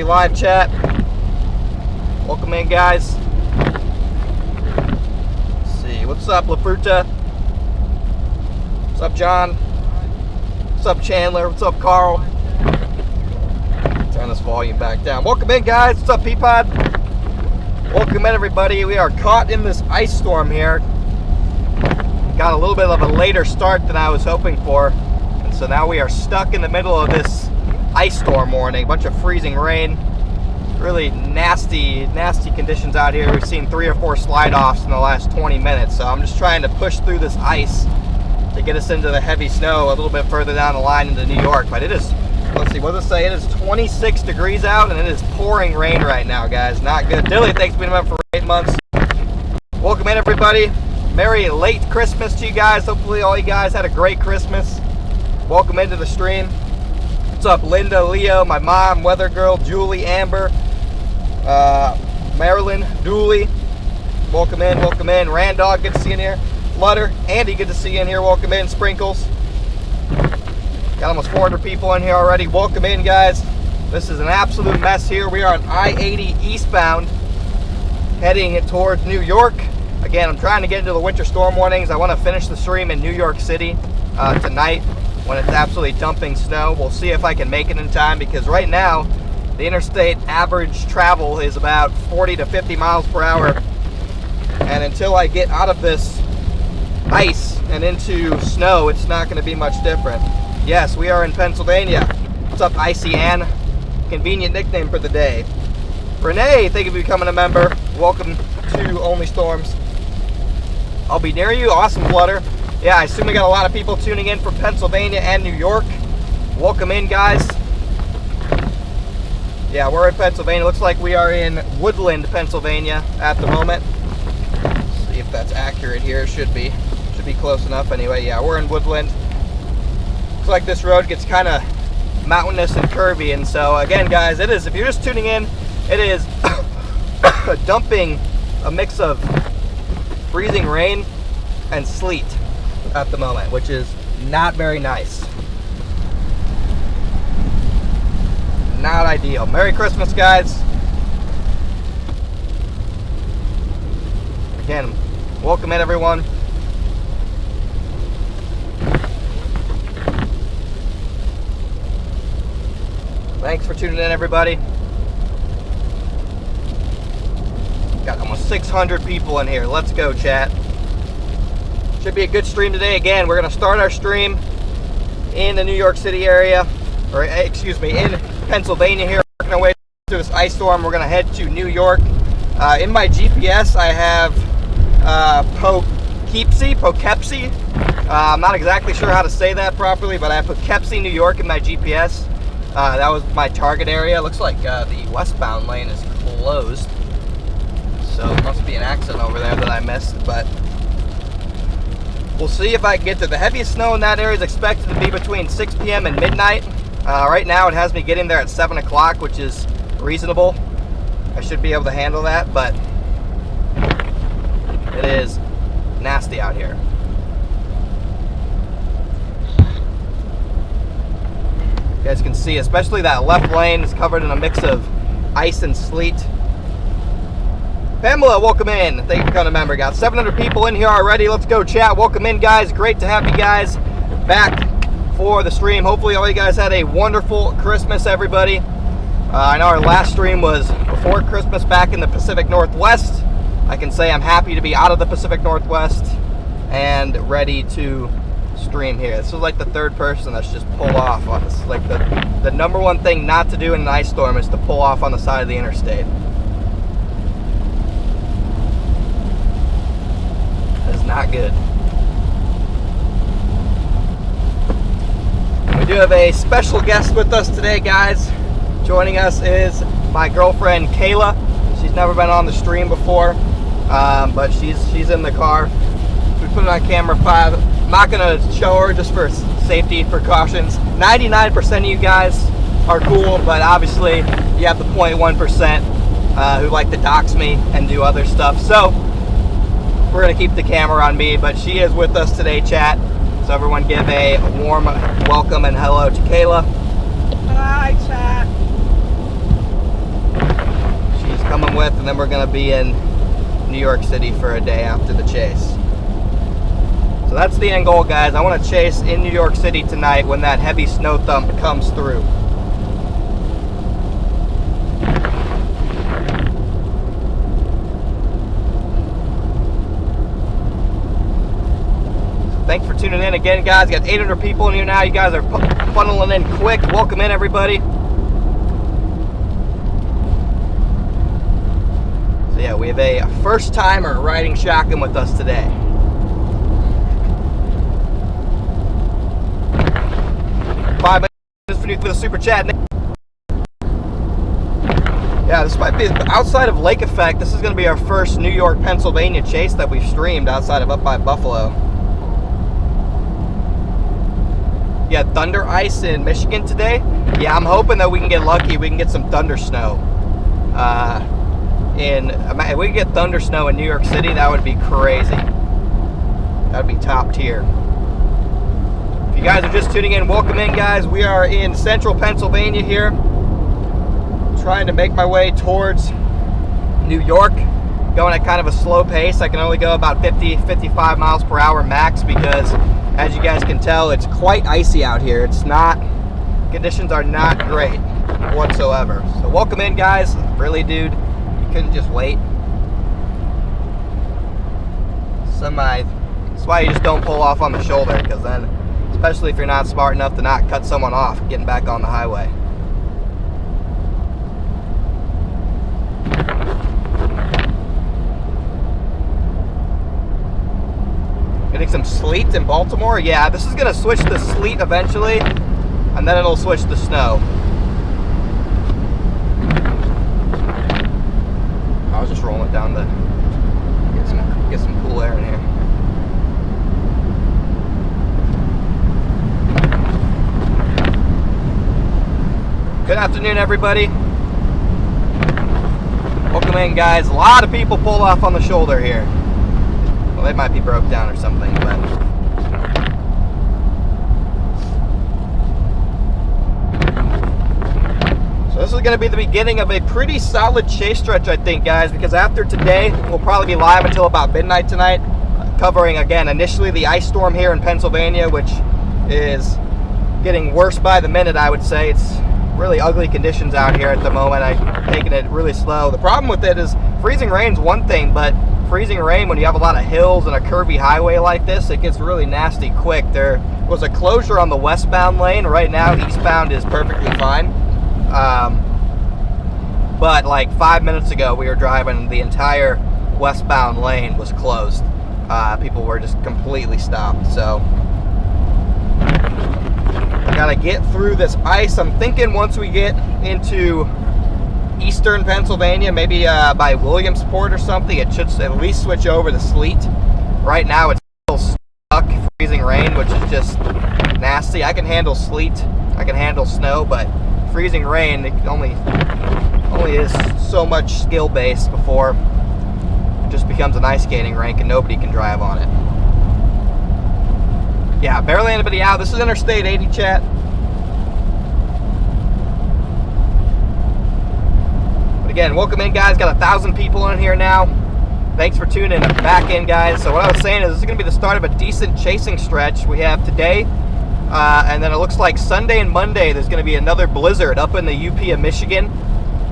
live chat. Welcome in, guys. Let's see. What's up, La Fruta? What's up, John? What's up, Chandler? What's up, Carl? Turn this volume back down. Welcome in, guys. What's up, Peapod? Welcome in, everybody. We are caught in this ice storm here. Got a little bit of a later start than I was hoping for. And so now we are stuck in the middle of this ice storm warning. A bunch of freezing rain. Really nasty conditions out here. We've seen 3 or 4 slide-offs in the last 20 minutes. So I'm just trying to push through this ice to get us into the heavy snow a little bit further down the line into New York. But it is, let's see, what does it say? It is 26 degrees out and it is pouring rain right now, guys. Not good. Dilly, thanks for being up for 8 months. Welcome in, everybody. Merry late Christmas to you guys. Hopefully all you guys had a great Christmas. Welcome into the stream. What's up, Linda, Leo, my mom, Weather Girl, Julie, Amber, Marilyn, Dooley. Welcome in, welcome in. Randog, good to see you in here. Flutter, Andy, good to see you in here. Welcome in. Sprinkles. Got almost 400 people in here already. Welcome in, guys. This is an absolute mess here. We are on I-80 eastbound, heading towards New York. Again, I'm trying to get into the winter storm warnings. I want to finish the stream in New York City tonight when it's absolutely dumping snow. We'll see if I can make it in time, because right now the interstate average travel is about 40 to 50 miles per hour. And until I get out of this ice and into snow, it's not going to be much different. Yes, we are in Pennsylvania. What's up, Icy Ann? Convenient nickname for the day. Renee, thank you for becoming a member. Welcome to Only Storms. I'll be near you. Awesome, Flutter. Yeah, I assume we got a lot of people tuning in from Pennsylvania and New York. Welcome in, guys. Yeah, we're in Pennsylvania. Looks like we are in Woodland, Pennsylvania at the moment. Let's see if that's accurate here. It should be close enough anyway. Yeah, we're in Woodland. Looks like this road gets kind of mountainous and curvy. And so, again, guys, it is, if you're just tuning in, it is dumping a mix of freezing rain and sleet at the moment, which is not very nice. Not ideal. Merry Christmas, guys. Again, welcome in, everyone. Thanks for tuning in, everybody. Got almost 600 people in here. Let's go, chat. Should be a good stream today. Again, we're going to start our stream in the New York City area, or excuse me, in Pennsylvania here. Working our way through this ice storm. We're going to head to New York. In my GPS, I have Poughkeepsie. I'm not exactly sure how to say that properly, but I have Poughkeepsie, New York in my GPS. That was my target area. Looks like the westbound lane is closed. So it must be an accident over there that I missed, but we'll see if I can get to the heaviest snow in that area. Is expected to be between 6 p.m. and midnight. Right now it has me getting there at 7 o'clock, which is reasonable. I should be able to handle that, but it is nasty out here. You guys can see, especially that left lane is covered in a mix of ice and sleet. Pamela, welcome in. Thank you for becoming a member. Got 700 people in here already. Let's go, chat. Welcome in, guys. Great to have you guys back for the stream. Hopefully all you guys had a wonderful Christmas, everybody. I know our last stream was before Christmas back in the Pacific Northwest. I can say I'm happy to be out of the Pacific Northwest and ready to stream here. This is like the third person that's just pulled off on this. Like the number one thing not to do in an ice storm is to pull off on the side of the interstate. It's not good. We do have a special guest with us today, guys. Joining us is my girlfriend Kayla. She's never been on the stream before, but she's in the car. We put it on camera 5. I'm not gonna show her just for safety precautions. 99% of you guys are cool, but obviously you have the 0.1% who like to dox me and do other stuff. So we're gonna keep the camera on me, but she is with us today, chat. So everyone give a warm welcome and hello to Kayla. Hi, chat. she's coming with, and then we're going to be in New York City for a day after the chase. So that's the end goal, guys. I want to chase in New York City tonight when that heavy snow thump comes through. Thanks for tuning in again, guys. Got 800 people in here now. You guys are funneling in quick. Welcome in, everybody. So yeah, we have a first timer riding shotgun with us today. $5 for the super chat. Yeah, this might be outside of Lake Effect. This is going to be our first New York, Pennsylvania chase that we've streamed outside of up by Buffalo. Yeah, thunder ice in Michigan today. Yeah, I'm hoping that we can get lucky. We can get some thunder snow. If we could get thunder snow in New York City, that would be crazy. That would be top tier. If you guys are just tuning in, welcome in, guys. We are in central Pennsylvania here. Trying to make my way towards New York. Going at kind of a slow pace. I can only go about 50, 55 miles per hour max because, as you guys can tell, it's quite icy out here. It's not, conditions are not great whatsoever. So welcome in, guys. Really, dude, you couldn't just wait. That's why you just don't pull off on the shoulder, because then, especially if you're not smart enough to not cut someone off getting back on the highway. Getting some sleet in Baltimore. Yeah, this is going to switch to sleet eventually, and then it'll switch to snow. I was just rolling it down to get some cool air in here. Good afternoon, everybody. Welcome in, guys. A lot of people pulled off on the shoulder here. Well, they might be broke down or something, but so this is going to be the beginning of a pretty solid chase stretch, I think, guys, because after today, we'll probably be live until about midnight tonight, covering, again, initially the ice storm here in Pennsylvania, which is getting worse by the minute, I would say. It's really ugly conditions out here at the moment. I'm taking it really slow. The problem with it is freezing rain's one thing, but freezing rain when you have a lot of hills and a curvy highway like this, it gets really nasty quick. There was a closure on the westbound lane. Right now, eastbound is perfectly fine. But like 5 minutes ago, we were driving, the entire westbound lane was closed. People were just completely stopped. So I gotta get through this ice. I'm thinking once we get into eastern Pennsylvania, maybe by Williamsport or something, it should at least switch over to sleet. Right now it's still stuck, freezing rain, which is just nasty. I can handle sleet, I can handle snow, but freezing rain, it only is so much skill based before it just becomes an ice skating rink and nobody can drive on it. Yeah, barely anybody out. This is Interstate 80, chat. Again, welcome in, guys. Got 1,000 people in here now. Thanks for tuning back in, guys. So what I was saying is this is going to be the start of a decent chasing stretch. We have today, and then it looks like Sunday and Monday there's going to be another blizzard up in the UP of Michigan.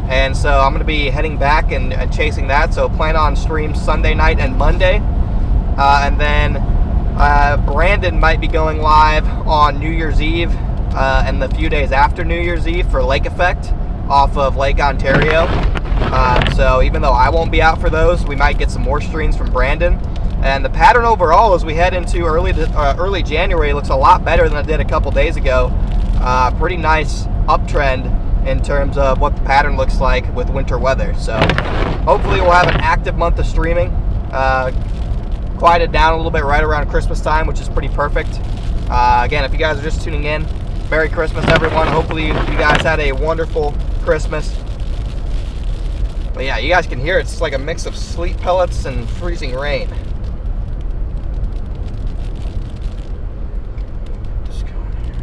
And so I'm going to be heading back and chasing that. So plan on streams Sunday night and Monday. And then Brandon might be going live on New Year's Eve and the few days after New Year's Eve for Lake Effect off of Lake Ontario. So even though I won't be out for those, we might get some more streams from Brandon. And the pattern overall as we head into early January looks a lot better than it did a couple days ago. Pretty nice uptrend in terms of what the pattern looks like with winter weather. So hopefully we'll have an active month of streaming. Quieted down a little bit right around Christmas time, which is pretty perfect. Again, if you guys are just tuning in, Merry Christmas, everyone. Hopefully you guys had a wonderful Christmas. But yeah, you guys can hear it's like a mix of sleet pellets and freezing rain. Just going here.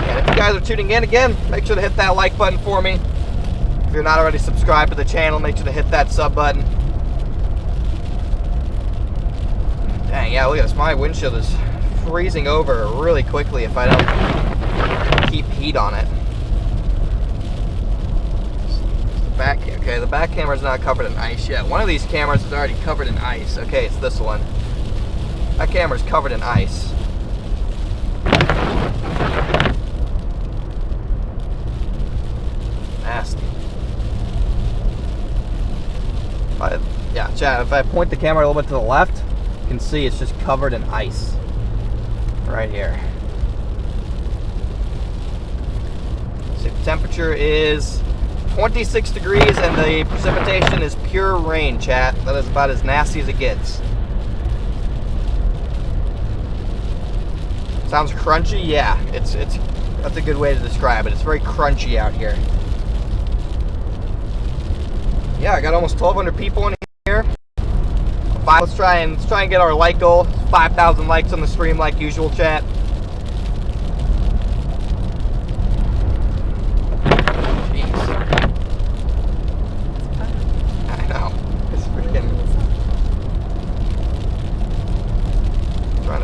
And if you guys are tuning in. Again, make sure to hit that like button for me. If you're not already subscribed to the channel, make sure to hit that sub button. Dang, yeah, look at this. My windshield is freezing over really quickly if I don't keep heat on it. Okay, the back camera's not covered in ice yet. One of these cameras is already covered in ice. Okay, it's this one. That camera's covered in ice. Nasty. Yeah, chat, if I point the camera a little bit to the left, you can see it's just covered in ice. Right here. So the temperature is 26 degrees and the precipitation is pure rain, chat. That is about as nasty as it gets. Sounds crunchy? Yeah, that's a good way to describe it. It's very crunchy out here. Yeah, I got almost 1,200 people in here. Let's try and get our like goal. 5,000 likes on the stream like usual, chat.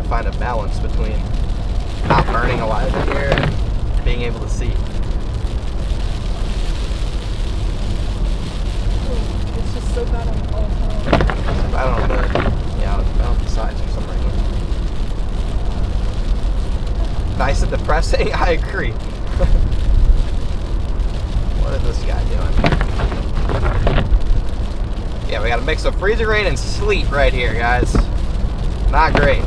Find a balance between not burning alive in here and being able to see. It's just so bad on all sides. I don't know on the sides for some reason. Nice and depressing. I agree. What is this guy doing? Yeah, we got a mix of freezing rain and sleet right here, guys. Not great.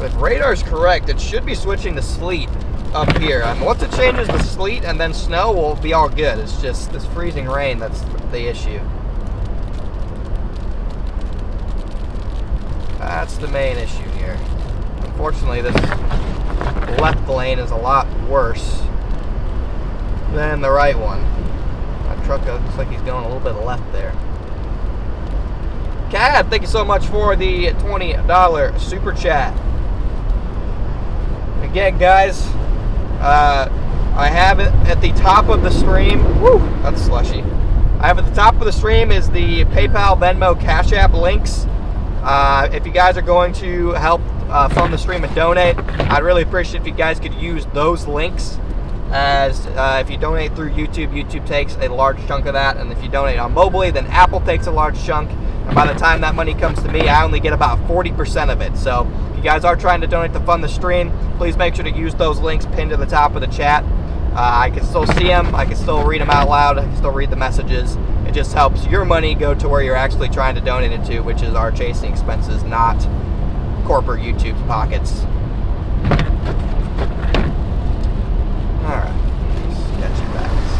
If radar's correct, it should be switching to sleet up here. Once it changes to sleet and then snow, we'll be all good. It's just this freezing rain that's the issue. That's the main issue here. Unfortunately, this left lane is a lot worse than the right one. That truck looks like he's going a little bit left there. Cad, thank you so much for the $20 super chat. Again, guys, I have it at the top of the stream. Woo, that's slushy. I have at the top of the stream is the PayPal, Venmo, Cash App links. If you guys are going to help fund the stream and donate, I'd really appreciate if you guys could use those links. As if you donate through YouTube, YouTube takes a large chunk of that, and if you donate on Mobilely, then Apple takes a large chunk. And by the time that money comes to me, I only get about 40% of it. So if you guys are trying to donate to fund the stream, please make sure to use those links pinned to the top of the chat. I can still see them. I can still read them out loud. I can still read the messages. It just helps your money go to where you're actually trying to donate it to, which is our chasing expenses, not corporate YouTube's pockets. Alright. Sketchy bags.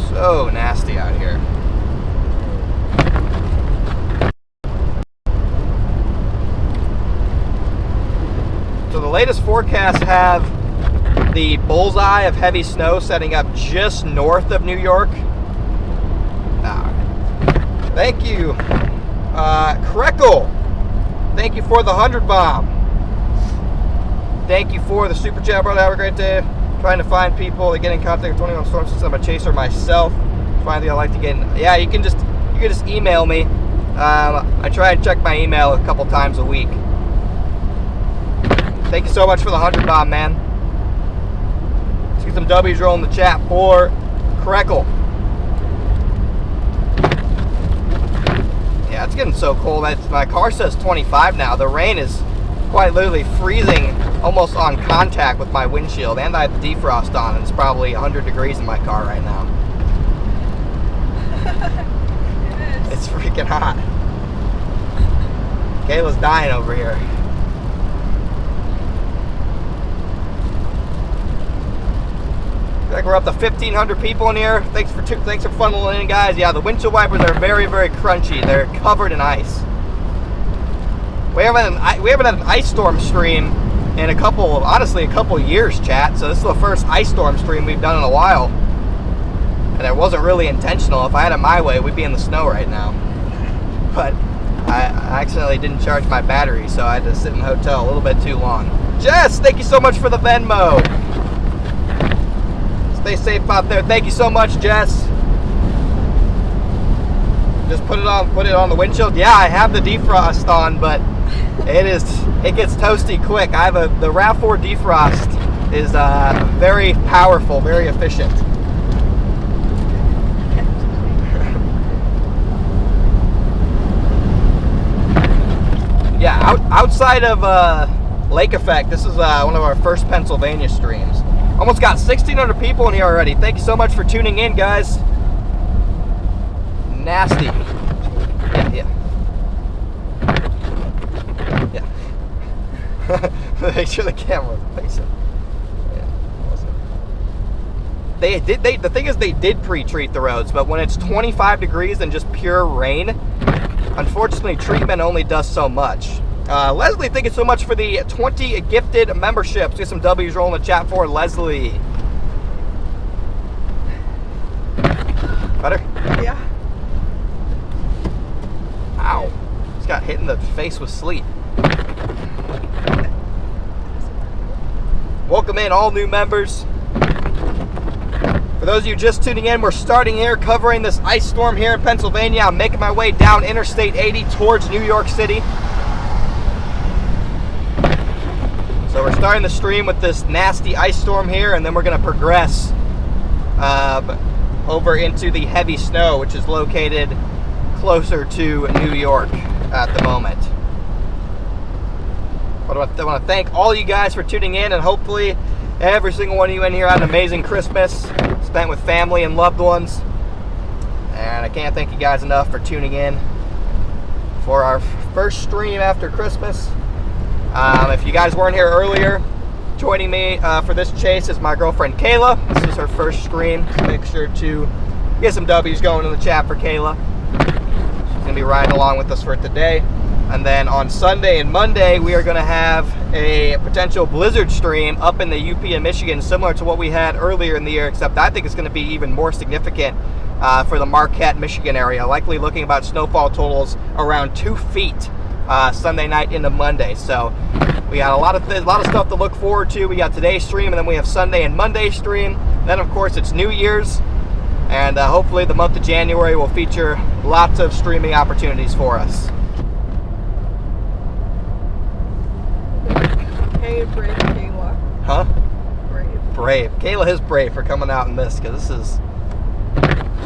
So nasty out here. So the latest forecasts have the bullseye of heavy snow setting up just north of New York. Thank you, Krekel. Thank you for the 100 bomb. Thank you for the super chat, brother. Have a great day. Trying to find people to get in contact with 21 Storm since I'm a chaser myself. Finally, I like to get in. Yeah, you can just email me. I try and check my email a couple times a week. Thank you so much for the 100 bomb, man. Let's get some W's rolling in the chat for Krekel. Yeah, it's getting so cold. My car says 25 now. The rain is quite literally freezing almost on contact with my windshield, and I have the defrost on, and it's probably 100 degrees in my car right now. It is. It's freaking hot. Kayla's dying over here. I think we're up to 1,500 people in here. Thanks for funneling in, guys. Yeah, the windshield wipers are very, very crunchy. They're covered in ice. We haven't had an ice storm stream in honestly a couple years, chat. So this is the first ice storm stream we've done in a while. And it wasn't really intentional. If I had it my way, we'd be in the snow right now. But I accidentally didn't charge my battery, so I had to sit in the hotel a little bit too long. Jess, thank you so much for the Venmo. Stay safe out there. Thank you so much, Jess. Just put it on the windshield. Yeah, I have the defrost on, but it gets toasty quick. I have the RAV4 defrost is very powerful, very efficient. Yeah, outside of Lake Effect, this is one of our first Pennsylvania streams. Almost got 1,600 people in here already. Thank you so much for tuning in, guys. Nasty. Yeah. Make sure the camera facing. Yeah, the thing is, they did pre-treat the roads, but when it's 25 degrees and just pure rain, unfortunately, treatment only does so much. Leslie, thank you so much for the 20 gifted memberships. Get some W's rolling in the chat for Leslie. Better? Yeah. Ow. Just got hit in the face with sleet. Welcome in all new members. For those of you just tuning in, we're starting here covering this ice storm here in Pennsylvania. I'm making my way down Interstate 80 towards New York City. So we're starting the stream with this nasty ice storm here, and then we're going to progress over into the heavy snow, which is located closer to New York at the moment. I want to thank all you guys for tuning in, and hopefully every single one of you in here had an amazing Christmas spent with family and loved ones. And I can't thank you guys enough for tuning in for our first stream after Christmas. If you guys weren't here earlier, joining me for this chase is my girlfriend Kayla. This is her first stream. So make sure to get some W's going in the chat for Kayla. She's going to be riding along with us for today. And then on Sunday and Monday, we are going to have a potential blizzard stream up in the UP in Michigan, similar to what we had earlier in the year, except I think it's going to be even more significant for the Marquette, Michigan area. Likely looking about snowfall totals around 2 feet Sunday night into Monday. So we got a lot of stuff to look forward to. We got today's stream, and then we have Sunday and Monday stream. Then, of course, it's New Year's. And hopefully the month of January will feature lots of streaming opportunities for us. Hey, brave Kayla. Huh? Brave. Brave. Kayla is brave for coming out in this, because this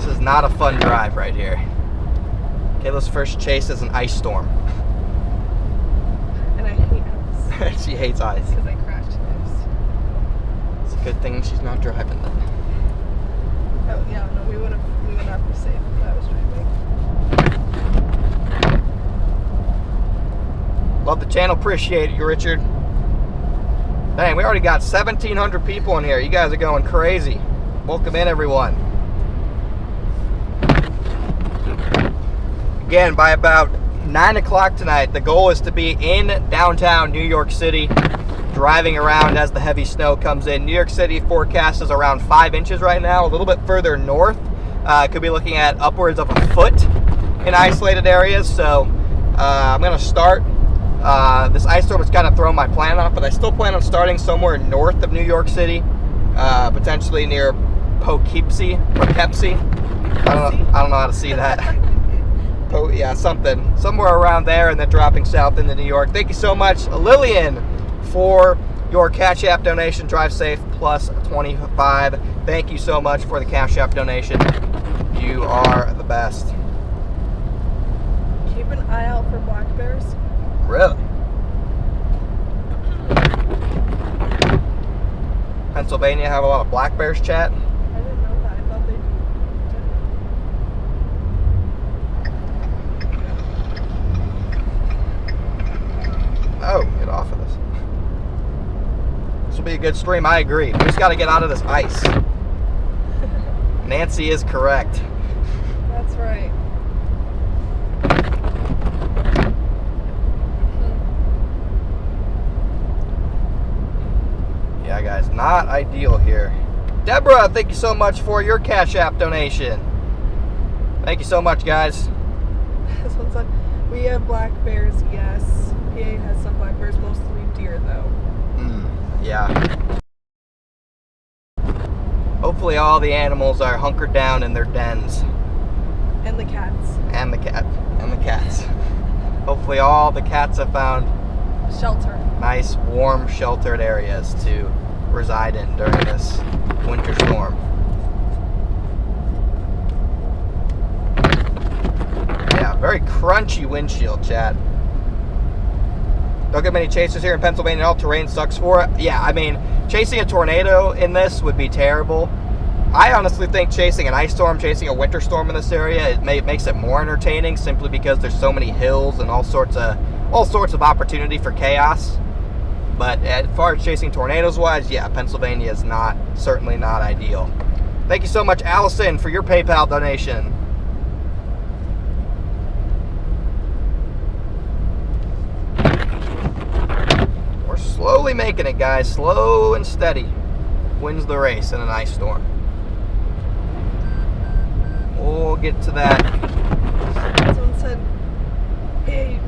is not a fun drive right here. Kayla's first chase is an ice storm. And I hate ice. She hates ice. Because I crashed first. It's a good thing she's not driving then. Oh yeah, no, we would have been safe if I was driving. Love the channel, appreciate you, Richard. Dang, we already got 1,700 people in here. You guys are going crazy. Welcome in, everyone. Again, by about 9 o'clock tonight, the goal is to be in downtown New York City, driving around as the heavy snow comes in. New York City forecast is around 5 inches right now. A little bit further north, could be looking at upwards of a foot in isolated areas. So I'm going to start. This ice storm has kind of thrown my plan off, but I still plan on starting somewhere north of New York City, potentially near Poughkeepsie. I don't know how to see that. Yeah, somewhere around there, and then dropping south into New York. Thank you so much, Lillian, for your Cash App donation. Drive safe plus 25. Thank you so much for the Cash App donation. You are the best. Keep an eye out for black bears. Really? Pennsylvania have a lot of black bears, chat? I didn't know that. I thought they did. Oh, get off of this. This will be a good stream, I agree. We just got to get out of this ice. Nancy is correct. That's right. guys. Not ideal here. Deborah, thank you so much for your Cash App donation. Thank you so much, guys. This one said, we have black bears, yes. PA has some black bears, mostly deer, though. Yeah. Hopefully all the animals are hunkered down in their dens. And the cats. And the cats. Hopefully all the cats have found Shelter. nice, warm, sheltered areas to reside in during this winter storm. Yeah, very crunchy windshield, Chad. Don't get many chasers here in Pennsylvania. All terrain sucks for it. Yeah, I mean, chasing a tornado in this would be terrible. I honestly think chasing an ice storm, chasing a winter storm in this area, it makes it more entertaining simply because there's so many hills and all sorts of opportunity for chaos. But as far as chasing tornadoes wise, yeah, Pennsylvania is certainly not ideal. Thank you so much, Allison, for your PayPal donation. We're slowly making it, guys. Slow and steady wins the race in an ice storm. We'll get to that. Someone said, hey,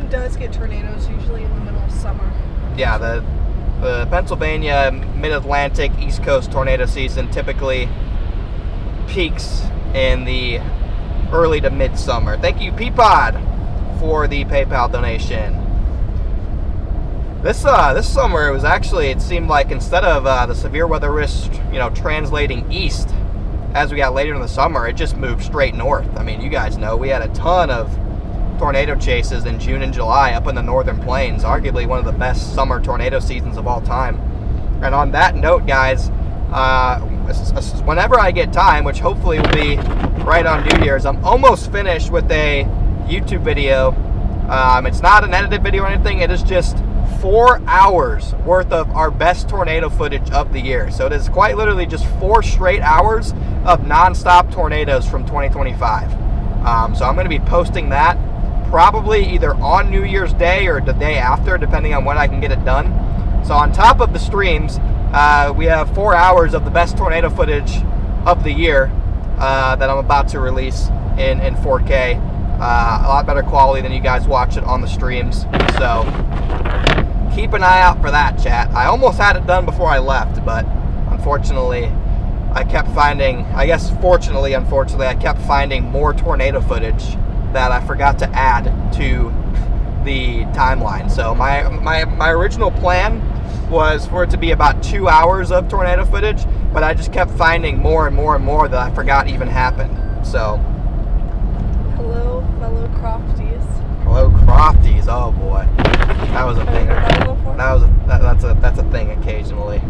does get tornadoes usually in the middle of summer. Yeah, the Pennsylvania, Mid-Atlantic, East Coast tornado season typically peaks in the early to mid-summer. Thank you, Peapod, for the PayPal donation. This summer, it was actually, it seemed like instead of the severe weather risk, translating east as we got later in the summer, it just moved straight north. I mean, you guys know we had a ton of tornado chases in June and July up in the northern plains, arguably one of the best summer tornado seasons of all time. And on that note, guys, whenever I get time, which hopefully will be right on New Year's, I'm almost finished with a YouTube video. It's not an edited video or anything. It is just 4 hours worth of our best tornado footage of the year. So it is quite literally just 4 straight hours of non-stop tornadoes from 2025. So I'm going to be posting that probably either on New Year's Day or the day after, depending on when I can get it done. So on top of the streams, we have 4 hours of the best tornado footage of the year that I'm about to release in 4K. A lot better quality than you guys watch it on the streams. So keep an eye out for that, chat. I almost had it done before I left, but unfortunately, I kept finding, I guess fortunately, unfortunately, I kept finding more tornado footage that I forgot to add to the timeline. So my original plan was for it to be about 2 hours of tornado footage, but I just kept finding more and more and more that I forgot even happened. So hello, fellow crofties. Hello, crofties. Oh boy, that was a thing. That's a thing occasionally.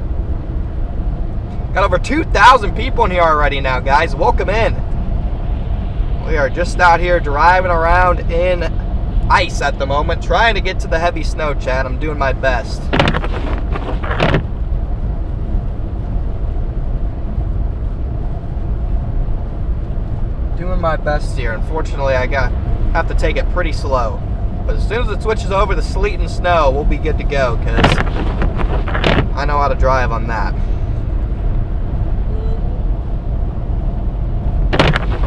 Got over 2,000 people in here already now, guys. Welcome in. We are just out here driving around in ice at the moment, trying to get to the heavy snow, chat. I'm doing my best. Doing my best here. Unfortunately, I have to take it pretty slow. But as soon as it switches over to sleet and snow, we'll be good to go, because I know how to drive on that.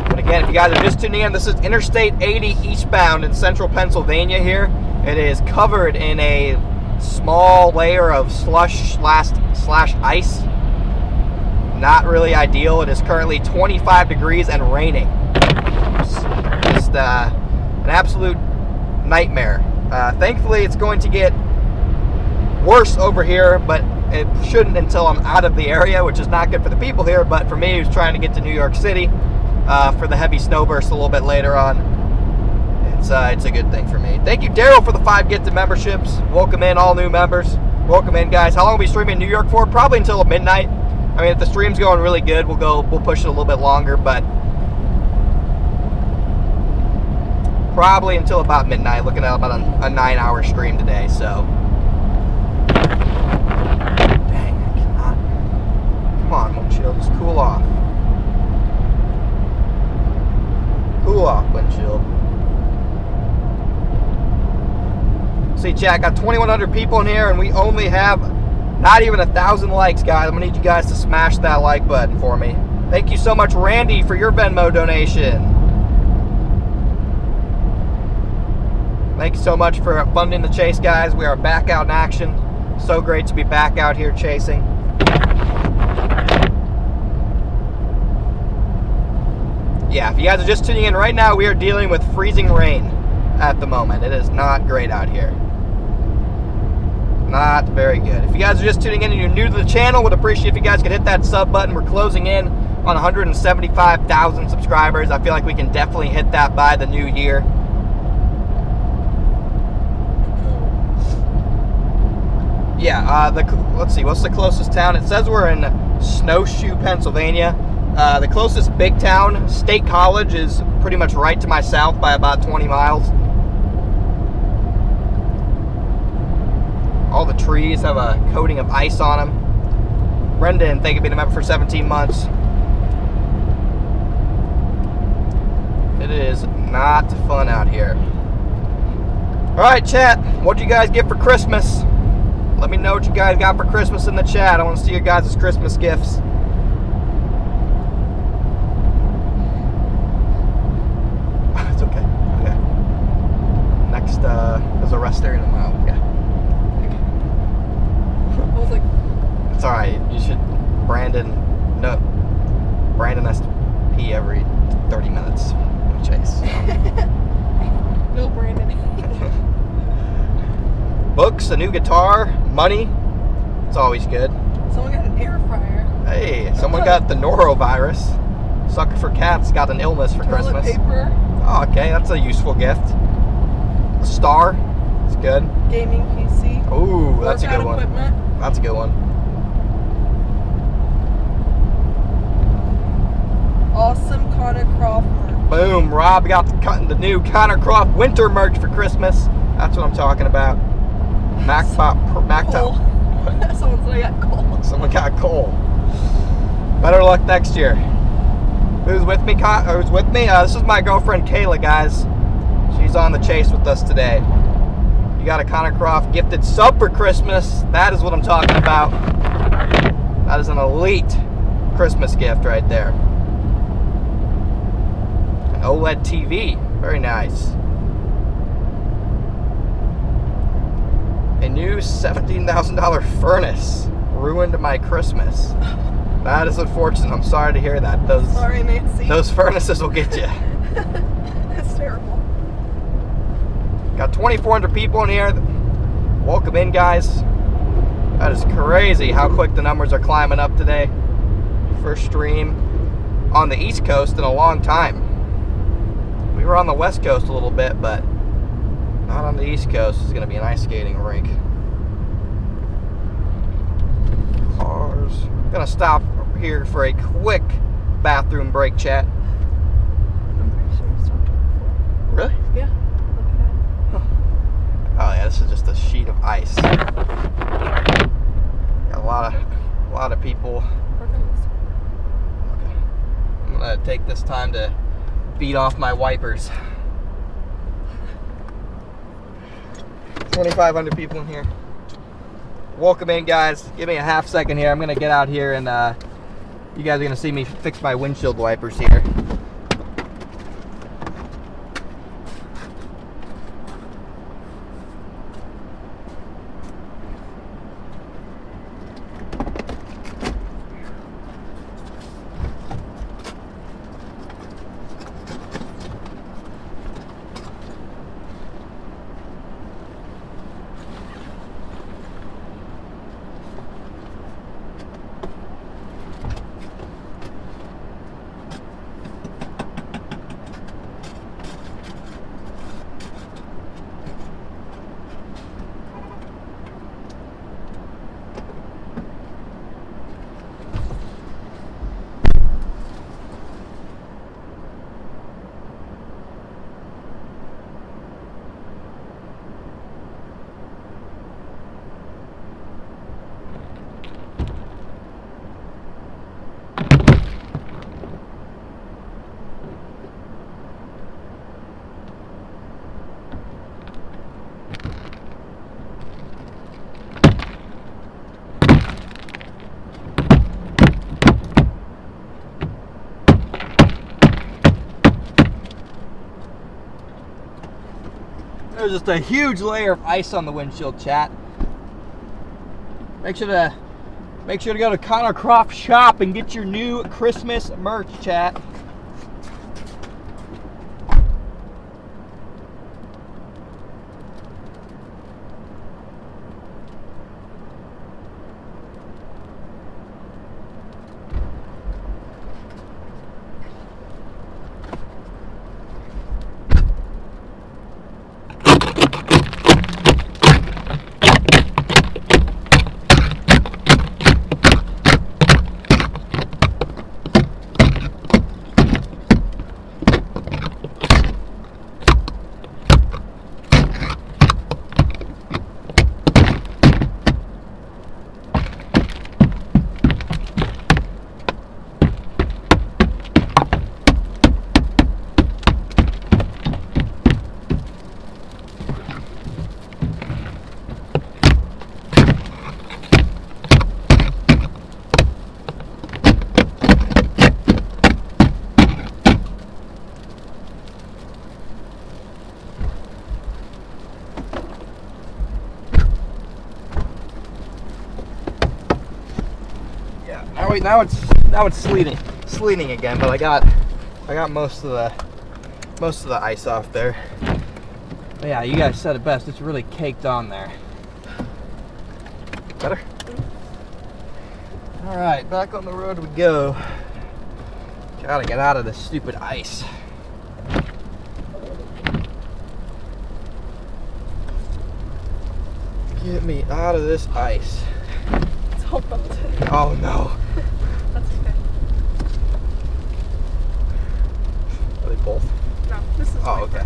But again, if you guys are just tuning in, this is Interstate 80 eastbound in central Pennsylvania here. It is covered in a small layer of slush slash ice. Not really ideal. It is currently 25 degrees and raining. Just an absolute nightmare. Thankfully, it's going to get worse over here, but it shouldn't until I'm out of the area, which is not good for the people here, but for me who's trying to get to New York City for the heavy snowburst a little bit later on, it's a good thing for me. Thank you, Daryl, for the 5 gifted memberships. Welcome in all new members. Welcome in, guys. How long will we stream in New York for? Probably until midnight. I mean, if the stream's going really good, we'll push it a little bit longer, but probably until about midnight. Looking at about a 9-hour stream today, so. Dang, I cannot. Come on, windshield, just cool off. Cool off, windshield. See, chat, got 2,100 people in here, and we only have Not even 1,000 likes, guys. I'm gonna need you guys to smash that like button for me. Thank you so much, Randy, for your Venmo donation. Thank you so much for funding the chase, guys. We are back out in action. So great to be back out here chasing. Yeah, if you guys are just tuning in right now, we are dealing with freezing rain at the moment. It is not great out here. Not very good. If you guys are just tuning in and you're new to the channel, would appreciate if you guys could hit that sub button. We're closing in on 175,000 subscribers. I feel like we can definitely hit that by the new year. Yeah, let's see, what's the closest town? It says we're in Snowshoe, Pennsylvania. The closest big town, State College, is pretty much right to my south by about 20 miles. All the trees have a coating of ice on them. Brendan, thank you for being a member for 17 months. It is not fun out here. Alright, chat, what'd you guys get for Christmas? Let me know what you guys got for Christmas in the chat. I want to see your guys' Christmas gifts. It's okay. Okay. Next, there's a rest area in a mile. Yeah. I was like, it's alright. You should. Brandon has to pee every 30 minutes when we chase. no, Brandon. Books, a new guitar, money. It's always good. Someone got an air fryer. Hey, someone got the norovirus. Sucker for Cats got an illness for Toilet Christmas. paper. Oh, okay, that's a useful gift. A star. It's good. Gaming PC. Ooh, that's a good one. Equipment. That's a good one. Awesome Connor Croft merch. Boom, Rob got the new Connor Croft winter merch for Christmas. That's what I'm talking about. Mac top. Someone said I got coal. Someone got coal. Better luck next year. Who's with me? Who's with me? This is my girlfriend Kayla, guys. She's on the chase with us today. You got a Connor Croft gifted sub for Christmas. That is what I'm talking about. That is an elite Christmas gift right there. An OLED TV. Very nice. A new $17,000 furnace ruined my Christmas. That is unfortunate. I'm sorry to hear that. Sorry, Nancy. Those furnaces will get you. That's terrible. Got 2,400 people in here. Welcome in, guys. That is crazy how quick the numbers are climbing up today. First stream on the East Coast in a long time. We were on the West Coast a little bit, but not on the East Coast. It's going to be an ice skating rink. Cars. I'm going to stop here for a quick bathroom break, chat. I'm pretty sure you stopped it before. Really? Yeah. Look at that. Oh yeah, this is just a sheet of ice. Got a lot of people. Work on this. Okay. I'm going to take this time to beat off my wipers. 2,500 people in here. Welcome in, guys. Give me a half second here. I'm gonna get out here and you guys are gonna see me fix my windshield wipers here. There's just a huge layer of ice on the windshield, chat. Make sure to go to Connor Croft Shop and get your new Christmas merch, chat. Now it's sleeting again, but I got most of the ice off there. But yeah, you guys said it best. It's really caked on there. Better? All right, back on the road we go. Gotta get out of this stupid ice. Get me out of this ice. It's all melted. Oh no. That's okay. Are they both? No, this is Oh, okay.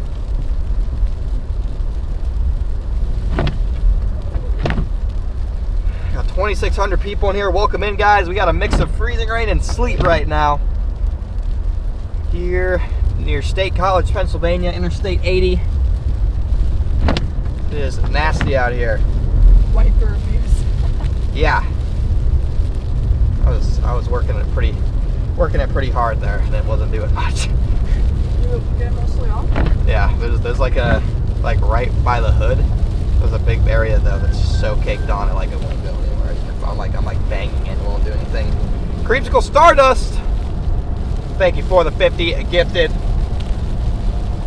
Got 2,600 people in here. Welcome in, guys. We got a mix of freezing rain and sleet right now. Here near State College, Pennsylvania, Interstate 80. It is nasty out here. Wiper abuse. Yeah. I was working it pretty hard there, and it wasn't doing much. You get mostly off? Yeah, there's like right by the hood. There's a big area though that's so caked on it, like it won't go anywhere. I'm like banging it, it won't do anything. Creamsicle Stardust. Thank you for the 50 gifted.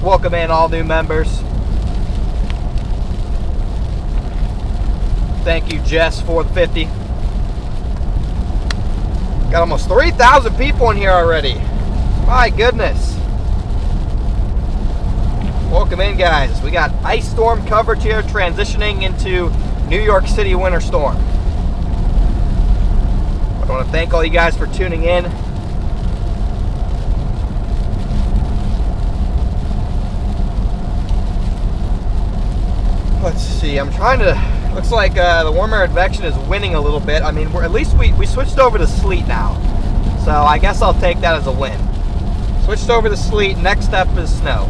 Welcome in all new members. Thank you, Jess, for the 50. Got almost 3,000 people in here already. My goodness. Welcome in, guys. We got ice storm coverage here, transitioning into New York City winter storm. I want to thank all you guys for tuning in. Let's see, I'm trying to... Looks like the warm air advection is winning a little bit. I mean, at least we switched over to sleet now. So I guess I'll take that as a win. Switched over to sleet, next step is snow.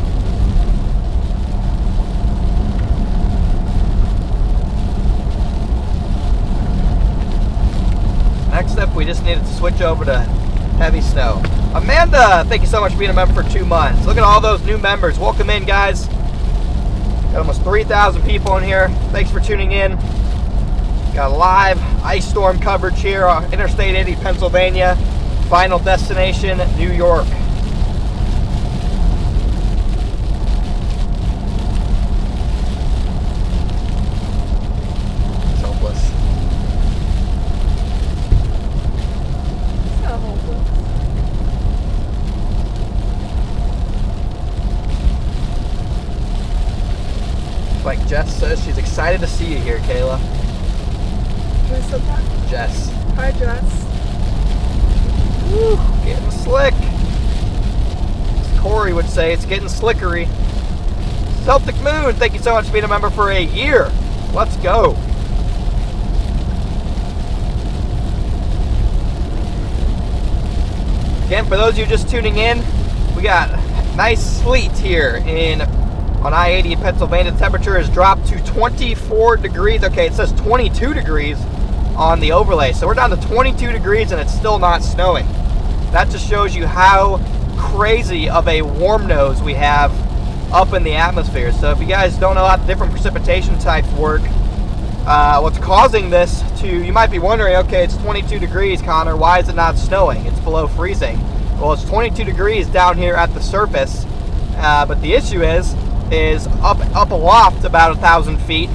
Next step, we just needed to switch over to heavy snow. Amanda, thank you so much for being a member for 2 months. Look at all those new members. Welcome in, guys. Got almost 3,000 people in here. Thanks for tuning in. Got live ice storm coverage here on Interstate 80, Pennsylvania. Final destination, New York. It's hopeless. It's not hopeless. Like Jess says, she's excited to see you here, Kayla. Who said that? Jess. Hi, Jess. Woo, getting slick. As Corey would say, it's getting slickery. Celtic Moon, thank you so much for being a member for a year. Let's go. Again, for those of you just tuning in, we got nice sleet here on I-80 in Pennsylvania. The temperature has dropped to 24 degrees. Okay, it says 22 degrees on the overlay. So we're down to 22 degrees and it's still not snowing. That just shows you how crazy of a warm nose we have up in the atmosphere. So if you guys don't know how different precipitation types work, what's causing this you might be wondering, okay, it's 22 degrees, Connor, why is it not snowing? It's below freezing. Well, it's 22 degrees down here at the surface, but the issue is up aloft about 1,000 feet,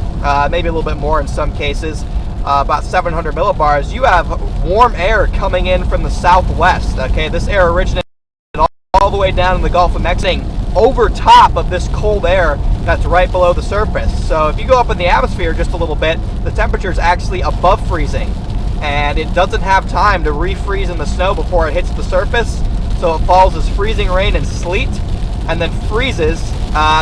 maybe a little bit more in some cases, about 700 millibars, you have warm air coming in from the southwest. Okay, this air originated all the way down in the Gulf of Mexico, over top of this cold air that's right below the surface. So if you go up in the atmosphere just a little bit, the temperature is actually above freezing, and it doesn't have time to refreeze in the snow before it hits the surface. So it falls as freezing rain and sleet, and then freezes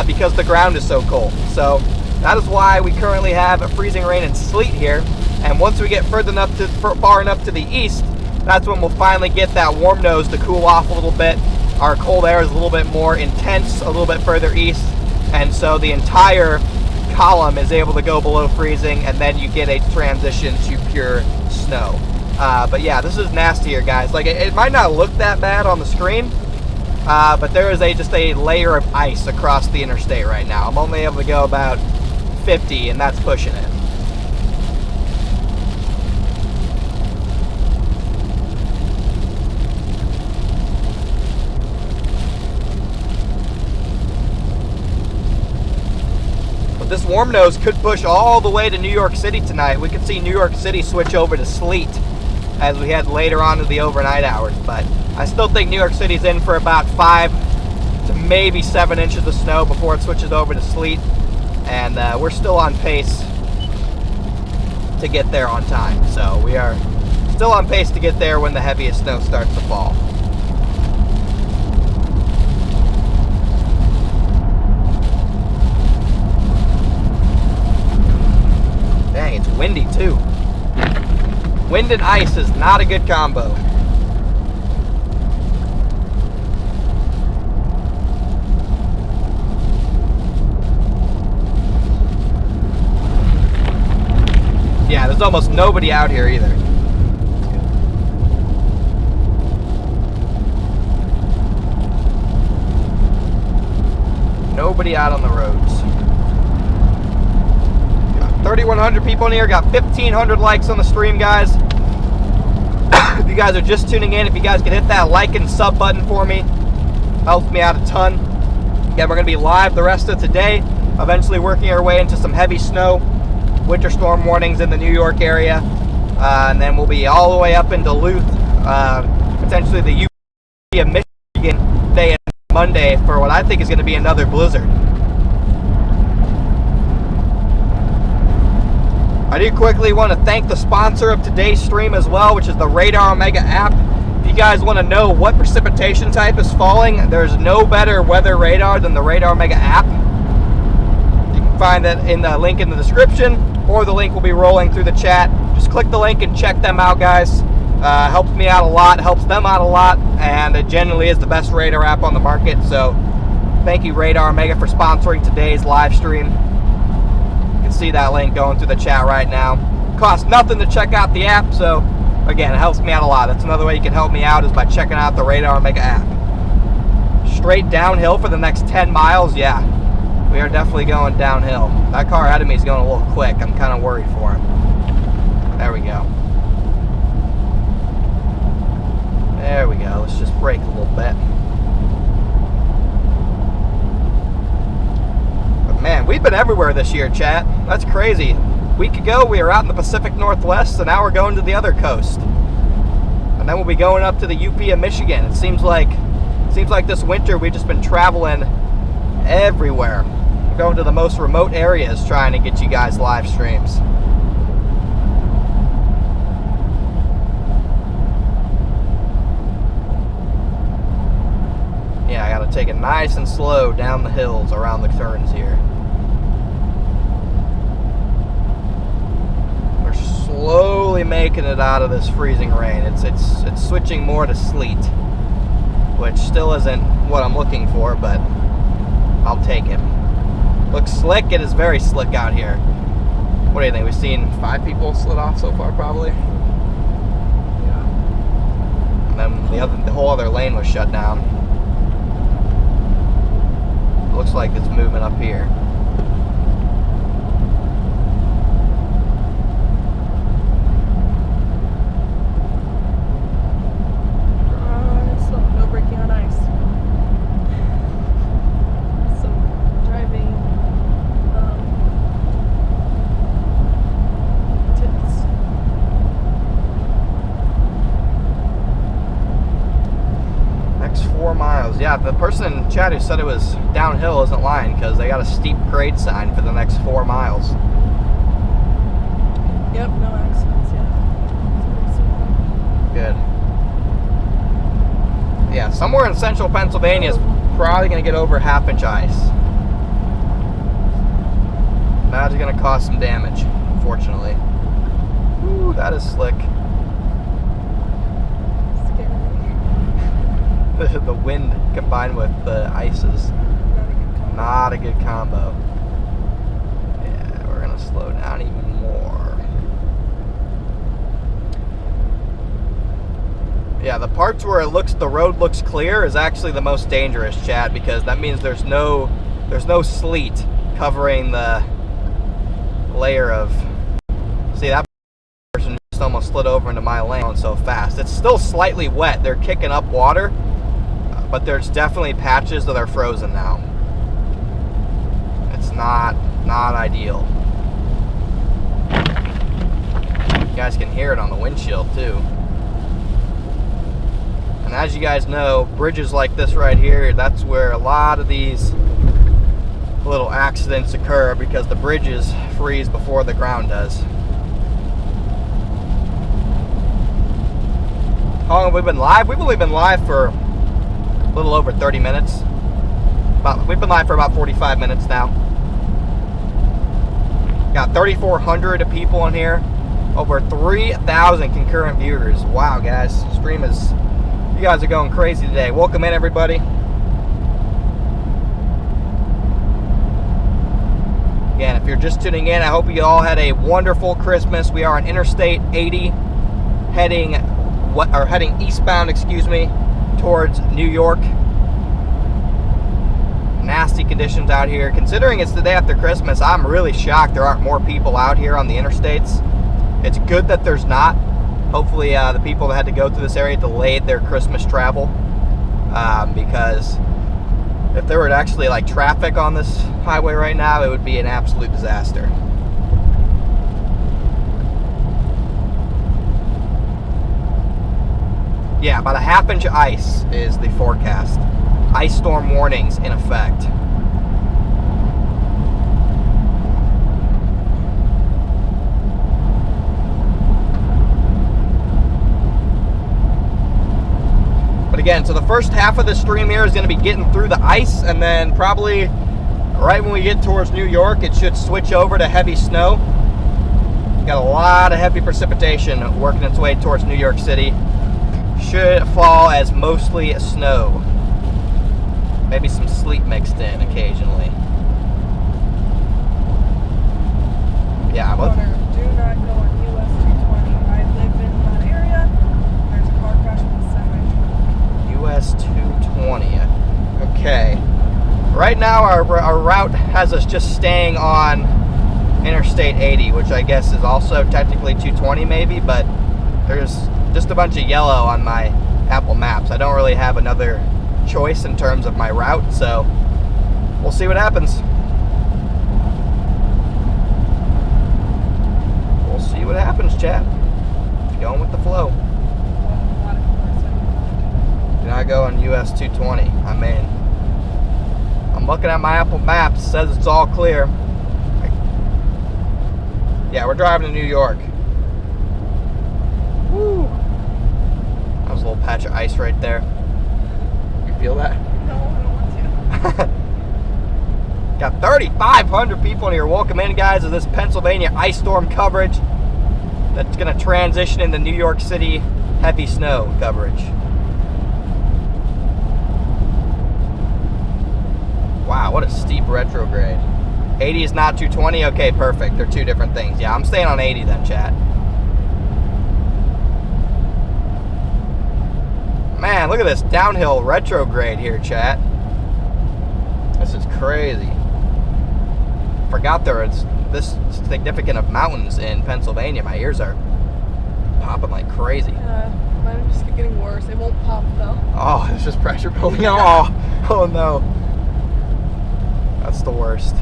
because the ground is so cold. So that is why we currently have a freezing rain and sleet here. And once we get far enough to the east, that's when we'll finally get that warm nose to cool off a little bit. Our cold air is a little bit more intense a little bit further east, and so the entire column is able to go below freezing, and then you get a transition to pure snow. But yeah, this is nasty here, guys. Like, it might not look that bad on the screen, but there is just a layer of ice across the interstate right now. I'm only able to go about 50, and that's pushing it. This warm nose could push all the way to New York City tonight. We could see New York City switch over to sleet as we head later on to the overnight hours. But I still think New York City's in for about 5 to maybe 7 inches of snow before it switches over to sleet. And we're still on pace to get there on time. So we are still on pace to get there when the heaviest snow starts to fall. Dang, it's windy too. Wind and ice is not a good combo. Yeah, there's almost nobody out here either. Nobody out on the roads. 3,100 people in here, got 1,500 likes on the stream, guys. If you guys are just tuning in, if you guys can hit that like and sub button for me, helps me out a ton. Again, we're going to be live the rest of today, eventually working our way into some heavy snow, winter storm warnings in the New York area, and then we'll be all the way up in Duluth, potentially the UP of Michigan day and Monday for what I think is going to be another blizzard. I do quickly want to thank the sponsor of today's stream as well, which is the Radar Omega app. If you guys want to know what precipitation type is falling, there's no better weather radar than the Radar Omega app. You can find that in the link in the description, or the link will be rolling through the chat. Just click the link and check them out, guys. Helps me out a lot, helps them out a lot, and it generally is the best radar app on the market. So thank you, Radar Omega, for sponsoring today's live stream. See that link going through the chat right now. Costs nothing to check out the app, so again, it helps me out a lot. That's another way you can help me out, is by checking out the Radar Omega app. Straight downhill for the next 10 miles, yeah. We are definitely going downhill. That car ahead of me is going a little quick. I'm kind of worried for him. There we go. There we go. Let's just brake a little bit. Man, we've been everywhere this year, chat. That's crazy. A week ago, we were out in the Pacific Northwest, and now we're going to the other coast. And then we'll be going up to the UP of Michigan. It seems like this winter we've just been traveling everywhere. We're going to the most remote areas trying to get you guys live streams. Yeah, I gotta take it nice and slow down the hills around the turns here. We're slowly making it out of this freezing rain. It's switching more to sleet, which still isn't what I'm looking for, but I'll take it. Looks slick. It is very slick out here. What do you think? We've seen 5 people slid off so far, probably. Yeah. And then the whole other lane was shut down. Looks like it's movement up here. So no braking on ice. So driving tips. Next 4 miles. Yeah, the person in chat who said it was downhill isn't lying, because they got a steep grade sign for the next 4 miles. Yep, no accidents yet. Good. Yeah, somewhere in central Pennsylvania is probably going to get over half-inch ice. That's going to cause some damage, unfortunately. Ooh, that is slick. The wind combined with the ice is not a good combo. Yeah, we're going to slow down even more. Yeah, the parts where the road looks clear is actually the most dangerous, Chad, because that means there's no sleet covering the layer of. See, that person just almost slid over into my lane going so fast. It's still slightly wet. They're kicking up water, but there's definitely patches that are frozen now. It's not ideal. You guys can hear it on the windshield too. And as you guys know, bridges like this right here, that's where a lot of these little accidents occur, because the bridges freeze before the ground does. How long have we been live? We've only been live for a little over 30 minutes. We've been live for about 45 minutes now. Got 3,400 people in here. Over 3,000 concurrent viewers. Wow, guys. Stream is... You guys are going crazy today. Welcome in, everybody. Again, if you're just tuning in, I hope you all had a wonderful Christmas. We are on Interstate 80, heading eastbound, towards New York. Nasty conditions out here. Considering it's the day after Christmas, I'm really shocked there aren't more people out here on the interstates. It's good that there's not. Hopefully the people that had to go through this area delayed their Christmas travel, because if there were actually like traffic on this highway right now, it would be an absolute disaster. Yeah, about a half-inch ice is the forecast. Ice storm warnings in effect. But again, so the first half of the stream here is going to be getting through the ice, and then probably right when we get towards New York, it should switch over to heavy snow. Got a lot of heavy precipitation working its way towards New York City. Should fall as mostly snow. Maybe some sleet mixed in occasionally. Yeah, do not go on US 220. I live in that area. There's a car crash with a semi. US 220. Okay. Right now our route has us just staying on Interstate 80, which I guess is also technically 220 maybe, but there's just a bunch of yellow on my Apple Maps. I don't really have another choice in terms of my route, so we'll see what happens. We'll see what happens, chat. Just going with the flow. Do not go on US 220. I'm in. I'm looking at my Apple Maps. It says it's all clear. Yeah, we're driving to New York. Woo! That was a little patch of ice right there. You feel that? No, I don't want to. Got 3,500 people in here. Welcome in, guys, to this Pennsylvania ice storm coverage that's going to transition into New York City heavy snow coverage. Wow, what a steep retrograde. 80 is not 220? Okay, perfect. They're two different things. Yeah, I'm staying on 80 then, chat. Man, look at this downhill retrograde here, chat. This is crazy. forgot there was this significant of mountains in Pennsylvania. My ears are popping like crazy. Mine just keep getting worse. It won't pop though. Oh, it's just pressure building. Oh no. That's the worst.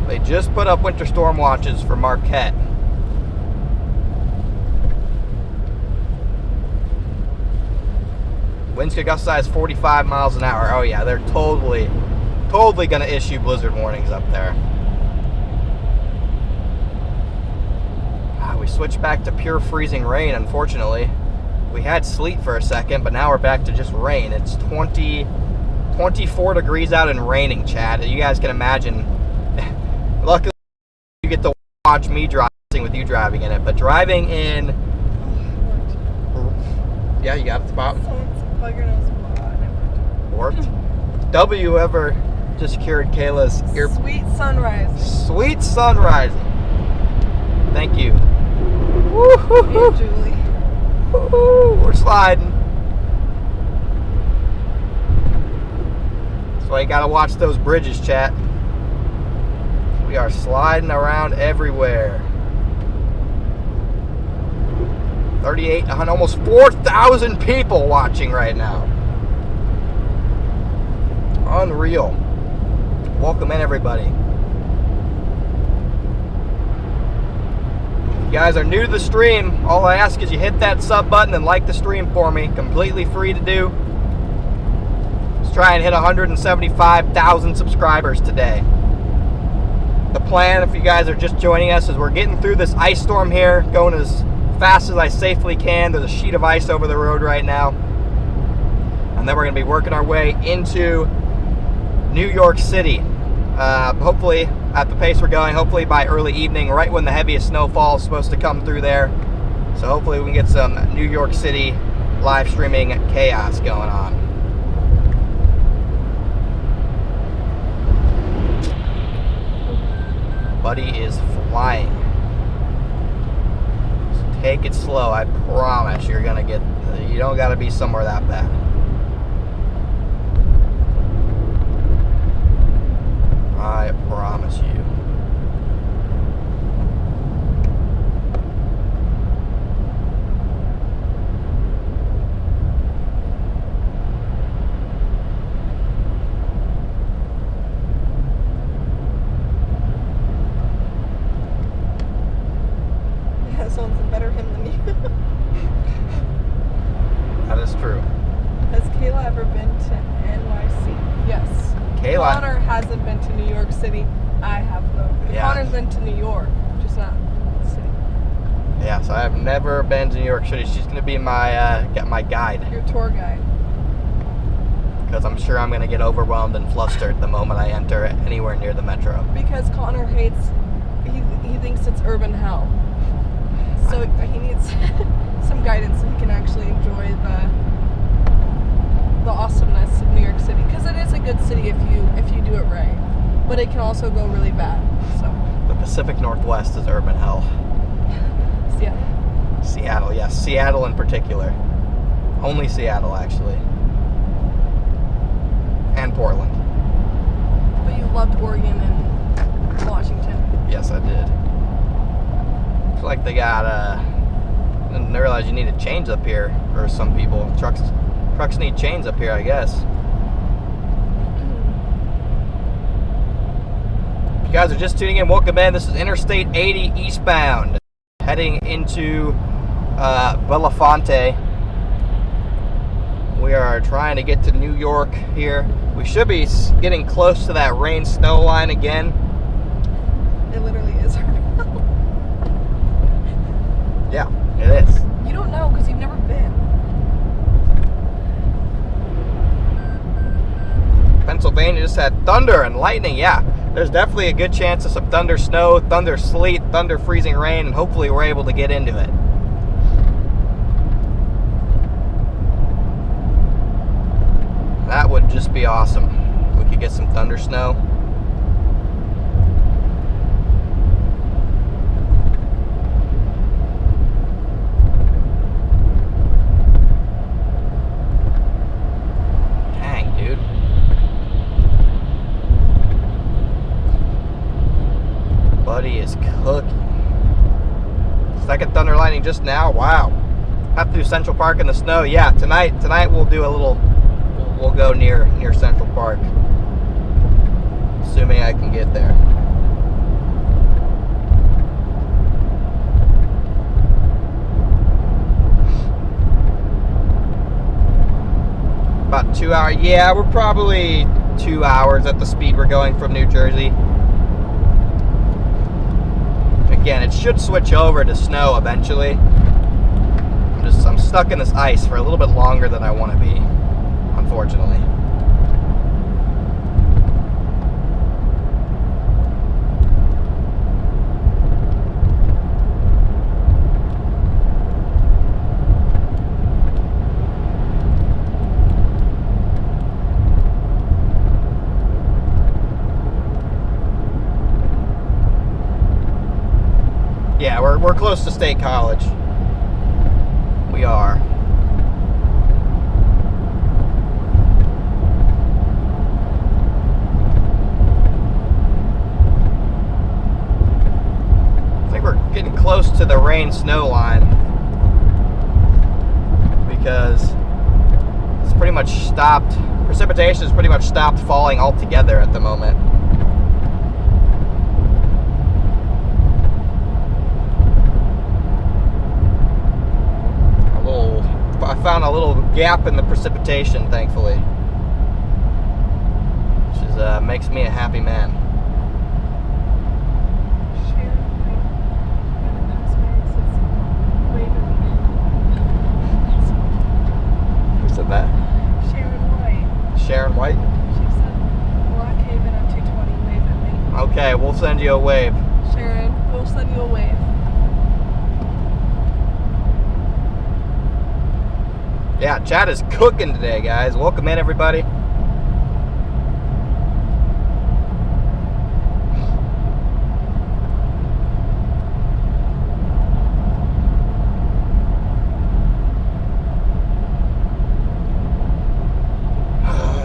They just put up winter storm watches for Marquette. Winds could gust size 45 miles an hour. Oh yeah, they're totally going to issue blizzard warnings up there. We switched back to pure freezing rain, unfortunately. We had sleet for a second, but now we're back to just rain. It's 24 degrees out and raining, Chad. You guys can imagine. Luckily, you get to watch me driving with you driving in it, but driving in... Yeah, you got it, Bob? Plug your nose. Worked. W ever just secured Kayla's ear... Sweet sunrise. Sweet sunrise. Thank you. Woo-hoo-hoo. Hey, Julie. Woo-hoo. We're sliding. That's why you gotta watch those bridges, chat. We are sliding around everywhere. 38, almost 4,000 people watching right now. Unreal. Welcome in, everybody. If you guys are new to the stream, all I ask is you hit that sub button and like the stream for me. Completely free to do. Let's try and hit 175,000 subscribers today. The plan, if you guys are just joining us, is we're getting through this ice storm here, going as fast as I safely can. There's a sheet of ice over the road right now. And then we're going to be working our way into New York City. Hopefully, at the pace we're going, hopefully by early evening, right when the heaviest snowfall is supposed to come through there. So hopefully we can get some New York City live streaming chaos going on. Buddy is flying. So take it slow. I promise you're gonna get. You don't gotta be somewhere that bad. I promise you. Someone's a better him than you. That is true. Has Kayla ever been to NYC? Yes. Kayla. Connor hasn't been to New York City. I have though. Yeah. Connor's been to New York, just not the city. Yeah, so I've never been to New York City. She's gonna be my my guide. Your tour guide. Because I'm sure I'm gonna get overwhelmed and flustered the moment I enter anywhere near the metro. Because Connor hates. He thinks it's urban hell. So he needs some guidance so he can actually enjoy the awesomeness of New York City. Because it is a good city if you do it right, but it can also go really bad. So the Pacific Northwest is urban hell. Seattle. Seattle, yes, Seattle in particular. Only Seattle, actually, and Portland. But you loved Oregon and Washington. Yes, I did. It's like they got I didn't realize you needed chains up here, or some people. Trucks need chains up here, I guess. If you guys are just tuning in, welcome in. This is Interstate 80 eastbound, heading into Belafonte. We are trying to get to New York here. We should be getting close to that rain-snow line again. It literally is. Yeah, it is. You don't know because you've never been. Pennsylvania just had thunder and lightning. Yeah, there's definitely a good chance of some thunder snow, thunder sleet, thunder freezing rain, and hopefully we're able to get into it. That would just be awesome. We could get some thunder snow. thunder lightning just now. Wow. Have to do Central Park in the snow. Yeah, tonight we'll do a little. We'll go near Central Park, assuming I can get there. About 2 hours. Yeah, we're probably 2 hours at the speed we're going from New Jersey. Again, it should switch over to snow eventually. I'm stuck in this ice for a little bit longer than I want to be, unfortunately. Yeah, we're close to State College. We are. I think we're getting close to the rain-snow line because it's pretty much stopped. Precipitation has pretty much stopped falling altogether at the moment. I found a little gap in the precipitation, thankfully, which is, makes me a happy man. Who said that? Sharon White. Sharon White? She said, Block Haven on 220, wave at me. Okay, we'll send you a wave. Sharon, we'll send you a wave. Yeah, chat is cooking today, guys. Welcome in, everybody.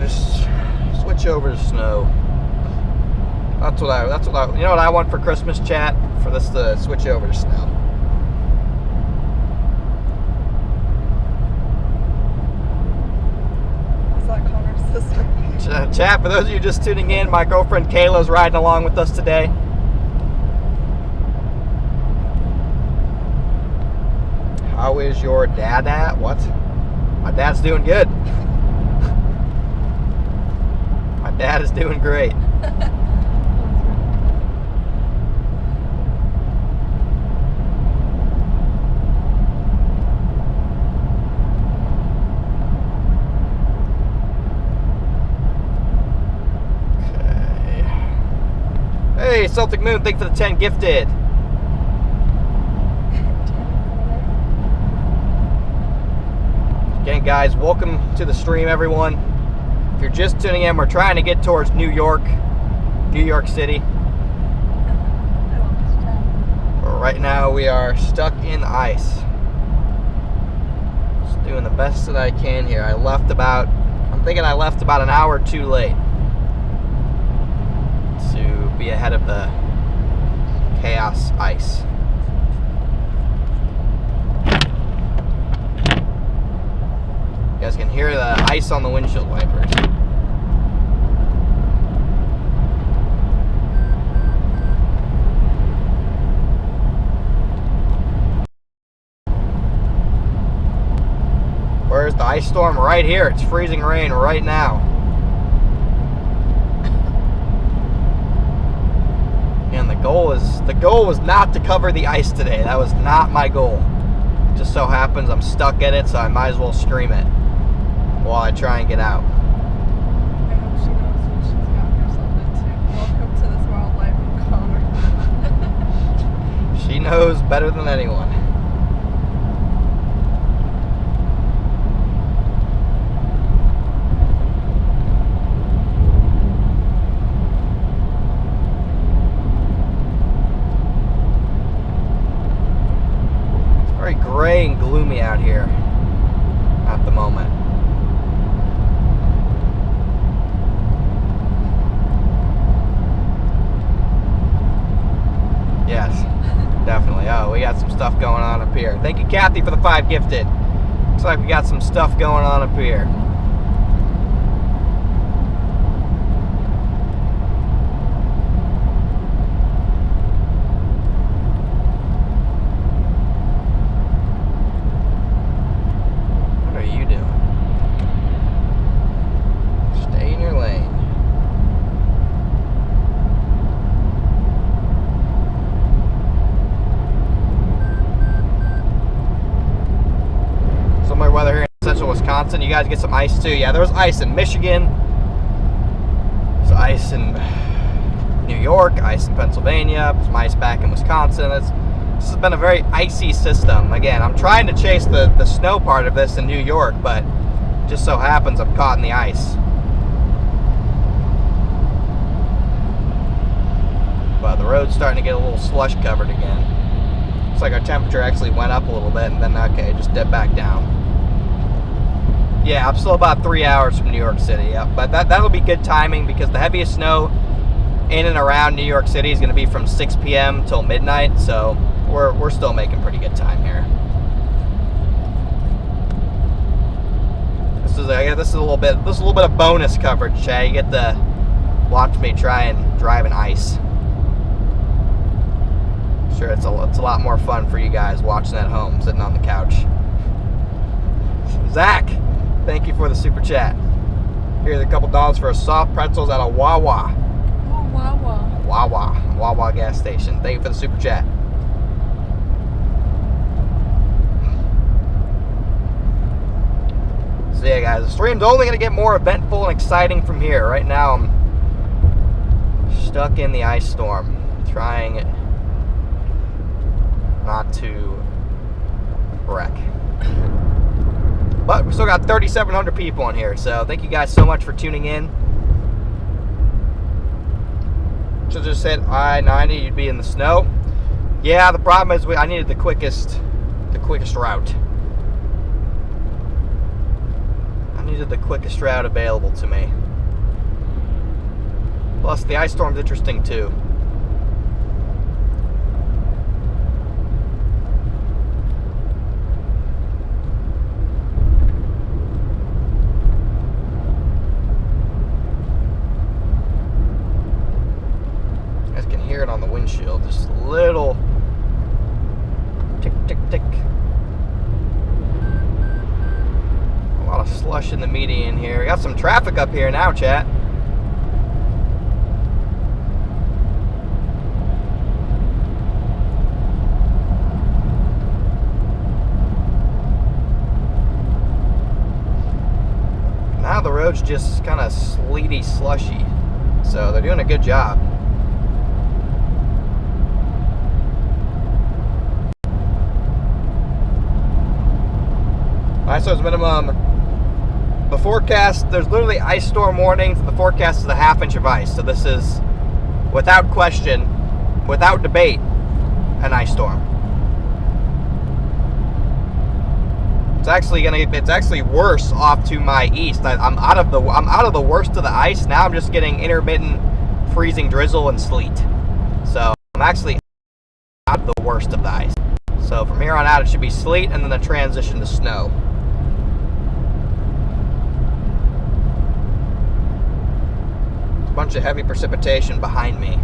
Just switch over to snow. That's what I, you know what I want for Christmas, chat? For this to switch over to snow. Chat, for those of you just tuning in, my girlfriend Kayla's riding along with us today. How is your dad at? What? My dad's doing good. My dad is doing great. Hey, Celtic Moon, thanks for the 10 gifted. Again, guys, welcome to the stream, everyone. If you're just tuning in, we're trying to get towards New York City. But right now, we are stuck in ice. Just doing the best that I can here. I'm thinking I left about an hour too late to be ahead of the chaos ice. You guys can hear the ice on the windshield wipers. Where's the ice storm? Right here. It's freezing rain right now. And the goal was not to cover the ice today. That was not my goal. Just so happens I'm stuck in it, so I might as well stream it while I try and get out. I hope she knows what she's gotten herself into. Welcome to this wildlife encounter. She knows better than anyone. It's very gray and gloomy out here at the moment. Yes, definitely. Oh, we got some stuff going on up here. Thank you, Kathy, for the 5 gifted. Looks like we got some stuff going on up here. What are you doing? Stay in your lane. Similar weather here in central Wisconsin. You guys get some ice too. Yeah, there was ice in Michigan. There's ice in New York, ice in Pennsylvania, some ice back in Wisconsin. This has been a very icy system. Again, I'm trying to chase the snow part of this in New York, but just so happens I'm caught in the ice. But the road's starting to get a little slush covered again. Looks like our temperature actually went up a little bit and then, okay, just dipped back down. Yeah, I'm still about 3 hours from New York City, yeah. But that'll be good timing because the heaviest snow in and around New York City is going to be from 6 p.m. till midnight, so we're still making pretty good time here. This is a little bit of bonus coverage, Chad. You get to watch me try and drive in ice. Sure, it's a lot more fun for you guys watching at home, sitting on the couch. Zach, thank you for the super chat. Here's a couple dollars for a soft pretzels at a Wawa. Oh, Wawa. Wawa gas station. Thank you for the super chat. So yeah, guys, the stream's only going to get more eventful and exciting from here. Right now, I'm stuck in the ice storm, trying not to wreck. But we still got 3,700 people in here, so thank you guys so much for tuning in. Should just hit I-90, you'd be in the snow. Yeah, the problem is I needed the quickest route. I needed the quickest route available to me. Plus, the ice storm's interesting too. Hear it on the windshield, just a little tick tick tick. A lot of slush in the median here. We got some traffic up here now, chat. Now the road's just kind of sleety, slushy, so they're doing a good job. ISO's minimum. The forecast, there's literally ice storm warnings. The forecast is a half-inch of ice. So this is, without question, without debate, an ice storm. It's actually worse off to my east. I'm out of the worst of the ice. Now I'm just getting intermittent freezing drizzle and sleet. So I'm actually out of the worst of the ice. So from here on out, it should be sleet and then a transition to snow. A bunch of heavy precipitation behind me.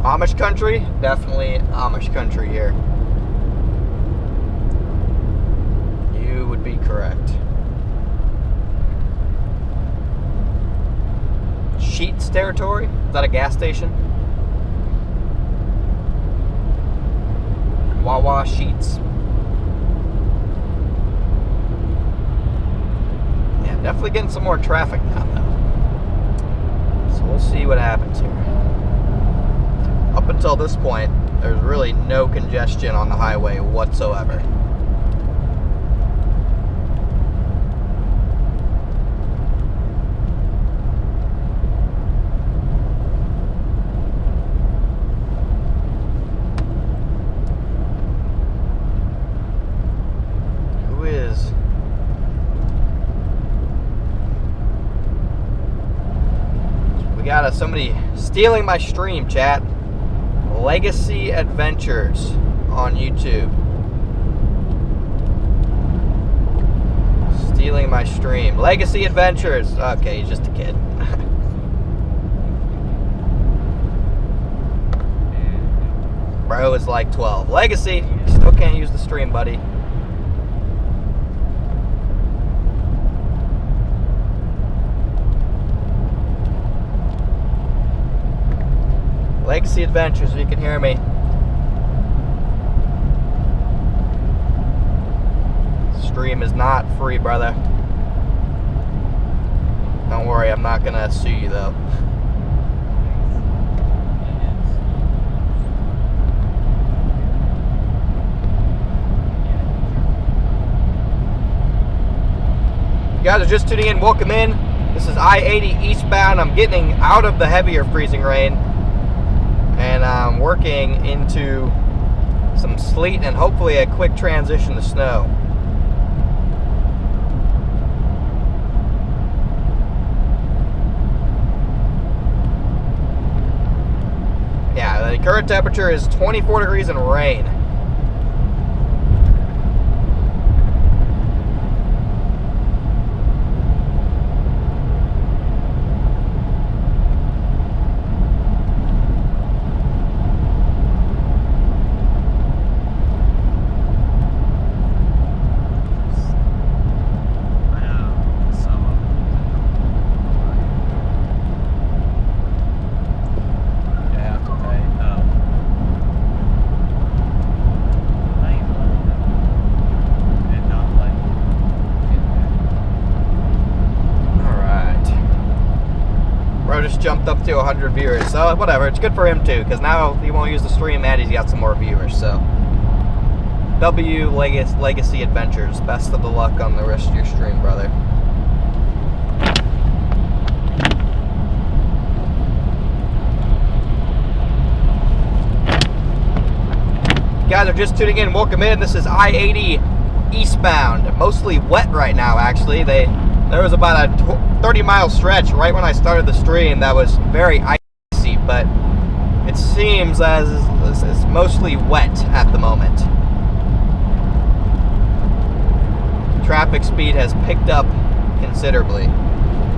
Amish country? Definitely Amish country here. You would be correct. Sheets territory? Is that a gas station? Wawa Sheets. Yeah, definitely getting some more traffic now though. So we'll see what happens here. Up until this point, there's really no congestion on the highway whatsoever. Who is somebody stealing my stream, chat. Legacy Adventures on YouTube. Stealing my stream. Legacy Adventures. Okay, he's just a kid. Bro is like 12. Legacy, still can't use the stream, buddy. Legacy Adventures, if you can hear me. Stream is not free, brother. Don't worry, I'm not gonna sue you though. You guys are just tuning in, welcome in. This is I-80 eastbound. I'm getting out of the heavier freezing rain and I'm working into some sleet and hopefully a quick transition to snow. Yeah, the current temperature is 24 degrees and rain. Jumped up to 100 viewers, so whatever, it's good for him too, because now he won't use the stream and he's got some more viewers. So W Legacy Adventures, best of the luck on the rest of your stream, brother. You guys are just tuning in, welcome in. This is I-80 eastbound, mostly wet right now. Actually, there was about a 30-mile stretch right when I started the stream that was very icy, but it seems as it's mostly wet at the moment. Traffic speed has picked up considerably.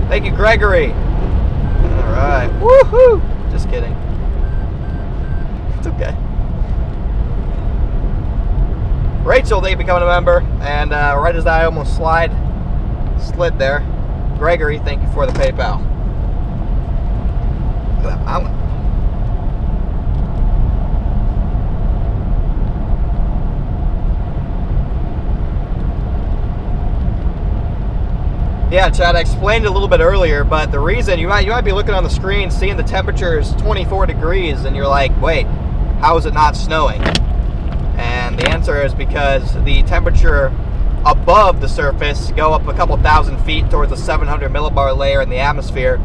Thank you, Gregory. All right, woohoo! Just kidding. It's okay. Rachel, thank you for becoming a member, and right as I almost slid there, Gregory, thank you for the PayPal. Look at that mountain. Yeah, Chad, I explained it a little bit earlier, but the reason you might be looking on the screen, seeing the temperature is 24 degrees, and you're like, wait, how is it not snowing? And the answer is because the temperature above the surface go up a couple thousand feet towards a 700 millibar layer in the atmosphere,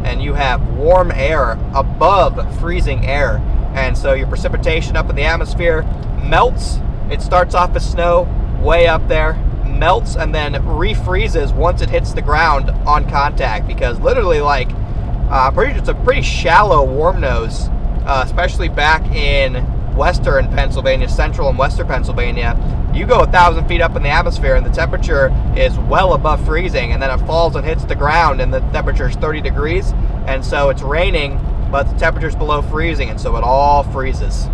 and you have warm air above freezing air, and so your precipitation up in the atmosphere melts. It starts off as snow way up there, melts, and then refreezes once it hits the ground on contact, because literally like it's a pretty shallow warm nose, especially back in western Pennsylvania, central and western Pennsylvania. You go 1,000 feet up in the atmosphere and the temperature is well above freezing, and then it falls and hits the ground and the temperature is 30 degrees, and so it's raining but the temperature's below freezing, and so it all freezes.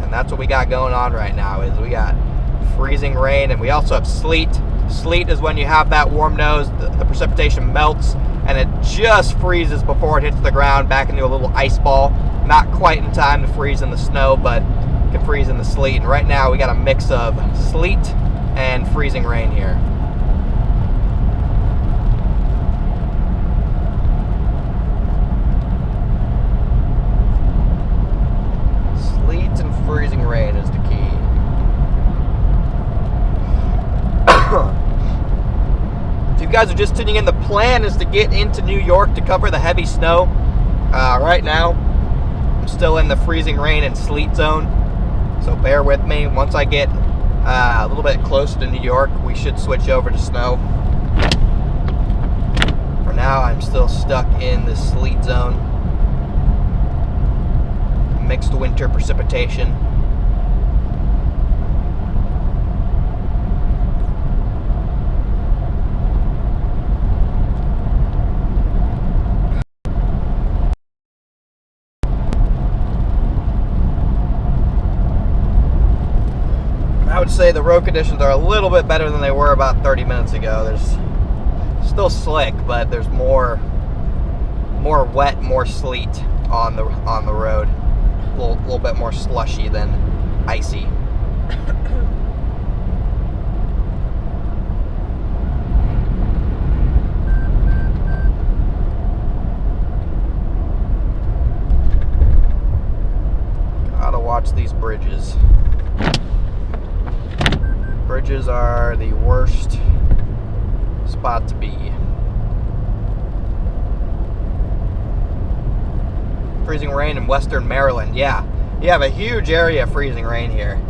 And that's what we got going on right now, is we got freezing rain, and we also have sleet. Sleet is when you have that warm nose, the precipitation melts and it just freezes before it hits the ground back into a little ice ball. Not quite in time to freeze in the snow, but it can freeze in the sleet. And right now we got a mix of sleet and freezing rain here. Sleet and freezing rain is the key. If you guys are just tuning in, the plan is to get into New York to cover the heavy snow. Right now, I'm still in the freezing rain and sleet zone, so bear with me. Once I get a little bit closer to New York, we should switch over to snow. For now, I'm still stuck in the sleet zone. mixed winter precipitation. I would say the road conditions are a little bit better than they were about 30 minutes ago. There's still slick, but there's more wet, more sleet on the road. A little bit more slushy than icy. Gotta watch these bridges. Bridges are the worst spot to be. Freezing rain in western Maryland. Yeah, you have a huge area of freezing rain here.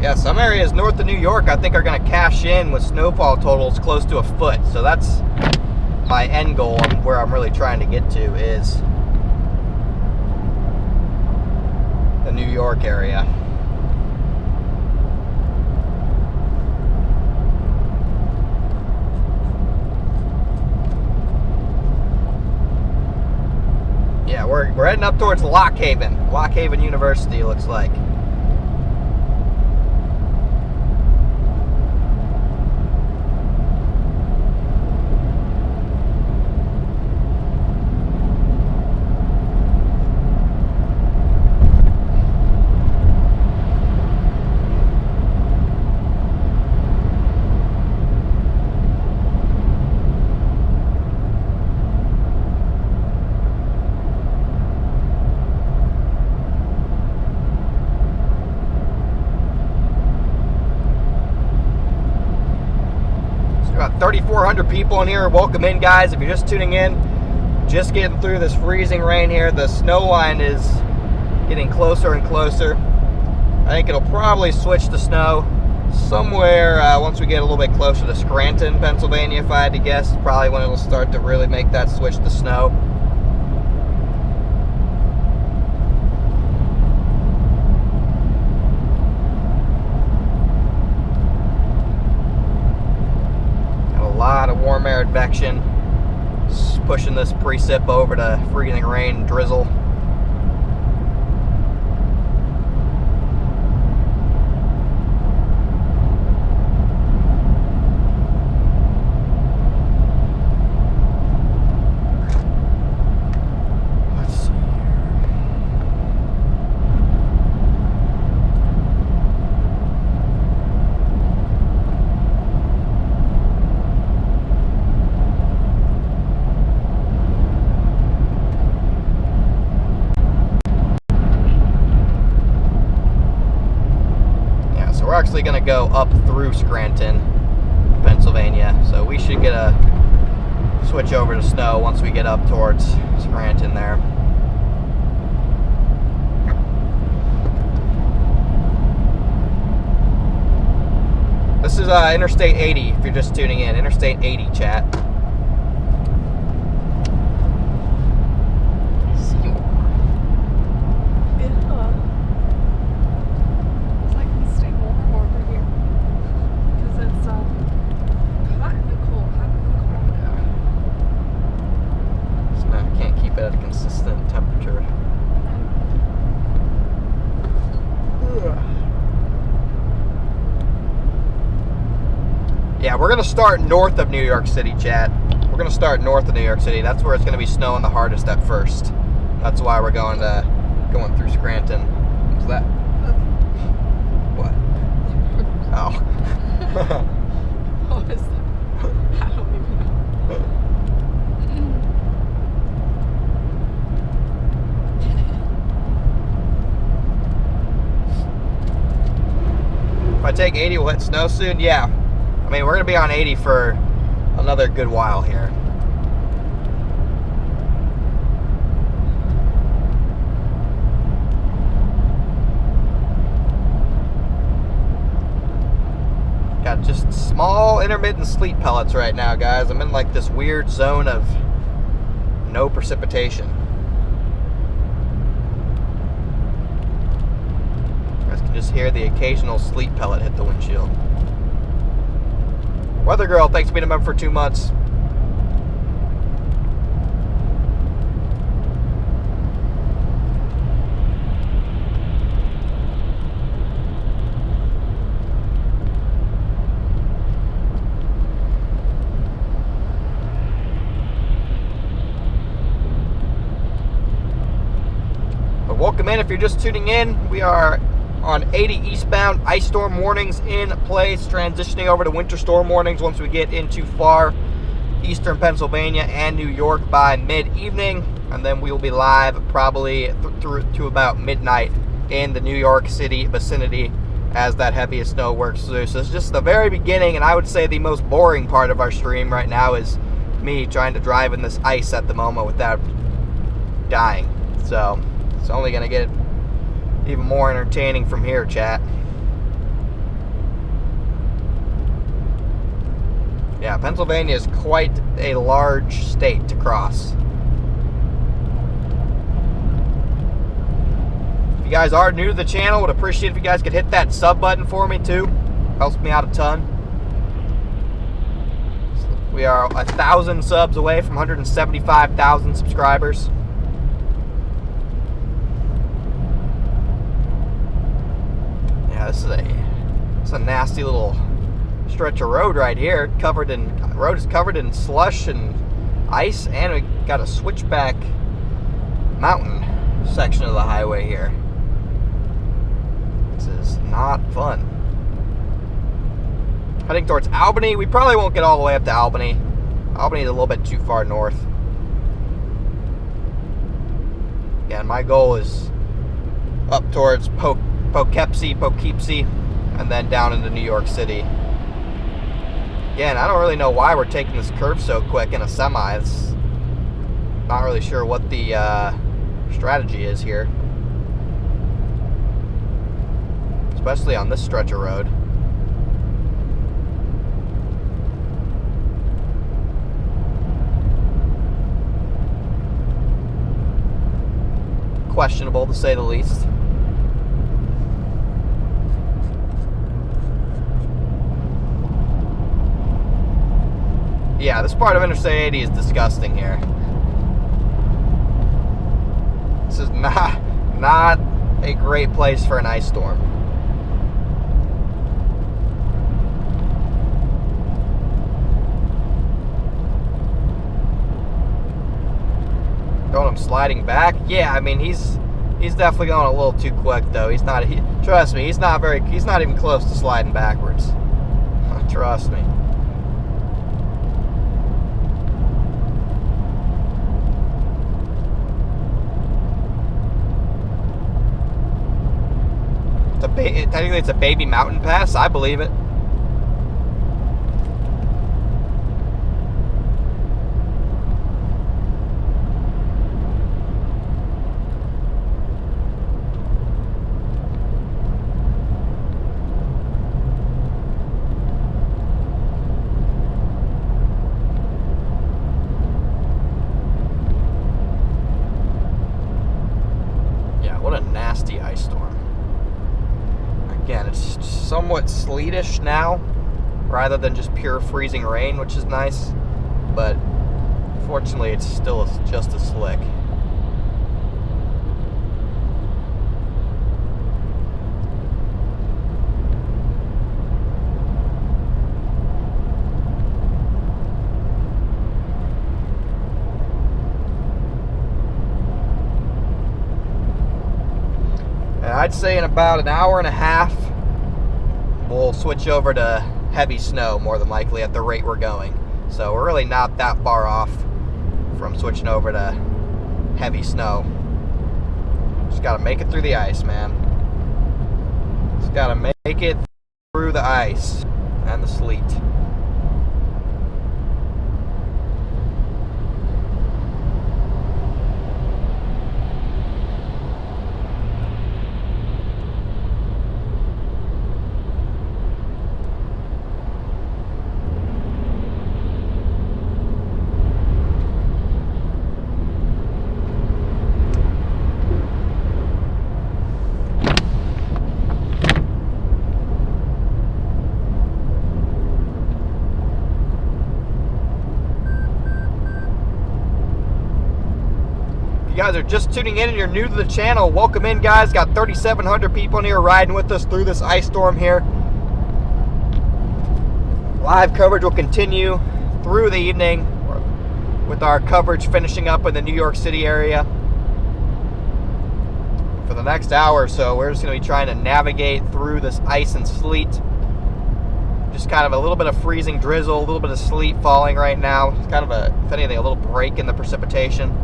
Yeah, some areas north of New York I think are going to cash in with snowfall totals close to a foot. So that's my end goal, where I'm really trying to get to, is the New York area. Yeah, we're heading up towards Lock Haven University, it looks like. About 3,400 people in here. Welcome in, guys. If you're just tuning in, just getting through this freezing rain here. The snow line is getting closer and closer. I think it'll probably switch to snow somewhere once we get a little bit closer to Scranton, Pennsylvania, if I had to guess. Probably when it'll start to really make that switch to snow. A lot of warm air advection, pushing this precip over to freezing rain and drizzle. Let's see here. We're actually going to go up through Scranton, Pennsylvania, so we should get a switch over to snow once we get up towards Scranton there. This is Interstate 80, if you're just tuning in. Interstate 80, chat. Yeah, we're going to start north of New York City, chat. We're going to start north of New York City. That's where it's going to be snowing the hardest at first. That's why we're going through Scranton. What's that? What? Oh. What is that? I don't even know. If I take 80, we'll hit snow soon? Yeah. I mean, we're going to be on 80 for another good while here. Got just small intermittent sleet pellets right now, guys. I'm in like this weird zone of no precipitation. You guys can just hear the occasional sleet pellet hit the windshield. Weather Girl, thanks for being a member for 2 months. Welcome in if you're just tuning in. We are on 80 eastbound, ice storm warnings in place, transitioning over to winter storm warnings once we get into far eastern Pennsylvania and New York by mid-evening, and then we will be live probably through to about midnight in the New York City vicinity as that heaviest snow works through. So it's just the very beginning, and I would say the most boring part of our stream right now is me trying to drive in this ice at the moment without dying. So it's only going to get even more entertaining from here, chat. Yeah, Pennsylvania is quite a large state to cross. If you guys are new to the channel, would appreciate if you guys could hit that sub button for me too. Helps me out a ton. We are 1,000 subs away from 175,000 subscribers. This is a nasty little stretch of road right here. Road is covered in slush and ice, and we got a switchback mountain section of the highway here. This is not fun. Heading towards Albany. We probably won't get all the way up to Albany. Albany is a little bit too far north. Again, my goal is up towards Poughkeepsie, and then down into New York City. Again, I don't really know why we're taking this curve so quick in a semi. It's not really sure what the strategy is here, especially on this stretch of road. Questionable, to say the least. Yeah, this part of Interstate 80 is disgusting here. This is not a great place for an ice storm. Oh, I'm sliding back. Yeah, I mean he's definitely going a little too quick though. Trust me, he's not even close to sliding backwards. Trust me. Technically it's a baby mountain pass. I believe it. Yeah, what a nasty ice storm. Again, it's somewhat sleetish now rather than just pure freezing rain, which is nice, but fortunately it's still just as slick. And I'd say in about an hour and a half we'll switch over to heavy snow, more than likely, at the rate we're going. So we're really not that far off from switching over to heavy snow. Just gotta make it through the ice, man. Just gotta make it through the ice and the sleet. guys are just tuning in and you're new to the channel, welcome in, guys. Got 3,700 people in here riding with us through this ice storm here. Live coverage will continue through the evening with our coverage finishing up in the New York City area. For the next hour or so, we're just going to be trying to navigate through this ice and sleet. Just kind of a little bit of freezing drizzle, a little bit of sleet falling right now. It's kind of a, if anything, a little break in the precipitation.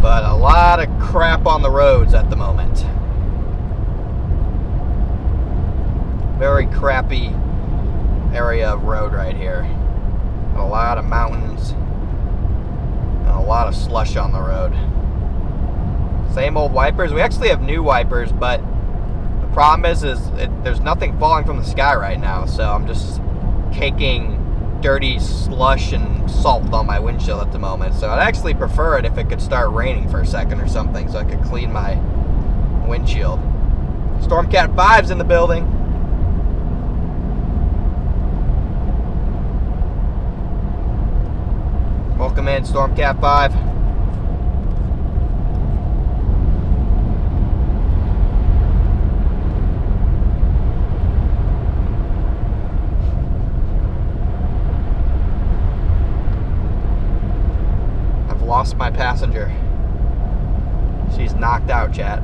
But a lot of crap on the roads at the moment. Very crappy area of road right here. A lot of mountains and a lot of slush on the road. Same old wipers. We actually have new wipers, but the problem is there's nothing falling from the sky right now, so I'm just caking dirty slush and salt on my windshield at the moment. So I'd actually prefer it if it could start raining for a second or something so I could clean my windshield. Stormcat 5's in the building. Welcome in, Stormcat 5. I've lost my passenger. She's knocked out, chat.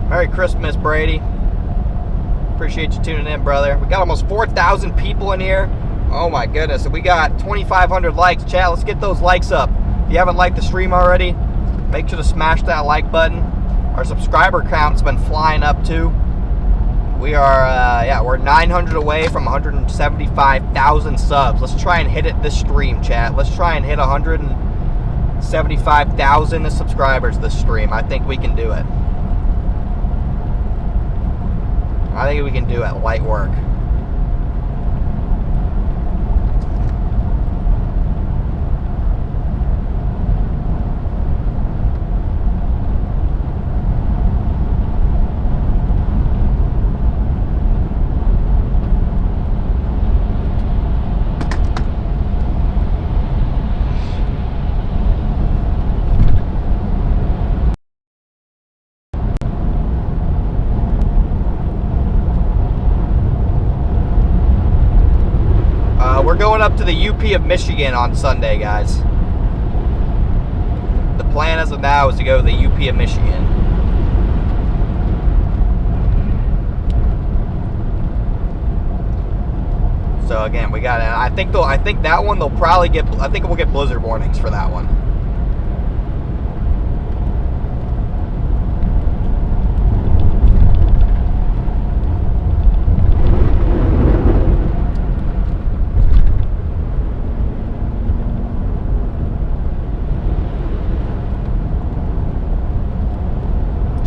Merry Christmas, Brady. Appreciate you tuning in, brother. We got almost 4,000 people in here. Oh my goodness. And we got 2,500 likes. Chat, let's get those likes up. If you haven't liked the stream already, make sure to smash that like button. Our subscriber count's been flying up too. We are, we're 900 away from 175,000 subs. Let's try and hit it this stream, chat. Let's try and hit 175,000 subscribers this stream. I think we can do it. I think we can do it. Light work. We're going up to the UP of Michigan on Sunday, guys. The plan as of now is to go to the UP of Michigan. So again, we got. I think that one they'll probably get. I think we'll get blizzard warnings for that one.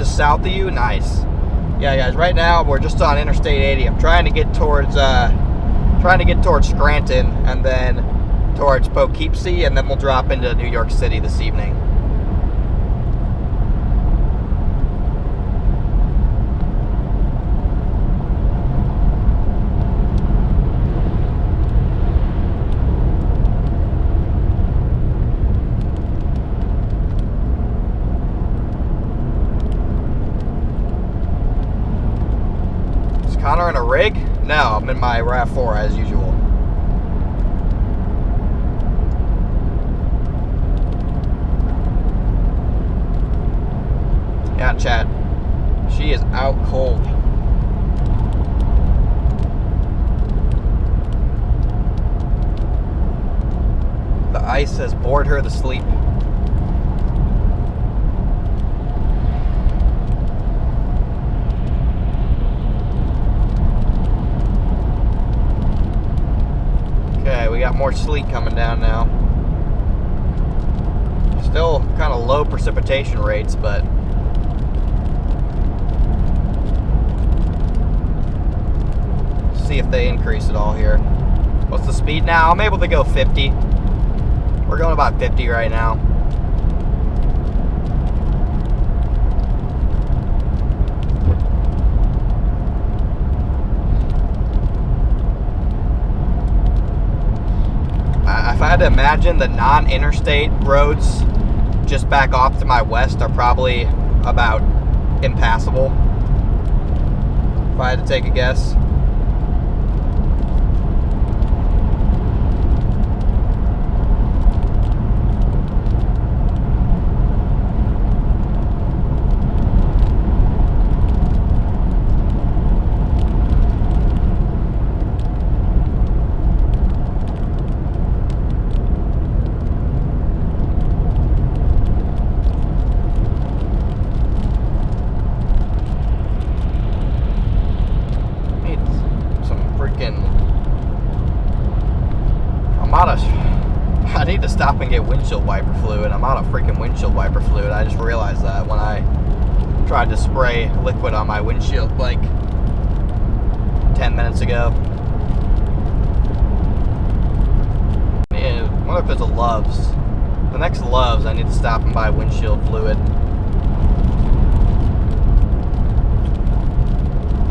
South of you, nice. Yeah, guys. Right now we're just on Interstate 80. I'm trying to get towards Scranton and then towards Poughkeepsie, and then we'll drop into New York City this evening. Connor in a rig? No, I'm in my RAV4 as usual. Yeah, chat. She is out cold. The ice has bored her to sleep. Okay, we got more sleet coming down now. Still kind of low precipitation rates, but see if they increase at all here. What's the speed now? I'm able to go 50. We're going about 50 right now. If I had to imagine, the non-interstate roads just back off to my west are probably about impassable. If I had to take a guess. I need to stop and get windshield wiper fluid. I'm out of freaking windshield wiper fluid. I just realized that when I tried to spray liquid on my windshield like 10 minutes ago. I wonder if there's a Love's. The next Love's, I need to stop and buy windshield fluid.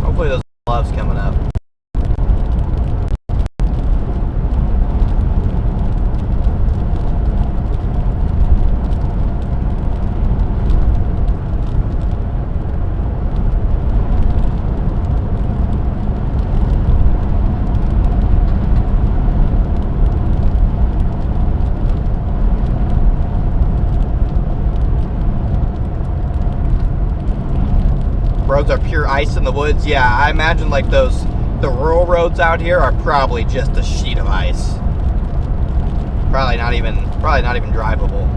Hopefully there's Love's coming up. Roads are pure ice in the woods. Yeah, I imagine like the rural roads out here are probably just a sheet of ice. Probably not even drivable.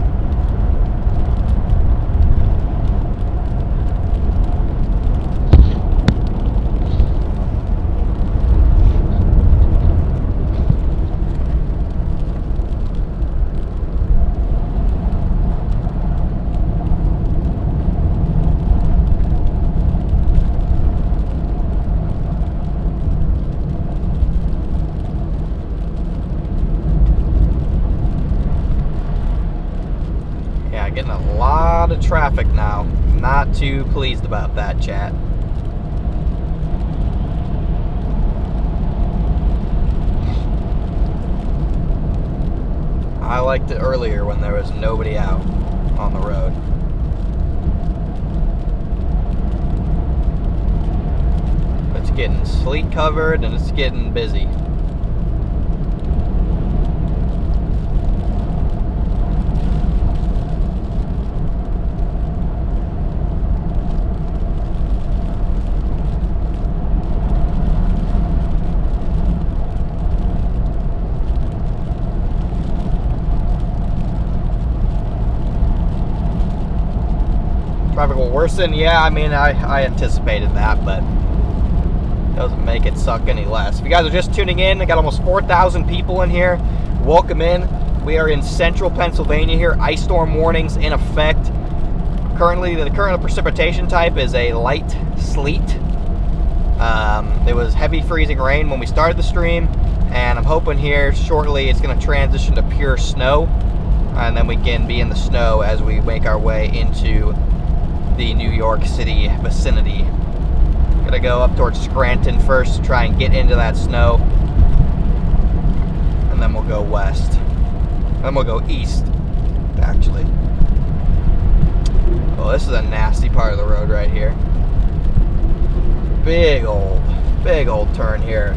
Getting a lot of traffic now. Not too pleased about that, chat. I liked it earlier when there was nobody out on the road. It's getting sleet covered and it's getting busy. Traffic will worsen. Yeah, I mean, I anticipated that, but it doesn't make it suck any less. If you guys are just tuning in, I got almost 4,000 people in here. Welcome in. We are in central Pennsylvania here. Ice storm warnings in effect. Currently, the current precipitation type is a light sleet. It was heavy freezing rain when we started the stream, and I'm hoping here shortly it's going to transition to pure snow, and then we can be in the snow as we make our way into the New York City vicinity. Gonna go up towards Scranton first to try and get into that snow, and then we'll go west. Then we'll go east, actually. Well, this is a nasty part of the road right here. Big old turn here.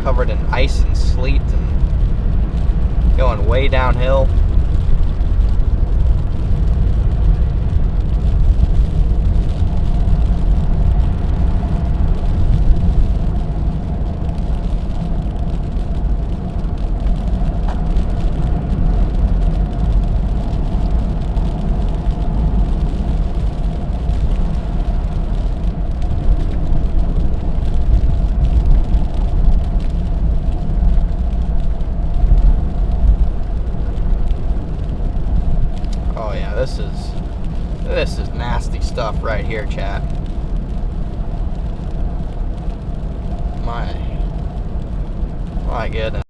Covered in ice and sleet and going way downhill. This is nasty stuff right here, chat. My goodness.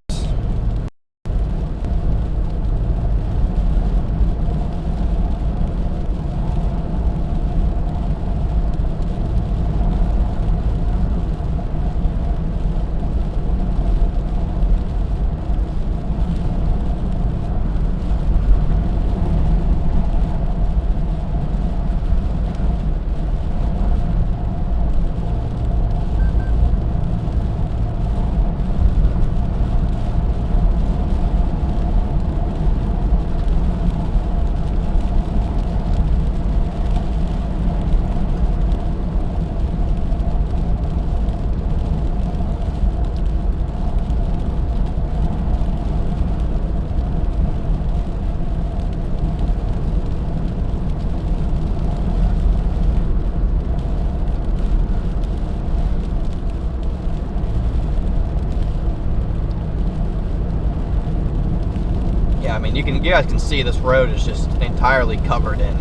I mean, you guys can see this road is just entirely covered in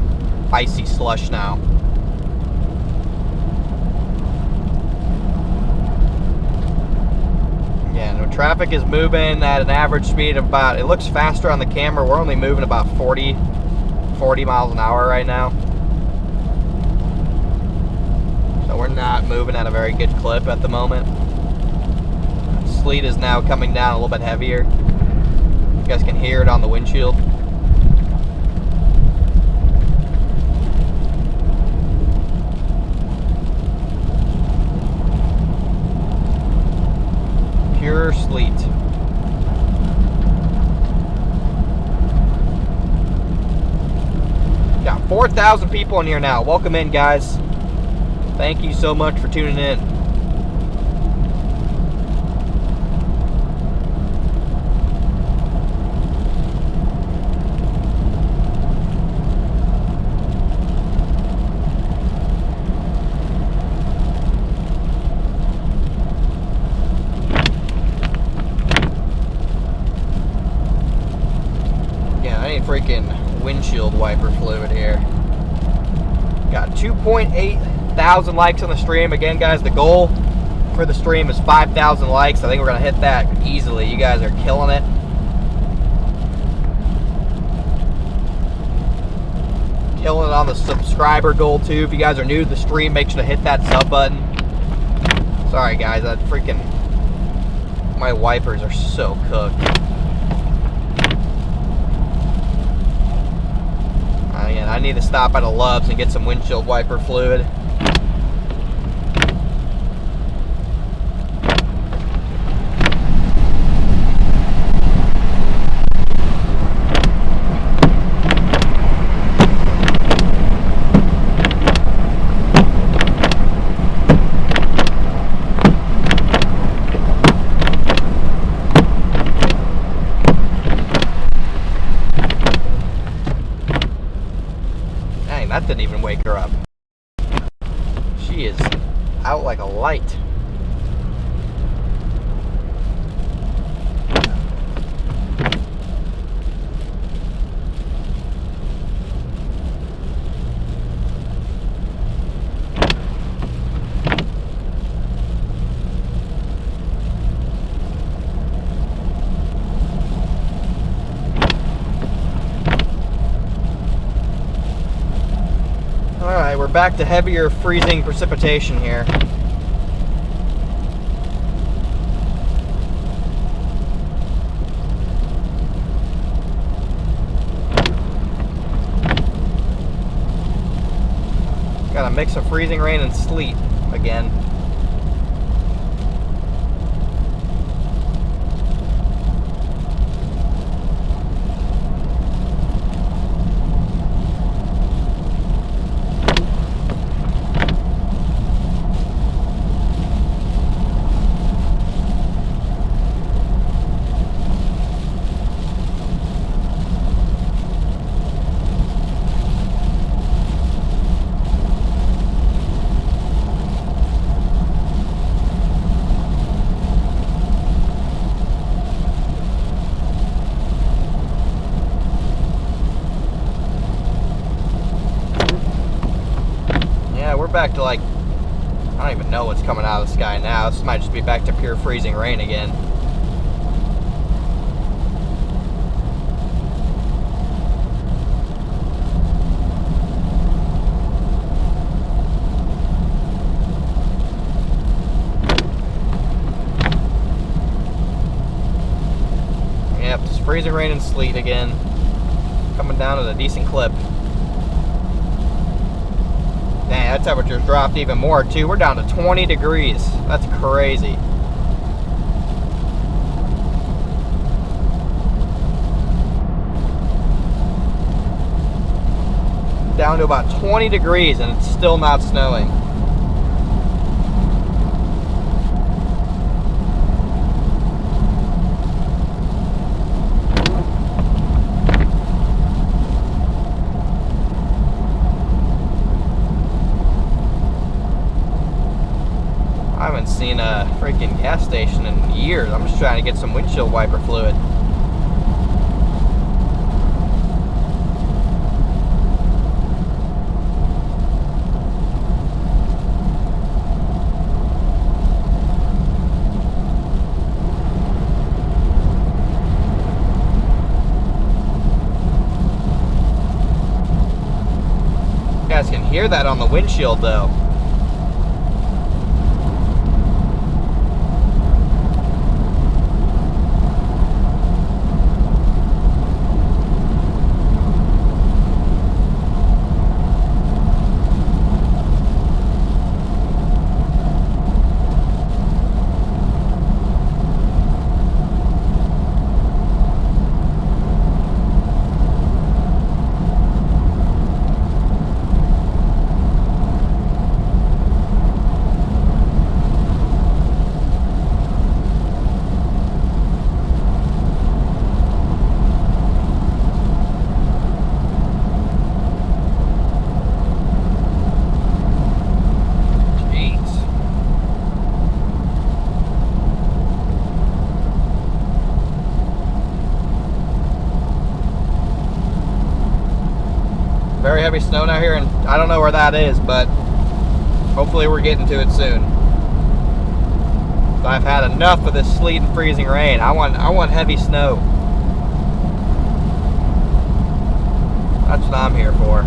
icy slush now. Yeah, no, traffic is moving at an average speed of about, it looks faster on the camera, we're only moving about 40 miles an hour right now. So we're not moving at a very good clip at the moment. Sleet is now coming down a little bit heavier. You guys can hear it on the windshield. Pure sleet. Got 4,000 people in here now. Welcome in, guys. Thank you so much for tuning in. Freaking windshield wiper fluid here. Got 2.8 thousand likes on the stream. Again, guys, the goal for the stream is 5,000 likes. I think we're gonna hit that easily. You guys are killing it. Killing it on the subscriber goal too. If you guys are new to the stream, make sure to hit that sub button. Sorry guys, that freaking, my wipers are so cooked. Again, I need to stop at a Love's and get some windshield wiper fluid. That didn't even wake her up. She is out like a light. Alright, we're back to heavier freezing precipitation here. Got a mix of freezing rain and sleet again. Back to like, I don't even know what's coming out of the sky now. This might just be back to pure freezing rain again. freezing rain and sleet again. Coming down at a decent clip. Dang, that temperature's dropped even more too. We're down to 20 degrees. That's crazy. Down to about 20 degrees and it's still not snowing. I haven't seen a freaking gas station in years. I'm just trying to get some windshield wiper fluid. You guys can hear that on the windshield though. Very heavy snow now here, and I don't know where that is, but hopefully we're getting to it soon. I've had enough of this sleet and freezing rain. I want heavy snow. That's what I'm here for.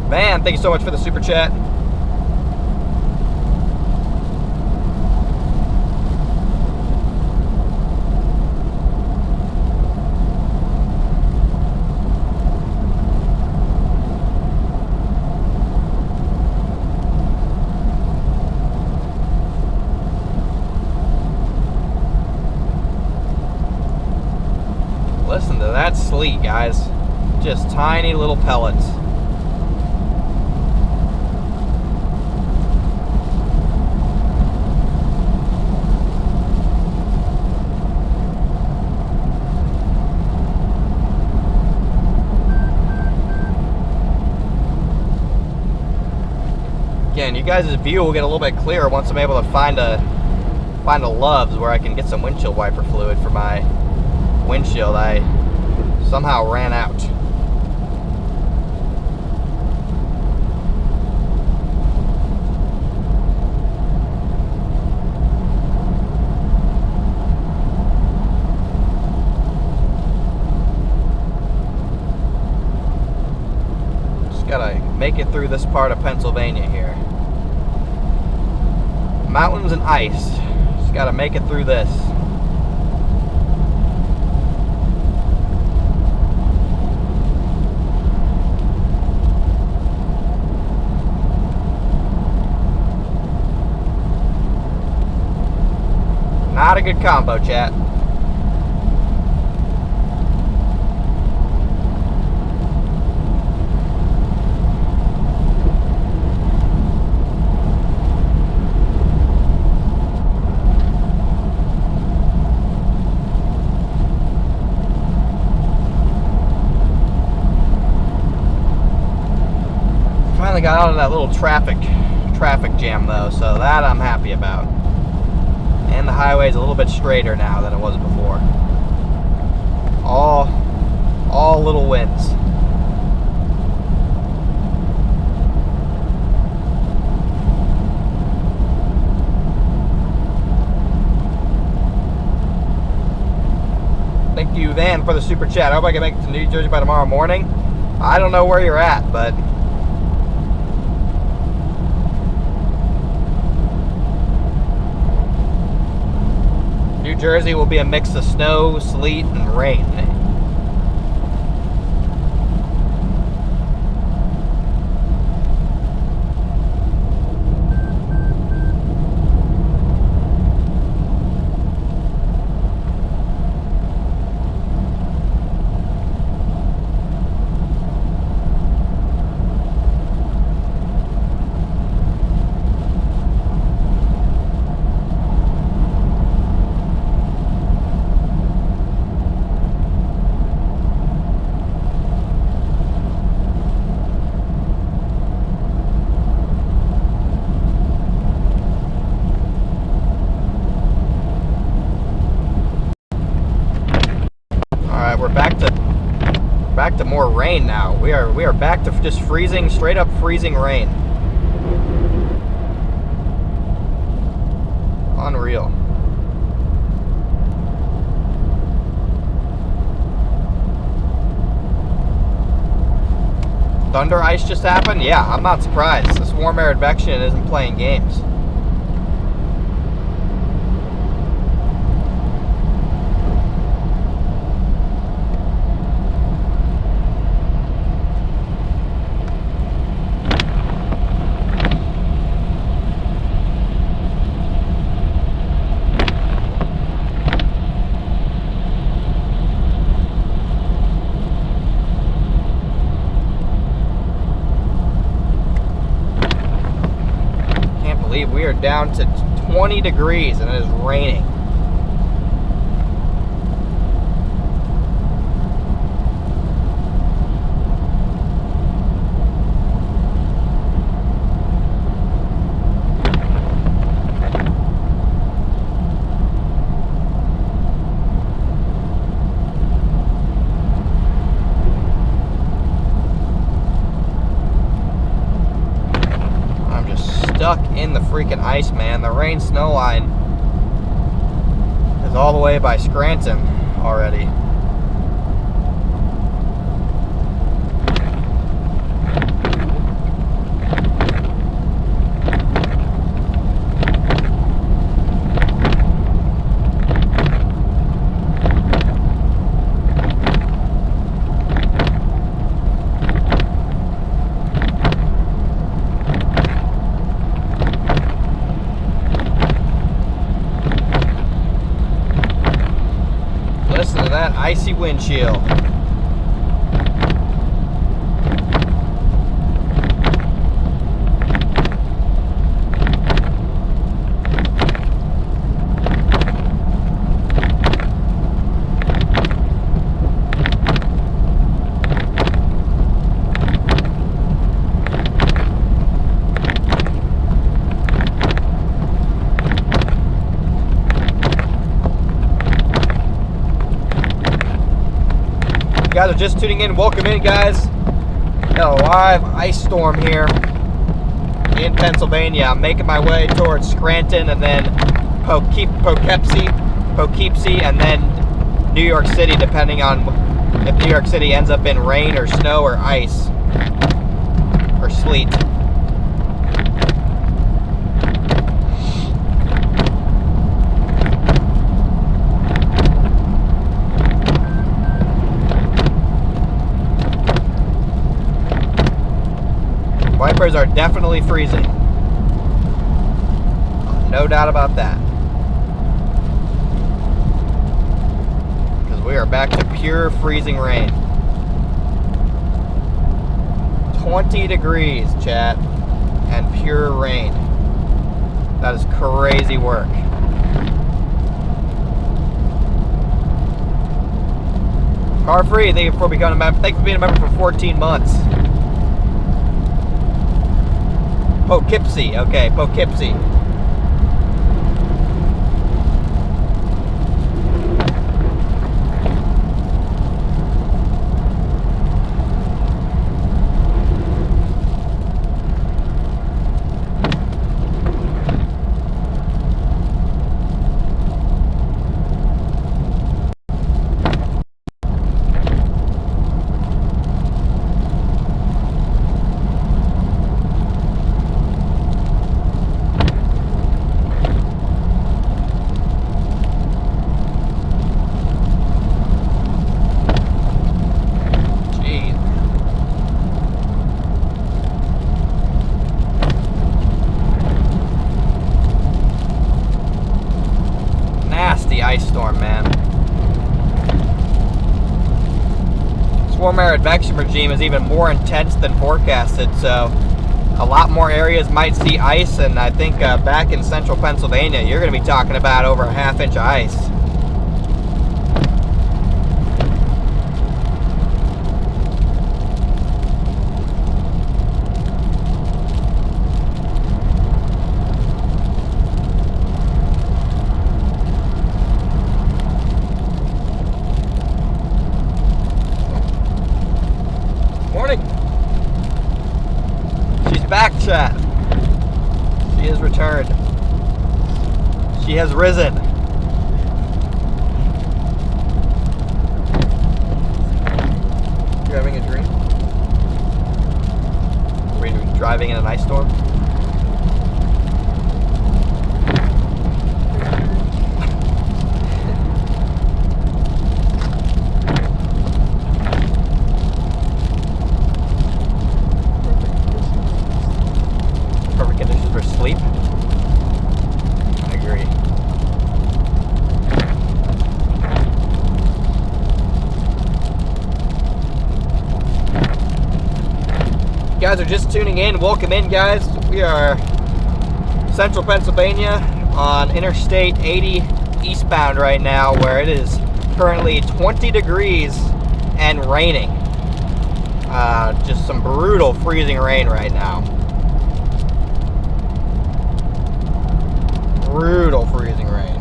Man, thank you so much for the super chat. Listen to that sleet, guys. Just tiny little pellets. Again, you guys' view will get a little bit clearer once I'm able to find a Love's where I can get some windshield wiper fluid for my windshield. I somehow ran out. Just gotta make it through this part of Pennsylvania here. Mountains and ice. Just gotta make it through this. Not a good combo, chat. Finally got out of that little traffic jam though, so that I'm happy about. And the highway's a little bit straighter now than it was before. All little wins. Thank you, Van, for the super chat. I hope I can make it to New Jersey by tomorrow morning. I don't know where you're at, but New Jersey will be a mix of snow, sleet, and rain. We're back to more rain now. We are back to just freezing, straight up freezing rain. Unreal. Thunder ice just happened? Yeah, I'm not surprised. This warm air advection isn't playing games. We are down to 20 degrees and it is raining. Stuck in the freaking ice, man. The rain snow line is all the way by Scranton already. Listen to that icy windshield. Guys are just tuning in, welcome in, guys. Got a live ice storm here in Pennsylvania. I'm making my way towards Scranton and then Poughkeepsie, and then New York City, depending on if New York City ends up in rain or snow or ice or sleet. Wipers are definitely freezing. No doubt about that. Because we are back to pure freezing rain. 20 degrees, chat, and pure rain. That is crazy work. Car free, thank you for becoming a member. Thank you for being a member for 14 months. Poughkeepsie, okay, Poughkeepsie. warm air advection regime is even more intense than forecasted, so a lot more areas might see ice, and I think back in central Pennsylvania, you're going to be talking about over a half-inch of ice. Back, chat. She has returned. She has risen. You're having a dream? Were you driving in an ice storm? Sleep. I agree. You guys are just tuning in. Welcome in, guys. We are central Pennsylvania on Interstate 80 eastbound right now, where it is currently 20 degrees and raining. Just some brutal freezing rain right now. Brutal freezing rain.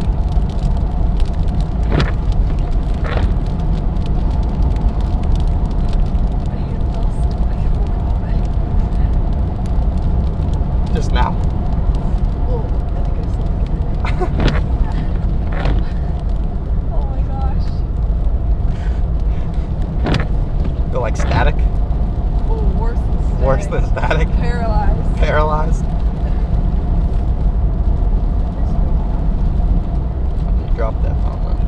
Just now? Oh, I think I slept. Oh my gosh. Feel like static? Oh, worse than static. Worse than static? Paralyzed. Paralyzed? Drop that phone.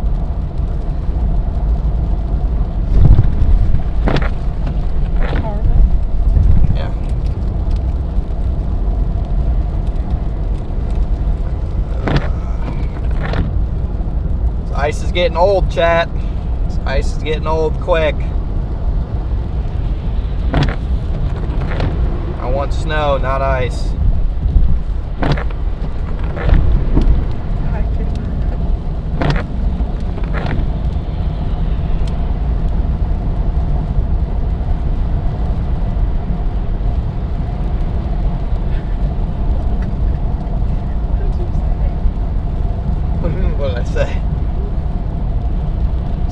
Yeah. This ice is getting old, chat. This ice is getting old quick. I want snow, not ice. What did I say?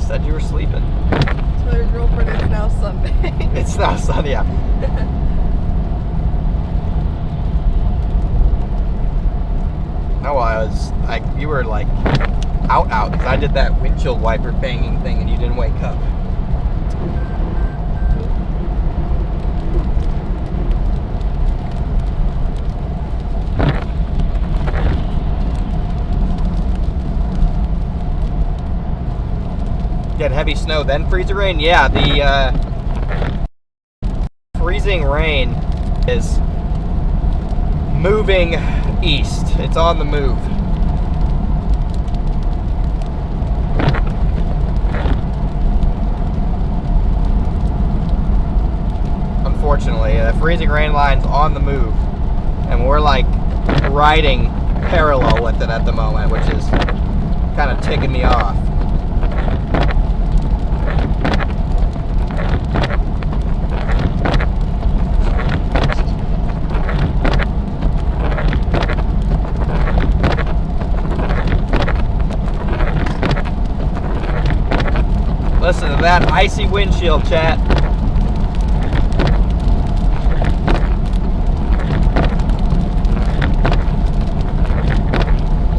Said you were sleeping. Tell your girlfriend it's now Sunday. It's now Sunday, yeah. No, you were like out because I did that windshield wiper banging thing and you didn't wake up. Get heavy snow, then freezing rain? Yeah, the freezing rain is moving east. It's on the move. Unfortunately, the freezing rain line's on the move. And we're like riding parallel with it at the moment, which is kind of ticking me off. Listen to that icy windshield, chat.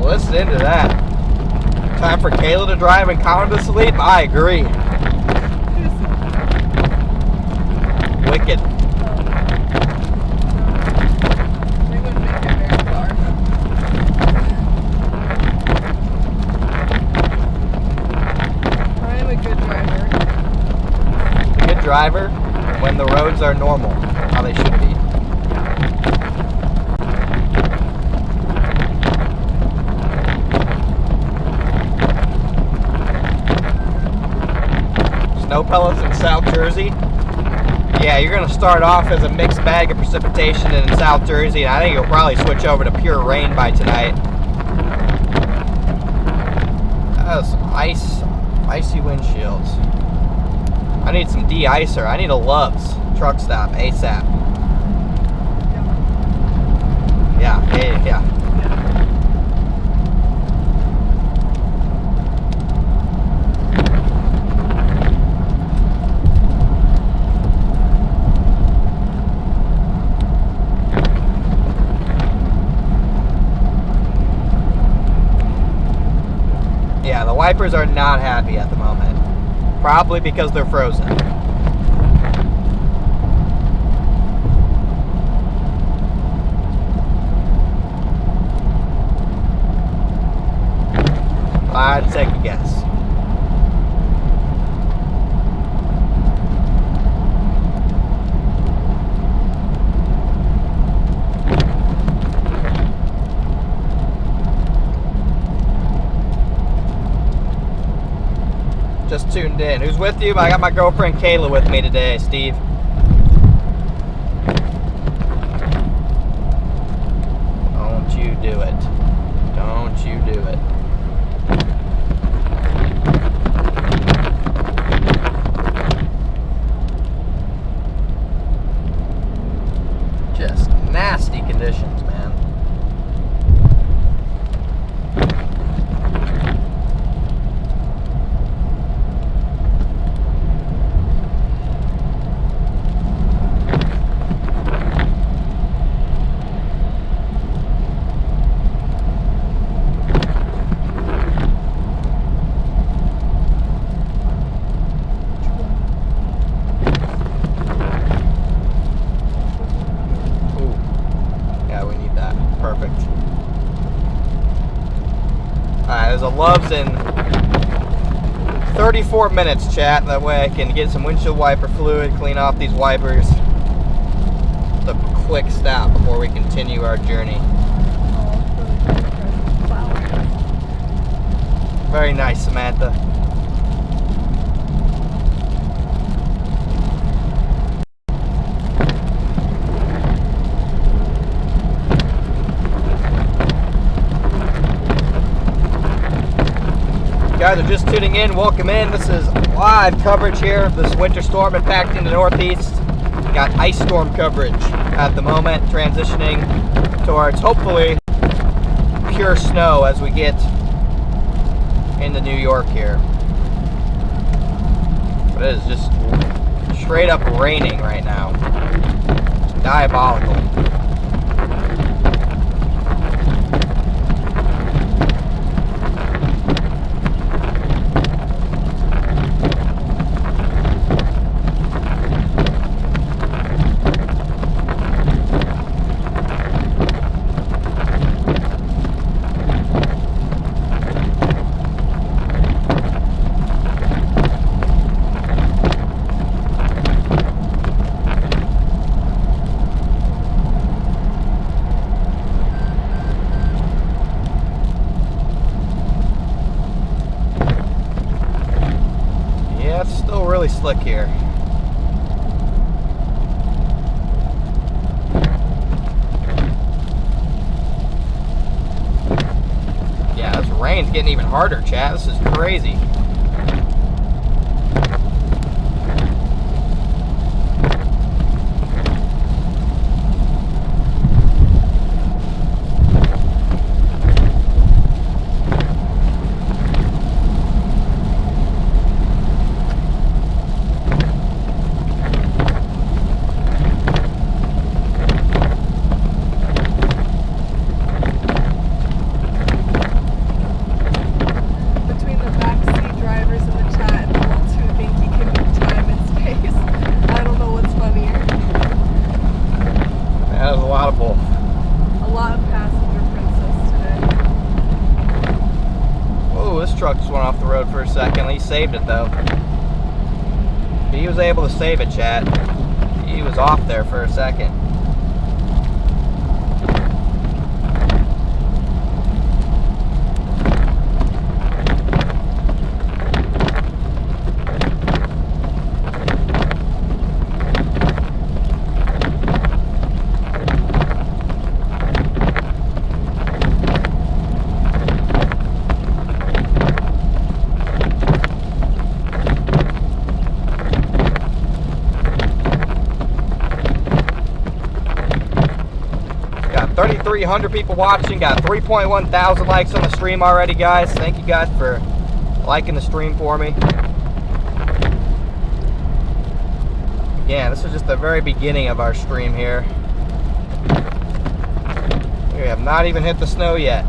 Listen to that. Time for Kayla to drive and Colin to sleep? I agree. Wicked. We wouldn't make it very far. I am a good driver. A good driver when the roads are normal, how they should be. snow pellets in South Jersey. Yeah, you're going to start off as a mixed bag of precipitation in South Jersey, and I think you'll probably switch over to pure rain by tonight. That was some icy windshields. I need some de-icer. I need a Love's truck stop ASAP. Yeah. Yeah, the wipers are not happy at the moment. Probably because they're frozen. I'd take a guess. Just tuned in. Who's with you? I got my girlfriend Kayla with me today, Steve. Don't you do it. Don't you do it. Just nasty conditions, man. There's a Love's in 34 minutes, chat. That way I can get some windshield wiper fluid, clean off these wipers. Just a quick stop before we continue our journey. Very nice, Samantha. Guys are just tuning in, welcome in. This is live coverage here of this winter storm impacting the Northeast. Got ice storm coverage at the moment, transitioning towards hopefully pure snow as we get into New York here. But it is just straight up raining right now. It's diabolical. Really slick here. Yeah, this rain's getting even harder, chat. This is crazy. Truck just went off the road for a second. He saved it though. He was able to save it, chat. He was off there for a second. 3,300 people watching. Got 3.1 thousand likes on the stream already, guys. Thank you guys for liking the stream for me. Yeah, this is just the very beginning of our stream here. We have not even hit the snow yet.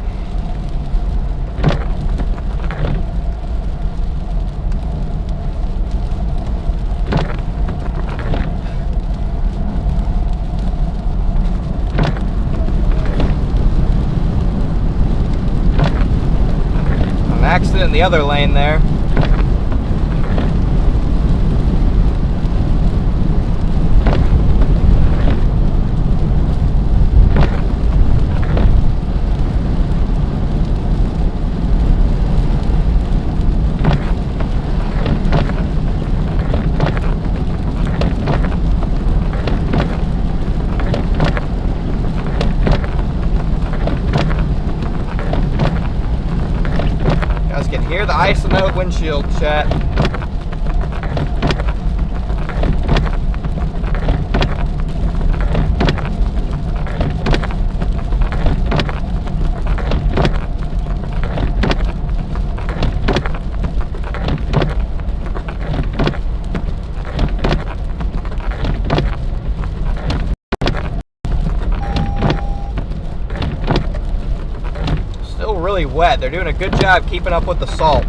An accident in the other lane there. Hear the ice in the windshield, chat. Still really wet. They're doing a good job keeping up with the salt.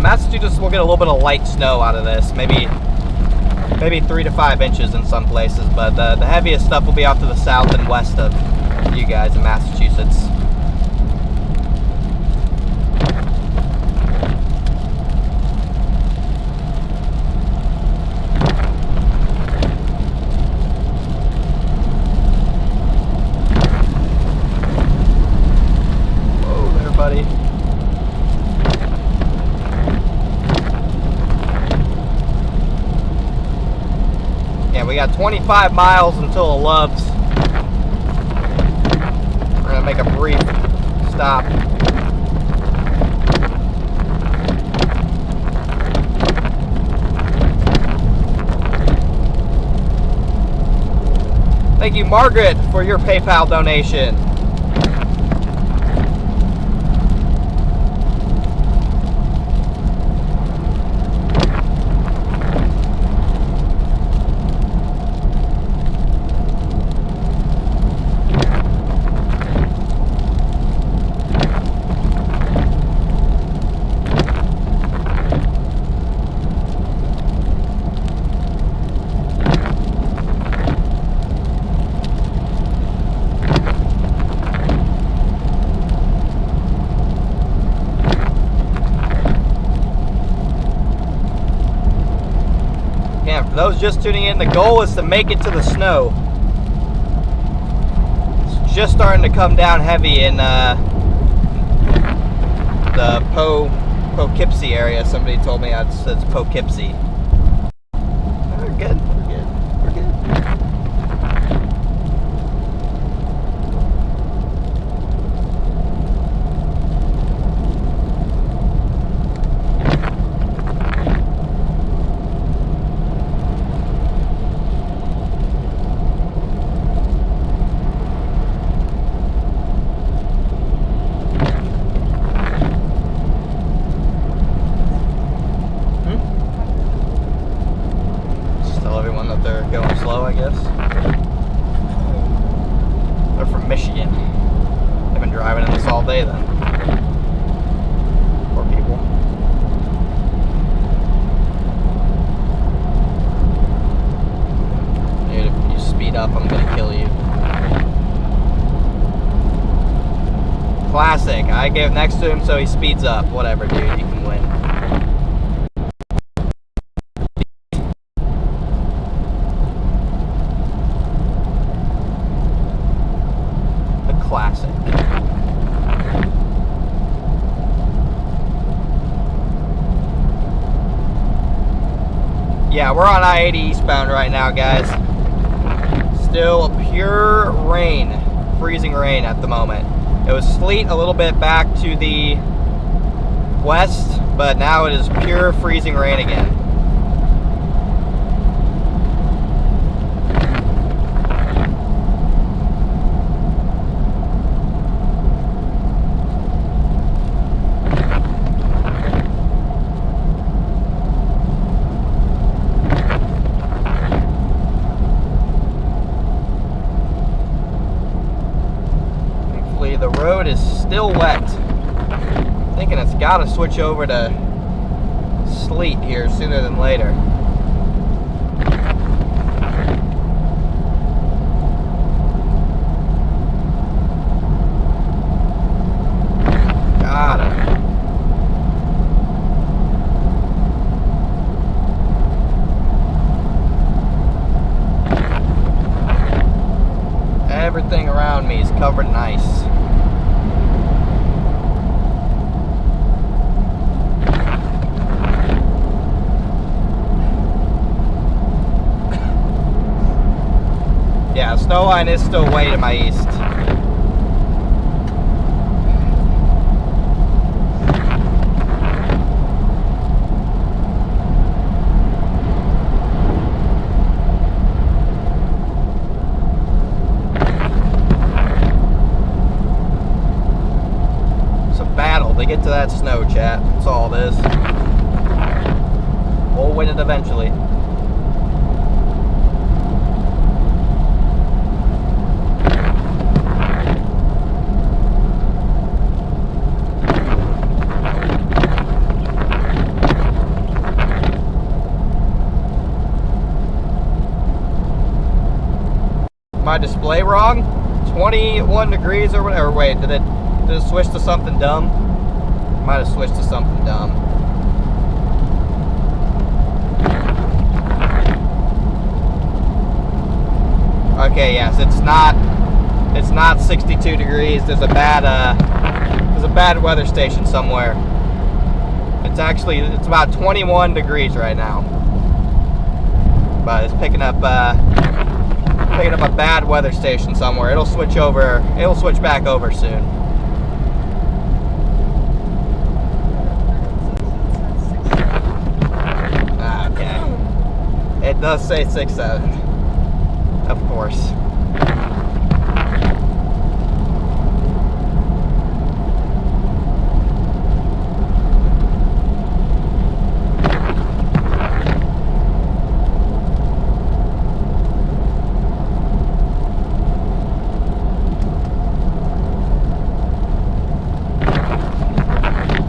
Massachusetts will get a little bit of light snow out of this, maybe 3 to 5 inches in some places, but the heaviest stuff will be off to the south and west of you guys in Massachusetts. Whoa there, buddy. We got 25 miles until the Loves. We're gonna make a brief stop. Thank you, Margaret, for your PayPal donation. For those just tuning in, the goal is to make it to the snow. It's just starting to come down heavy in the Poughkeepsie area. Somebody told me it says Poughkeepsie. We're good. We're good. We're good. I guess. They're from Michigan. They've been driving in this all day then. Poor people. Dude, if you speed up, I'm gonna kill you. Classic. I get next to him so he speeds up. Whatever, dude. You can win. Yeah, we're on I-80 eastbound right now, guys. Still pure rain, freezing rain at the moment. It was sleet a little bit back to the west, but now it is pure freezing rain again. The road is still wet. I'm thinking it's got to switch over to sleet here sooner than later. Got it. Everything around me is covered in ice. Yeah, snow line is still way to my east. It's a battle to get to that snow, chat. That's all it is. We'll win it eventually. My display wrong? 21 degrees or whatever. Wait, did it switch to something dumb? Might have switched to something dumb. Okay, yes, it's not 62 degrees. There's a bad weather station somewhere. It's about 21 degrees right now. But it's picking up a bad weather station somewhere. It'll switch back over soon. Okay. It does say 6-7. Of course.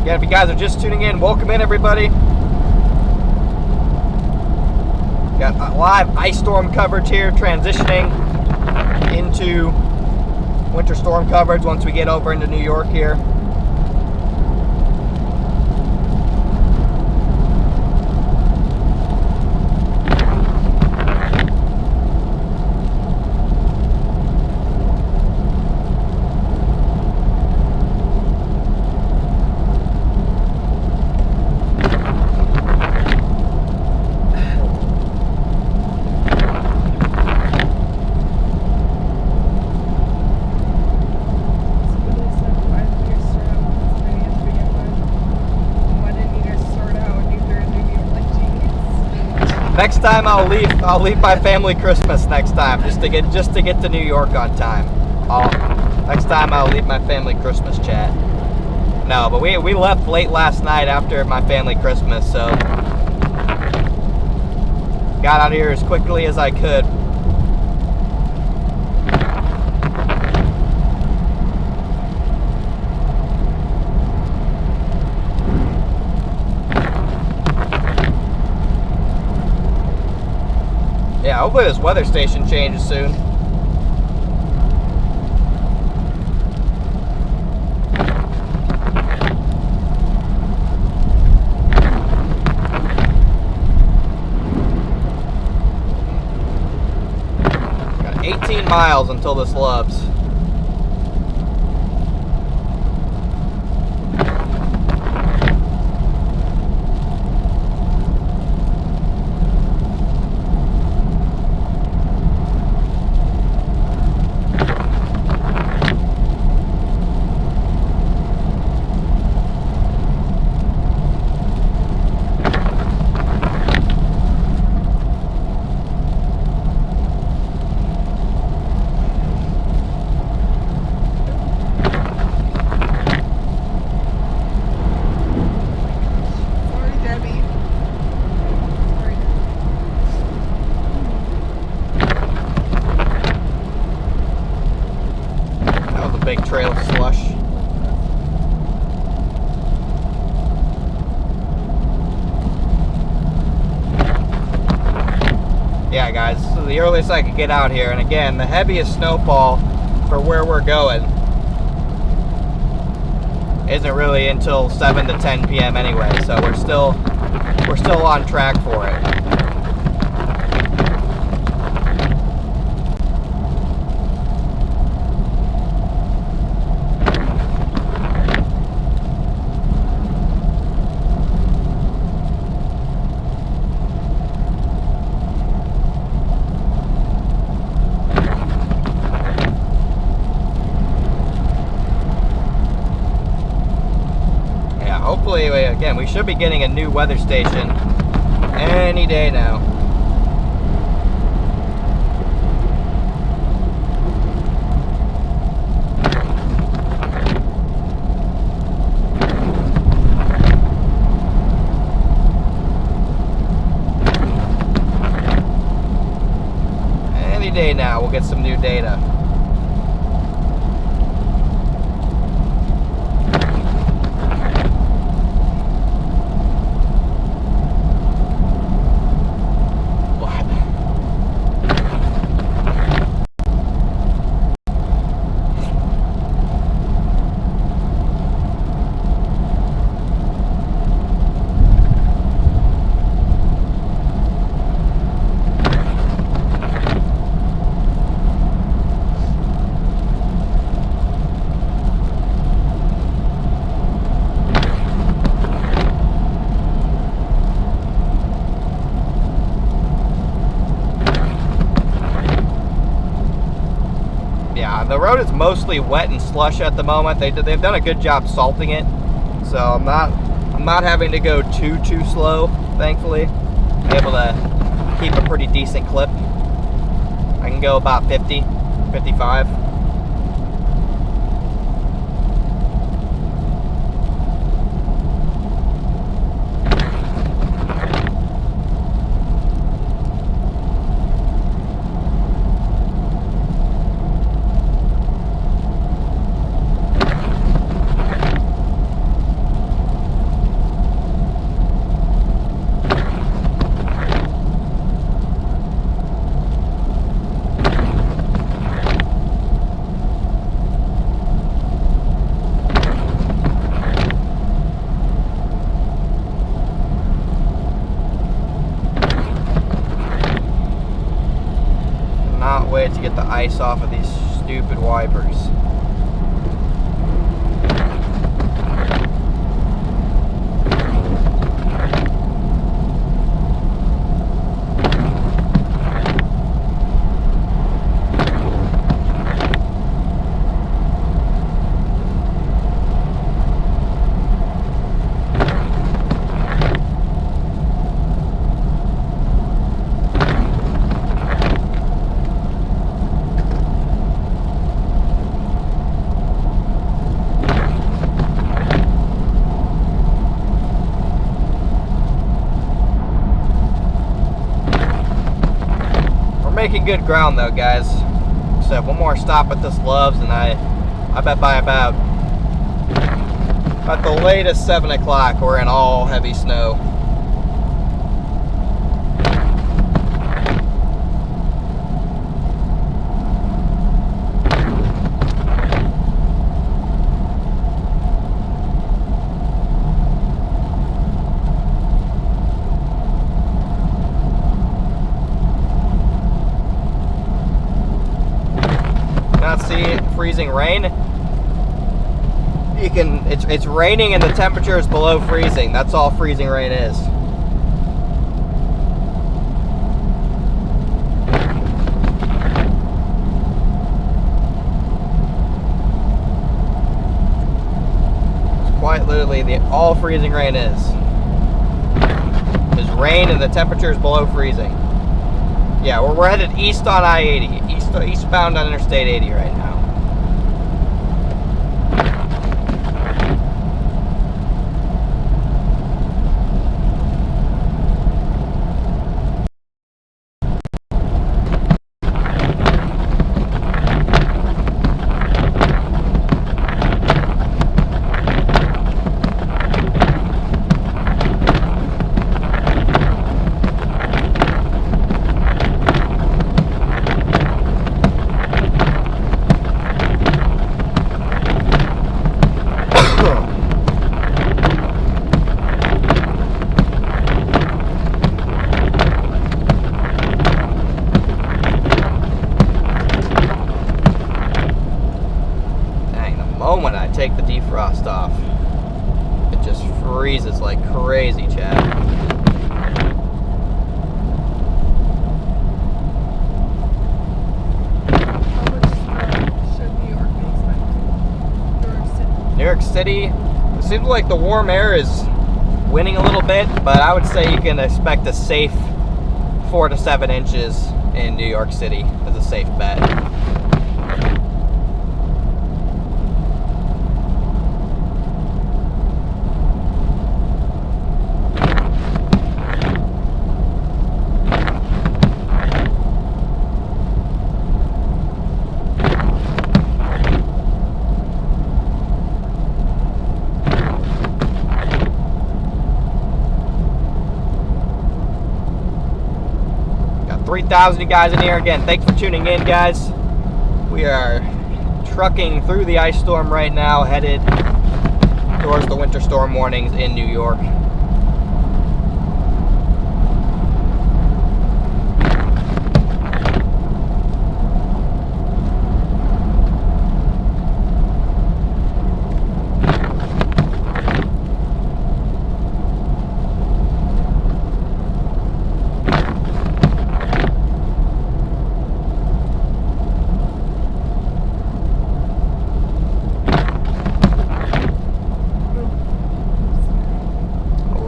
Yeah, if you guys are just tuning in, welcome in, everybody. Got live ice storm coverage here, transitioning into winter storm coverage once we get over into New York here. Next time I'll leave my family Christmas next time just to get to New York on time. Next time I'll leave my family Christmas, chat. No, but we left late last night after my family Christmas, so got out of here as quickly as I could. Yeah, hopefully this weather station changes soon. Got 18 miles until this lubs. the earliest I could get out here. And again, the heaviest snowfall for where we're going isn't really until 7 to 10 p.m. anyway, so we're still on track for it. Hopefully, again, we should be getting a new weather station any day now. Any day now, we'll get some new data. The road is mostly wet and slush at the moment. They've done a good job salting it, so I'm not having to go too slow. Thankfully, I'm able to keep a pretty decent clip. I can go about 50, 55. Wait to get the ice off of these stupid wipers. Making good ground though, guys. So one more stop at this Love's, and I bet by about the latest 7 o'clock we're in all heavy snow. Freezing rain. It's raining and the temperature is below freezing. That's all freezing rain is. It's quite literally all freezing rain is rain and the temperature is below freezing. Yeah, we're headed east on I-80, eastbound on Interstate 80 right now. breezes like crazy, Chad. How much should New York be expecting? New York City. New York City, it seems like the warm air is winning a little bit, but I would say you can expect a safe 4 to 7 inches in New York City as a safe bet. Got 3,000 you guys in here. Again, thanks for tuning in, guys. We are trucking through the ice storm right now, headed towards the winter storm warnings in New York.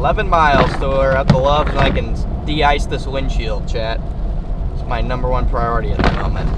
$11 miles till we're at the Loves and I can de-ice this windshield, chat. It's my #1 priority at the moment.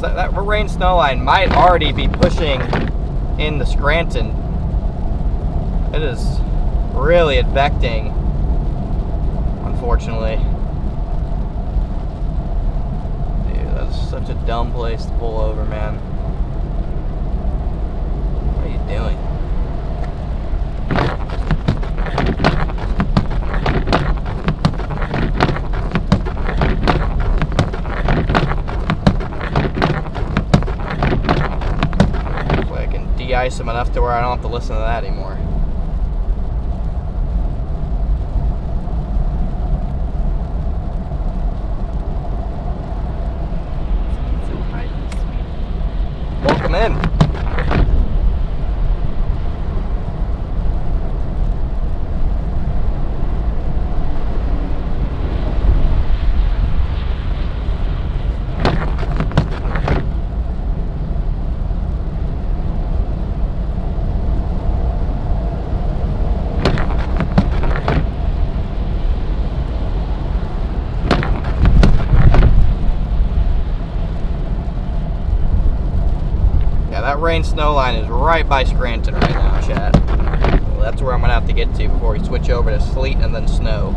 That rain snow line might already be pushing into Scranton. It is really advecting, unfortunately. Dude, that's such a dumb place to pull over, man. What are you doing? De-ice them enough to where I don't have to listen to that anymore. Welcome in. That rain snow line is right by Scranton right now, chat. Well, that's where I'm gonna have to get to before we switch over to sleet and then snow.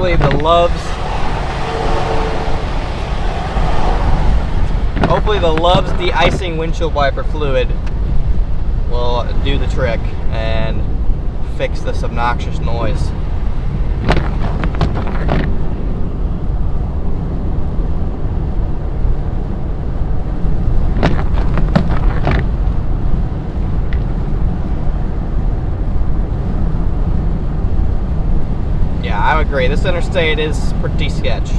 Hopefully the Love's de-icing windshield wiper fluid will do the trick and fix this obnoxious noise. Yeah, I would agree. This interstate is pretty sketch.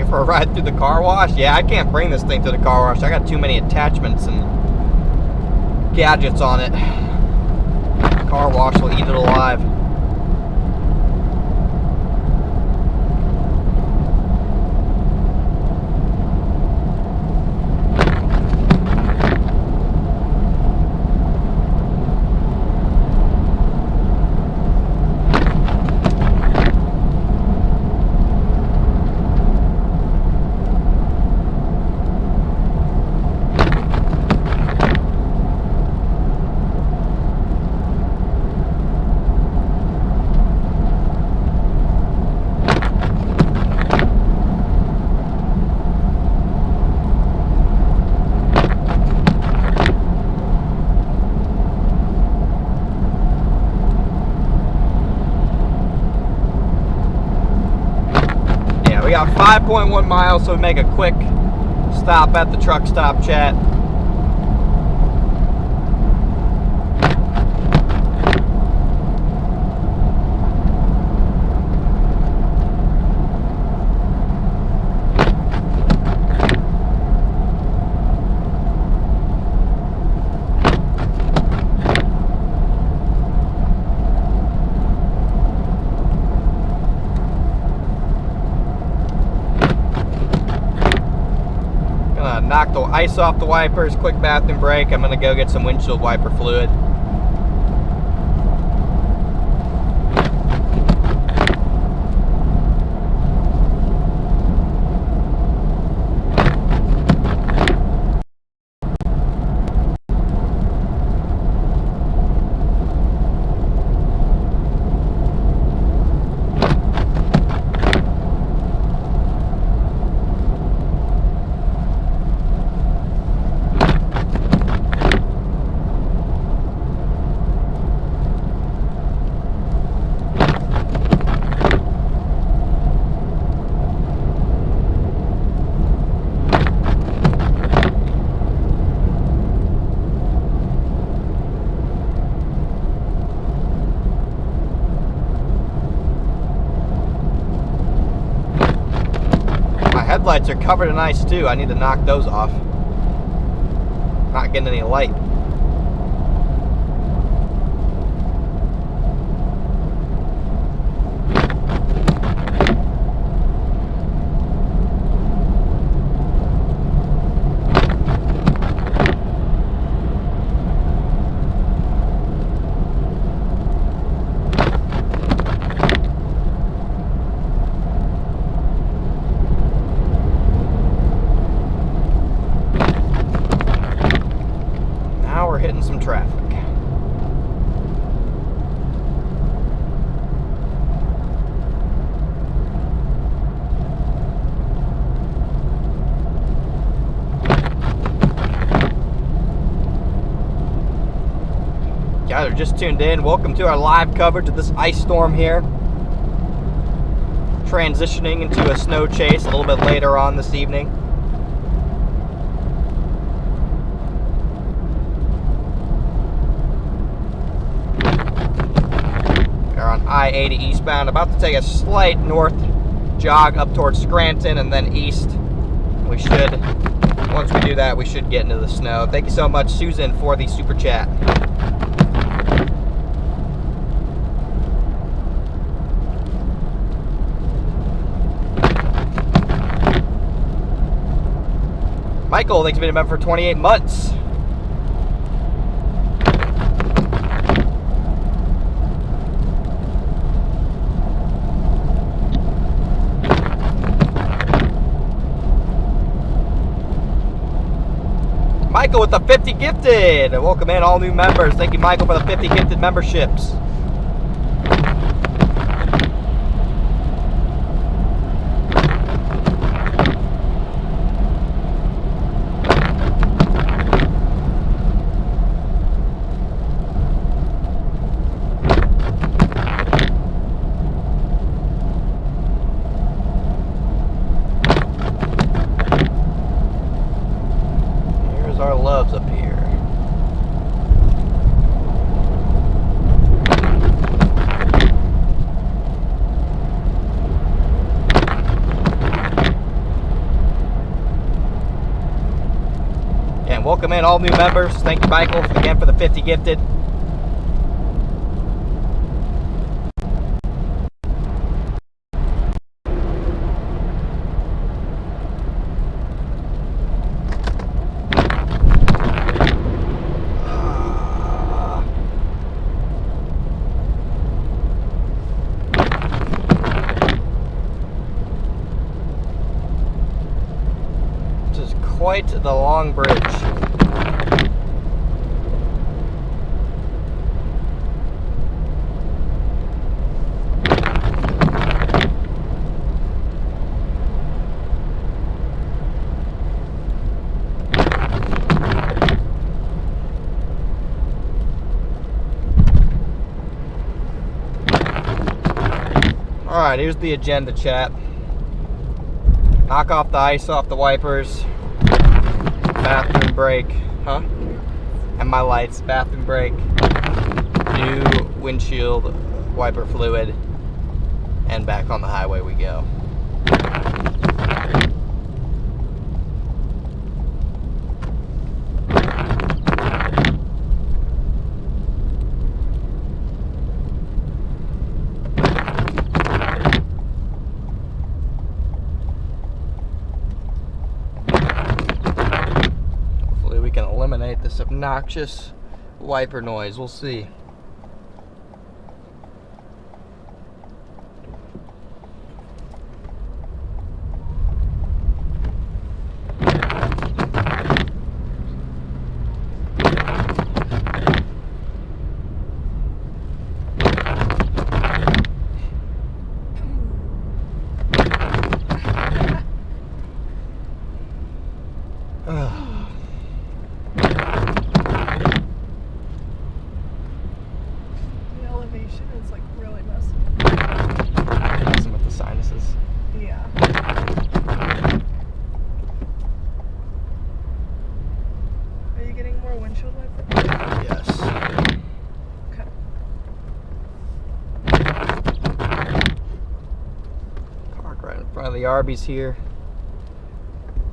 For a ride through the car wash? Yeah, I can't bring this thing to the car wash. I got too many attachments and gadgets on it. Car wash will eat it alive. We got 5.1 miles, so we make a quick stop at the truck stop chat. Knock the ice off the wipers, quick bathroom break. I'm gonna go get some windshield wiper fluid. Headlights are covered in ice too. I need to knock those off. Not getting any light. Hitting some traffic. Guys are just tuned in. Welcome to our live coverage of this ice storm here. Transitioning into a snow chase a little bit later on this evening. I-80 eastbound. About to take a slight north jog up towards Scranton and then east. We should, once we do that, we should get into the snow. Thank you so much, Susan, for the super chat. Michael, thanks for being a member for 28 months. Michael with the 50 gifted. Welcome in all new members. Thank you, Michael, for the 50 gifted memberships. Our loves up here. And welcome in all new members. Thank you, Michael, again for the 50 gifted. Quite the long bridge. All right, here's the agenda, chat. Knock off the ice off the wipers. Bathroom break, huh? And my lights, bathroom break, new windshield wiper fluid, and back on the highway we go. Eliminate this obnoxious wiper noise. We'll see. The Arby's here.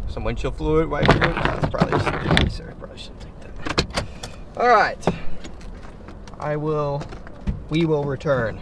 Some windshield fluid, wiper fluid. No, that's probably just CHASER. Probably shouldn't take that. All right. We will return.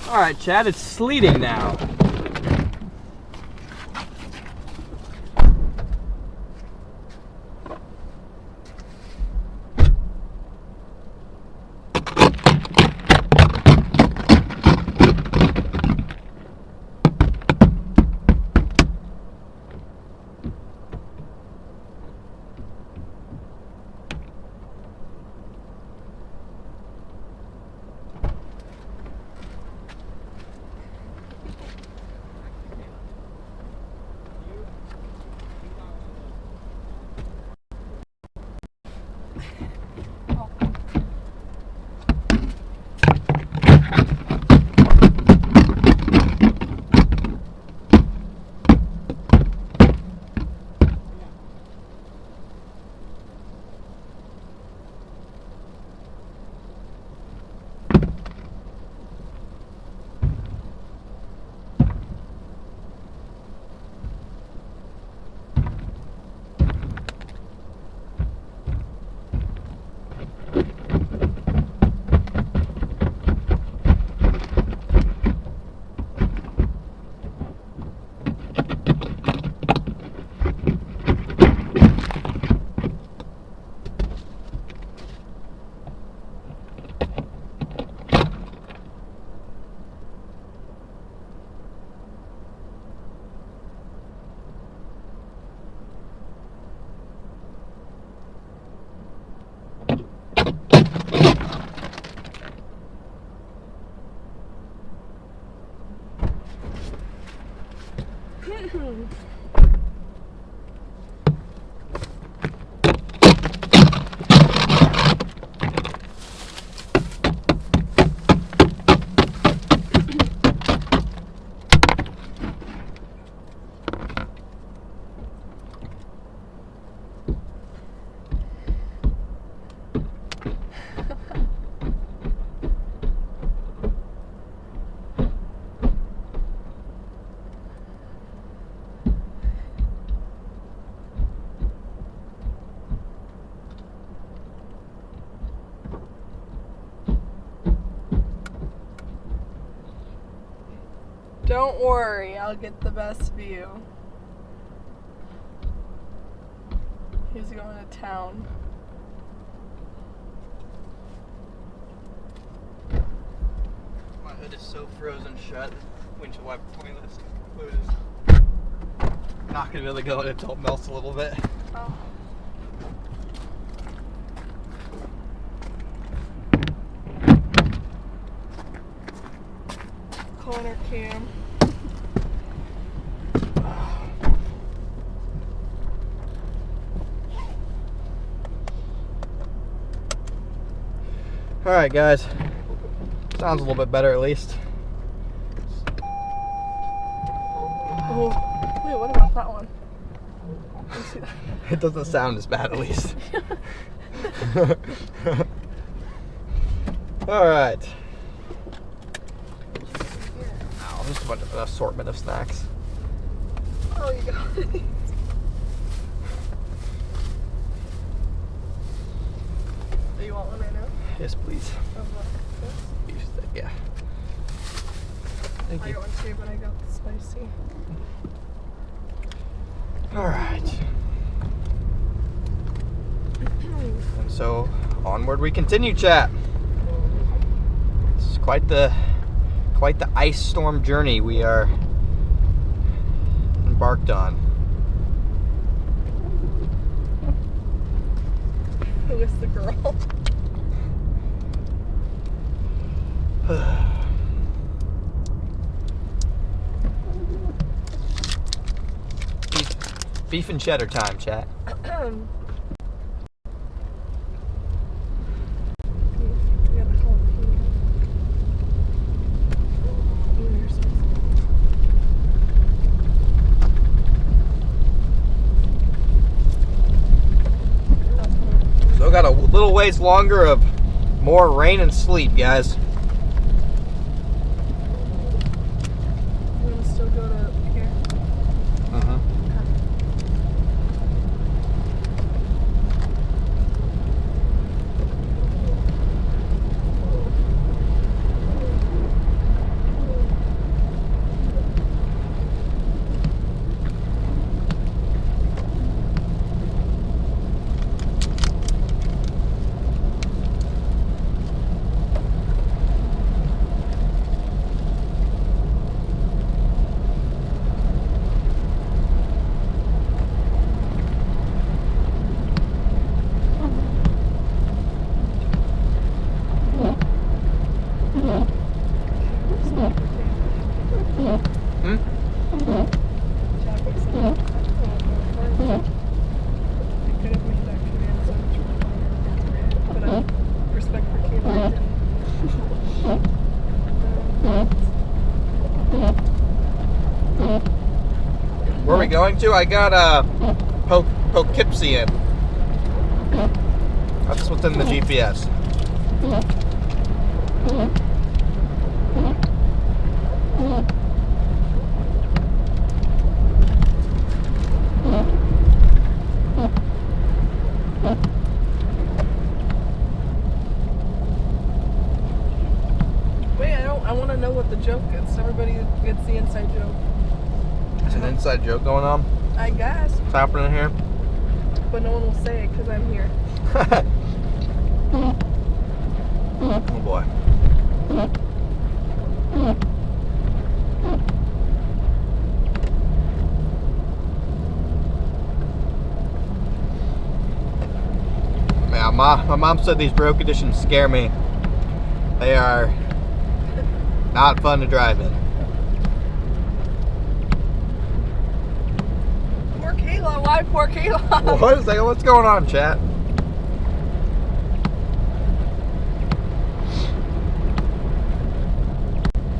All right, Chad, it's sleeting now. Don't worry, I'll get the best view. He's going to town. My hood is so frozen shut. Windshield wiper pointless. Not gonna be able to go in until it melts a little bit. Oh. Corner cam. All right, guys. Sounds a little bit better at least. Oh, wait, what about that one? Let's see that. It doesn't sound as bad at least. All right. Oh, just a bunch of an assortment of snacks. Oh, you got it. Do you want one right now? Yes, please. Of what? This? Yeah. Thank I you. got one too, but I got the spicy. All right. And so onward we continue, chat. It's quite the ice storm journey we are embarked on. Who is the girl? Beef and cheddar time, chat. So got a little ways longer of more rain and sleet, guys. We're gonna still go to here. going to. I got Poughkeepsie in. That's what's in the GPS. Wait, I want to know what the joke is. Everybody gets the inside joke. There's an inside joke going on. I guess. What's happening here? But no one will say it because I'm here. Oh boy. Yeah, my mom said these road conditions scare me. They are not fun to drive in. Poor Kayla. Why poor Kayla? What is that? What's going on, chat?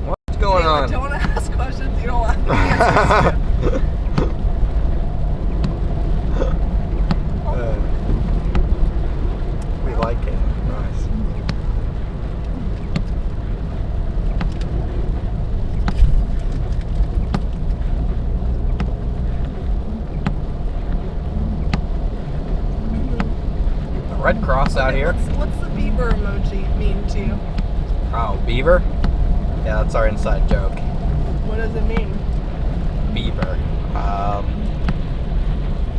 What's going on? Don't ask questions you don't want the answers to. We like it. Nice. The red cross out here. What's the beaver emoji mean to you? Oh, beaver? Yeah, that's our inside joke. What does it mean? Beaver.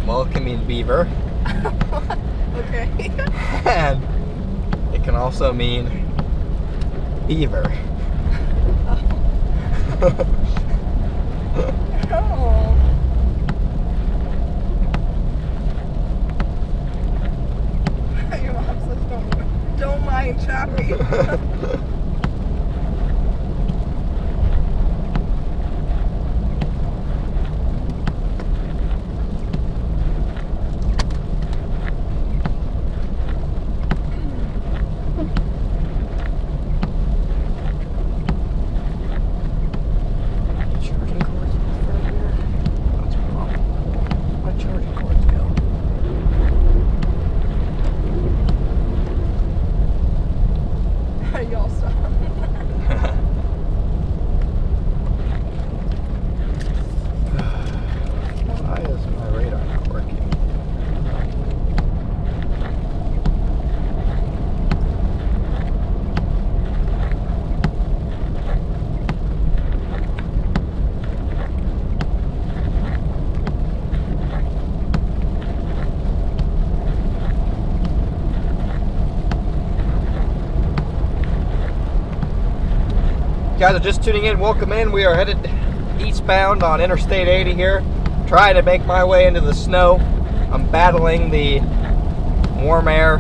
Well, it can mean beaver. Okay. And it can also mean beaver. Oh. Your mom says don't mind Chappie. Y'all stop. Why is my radar not working? Guys are just tuning in, welcome in. We are headed eastbound on Interstate 80 here, trying to make my way into the snow. I'm battling the warm air,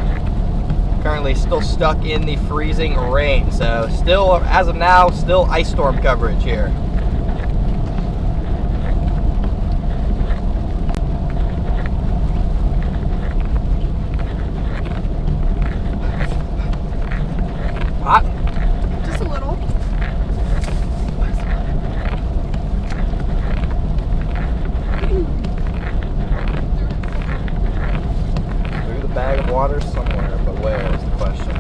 currently still stuck in the freezing rain. So still, as of now, still ice storm coverage here. Hot? Just a little. Through the bag of water somewhere, but where is the question?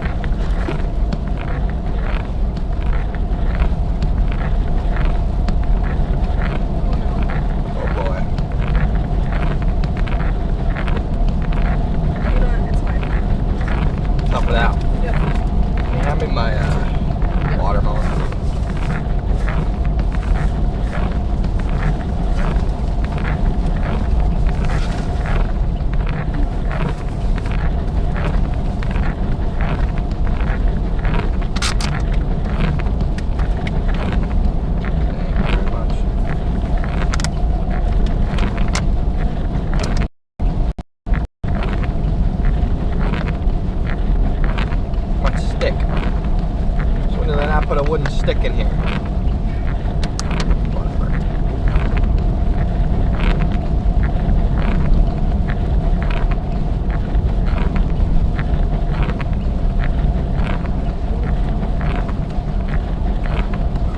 Oh boy. It's fine. Tough it out. Yep. Can you hand me my watermelon? Put a wooden stick in here. Whatever.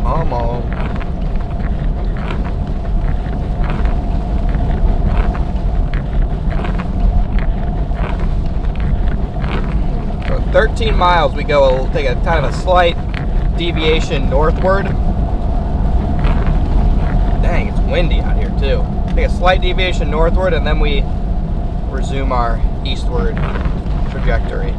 Come on. 13 miles, we take a kind of a slight deviation northward. Dang, it's windy out here too. Take a slight deviation northward, and then we resume our eastward trajectory.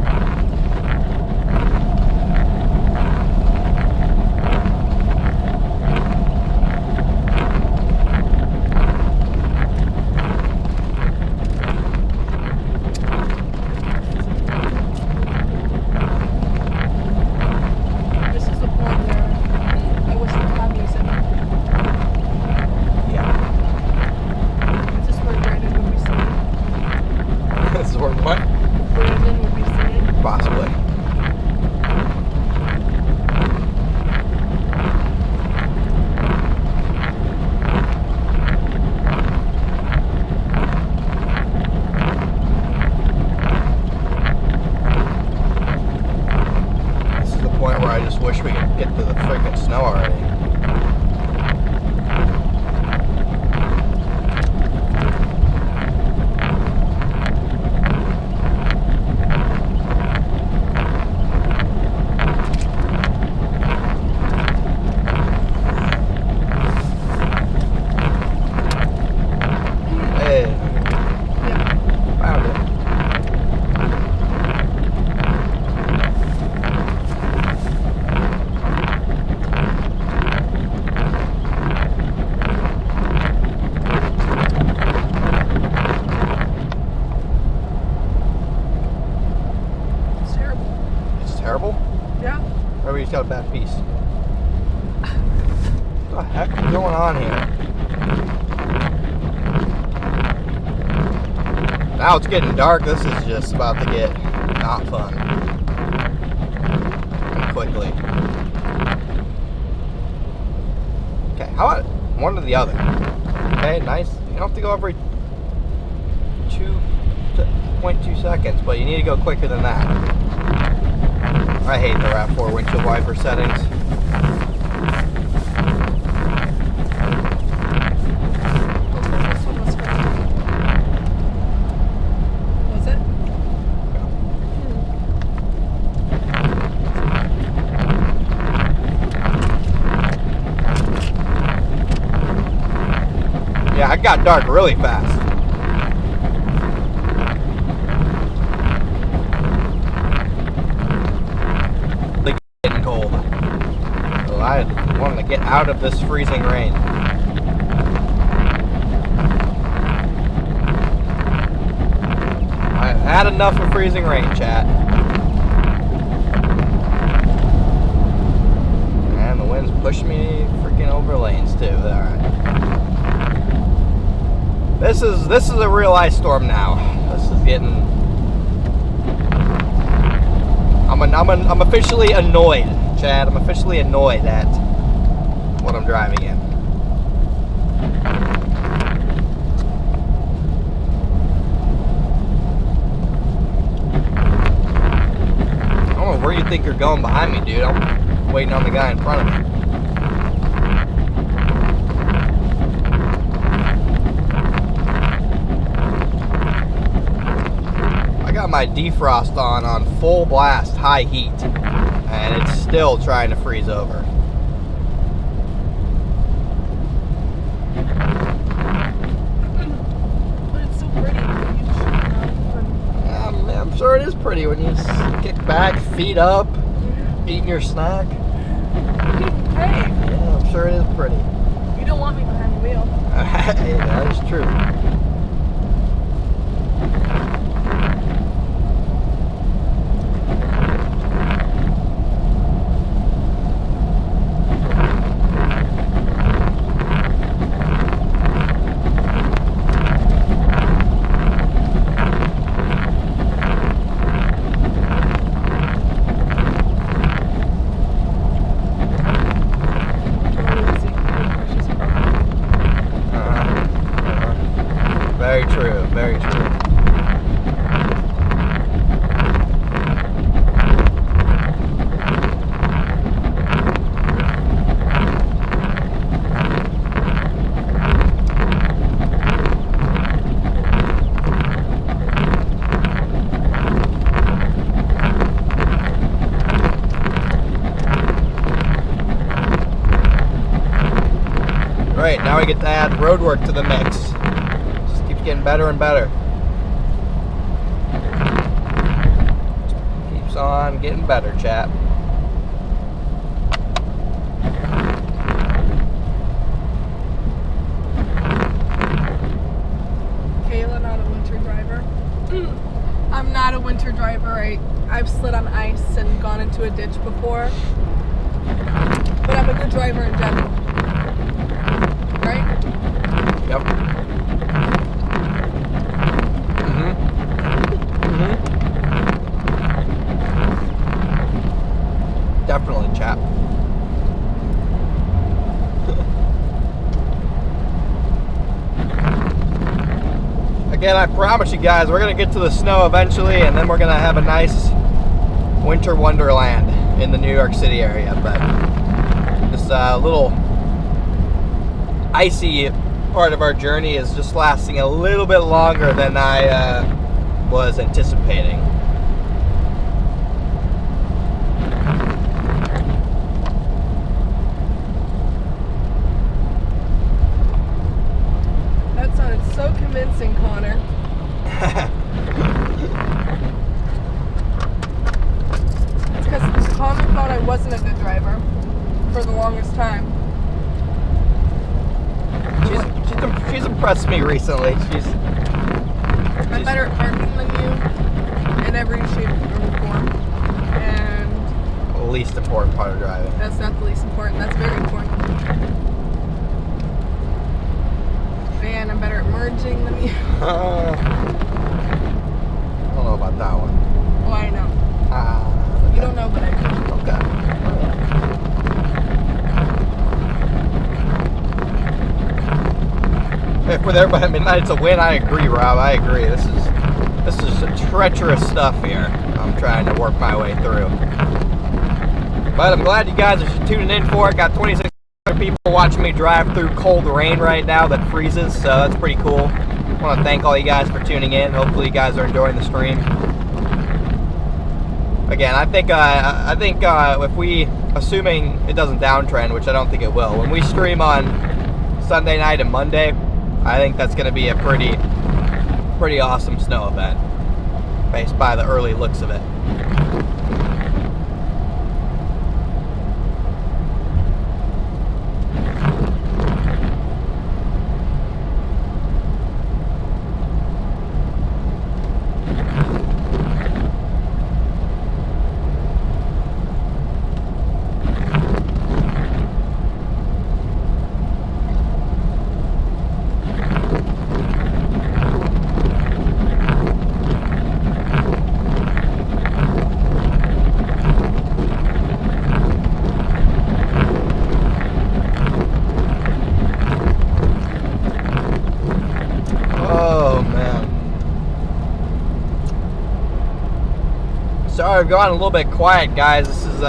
Got a bad piece. What the heck is going on here? Now it's getting dark. This is just about to get not fun. And quickly. Okay, how about one or the other? Okay, nice. You don't have to go every 2.2 seconds, but you need to go quicker than that. I hate the RAV4 windshield wiper settings. Was it? Yeah, it got dark really fast. I wanted to get out of this freezing rain. I've had enough of freezing rain, chat. And the wind's pushing me freaking over lanes too. Alright. This is a real ice storm now. This is getting... I'm officially annoyed. Chad, I'm officially annoyed at what I'm driving in. I don't know where you think you're going behind me, dude. I'm waiting on the guy in front of me. I got my defrost on full blast, high heat. And it's still trying to freeze over. But it's so pretty. I'm sure it is pretty when you kick back, feet up, eating your snack. Hey. Yeah, I'm sure it is pretty. You don't want me behind the wheel. Hey, that is true. great. Now we get to add road work to the mix. Just keeps getting better and better. Keeps on getting better, chat. Kayla, not a winter driver. I'm not a winter driver. I've slid on ice and gone into a ditch before. But I'm a good driver in general. Right? Yep. Definitely, chap. Again, I promise you guys, we're going to get to the snow eventually, and then we're going to have a nice winter wonderland in the New York City area. But this little icy part of our journey is just lasting a little bit longer than I was anticipating. That sounded so convincing, Connor. It's because Connor thought I wasn't a good driver for the longest time. She's impressed me recently. I'm better at parking than you in every shape or form. And the least important part of driving. that's not the least important. That's very important. And I'm better at merging than you. I don't know about that one. Oh, I know. Okay. You don't know, but I do. Okay. If with everybody at midnight it's a win, I agree, Rob. I agree. This is treacherous stuff here. I'm trying to work my way through. But I'm glad you guys are tuning in for it. Got 26 people watching me drive through cold rain right now that freezes, so that's pretty cool. I want to thank all you guys for tuning in. Hopefully you guys are enjoying the stream. Again, I think if we, assuming it doesn't downtrend, which I don't think it will, when we stream on Sunday night and Monday, I think that's going to be a pretty awesome snow event, based by the early looks of it. Sorry, I've gone a little bit quiet, guys. This is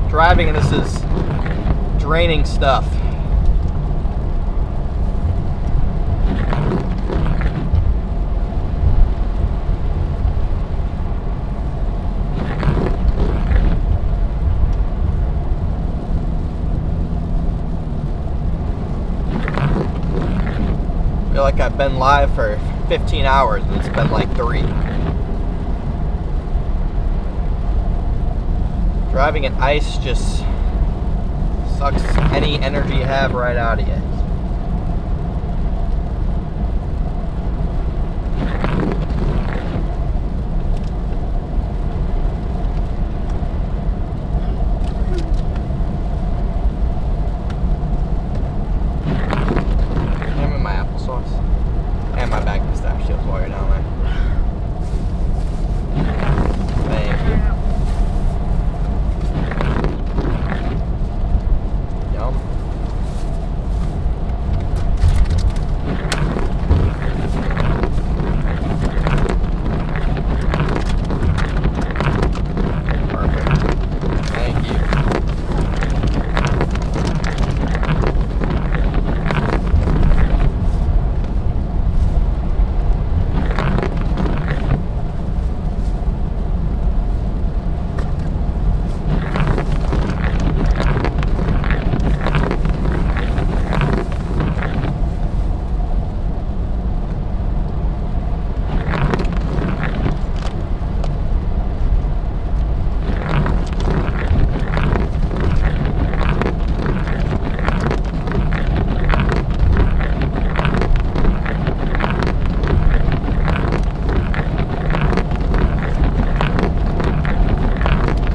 driving, and this is draining stuff. I feel like I've been live for 15 hours, and it's been like 3. Driving in ice just sucks any energy you have right out of you. Give me my applesauce and my bag of pistachios while you're down there. Thank you.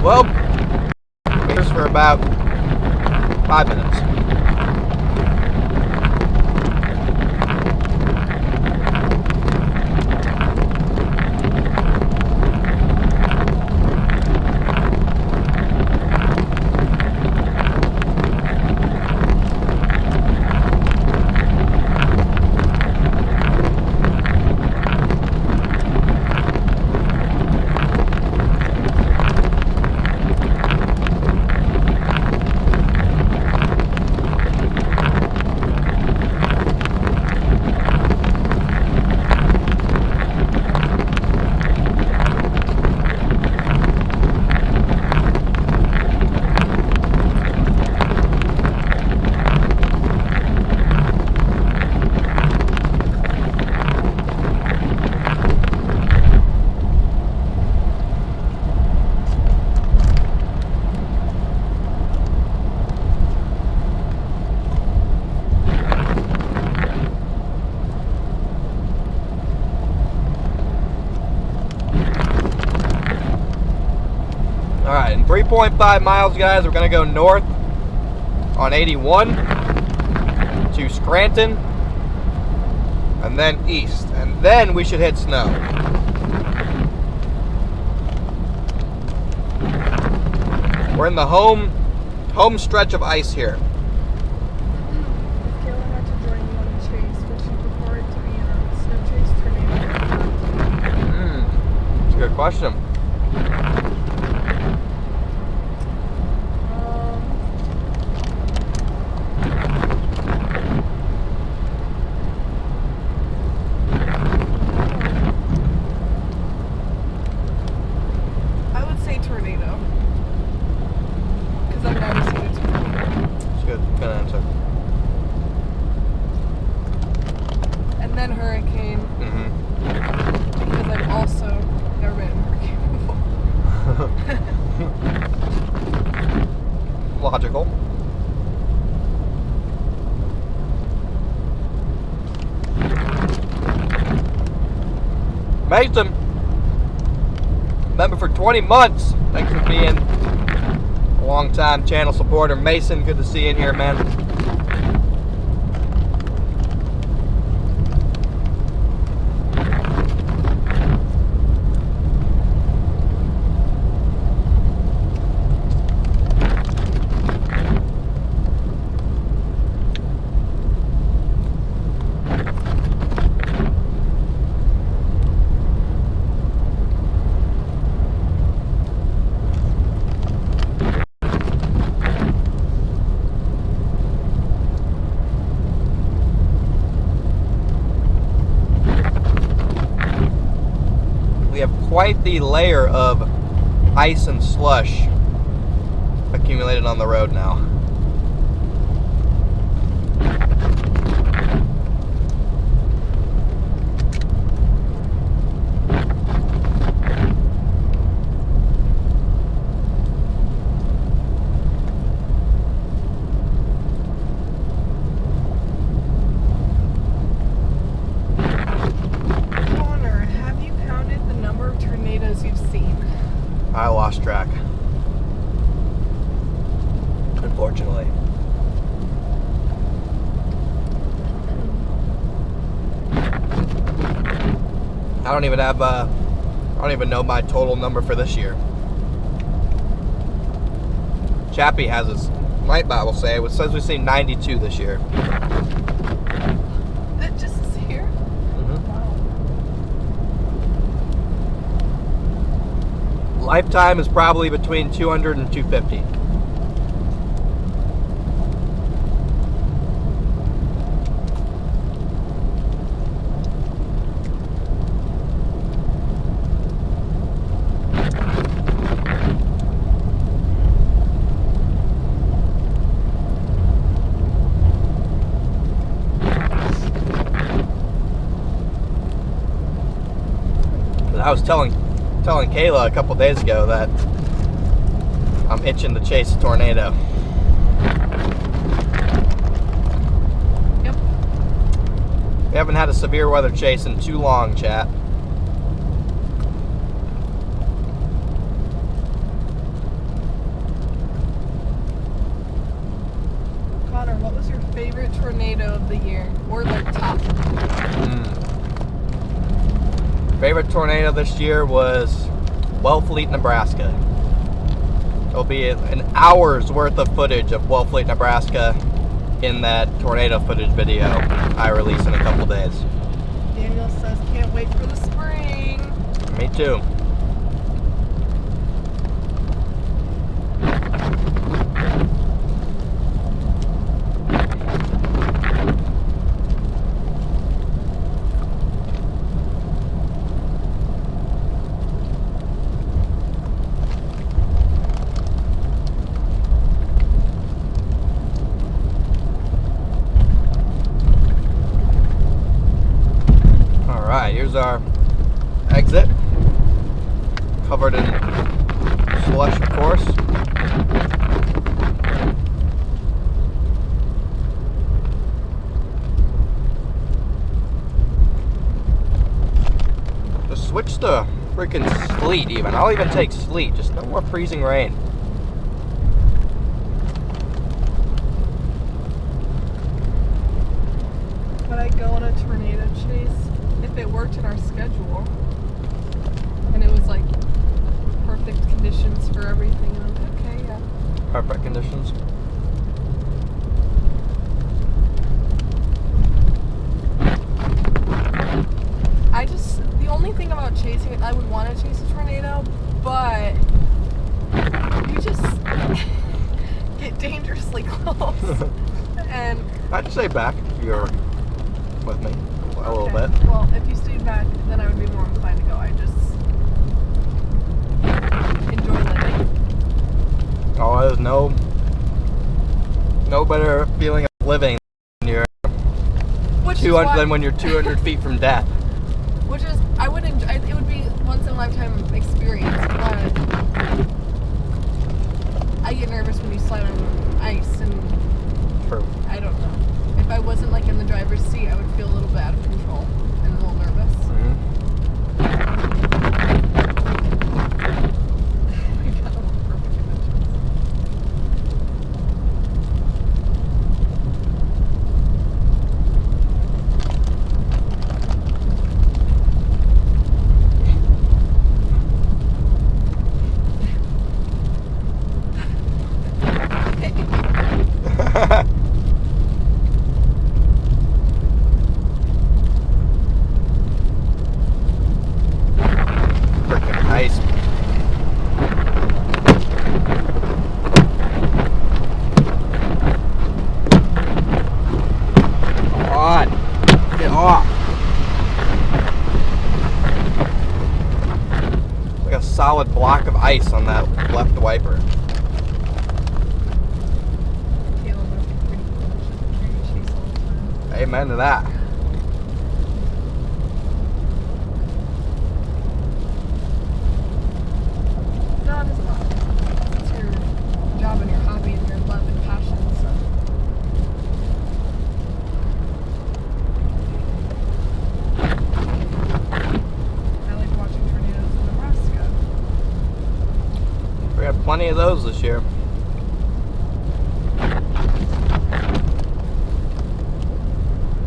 Well, here's for about 5 minutes. Alright, in 3.5 miles, guys, we're going to go north on 81 to Scranton, and then east, and then we should hit snow. We're in the home stretch of ice here. Kayla had to join you on a chase, but she preferred it to be in a snow chase tornado. That's a good question. I would say tornado. Because I've never seen a tornado. It's good answer. And then hurricane. Because I've also never been in a hurricane before. Logical. Mason, member for 20 months. Thanks for being a long-time channel supporter. Mason, good to see you in here, man. Quite the layer of ice and slush accumulated on the road now. I lost track, unfortunately. I don't even know my total number for this year. Chappie has his night Bible say it says we've seen 92 this year. That just is here? Lifetime is probably between 200 and 250. I was telling Kayla a couple days ago that I'm itching to chase a tornado. Yep. We haven't had a severe weather chase in too long, chat. favorite tornado of the year, or like top. Favorite tornado this year was Wellfleet, Nebraska. There'll be an hour's worth of footage of Wellfleet, Nebraska in that tornado footage video I release in a couple days. Daniel says, can't wait for the spring. Me too. Here's our exit, covered in slush, of course. Just switch to freaking sleet even. I'll even take sleet, just no more freezing rain. Would I go on a tornado chase? If it worked in our schedule and it was like perfect conditions for everything, I'm like, okay, yeah. Perfect conditions. The only thing about chasing it, I would want to chase a tornado, but you just get dangerously close. And I'd stay back if you're with me. A little bit. Well, if you stayed back, then I would be more inclined to go. I just enjoy living. Oh, there's no better feeling of living than when you're 200 feet from death. Which is, I would enjoy. It would be once in a lifetime experience, but I get nervous when you slide on ice, and True. I don't know. If I wasn't like in the driver's seat, I would feel a little bit out of control and a little nervous. Mm-hmm. We got perfect conditions. Solid block of ice on that left wiper. Amen to that. No, it isn't all. It's your job and your hobby and your love and passion, so. I like watching tornadoes in Nebraska. We had plenty of those this year.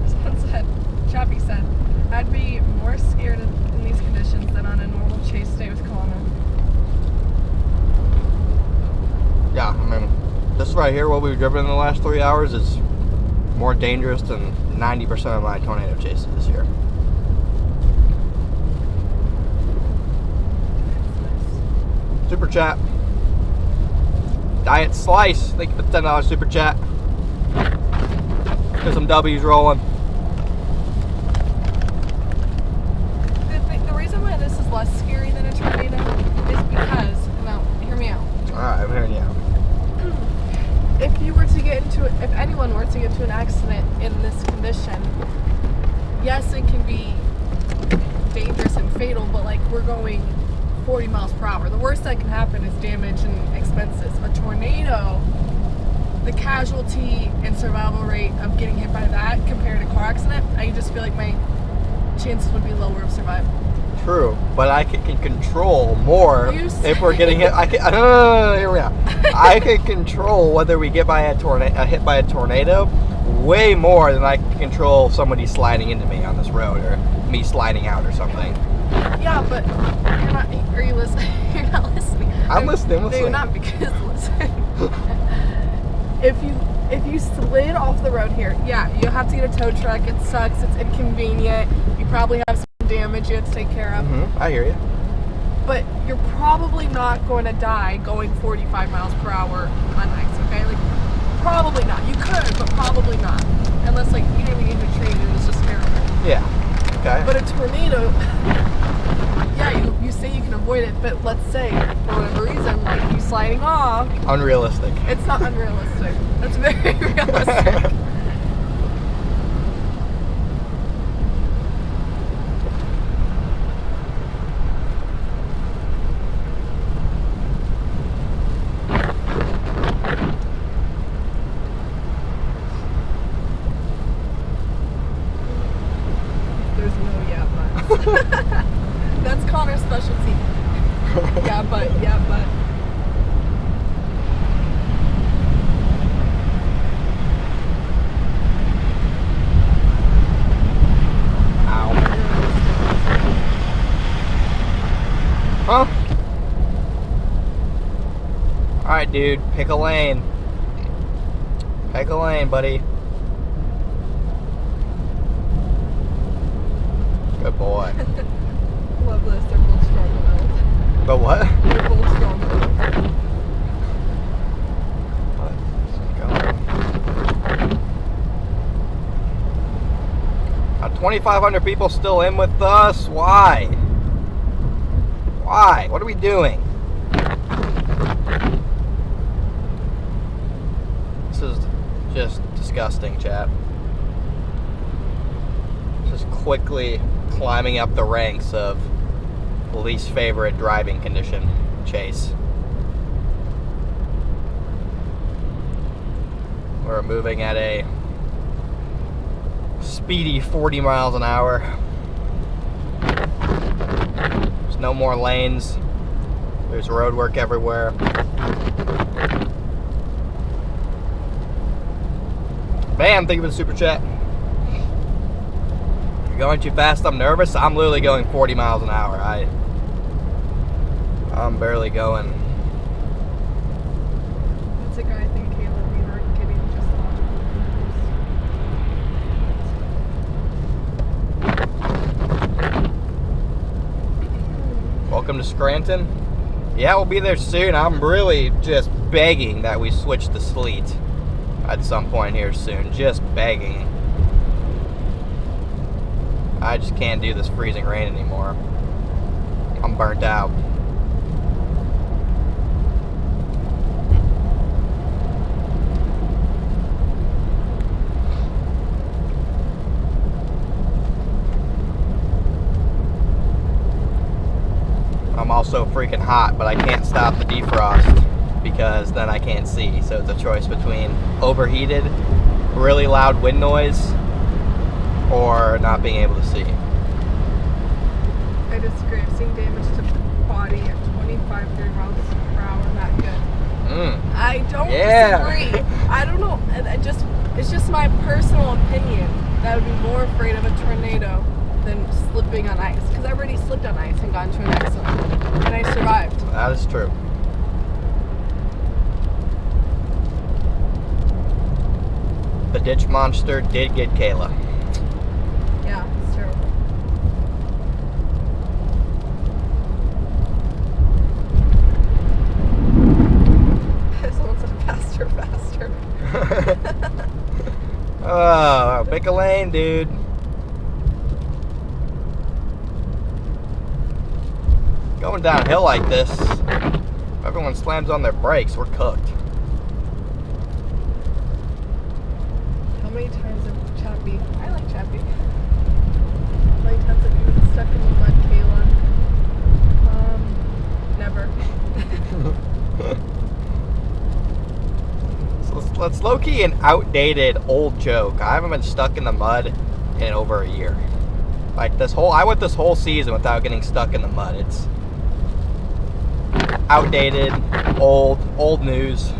Someone said, Choppy said, I'd be more scared in these conditions than on a normal chase day with Kona. Yeah, I mean, this right here, what we've driven in the last 3 hours, is more dangerous than 90% of my tornado chases this year. Super chat. Diet Slice, thank you for the $10 super chat. Get some W's rolling. The reason why this is less scary than a tornado is because, now, hear me out. Alright, I'm hearing you out. If anyone were to get into an accident in this condition, yes, it can be dangerous and fatal, but like we're going 40 miles per hour. The worst that can happen is damage and expenses. A tornado, the casualty and survival rate of getting hit by that compared to a car accident, I just feel like my chances would be lower of survival. True, but I can control more if we're getting hit. No, hear me out. I can control whether we get hit by a tornado way more than I can control somebody sliding into me on this road or me sliding out or something. Yeah, but you're not. Are you listening? You're not listening. I'm listening. No, you're not, because listen. If you slid off the road here, yeah, you have to get a tow truck. It sucks. It's inconvenient. You probably have some damage you have to take care of. I hear you. But you're probably not going to die going 45 miles per hour on ice, okay? Like, probably not. You could, but probably not. Unless, like, you didn't even get a train and it was just terrible. Yeah. Okay. But a tornado, yeah, you say you can avoid it, but let's say, for whatever reason, like you sliding off. Unrealistic. It's not unrealistic. That's very realistic. There's no yeah but. That's Connor's specialty. Yeah, but. Ow. Huh? Alright, dude. Pick a lane. Pick a lane, buddy. Good boy. Love this. They're both strong-willed. But what? They're both strong-willed. Are 2,500 people still in with us? Why? Why? What are we doing? This is just disgusting, chat. Just quickly climbing up the ranks of least favorite driving condition, chase. We're moving at a speedy 40 miles an hour. There's no more lanes. There's road work everywhere. Bam, thank you for the super chat. You're going too fast, I'm nervous. I'm literally going 40 miles an hour. I'm barely going. It's a guy thing, Caleb. We were getting just logical. Welcome to Scranton. Yeah, we'll be there soon. I'm really just begging that we switch to sleet at some point here soon. Just begging. I just can't do this freezing rain anymore. I'm burnt out. I'm also freaking hot, but I can't stop the defrost because then I can't see. So it's a choice between overheated, really loud wind noise, or not being able to see. I disagree. I've seen damage to the body at 25, 30 miles per hour. Not good. I don't disagree. I don't know. It's just my personal opinion that I would be more afraid of a tornado than slipping on ice. Because I already slipped on ice and got into an accident. And I survived. That is true. The ditch monster did get Kayla. Yeah, it's terrible. Someone said faster. Oh, pick a lane, dude. Going downhill like this, if everyone slams on their brakes, we're cooked. How many times have Chappie? I like Chappie. How many times have you been stuck in the mud, Kayla? Never. So let's low-key an outdated old joke. I haven't been stuck in the mud in over a year. Like I went this whole season without getting stuck in the mud. It's outdated, old news.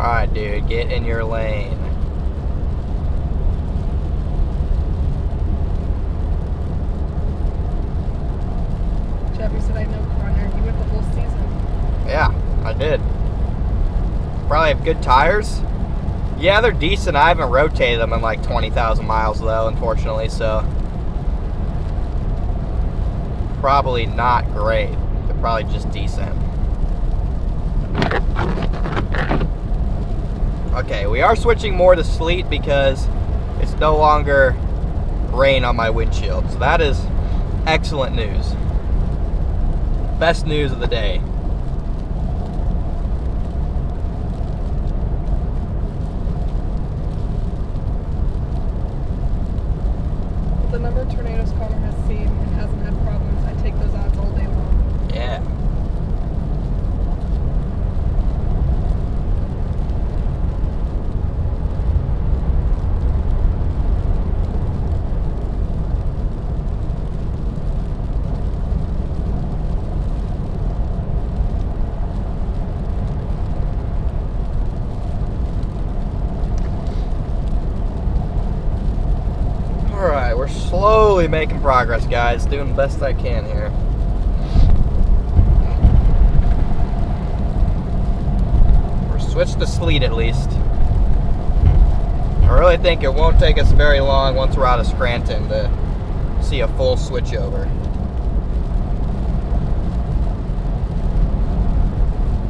Alright, dude, get in your lane. Jeffrey said I know Connor. He went the whole season. Yeah, I did. Probably have good tires. Yeah, they're decent. I haven't rotated them in like 20,000 miles though, unfortunately, so probably not great. They're probably just decent. Okay, we are switching more to sleet because it's no longer rain on my windshield. So that is excellent news. Best news of the day. The number of tornadoes Connor has seen and hasn't had problems, I take those odds all day long. Yeah. Alright, we're slowly making progress, guys. Doing the best I can here. We're switched to sleet at least. I really think it won't take us very long once we're out of Scranton to see a full switch over.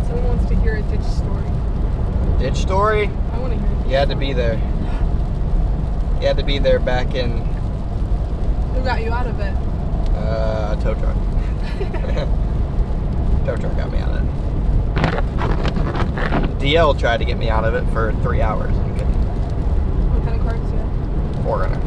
Someone wants to hear a ditch story. Ditch story? I want to hear it. You had to be there. You had to be there back in Who got you out of it? a tow truck. Tow truck got me out of it. DL tried to get me out of it for 3 hours. And couldn't. What kind of car is it? 4Runner.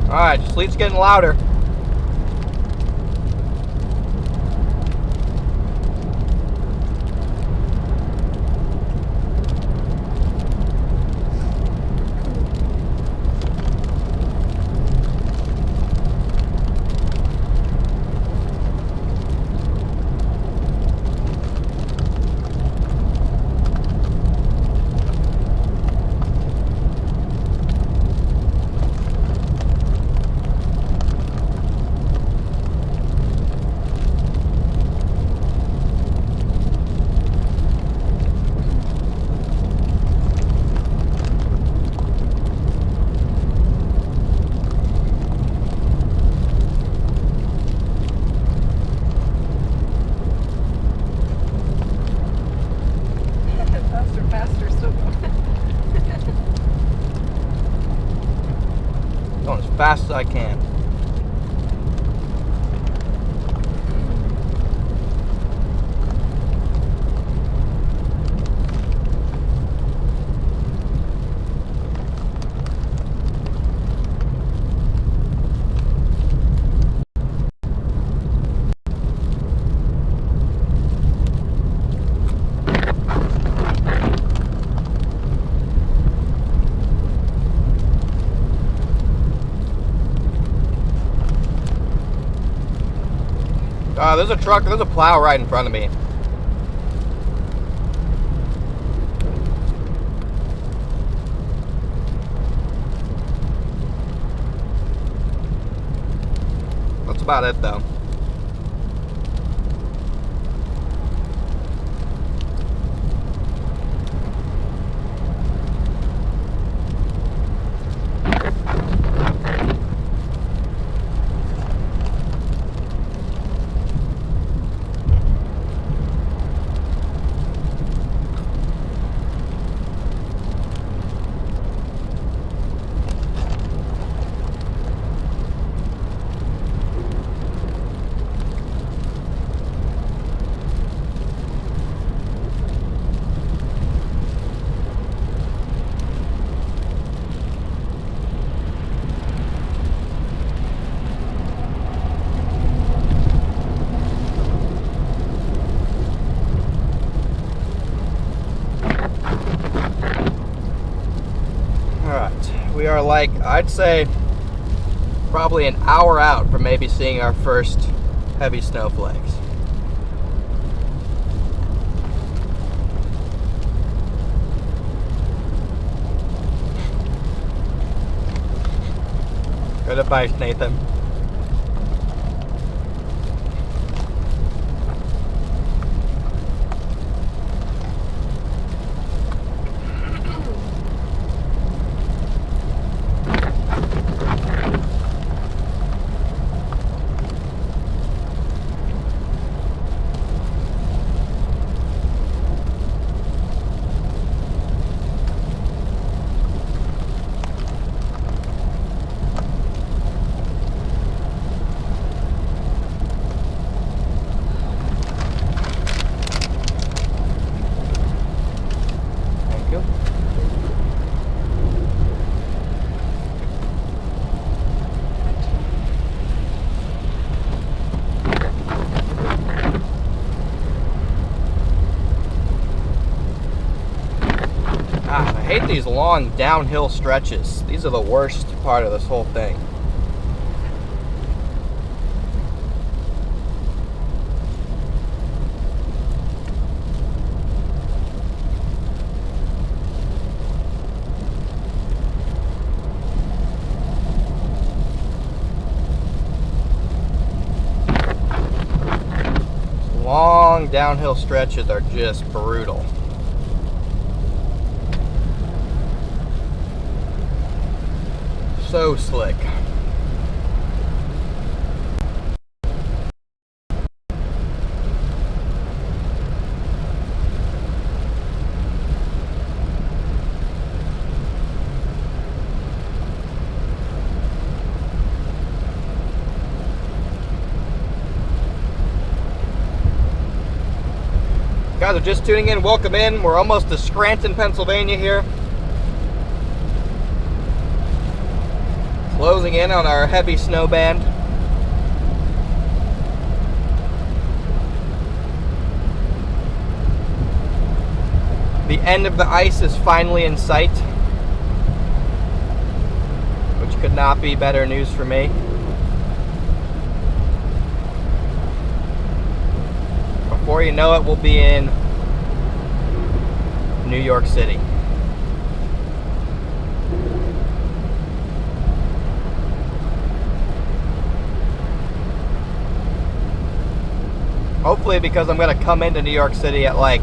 Alright, sleet's getting louder. Faster, still going. Going as fast as I can. There's a truck, there's a plow right in front of me. That's about it though. like, I'd say, probably an hour out from maybe seeing our first heavy snowflakes. Good advice, Nathan. I hate these long downhill stretches. These are the worst part of this whole thing. Long downhill stretches are just brutal. So slick. Guys are just tuning in, welcome in. We're almost to Scranton, Pennsylvania here. Closing in on our heavy snow band. The end of the ice is finally in sight, which could not be better news for me. Before you know it, we'll be in New York City. Hopefully, because I'm going to come into New York City at like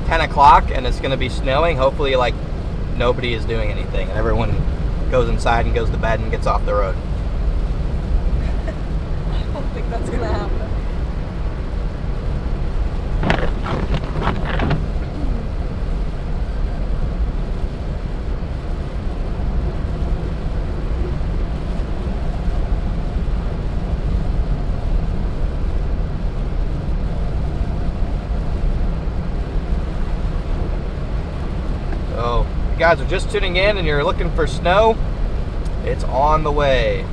10 o'clock and it's going to be snowing, hopefully like nobody is doing anything and everyone goes inside and goes to bed and gets off the road. I don't think that's going to happen. So, if you guys are just tuning in and you're looking for snow, it's on the way.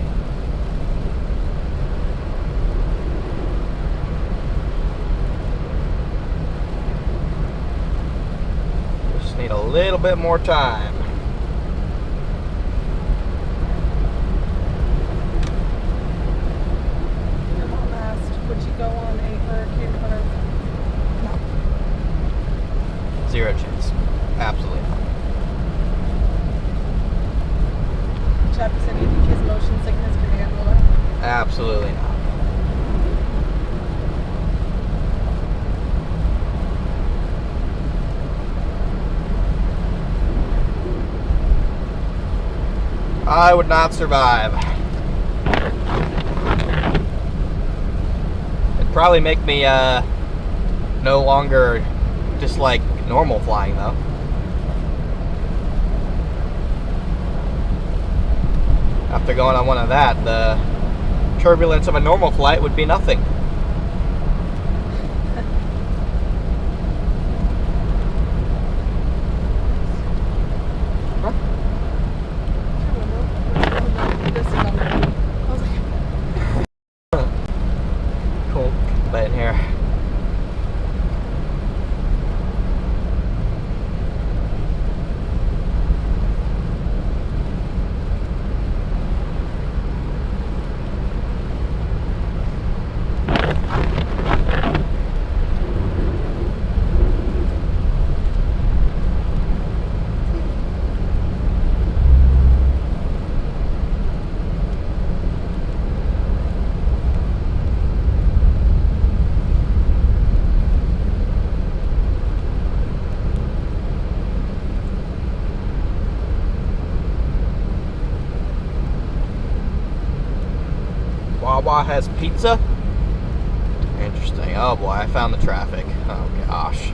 Just need a little bit more time. Your mom asked, would you go on a hurricane hunter? No. Zero chance. Absolutely not. Chap said, do you think his motion sickness can handle it? Absolutely not. I would not survive. It'd probably make me no longer just like normal flying though. After going on one of that, the turbulence of a normal flight would be nothing. Huh? Cool. But in here. Wawa has pizza. Interesting. Oh boy, I found the traffic. Oh gosh.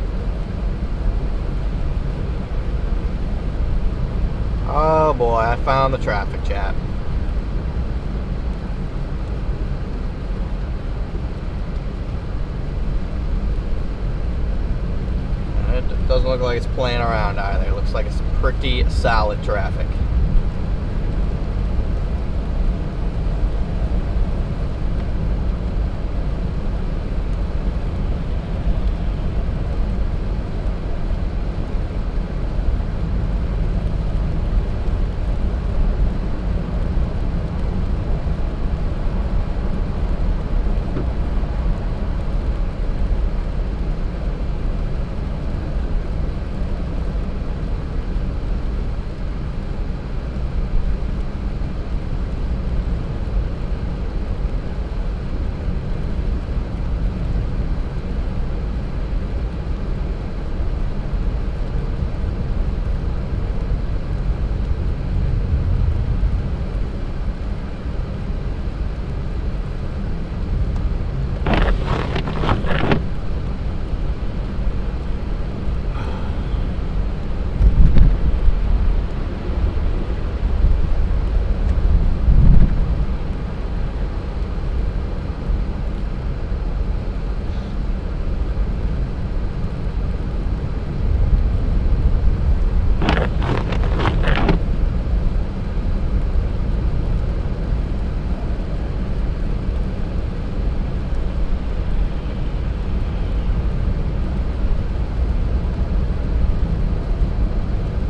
Oh boy, I found the traffic, chat. It doesn't look like it's playing around either. It looks like it's pretty solid traffic.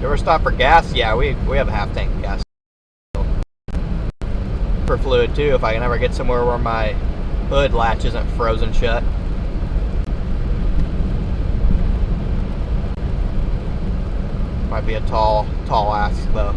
Ever stop for gas? Yeah, we have a half tank of gas. For fluid too, if I can ever get somewhere where my hood latch isn't frozen shut. Might be a tall ask though.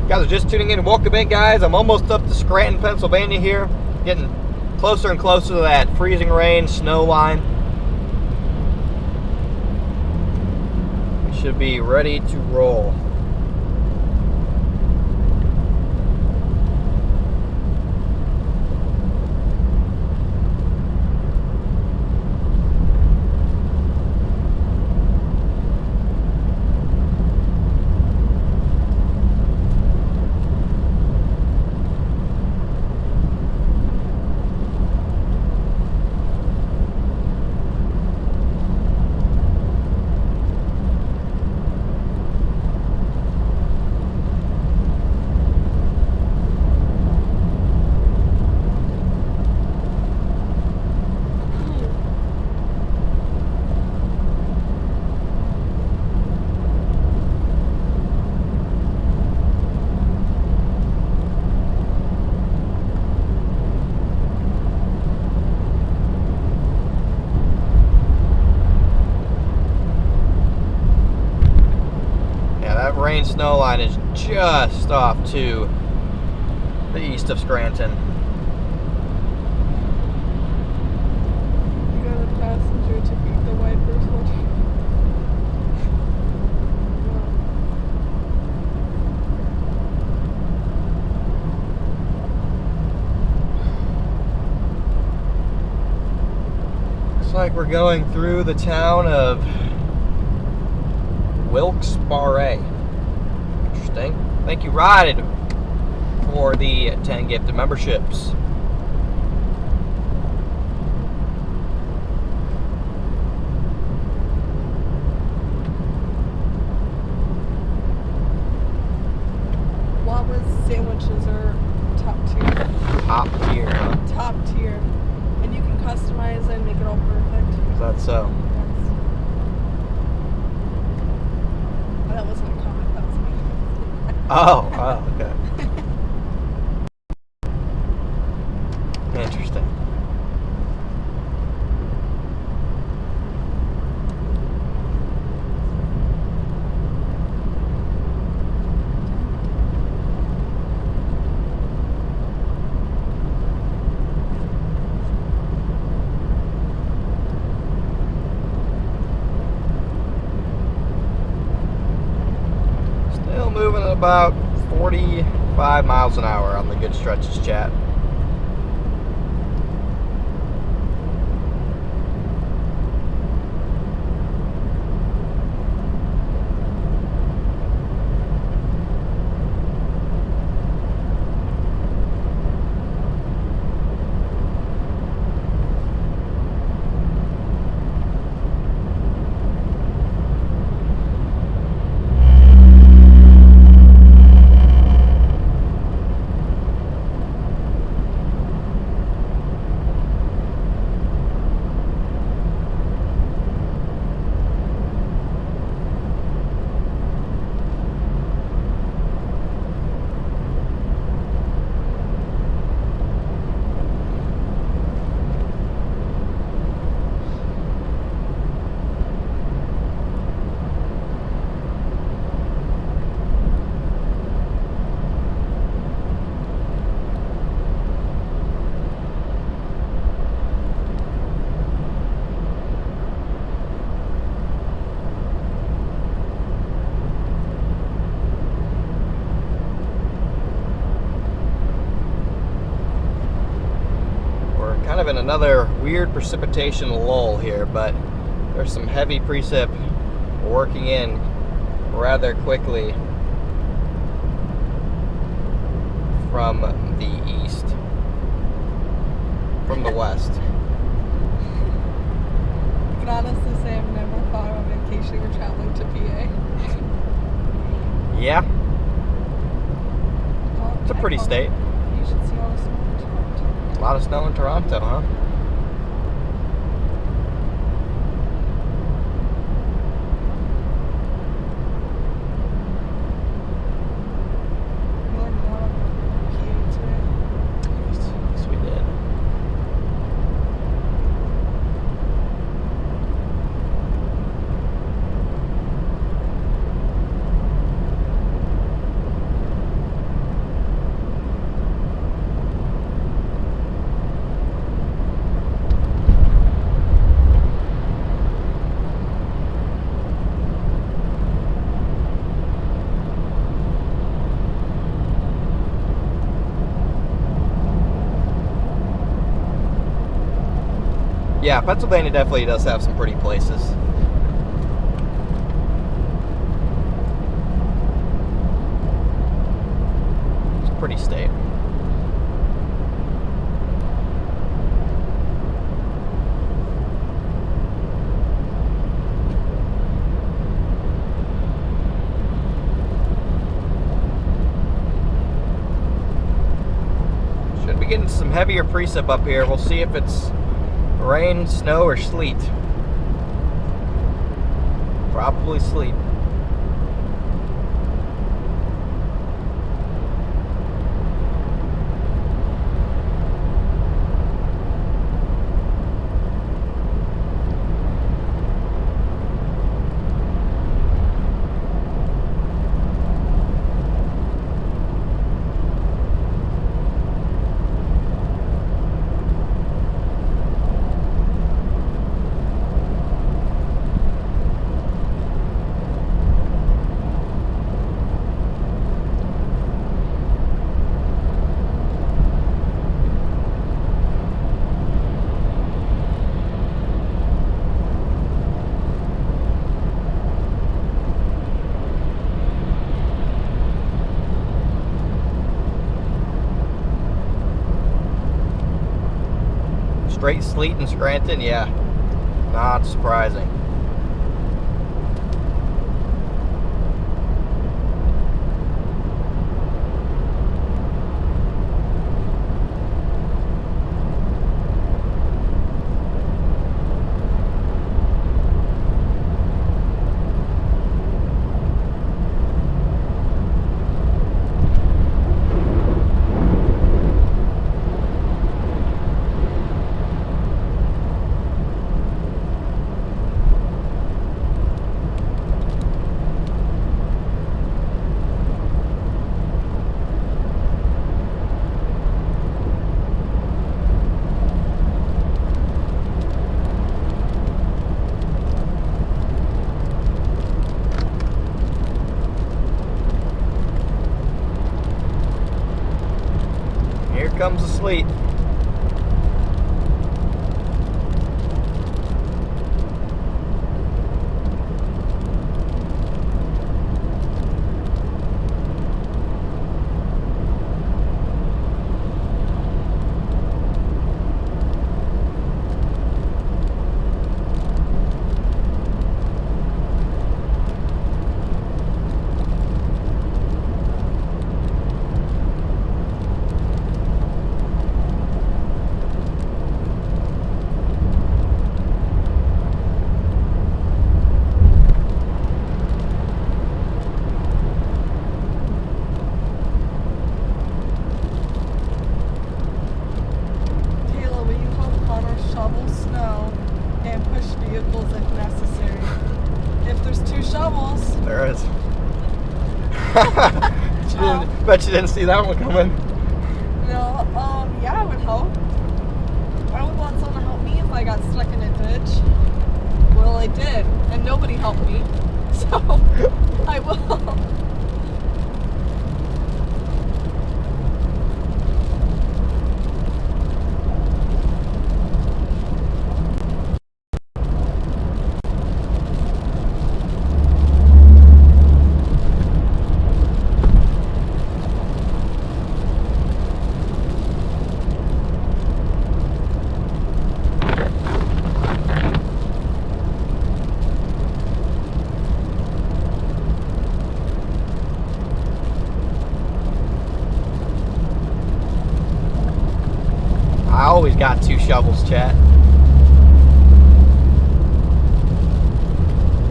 Guys are just tuning in, welcome in guys. I'm almost up to Scranton, Pennsylvania here. Getting closer and closer to that freezing rain, snow line. We should be ready to roll. Rain snow line is just off to the east of Scranton. You got a passenger to beat the wipers. Looks like we're going through the town of Wilkes-Barre. Interesting. Thank you, Ride, for the 10 gifted memberships. Is that so? Oh, that wasn't a comment, that was me. Oh, okay. Interesting. Still moving at about 45 miles an hour on the good stretches, chat. Kind of in another weird precipitation lull here, but there's some heavy precip working in rather quickly from the east, from the west. I can honestly say I've never thought of vacationing or traveling to PA. Yeah, it's a pretty state. You should see all the snow in Toronto. A lot of snow in Toronto, huh? We learned a lot about PA today. Yes, we did. Yeah, Pennsylvania definitely does have some pretty places. It's a pretty state. Should be getting some heavier precip up here. We'll see if it's rain, snow, or sleet. Probably sleet. Straight sleet in Scranton, yeah. Not surprising. sleet. There is. Bet you didn't see that one coming. No, yeah, it would help. I would want someone to help me if I got stuck in a ditch. Well, I did, and nobody helped me, so I will. I always got 2 shovels, chat.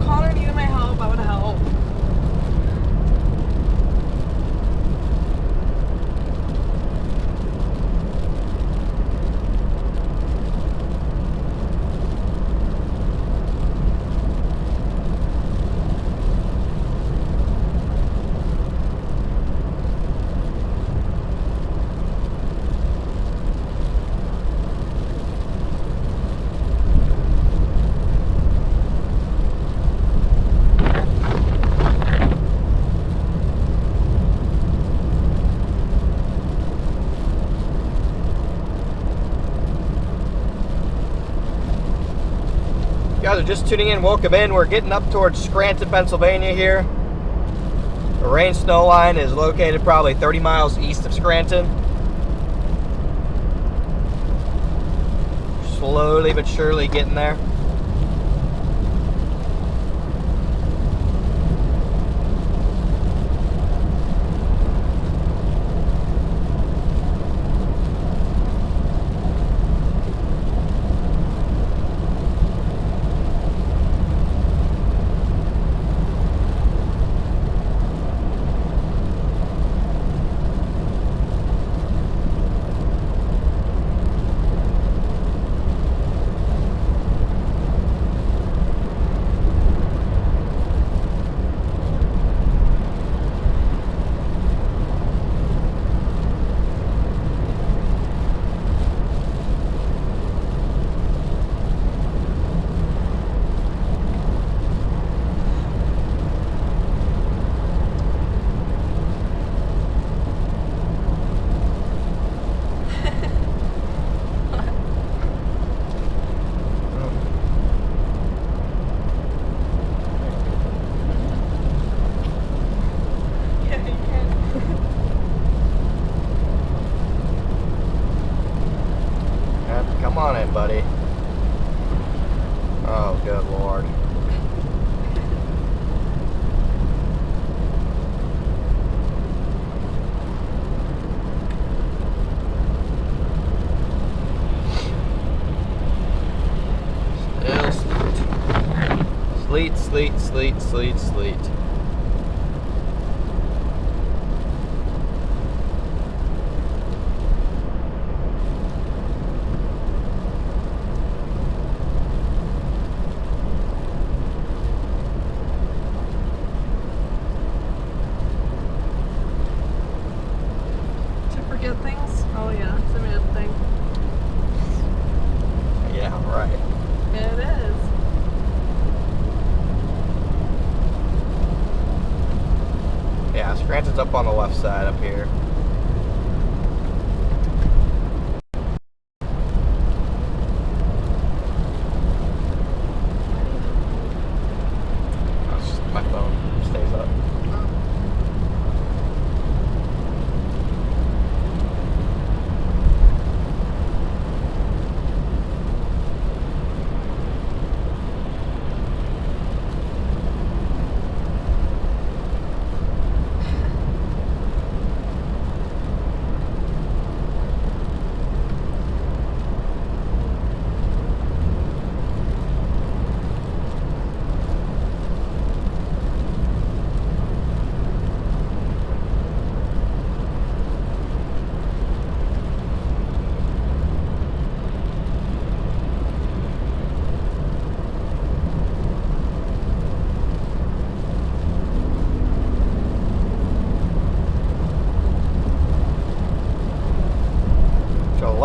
Connor needed my help, I would help. You guys are just tuning in, welcome in. We're getting up towards Scranton, Pennsylvania here. The rain snow line is located probably 30 miles east of Scranton. Slowly but surely getting there. Come on in, buddy. Oh, good Lord. Still sleet. Sleet, sleet, sleet, sleet. Forget things? Oh yeah, it's a mad thing. Yeah, right. It is. Yeah, Scranton's up on the left side up here.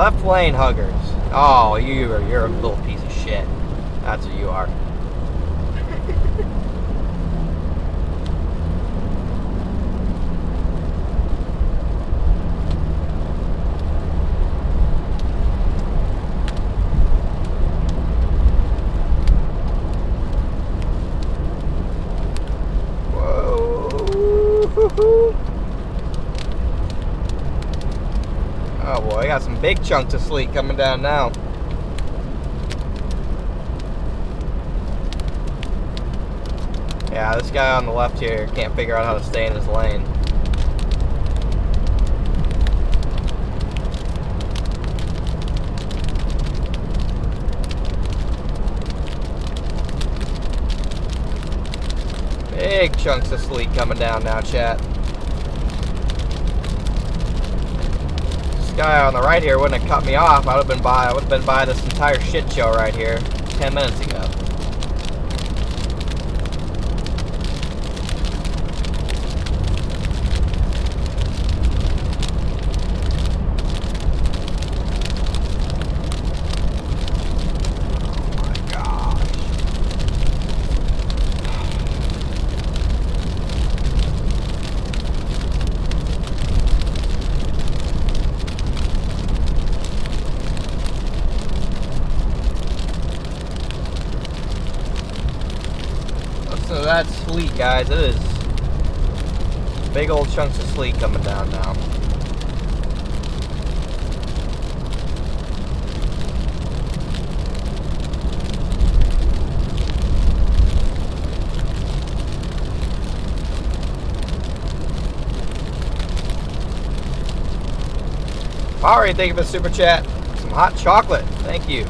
Left lane huggers. Oh, you're a little piece of shit. That's what you are. Whoa. Oh boy, I got some big chunks of sleet coming down now. Yeah, this guy on the left here can't figure out how to stay in his lane. Big chunks of sleet coming down now, chat. This guy on the right here wouldn't have cut me off. I would have been by this entire shit show right here 10 minutes ago. So that's sleet, guys. It is big old chunks of sleet coming down now. Ari, thank you for the super chat. Some hot chocolate. Thank you.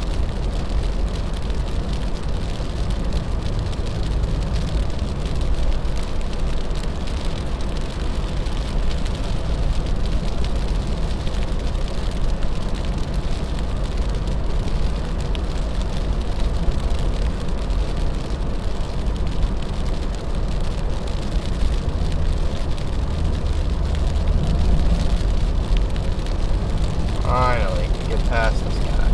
Finally, can get past this guy.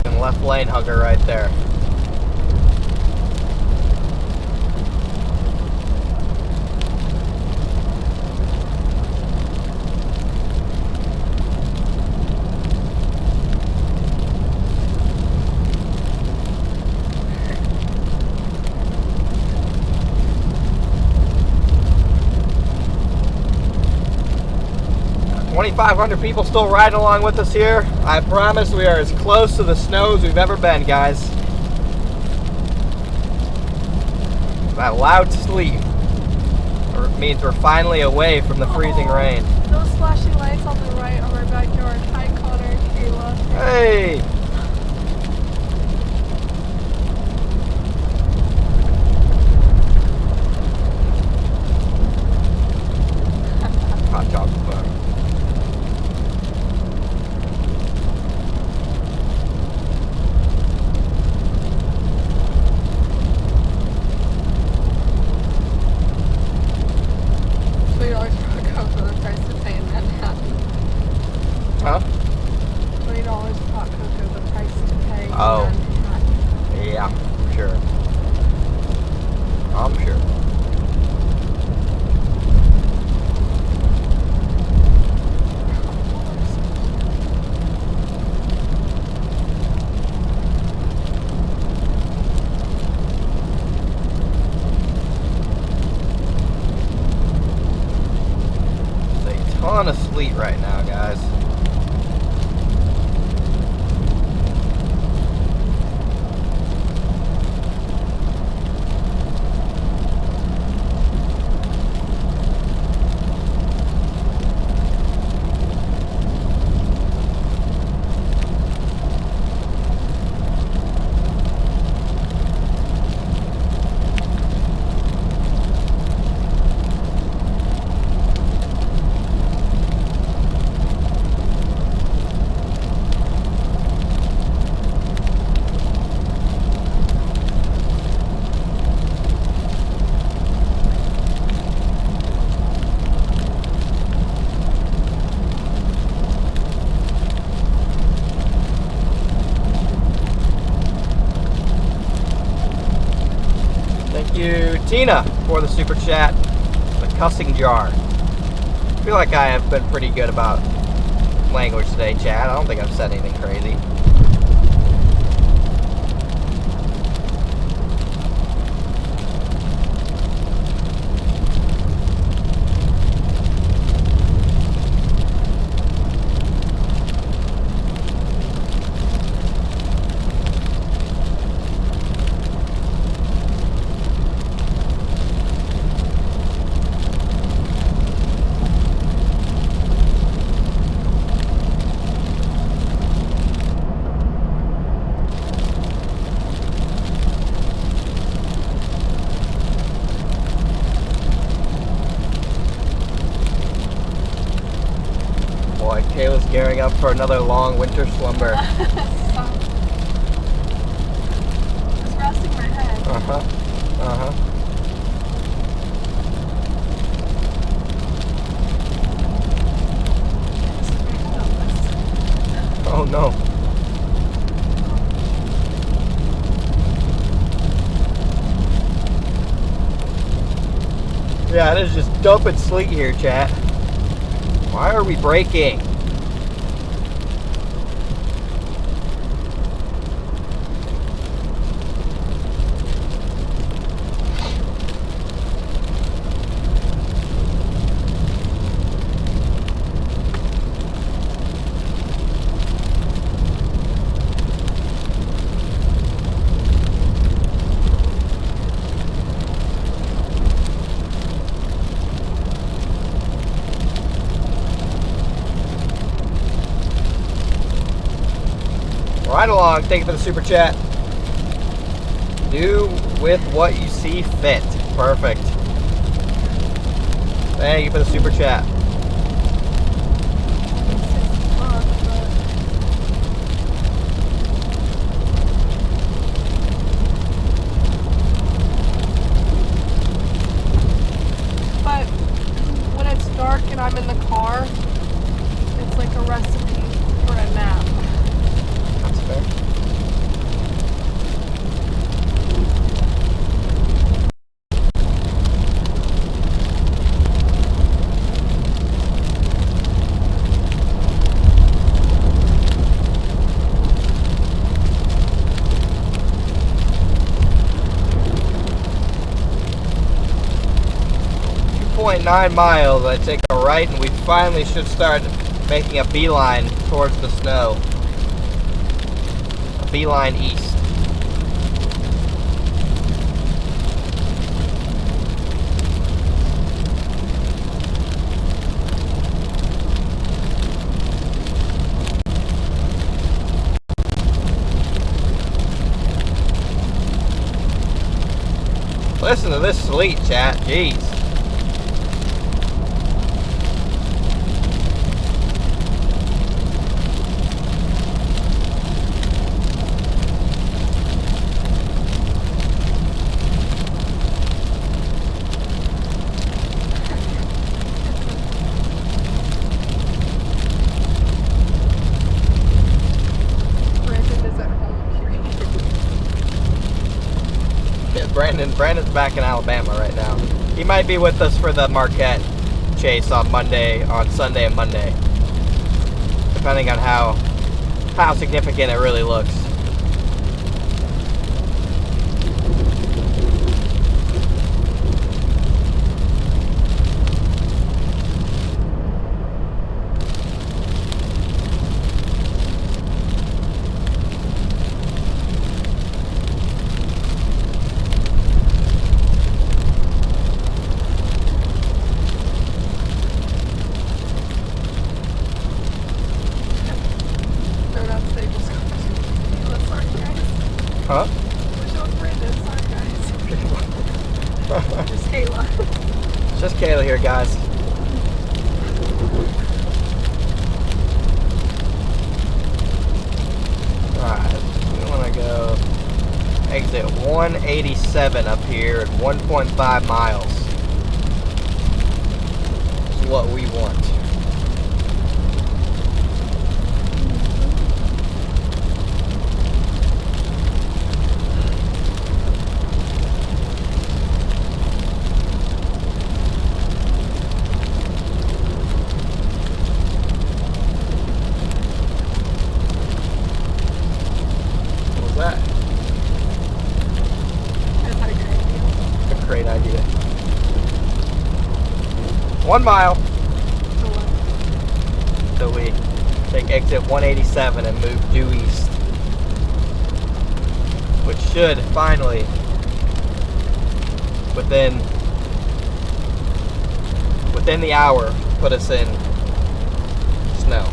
And left lane hugger right there. $2,500 people still riding along with us here. I promise we are as close to the snow as we've ever been, guys. That loud sleet means we're finally away from the freezing rain. Those flashing lights on the right of our backyard. Hi, Connor, Kayla. Hey! Hot chocolate bar. $20 for a Coke for the price to pay in Manhattan. Huh? $20 for hot cocoa, the price to pay in Oh. Manhattan. Yeah, sure. I'm sure. Ton of sleet right now, guys. you, Tina, for the super chat. The cussing jar. I feel like I have been pretty good about language today, chat. I don't think I've said anything crazy. Kayla's gearing up for another long winter slumber. Just resting my head. Oh no. Yeah, it is just dumping sleet here, chat. Why are we braking? Right along, thank you for the super chat. Do with what you see fit. Perfect. Thank you for the super chat. But when it's dark and I'm in the car, it's like a recipe for a nap. That's fair. .9 miles. I take a right and we finally should start making a beeline towards the snow. A beeline east. Listen to this sleet, chat. Jeez. Brandon's back in Alabama right now. He might be with us for the Marquette chase on Sunday and Monday. Depending on how significant it really looks. Huh? We're showing Brandon. Sorry, guys. Just Kayla. It's just Kayla here, guys. Alright, we want to go exit 187 up here at 1.5 miles. This is what we want. great idea. 1 mile till we take exit 187 and move due east, which should finally, within the hour, put us in snow.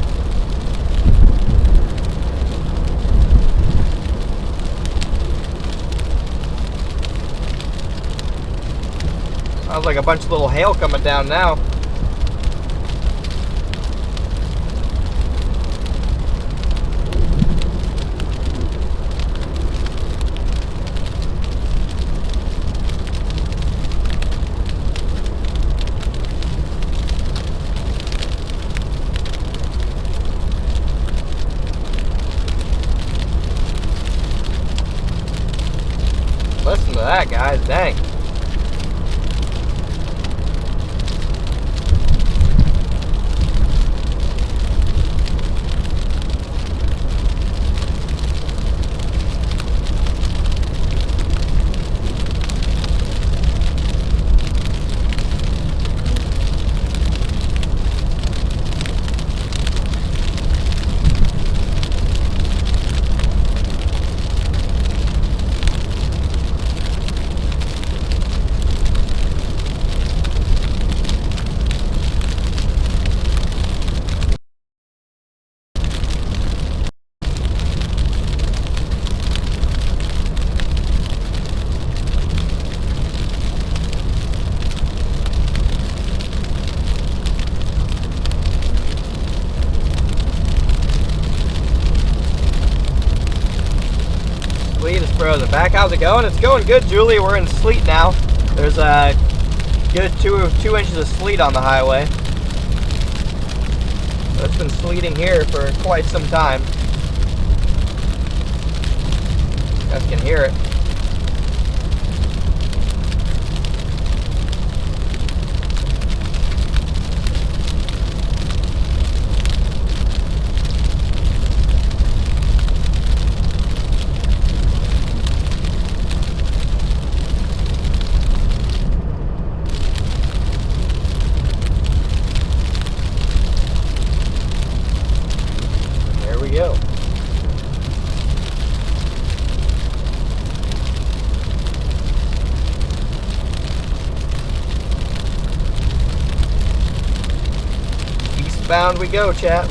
Sounds like a bunch of little hail coming down now. Listen to that, guys. Dang. Sleet is frozen back. How's it going? It's going good, Julie. We're in sleet now. There's a good two inches of sleet on the highway. So it's been sleeting here for quite some time. You guys can hear it. Go. Eastbound we go, chat.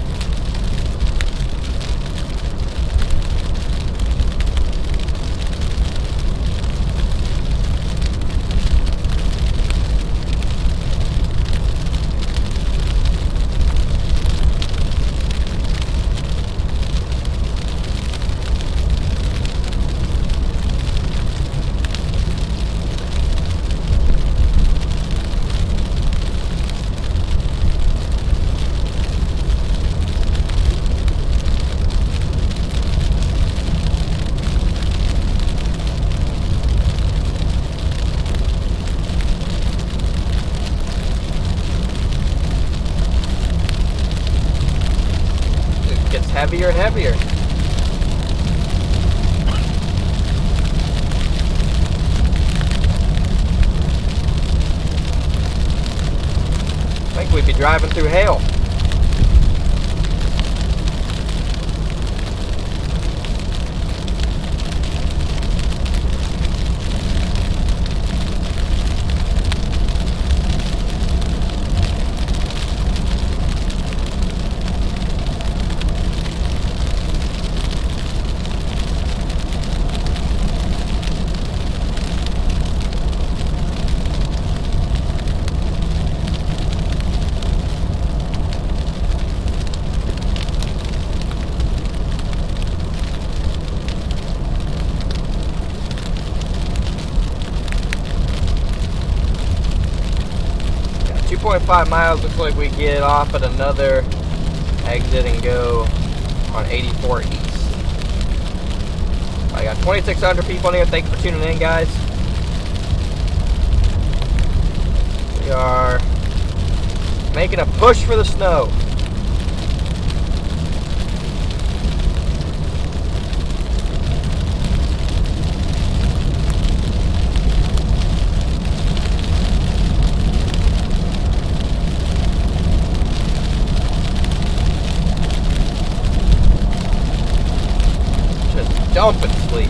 Heavier and heavier. I think we'd be driving through hail. Yeah, 2.5 miles. Looks like we get off at another exit and go on 84 East. I got 2,600 people in here. Thanks for tuning in, guys. We are making a push for the snow. dumping sleet.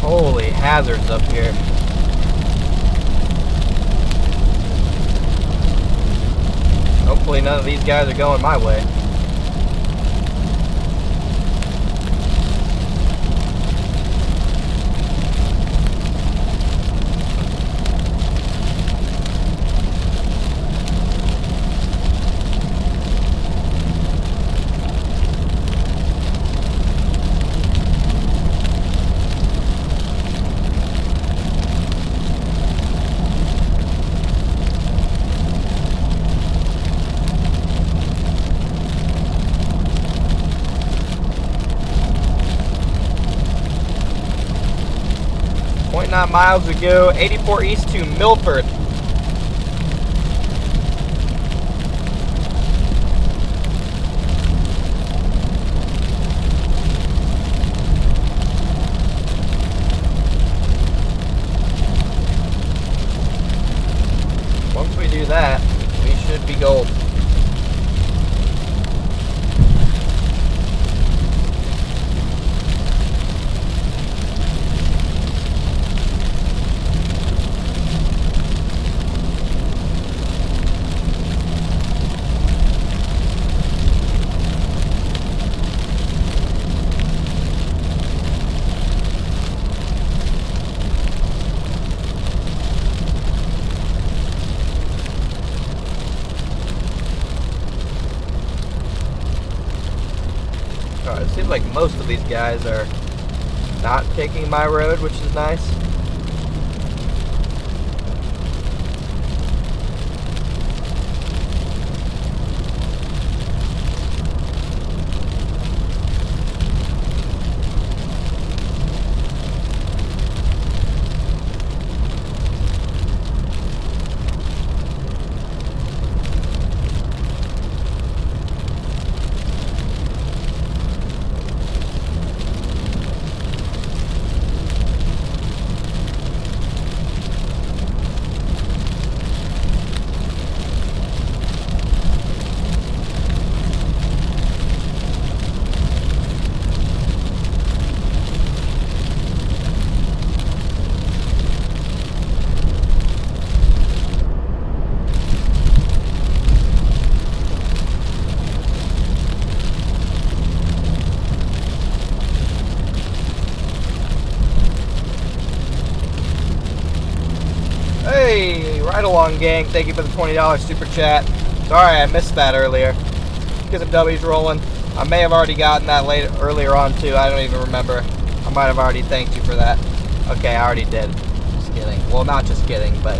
Holy hazards up here. Hopefully none of these guys are going my way. .9 miles to go, 84 east to Milford. Once we do that, we should be gold. It seems like most of these guys are not taking my road, which is nice. Hey, right along, gang. Thank you for the $20 super chat. Sorry I missed that earlier. Because of W's rolling. I may have already gotten that earlier on too. I don't even remember. I might have already thanked you for that. Okay, I already did. Just kidding. Well, not just kidding, but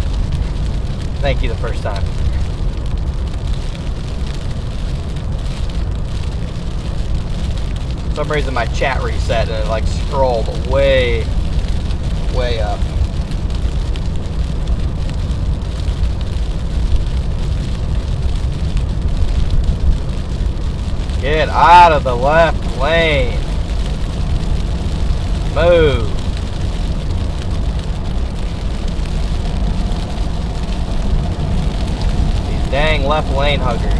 thank you the first time. For some reason my chat reset and it like scrolled way up. Get out of the left lane. Move. These dang left lane huggers.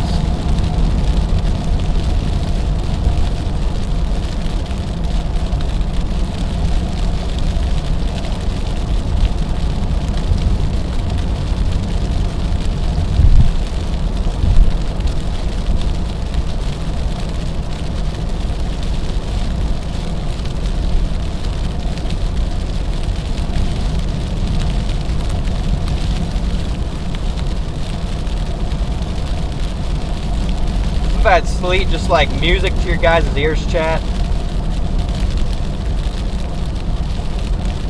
That sleet just like music to your guys' ears, chat.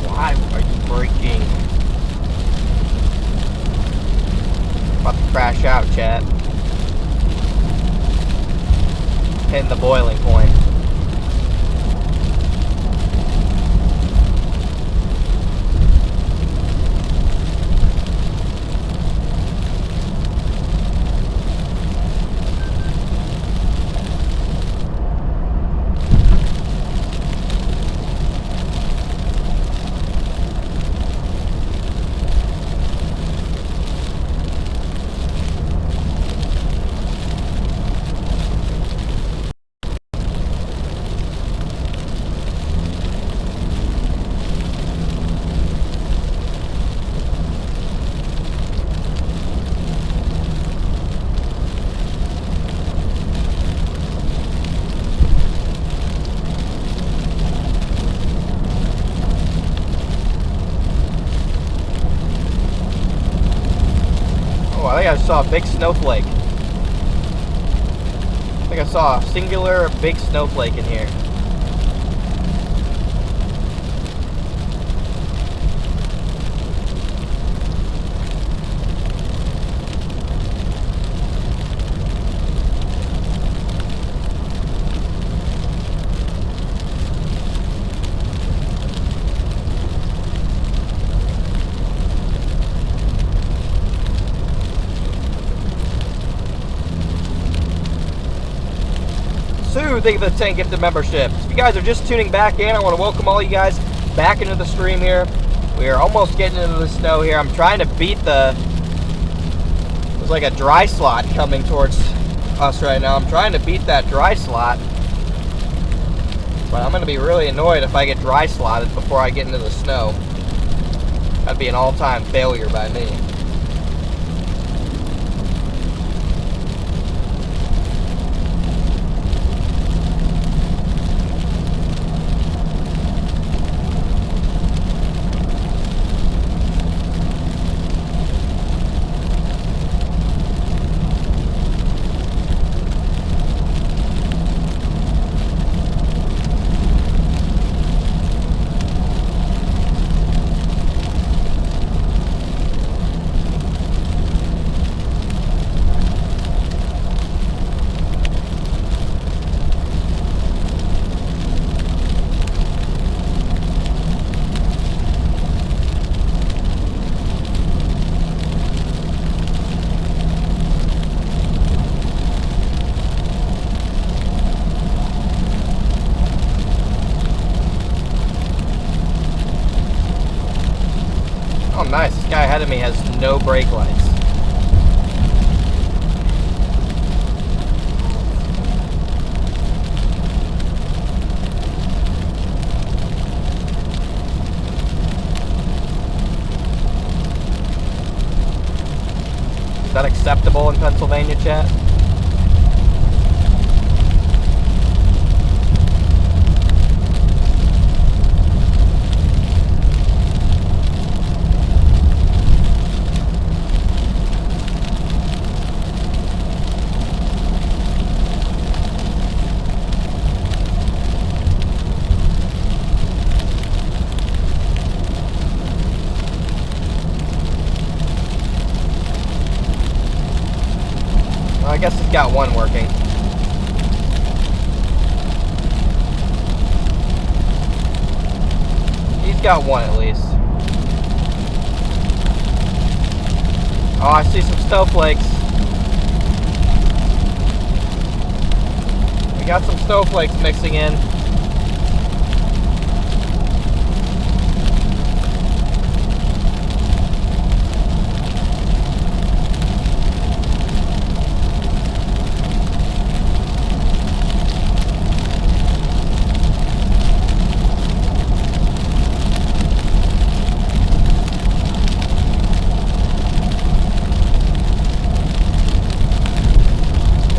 Why are you Freaking. About to crash out, chat. Hitting the boiling point. I think I saw a big snowflake. I think I saw a singular big snowflake in here. Sue, thank you for the 10 gifted memberships. If you guys are just tuning back in, I want to welcome all you guys back into the stream here. We are almost getting into the snow here. I'm trying to beat there's like a dry slot coming towards us right now. I'm trying to beat that dry slot. But I'm going to be really annoyed if I get dry slotted before I get into the snow. That'd be an all-time failure by me. Nice, this guy ahead of me has no brake lights. Is that acceptable in Pennsylvania, chat? I guess it's got one working. He's got one at least. Oh, I see some snowflakes. We got some snowflakes mixing in.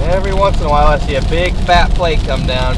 Every once in a while I see a big fat flake come down.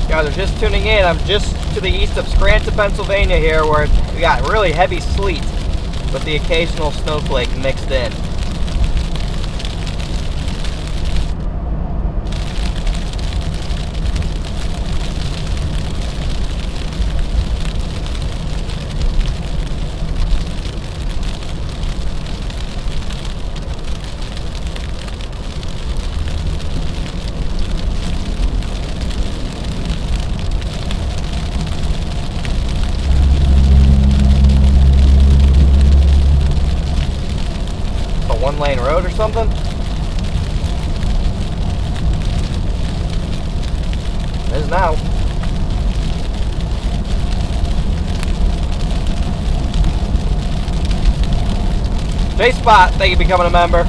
Guys are just tuning in. I'm just to the east of Scranton, Pennsylvania here, where we got really heavy sleet with the occasional snowflake mixed in. One-lane road or something? It is now. J-Spot, thank you for becoming a member.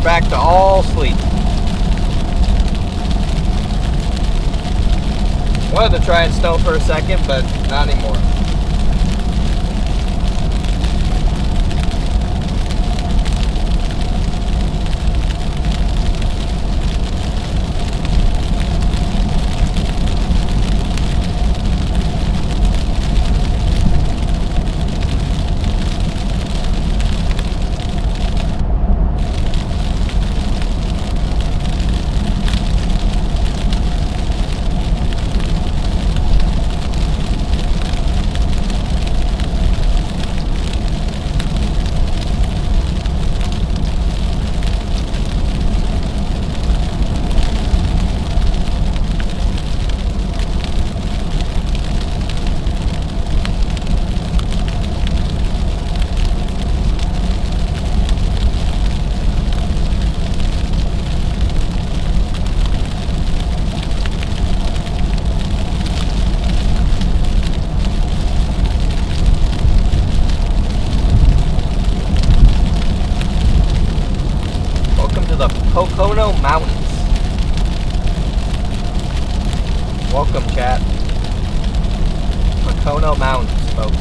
Back to all sleet. Wanted to try and snow for a second, but not anymore. Mountains. Welcome, chat. Pocono Mountains, folks.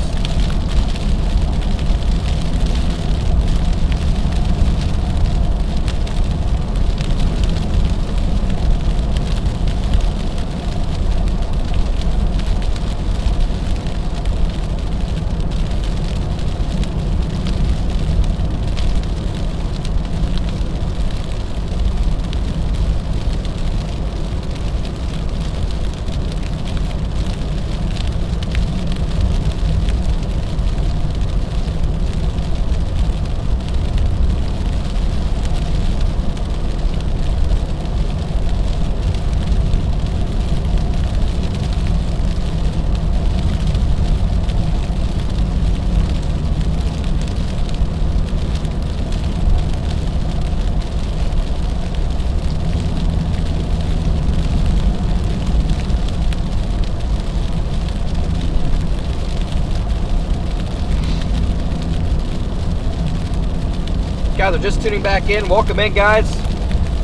guys are just tuning back in, welcome in, guys.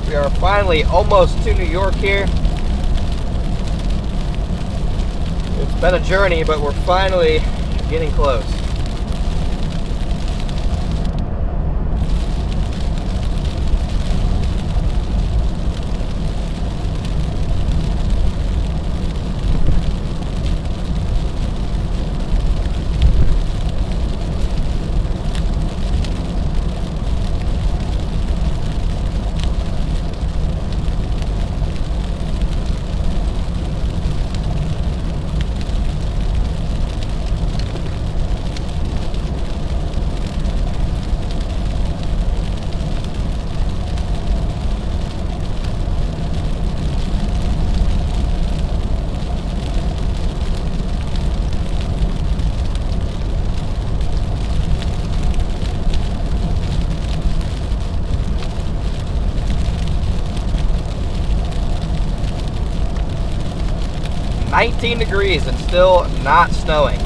We are finally almost to New York here. It's been a journey, but we're finally getting close. "19 degrees and still not snowing."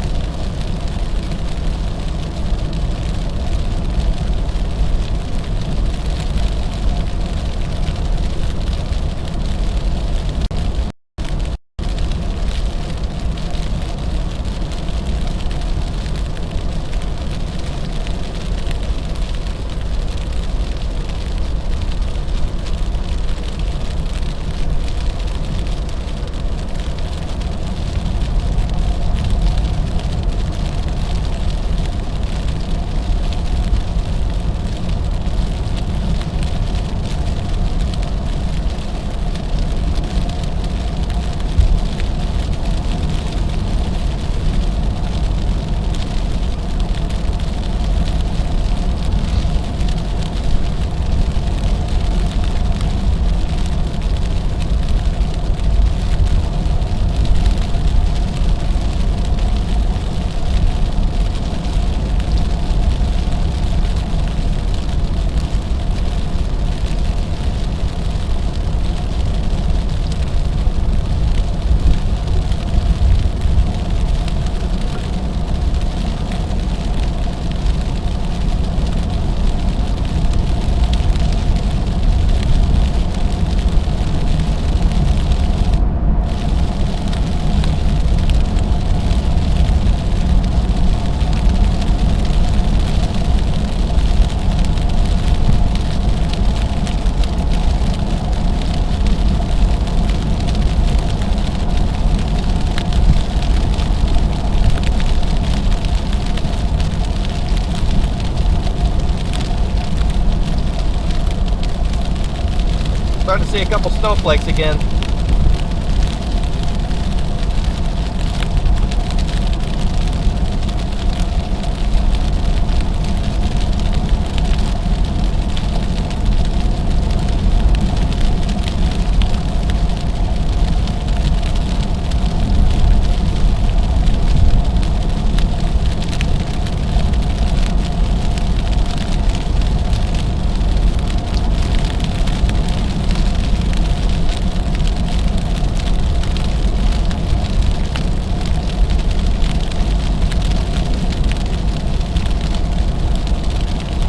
Starting to see a couple snowflakes again.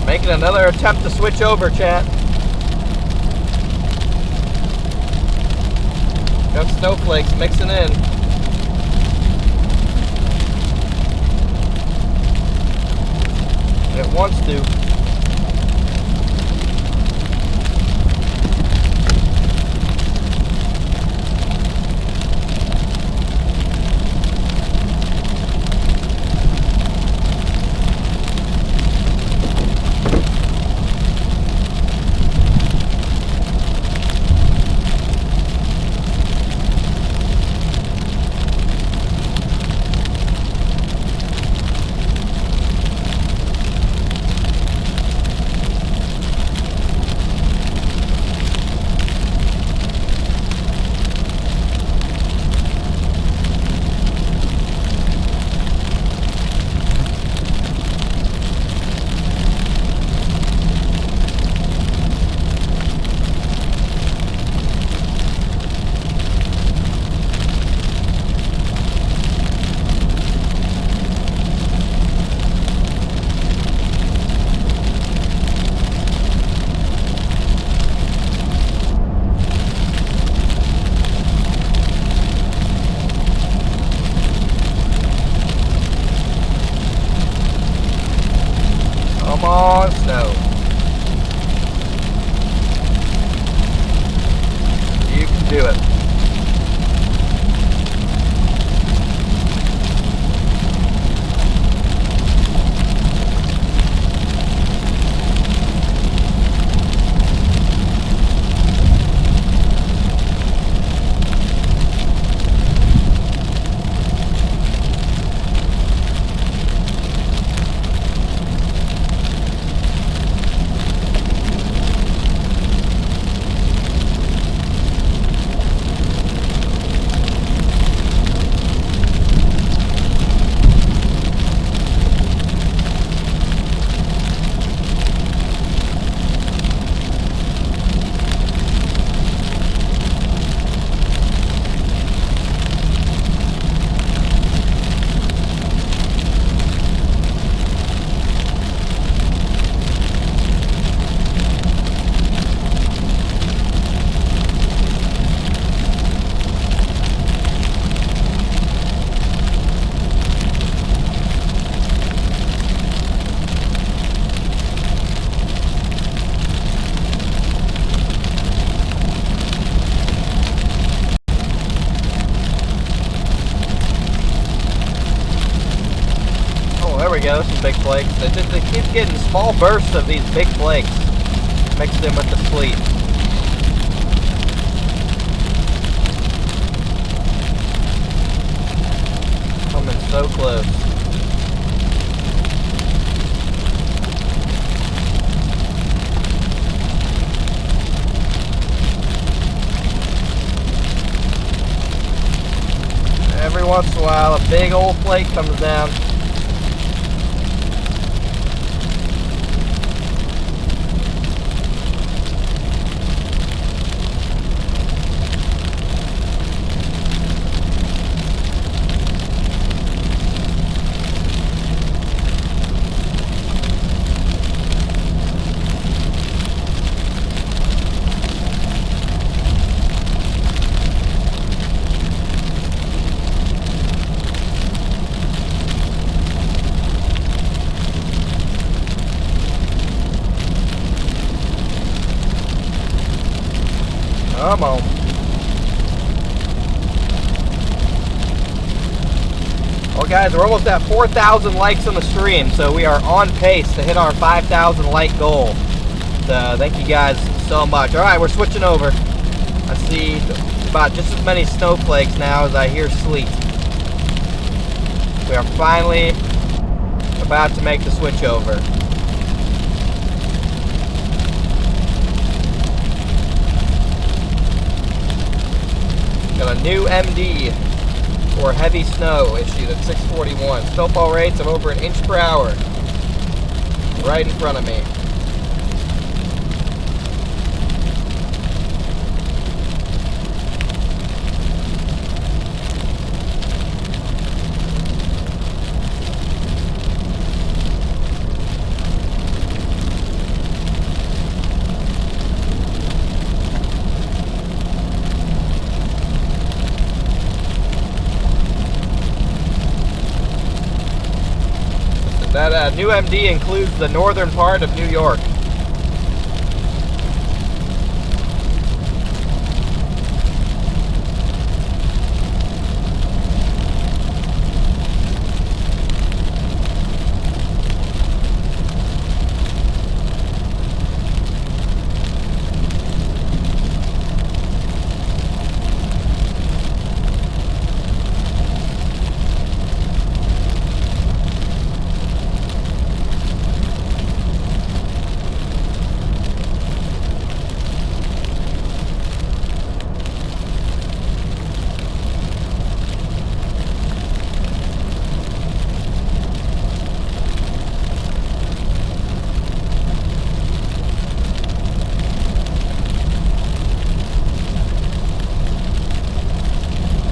Making another attempt to switch over, chat. Got snowflakes mixing in. It wants to. on snow. You can do it. There we go, some big flakes. They keep getting small bursts of these big flakes mixed in with the sleet. Coming so close. Every once in a while, a big old flake comes down. Come on. Well guys, we're almost at 4,000 likes on the stream, so we are on pace to hit our 5,000 like goal. So thank you guys so much. Alright, we're switching over. I see about just as many snowflakes now as I hear sleet. We are finally about to make the switch over. Got a new MD for heavy snow issued at 641. Snowfall rates of over 1 inch per hour. Right in front of me. That new MD includes the northern part of New York.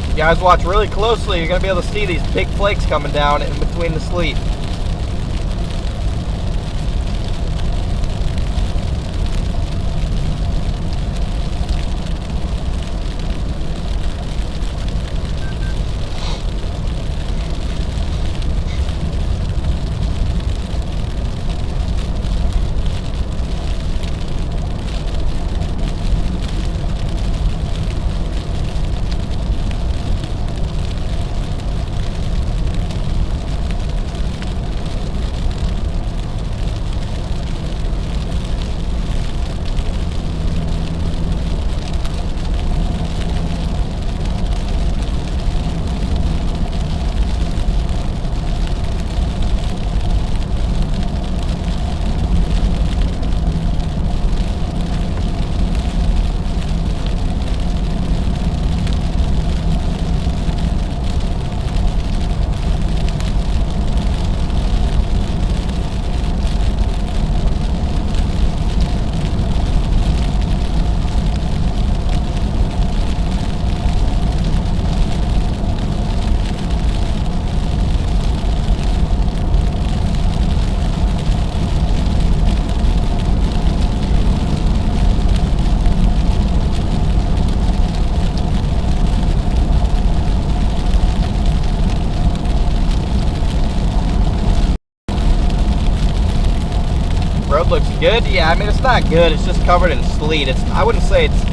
You guys watch really closely, you're going to be able to see these big flakes coming down in between the sleet. road looks good. Yeah, I mean, it's not good. It's just covered in sleet. I wouldn't say it's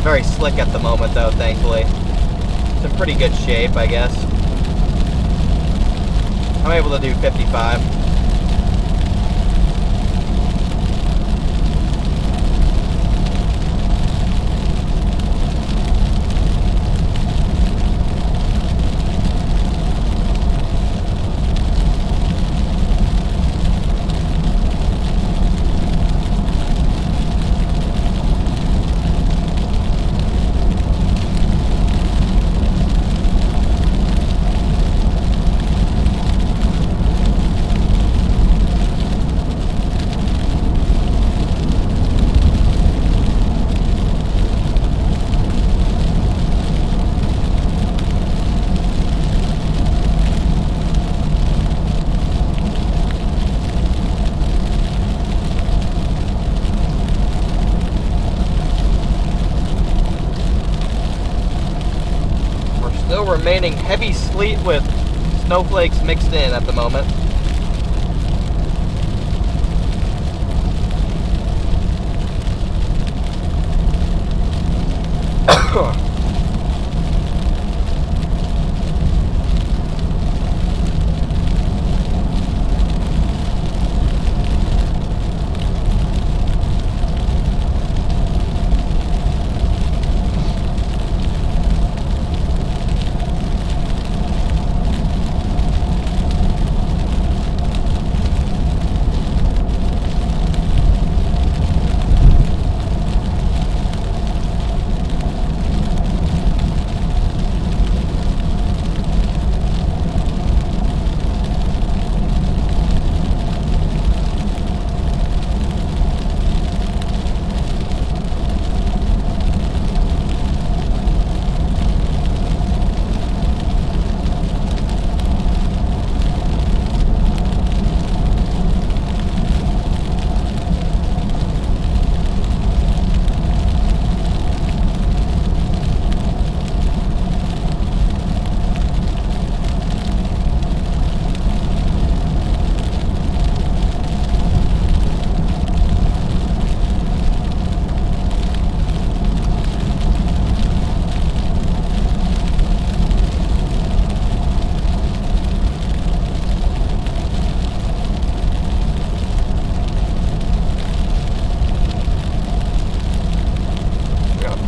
very slick at the moment, though, thankfully. It's in pretty good shape, I guess. I'm able to do 55. Remaining heavy sleet with snowflakes mixed in at the moment.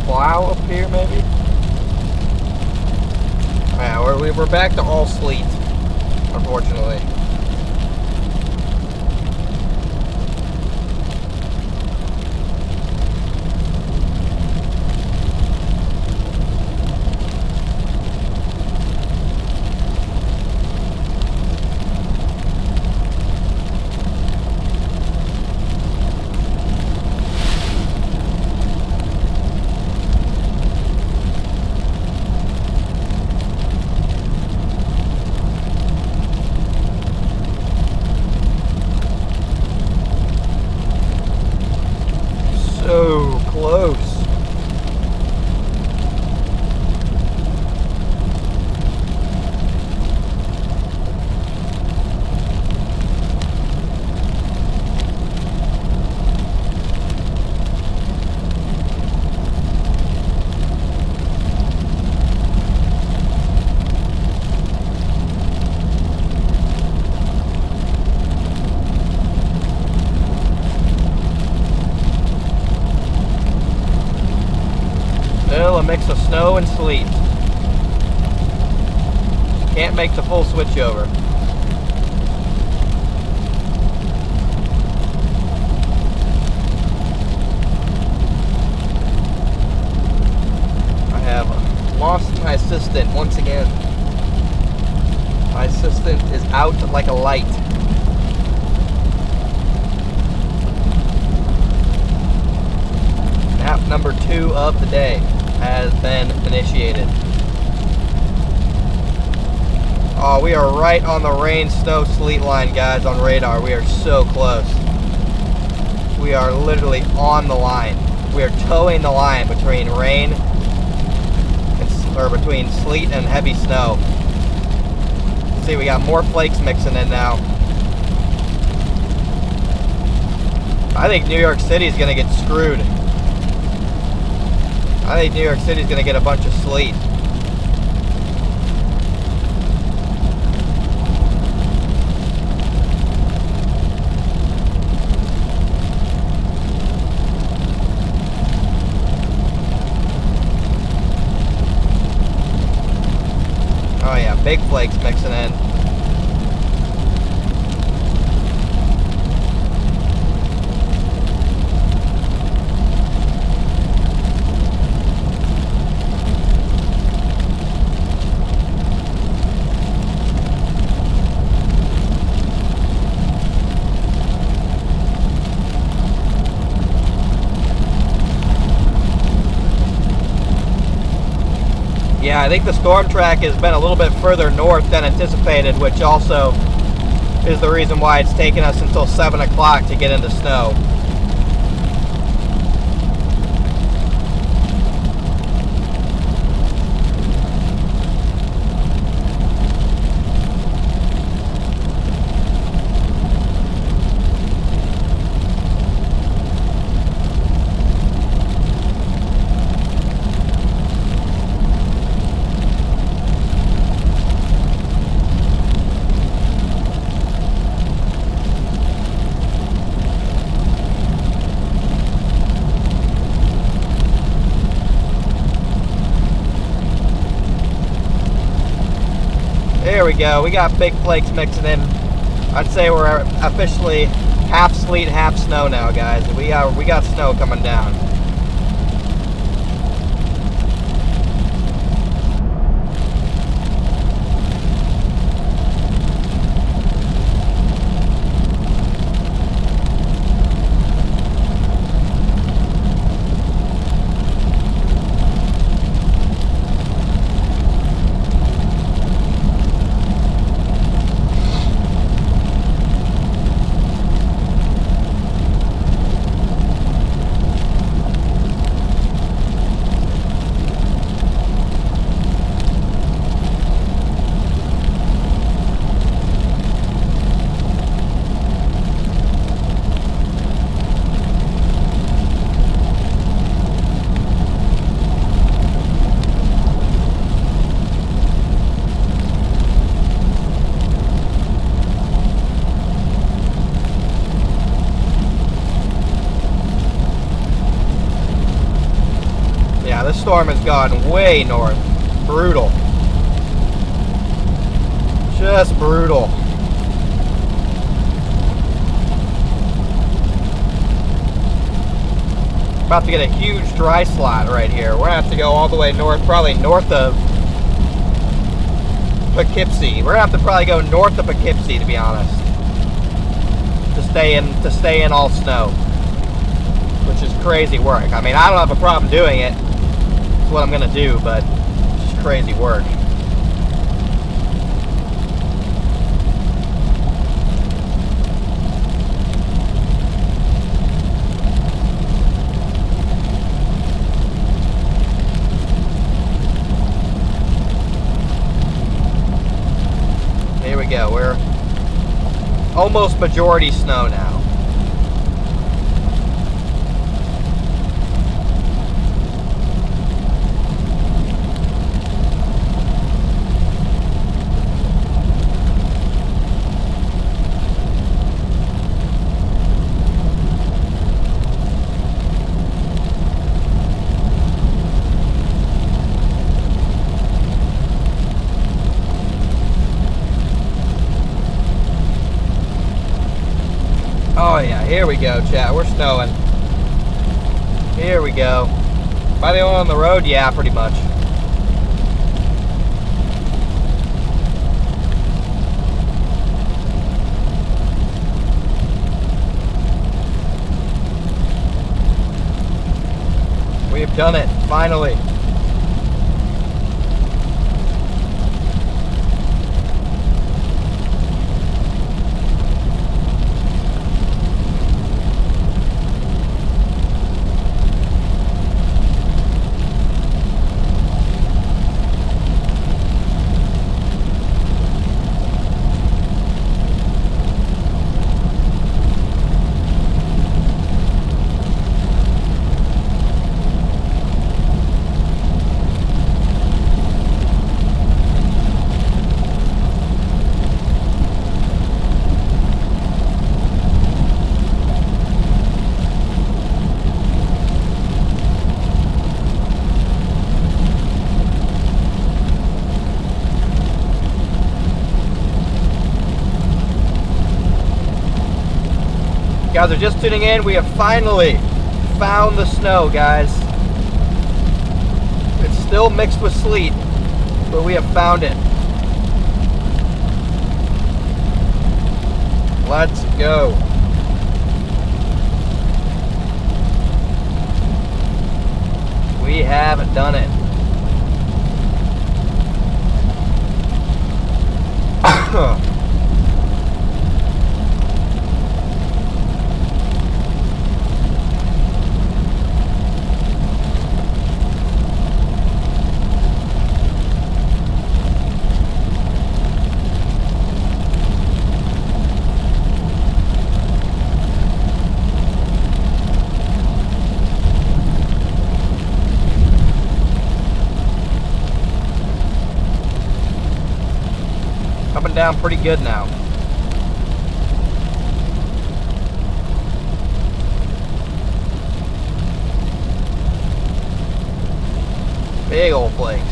Plow up here, maybe? Yeah, we're back to all sleet, unfortunately. So close. Still a mix of snow and sleet. Can't make the full switch over. I have lost my assistant once again. My assistant is out like a light. Nap number 2 of the day has been initiated. Oh, we are right on the rain, snow, sleet line, guys, on radar. We are so close. We are literally on the line. We are towing the line between rain or between sleet and heavy snow. See, we got more flakes mixing in now. I think New York City is going to get screwed. I think New York City is going to get a bunch of sleet. Oh yeah, big flakes mixing in. Yeah, I think the storm track has been a little bit further north than anticipated, which also is the reason why it's taken us until 7 o'clock to get into snow. There we go. We got big flakes mixing in. I'd say we're officially half sleet, half snow now, guys. We got snow coming down. This storm has gone way north. Brutal. Just brutal. About to get a huge dry slot right here. We're gonna have to go all the way north, probably north of Poughkeepsie. We're gonna have to probably go north of Poughkeepsie, to be honest, to stay in all snow, which is crazy work. I mean, I don't have a problem doing it. It's what I'm gonna do, but it's just crazy work. Here we go. We're almost majority snow now. Oh yeah, here we go, chat. We're snowing. Here we go. Am I the only one on the road? Yeah, pretty much. We've done it, finally. Guys are just tuning in. We have finally found the snow, guys. It's still mixed with sleet, but we have found it. Let's go. We have done it. Coming down pretty good now. Big old flakes.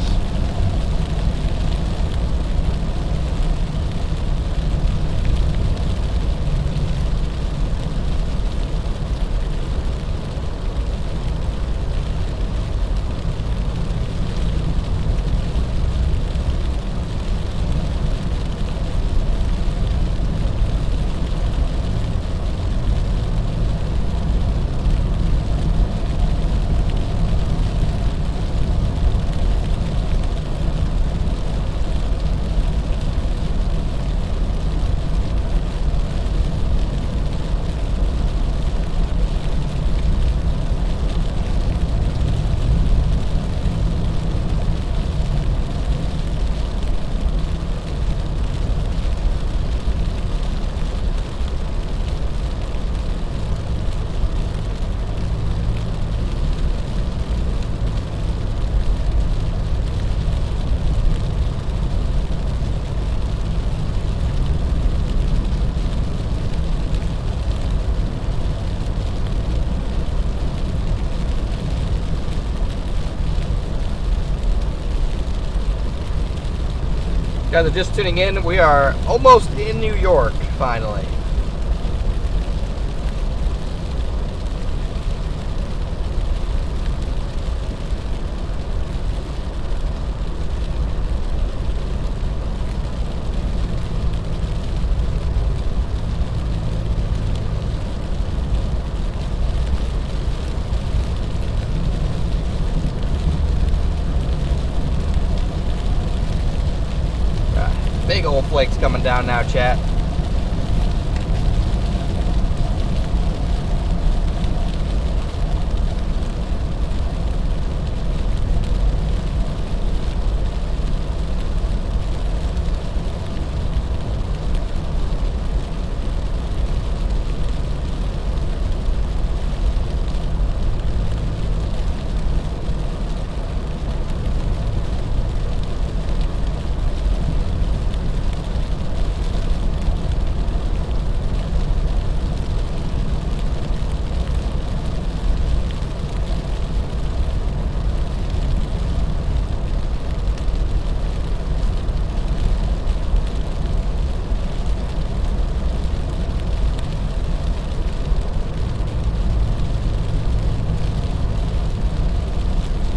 Guys are just tuning in. We are almost in New York, finally. Big old flakes coming down now, chat.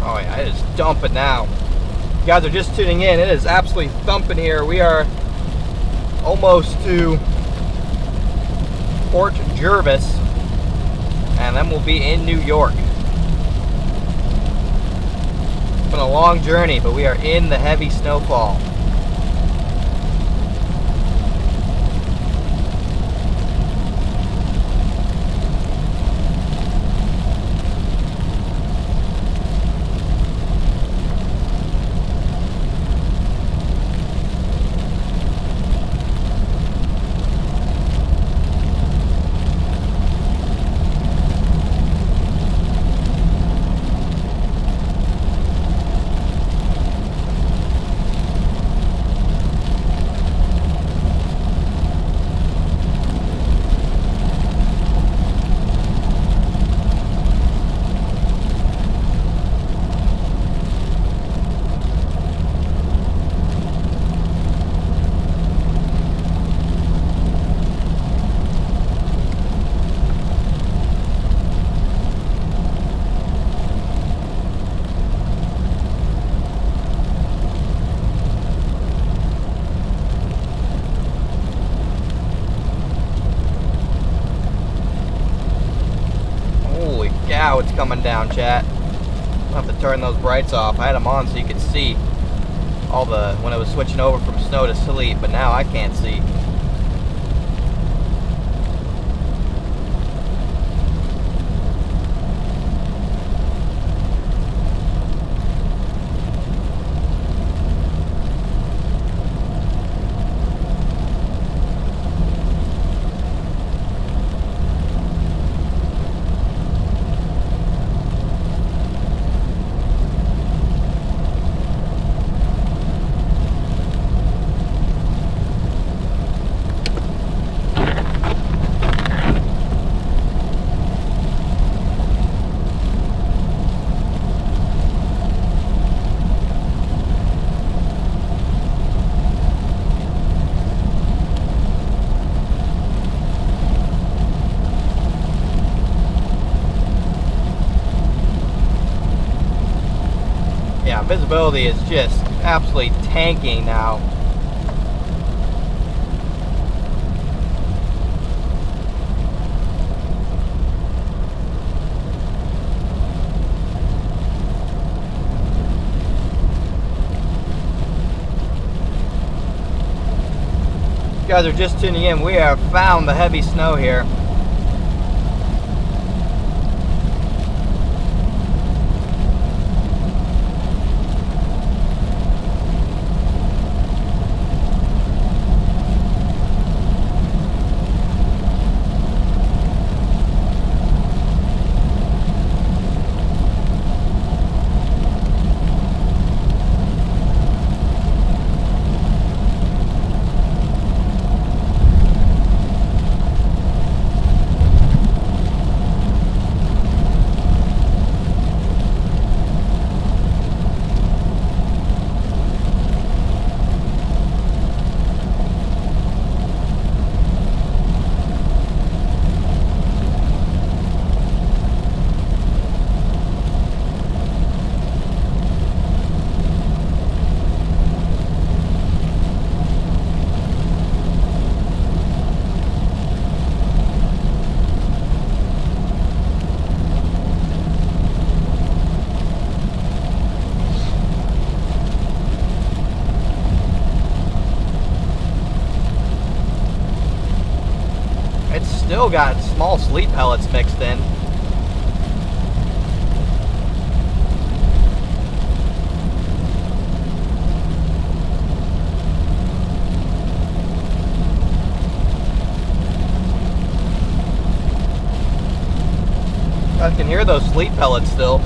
Oh yeah, it is dumping now. You guys are just tuning in. It is absolutely thumping here. We are almost to Port Jervis, and then we'll be in New York. It's been a long journey, but we are in the heavy snowfall. coming down, chat. I'll have to turn those brights off. I had them on so you could see all the, when it was switching over from snow to sleet, but now I can't see. Visibility is just absolutely tanking now. If you guys are just tuning in, we have found the heavy snow here. Still got small sleet pellets mixed in. I can hear those sleet pellets still.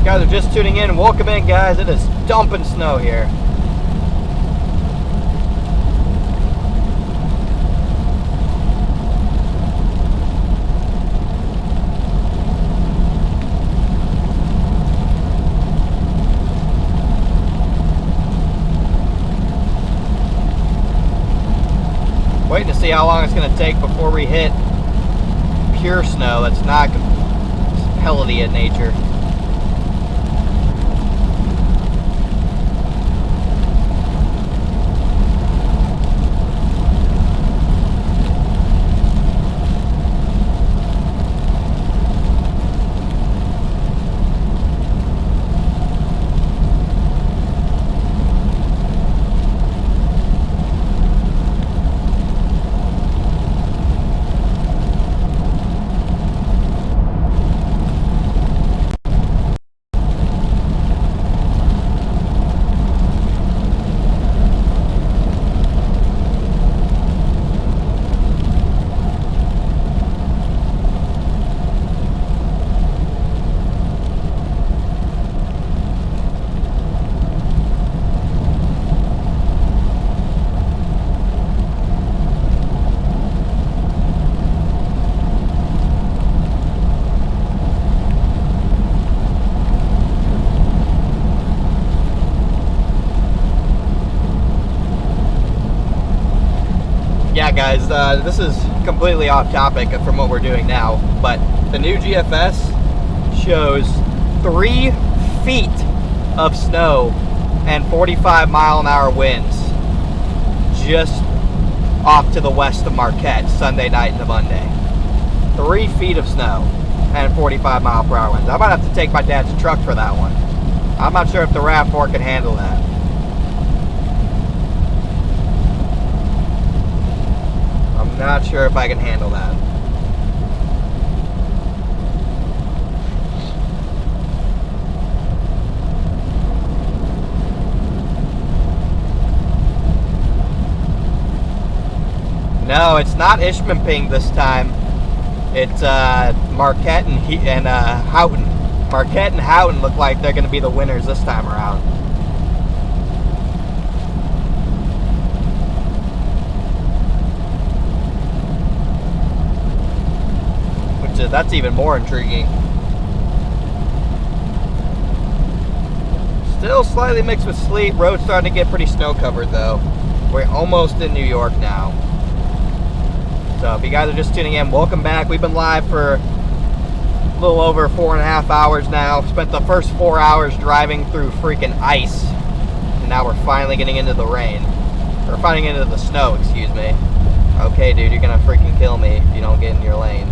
Guys are just tuning in, welcome in guys. It is dumping snow here. Waiting to see how long it's going to take before we hit pure snow that's not pellety in nature. Yeah, guys, this is completely off topic from what we're doing now, but the new GFS shows 3 feet of snow and 45-mile-an-hour winds just off to the west of Marquette Sunday night into Monday. 3 feet of snow and 45-mile-per-hour winds. I might have to take my dad's truck for that one. I'm not sure if the RAV4 can handle that. I'm not sure if I can handle that. No, it's not Ishpeming this time. It's Marquette and Houghton. Marquette and Houghton look like they're going to be the winners this time around. That's even more intriguing. Still slightly mixed with sleet. Road's starting to get pretty snow covered though. We're almost in New York now. So if you guys are just tuning in, welcome back. We've been live for a little over 4.5 hours now. Spent the first 4 hours driving through freaking ice. And now we're finally getting into the rain. Or finally into the snow, excuse me. Okay, dude, you're gonna freaking kill me if you don't get in your lane.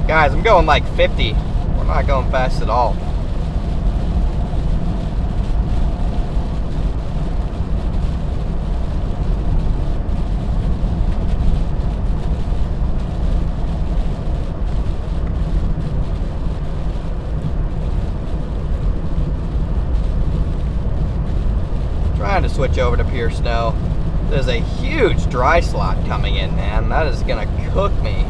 Guys, I'm going like 50. We're not going fast at all. Trying to switch over to pure snow. There's a huge dry slot coming in, man. That is gonna cook me.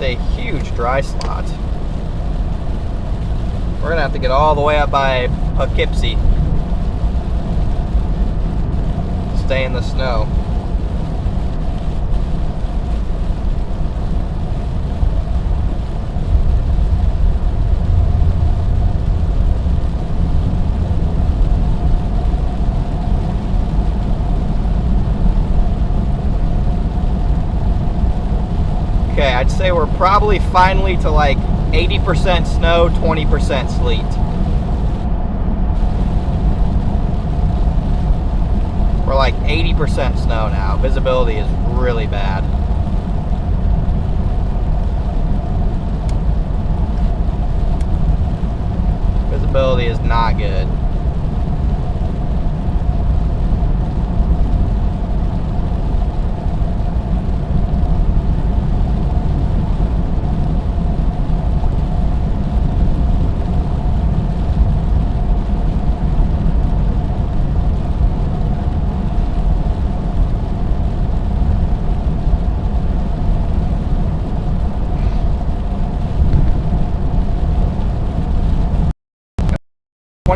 A huge dry slot. We're gonna have to get all the way up by Poughkeepsie. Stay in the snow. Okay, I'd say we're probably finally to like 80% snow, 20% sleet. We're like 80% snow now. Visibility is really bad.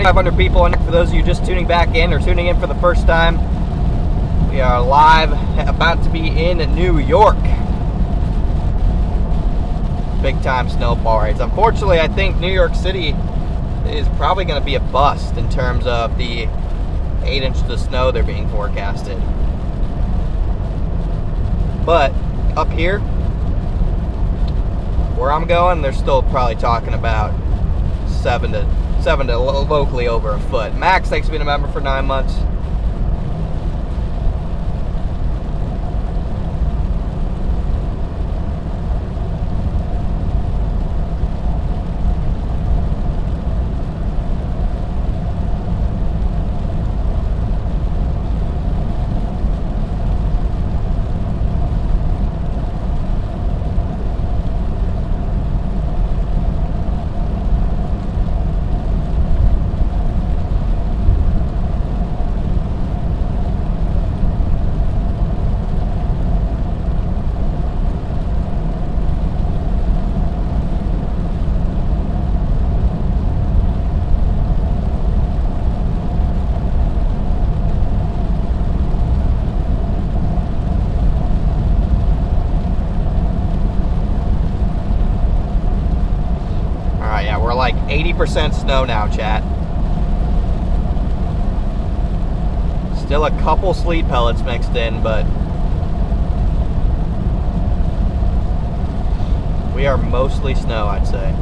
2,500 people in. For those of you just tuning back in or tuning in for the first time, we are live, about to be in New York. Big time snowball rides. Unfortunately, I think New York City is probably going to be a bust in terms of the 8 inches of snow they're being forecasted. But up here, where I'm going, they're still probably talking about 7 to locally over a foot. Max, thanks for being a member for 9 months. We're like 80% snow now, chat. Still a couple sleet pellets mixed in, but we are mostly snow, I'd say.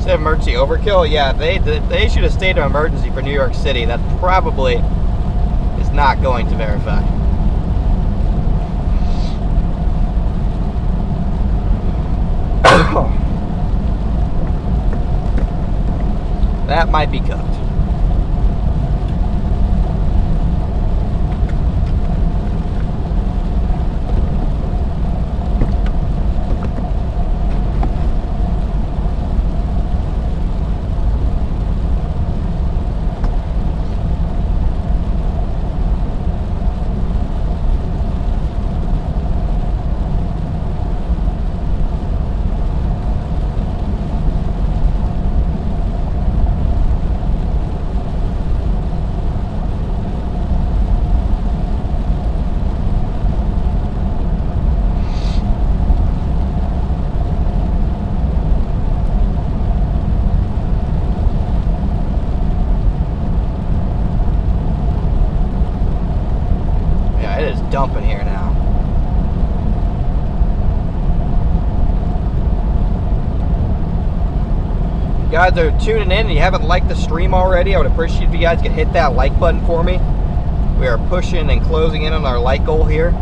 Emergency overkill? Yeah, they issued a state of emergency for New York City. That probably is not going to verify. That might be cooked. Dumping here now. If you guys are tuning in and you haven't liked the stream already, I would appreciate if you guys could hit that like button for me. We are pushing and closing in on our like goal here.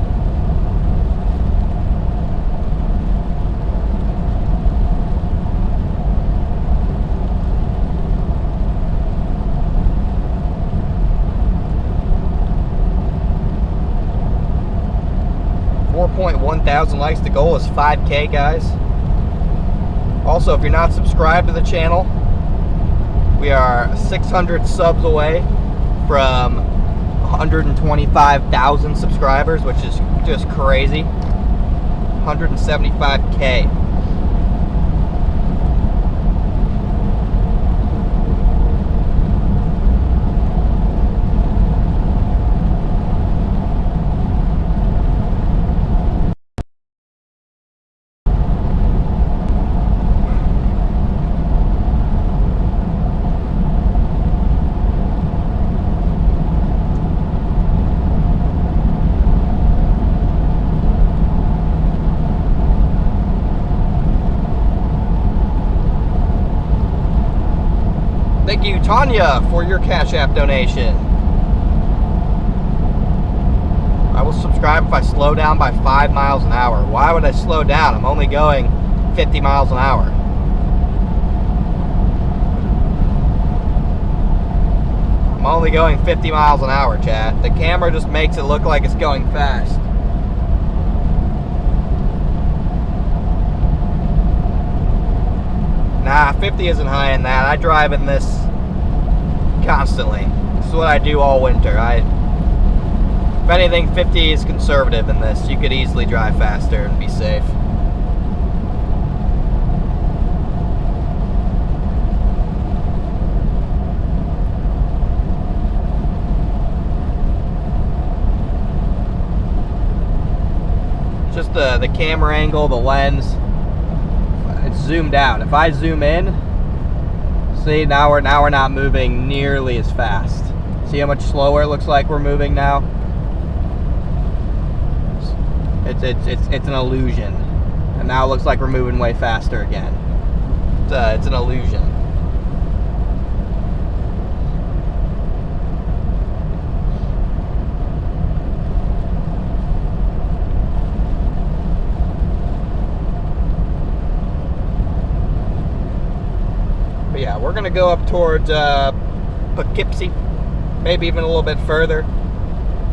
.1,000 likes. The goal is 5K, guys. Also, if you're not subscribed to the channel, we are 600 subs away from 125,000 subscribers, which is just crazy. 175K. Thank you, Tanya, for your Cash App donation. I will subscribe if I slow down by 5 miles an hour. Why would I slow down? I'm only going 50 miles an hour. I'm only going 50 miles an hour, chat. The camera just makes it look like it's going fast. Nah, 50 isn't high in that. I drive in this constantly. This is what I do all winter. If anything, 50 is conservative in this. You could easily drive faster and be safe. Just the camera angle, the lens. It's zoomed out. If I zoom in, see, now we're not moving nearly as fast. See how much slower it looks like we're moving now? It's an illusion. And now it looks like we're moving way faster again. It's an illusion. But yeah, we're gonna go up towards Poughkeepsie, maybe even a little bit further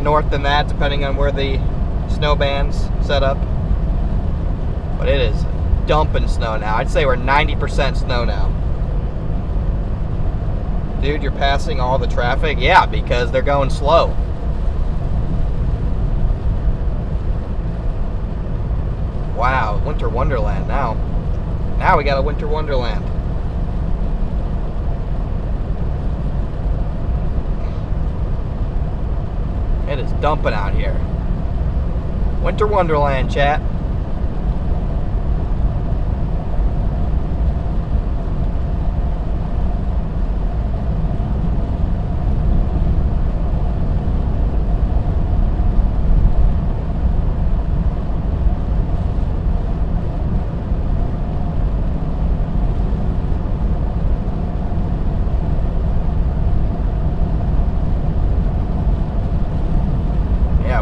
north than that, depending on where the snow band's set up. But it is dumping snow now. I'd say we're 90% snow now. Dude, you're passing all the traffic? Yeah, because they're going slow. Wow, winter wonderland now. Now we got a winter wonderland. It is dumping out here. Winter wonderland, chat.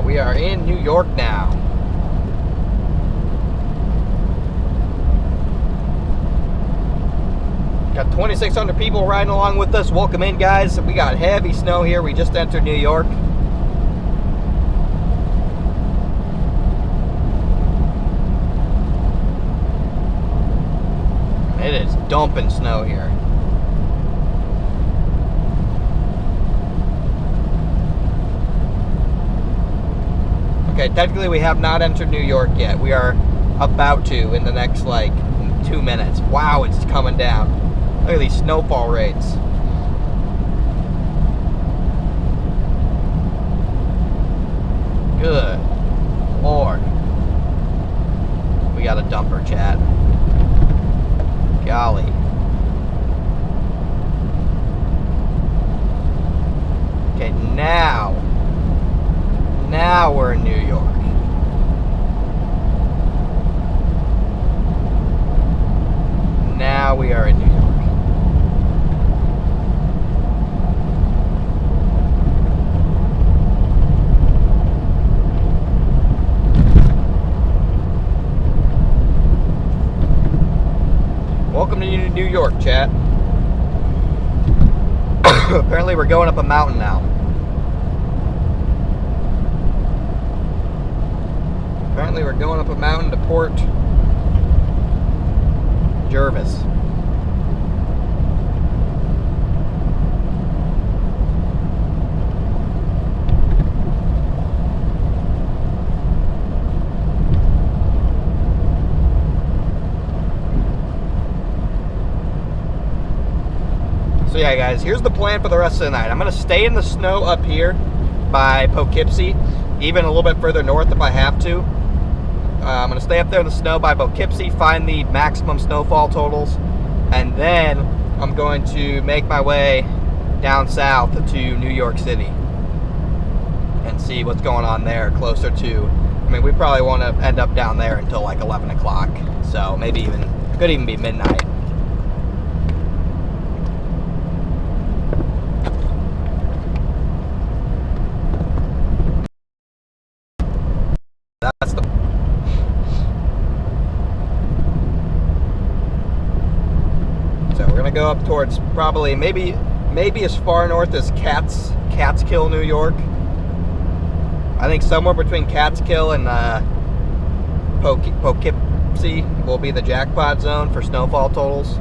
We are in New York now. Got 2,600 people riding along with us. Welcome in, guys. We got heavy snow here. We just entered New York. It is dumping snow here. Okay, technically we have not entered New York yet. We are about to in the next, like, 2 minutes. Wow, it's coming down. Look at these snowfall rates. Good Lord. We got a dumper, chat. Golly. Okay, now we're in New York. Now we are in New York. Welcome to New York, chat. Apparently we're going up a mountain now. Apparently we're going up a mountain to Port Jervis. So yeah, guys, here's the plan for the rest of the night. I'm going to stay in the snow up here by Poughkeepsie, even a little bit further north if I have to. I'm going to stay up there in the snow by Poughkeepsie, find the maximum snowfall totals, and then I'm going to make my way down south to New York City and see what's going on there closer to, I mean, we probably won't end up down there until like 11 o'clock, so maybe even, could even be midnight. go up towards probably maybe as far north as Catskill, New York. I think somewhere between Catskill and Poughkeepsie will be the jackpot zone for snowfall totals.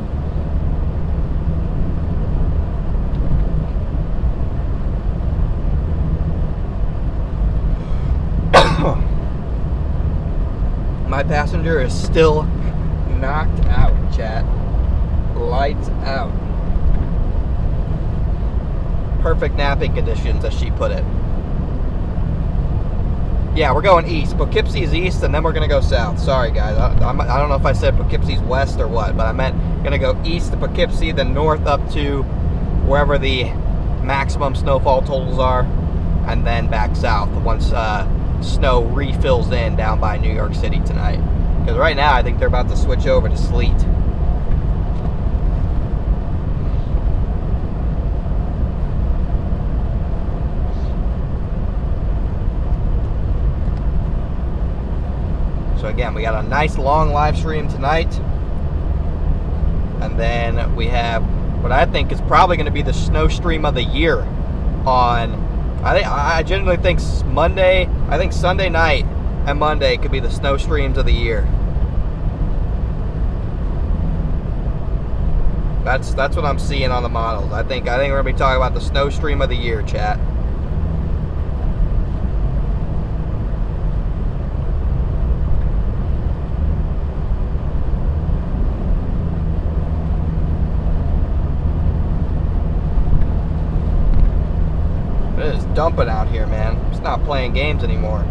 My passenger is still knocked out, chat. Lights out. Perfect napping conditions, as she put it. Yeah, we're going east. Poughkeepsie is east, and then we're going to go south. Sorry, guys. I don't know if I said Poughkeepsie's west or what, but I meant going to go east to Poughkeepsie, then north up to wherever the maximum snowfall totals are, and then back south once snow refills in down by New York City tonight. Because right now, I think they're about to switch over to sleet. So again, we got a nice long live stream tonight. And then we have what I think is probably going to be the snow stream of the year on, I genuinely think Monday, I think Sunday night and Monday could be the snow streams of the year. That's what I'm seeing on the models. I think we're going to be talking about the snow stream of the year, chat. It is dumping out here, man. It's not playing games anymore.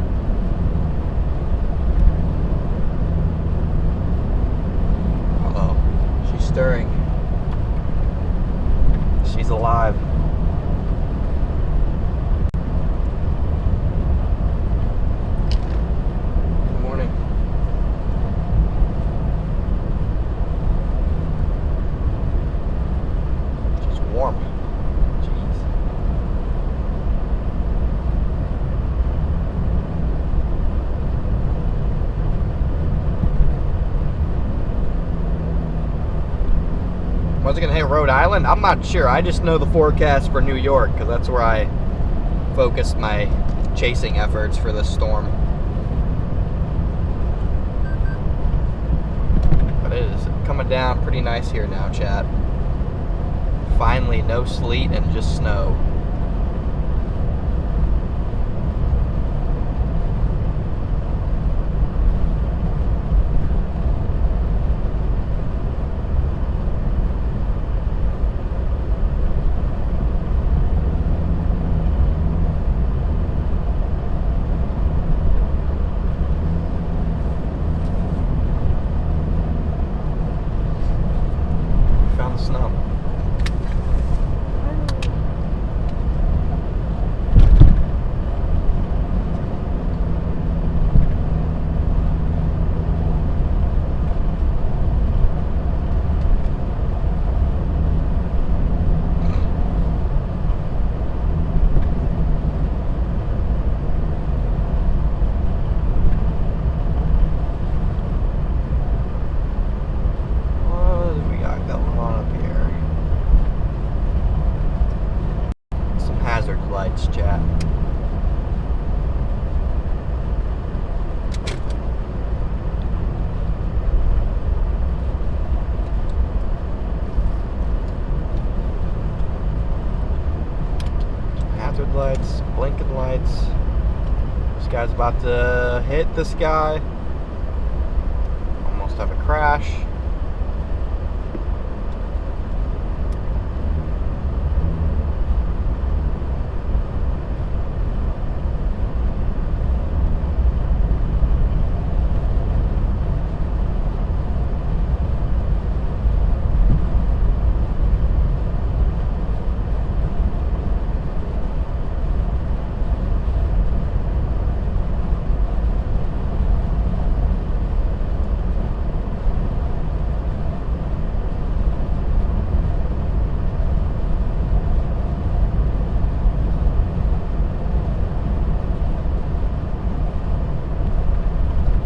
Uh-oh. She's stirring. She's alive. Good morning. She's warm. Jeez. Was it going to hit Rhode Island? I'm not sure. I just know the forecast for New York because that's where I focused my chasing efforts for this storm. But it is coming down pretty nice here now, chat. Finally, no sleet and just snow. Lights, blinking lights. This guy's about to hit this guy. Almost have a crash.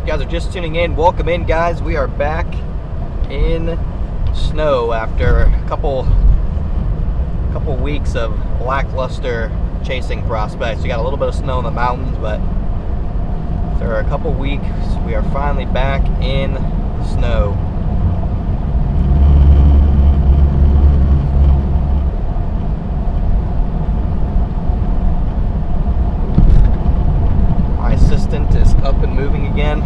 Guys are just tuning in, welcome in, guys. We are back in snow after a couple weeks of lackluster chasing prospects. We got a little bit of snow in the mountains, but after a couple weeks, we are finally back in the snow. My assistant is up and moving again.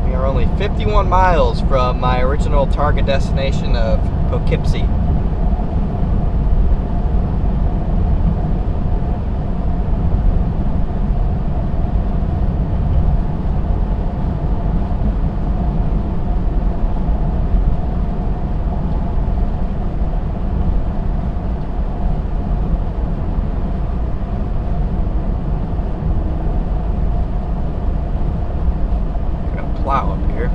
We are only 51 miles from my original target destination of Poughkeepsie. Plow up here.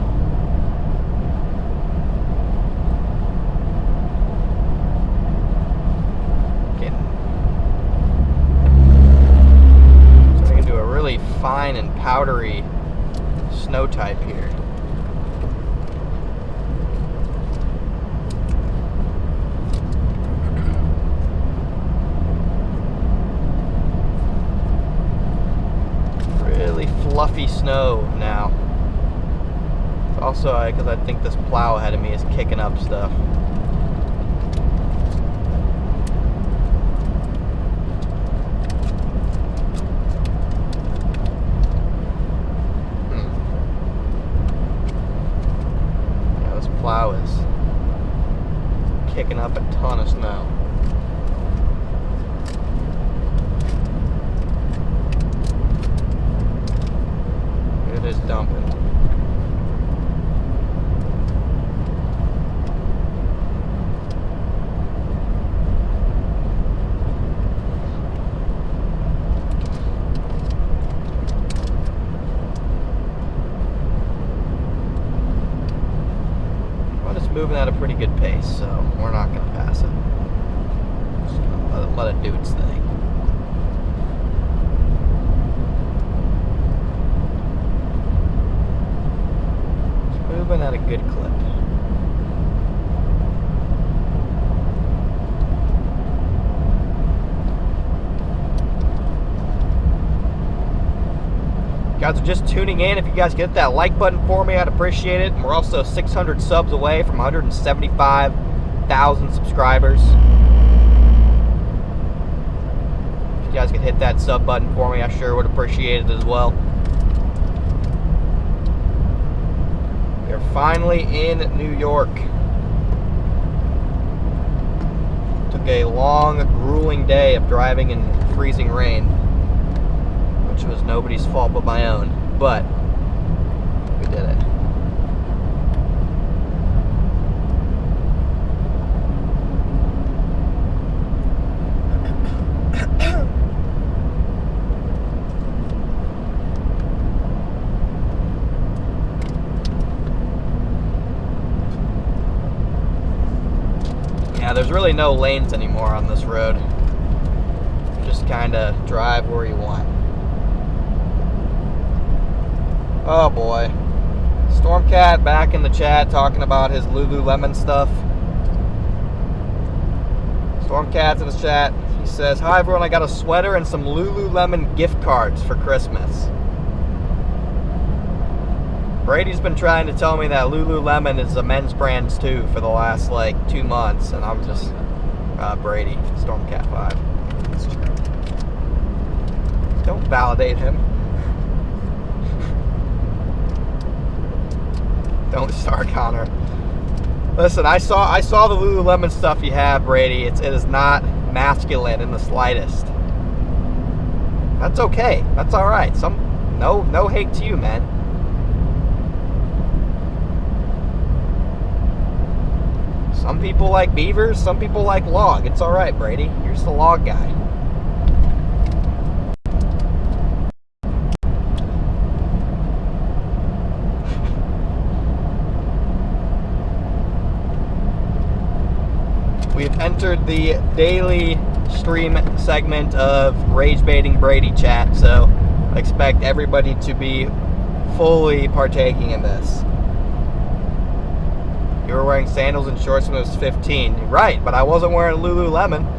So we can do a really fine and powdery snow type here. Really fluffy snow now. Also, because I think this plow ahead of me is kicking up stuff. Yeah, this plow is kicking up a ton of snow. It is dumping. Moving at a pretty good pace, so we're not going to pass it. Just gonna let it do its thing. It's moving at a good clip. Guys are just tuning in. If you guys get that like button for me, I'd appreciate it. And we're also 600 subs away from 175,000 subscribers. If you guys could hit that sub button for me, I sure would appreciate it as well. We are finally in New York. Took a long, grueling day of driving in freezing rain, which was nobody's fault but my own, but we did it. Yeah, there's really no lanes anymore on this road. You just kind of drive where you want. Oh boy. Stormcat back in the chat talking about his Lululemon stuff. Stormcat's in his chat. He says, "Hi everyone, I got a sweater and some Lululemon gift cards for Christmas." Brady's been trying to tell me that Lululemon is a men's brand too for the last like 2 months, and I'm just Brady, Stormcat 5. It's true. Don't validate him. Don't start, Connor. Listen, I saw the Lululemon stuff you have, Brady. It is not masculine in the slightest. That's okay. That's all right. No hate to you, man. Some people like beavers. Some people like log. It's all right, Brady. You're just a log guy. We've entered the daily stream segment of Rage Baiting Brady chat, so I expect everybody to be fully partaking in this. You were wearing sandals and shorts when I was 15. Right, but I wasn't wearing Lululemon.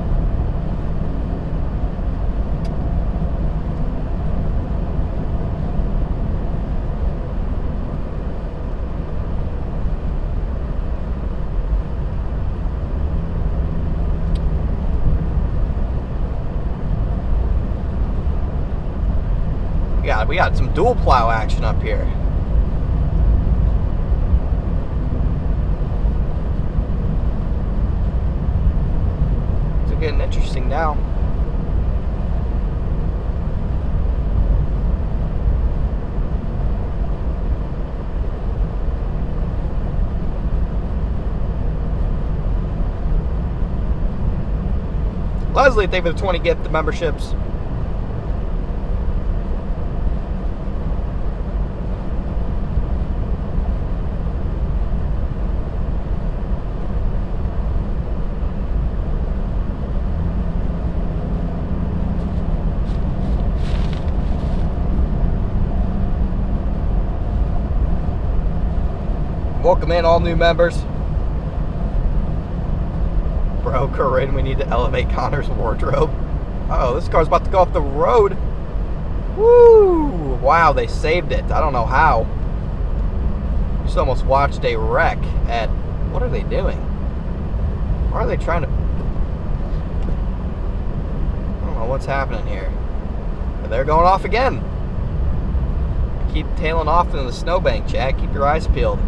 We got some dual plow action up here. It's getting interesting now. Leslie, thank you for the 20 gift memberships. Welcome in all new members. Bro, Corinne, we need to elevate Connor's wardrobe. Oh, this car's about to go off the road. Woo! Wow, they saved it. I don't know how. Just almost watched a wreck at... What are they doing? Why are they trying to... I don't know what's happening here. But they're going off again. Keep tailing off into the snowbank, Chad. Keep your eyes peeled.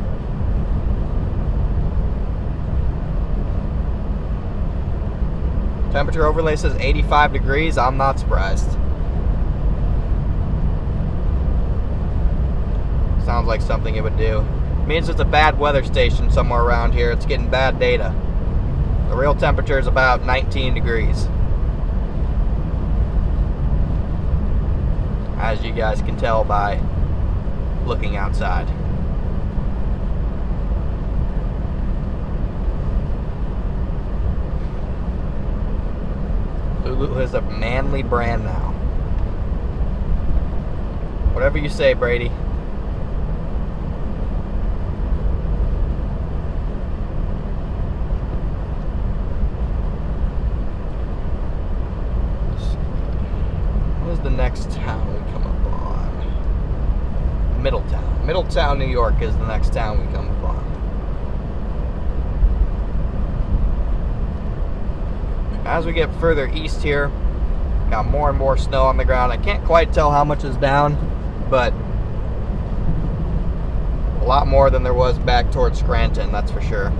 Temperature overlay says 85 degrees. I'm not surprised. Sounds like something it would do. Means it's a bad weather station somewhere around here. It's getting bad data. The real temperature is about 19 degrees. As you guys can tell by looking outside. Lulu is a manly brand now. Whatever you say, Brady. What is the next town we come up on? Middletown. Middletown, New York is the next town we come up on. As we get further east here, got more and more snow on the ground. I can't quite tell how much is down, but a lot more than there was back towards Scranton, that's for sure.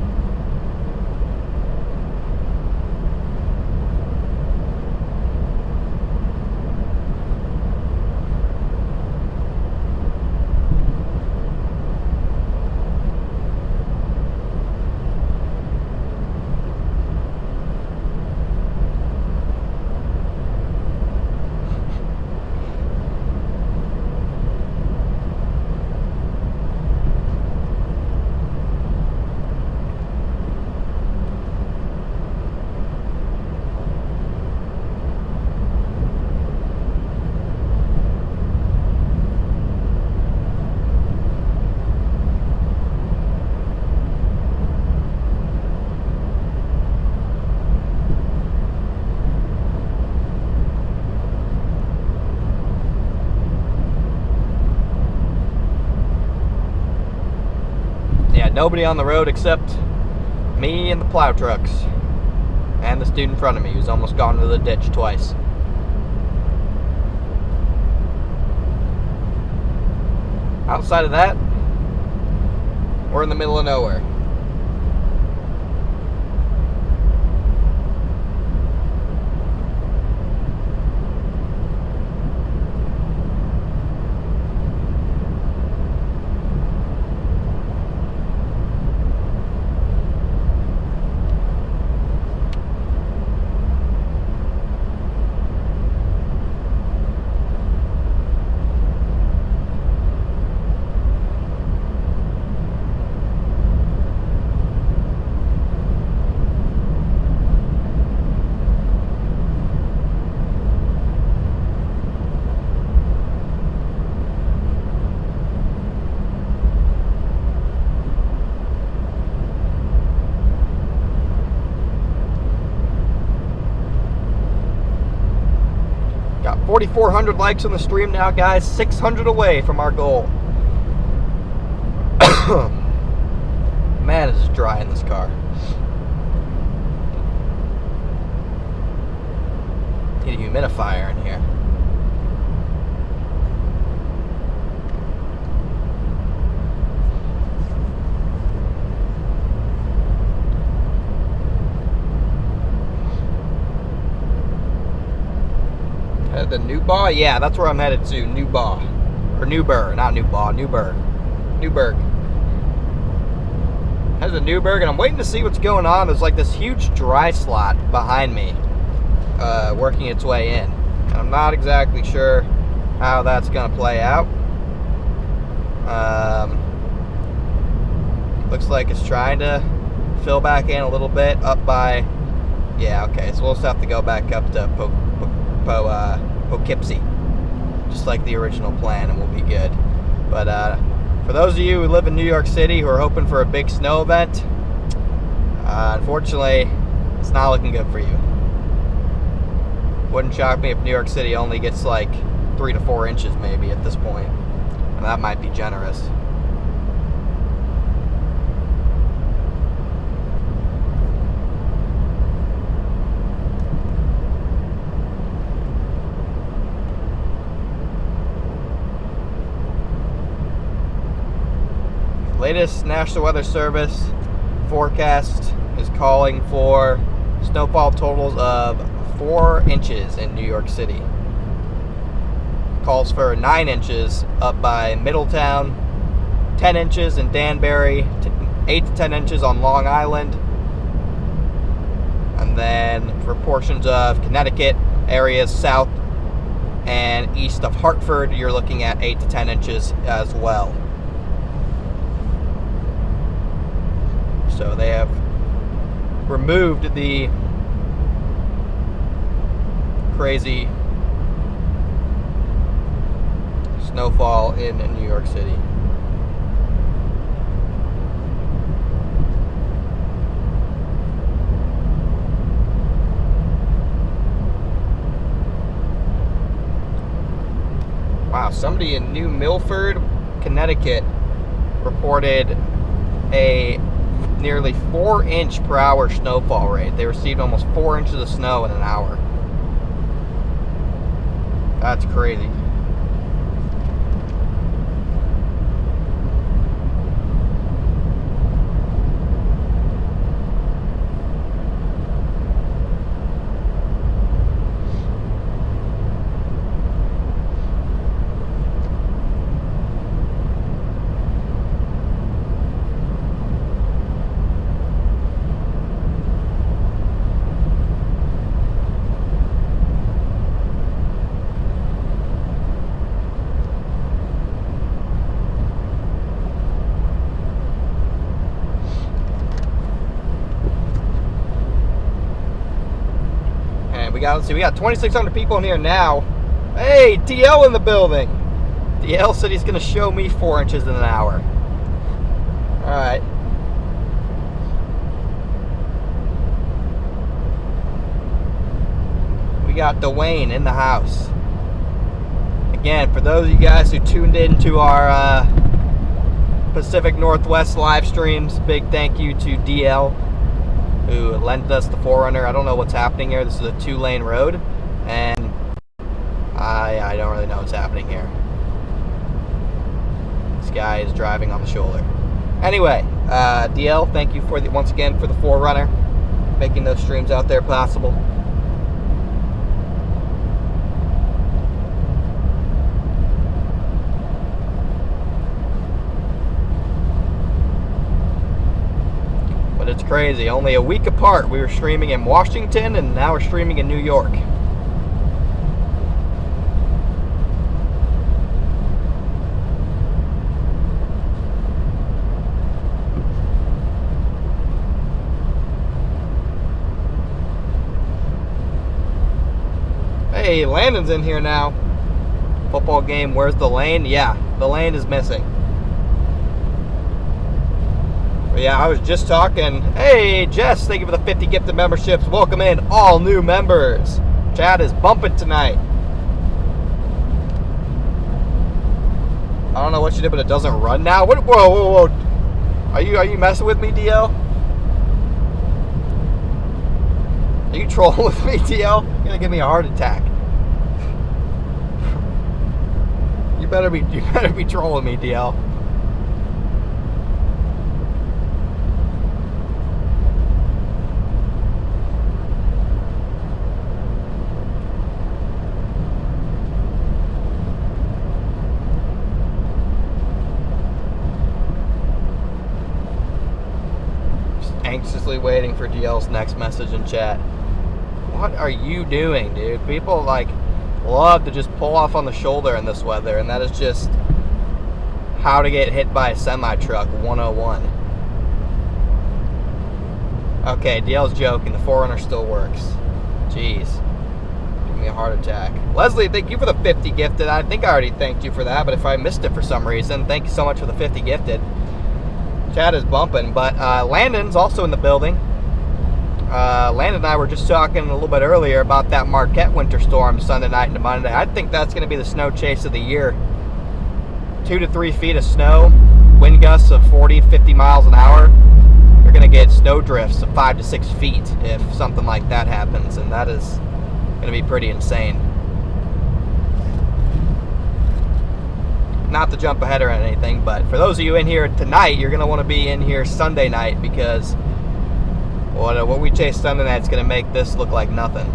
Nobody on the road except me and the plow trucks and the dude in front of me who's almost gone to the ditch twice. Outside of that, we're in the middle of nowhere. 4,400 likes on the stream now, guys. 600 away from our goal. Man, it's dry in this car. Need a humidifier in here. The Newburgh? Yeah, that's where I'm headed to. Newburgh. Or Newburgh, not Newburgh. Newburgh. Newburgh. Headed to Newburgh, and I'm waiting to see what's going on. There's like this huge dry slot behind me, working its way in. And I'm not exactly sure how that's going to play out. Looks like it's trying to fill back in a little bit up by... Yeah, okay, so we'll just have to go back up to Poughkeepsie, just like the original plan, and we'll be good. But for those of you who live in New York City who are hoping for a big snow event, unfortunately, it's not looking good for you. Wouldn't shock me if New York City only gets like 3 to 4 inches maybe at this point, and that might be generous. Latest National Weather Service forecast is calling for snowfall totals of 4 inches in New York City. Calls for 9 inches up by Middletown, 10 inches in Danbury, 8 to 10 inches on Long Island, and then for portions of Connecticut, areas south and east of Hartford, you're looking at 8 to 10 inches as well. So they have removed the crazy snowfall in New York City. Wow, somebody in New Milford, Connecticut reported a nearly 4-inch per hour snowfall rate. They received almost 4 inches of snow in an hour. That's crazy. Let's see, we got 2,600 people in here now. Hey, DL in the building. DL said he's going to show me 4 inches in an hour. All right. We got Dwayne in the house. Again, for those of you guys who tuned into our Pacific Northwest live streams, big thank you to DL, who lent us the 4Runner. I don't know what's happening here. This is a 2-lane road, and I don't really know what's happening here. This guy is driving on the shoulder. Anyway, DL, thank you for once again for the 4Runner, making those streams out there possible. It's crazy. Only a week apart, we were streaming in Washington, and now we're streaming in New York. Hey, Landon's in here now. Football game, where's the lane? Yeah, the lane is missing. Yeah, I was just talking. Hey, Jess, thank you for the 50 gifted memberships. Welcome in all new members. Chat is bumping tonight. I don't know what you did, but it doesn't run now. What? Whoa, whoa, whoa! Are you messing with me, DL? Are you trolling with me, DL? You're gonna give me a heart attack. You better be trolling me, DL. Anxiously waiting for DL's next message in chat. What are you doing, dude? People like love to just pull off on the shoulder in this weather, and that is just how to get hit by a semi-truck 101. Okay, DL's joking. The 4Runner still works. Jeez. Give me a heart attack. Leslie, thank you for the 50 gifted. I think I already thanked you for that, but if I missed it for some reason, thank you so much for the 50 gifted. Chat is bumping, but Landon's also in the building. Landon and I were just talking a little bit earlier about that Marquette winter storm Sunday night into Monday. I think that's going to be the snow chase of the year. 2 to 3 feet of snow, wind gusts of 40, 50 miles an hour. You're going to get snow drifts of 5 to 6 feet if something like that happens, and that is going to be pretty insane. Not to jump ahead or anything, but for those of you in here tonight, you're going to want to be in here Sunday night because what we chase Sunday night is going to make this look like nothing.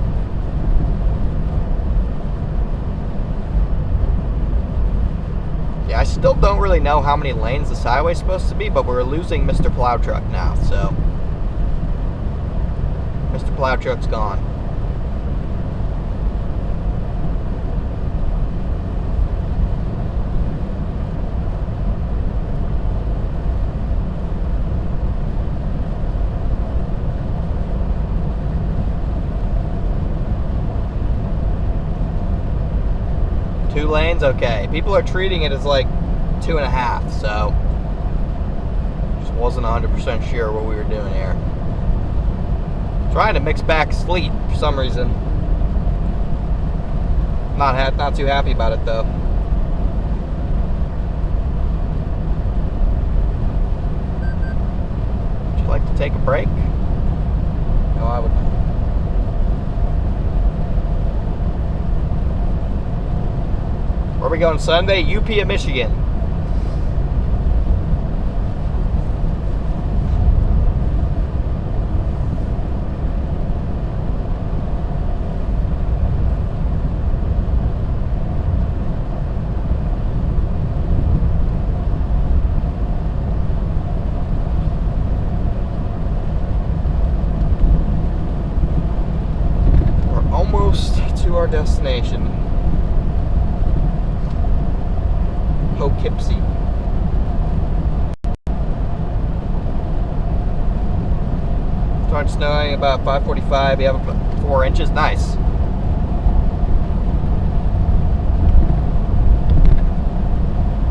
Yeah, I still don't really know how many lanes this highway is supposed to be, but we're losing Mr. Plow Truck now, so Mr. Plow Truck's gone. Two lanes, okay. People are treating it as like 2.5, so just wasn't 100% sure what we were doing here. Trying to mix back sleet for some reason. Not too happy about it though. Would you like to take a break? No, I would. Where are we going Sunday? UP of Michigan. We're almost to our destination. Poughkeepsie. Started snowing about 5:45. We have about 4 inches. Nice.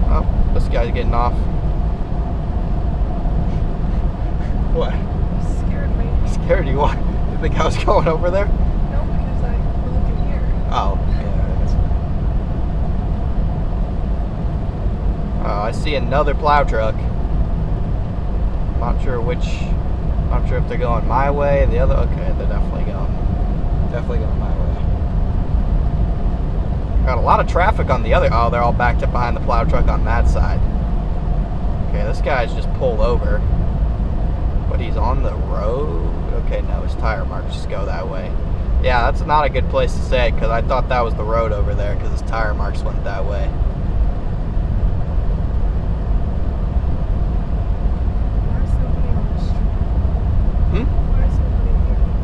Oh, this guy's getting off. What? Scared me. Scared you? What? You think I was going over there? No, because we're looking here. Oh, yeah. I see another plow truck. Not sure if they're going my way, the other. Okay, they're definitely going my way. Got a lot of traffic on the other. Oh, they're all backed up behind the plow truck on that side. Okay, this guy's just pulled over, but he's on the road. Okay, no, his tire marks just go that way. Yeah, that's not a good place to say it because I thought that was the road over there because his tire marks went that way.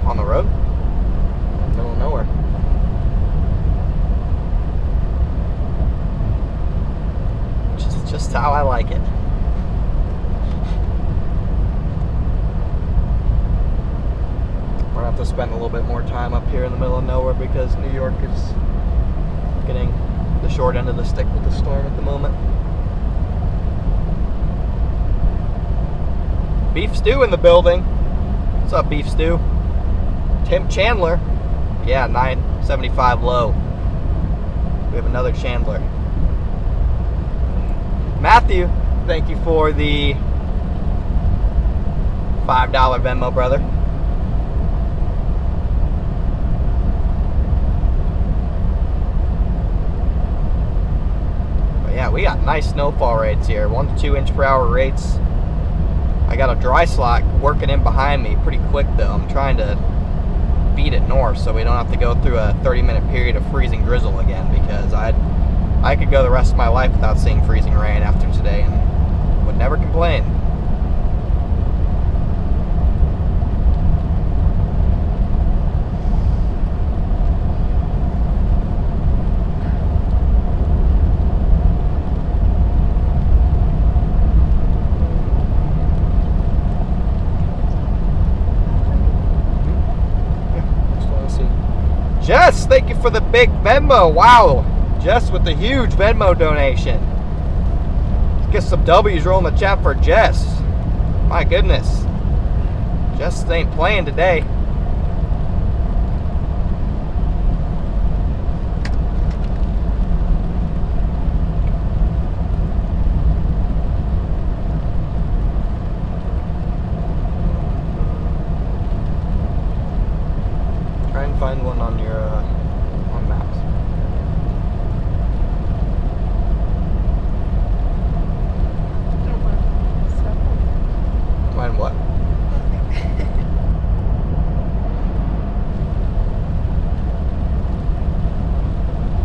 On the road? Middle of nowhere. Just how I like it. We're gonna have to spend a little bit more time up here in the middle of nowhere because New York is getting the short end of the stick with the storm at the moment. Beef Stew in the building. What's up, Beef Stew? Tim Chandler. Yeah, 975 low. We have another Chandler. Matthew, thank you for the $5 Venmo, brother. But yeah, we got nice snowfall rates here. 1 to 2 inch per hour rates. I got a dry slot working in behind me pretty quick though. I'm trying to beat it north so we don't have to go through a 30-minute period of freezing drizzle again, because I could go the rest of my life without seeing freezing rain after today and would never complain. Jess, thank you for the big Venmo. Wow, Jess with the huge Venmo donation. Let's get some W's rolling the chat for Jess. My goodness. Jess ain't playing today. Try and find one on your on maps. Find what?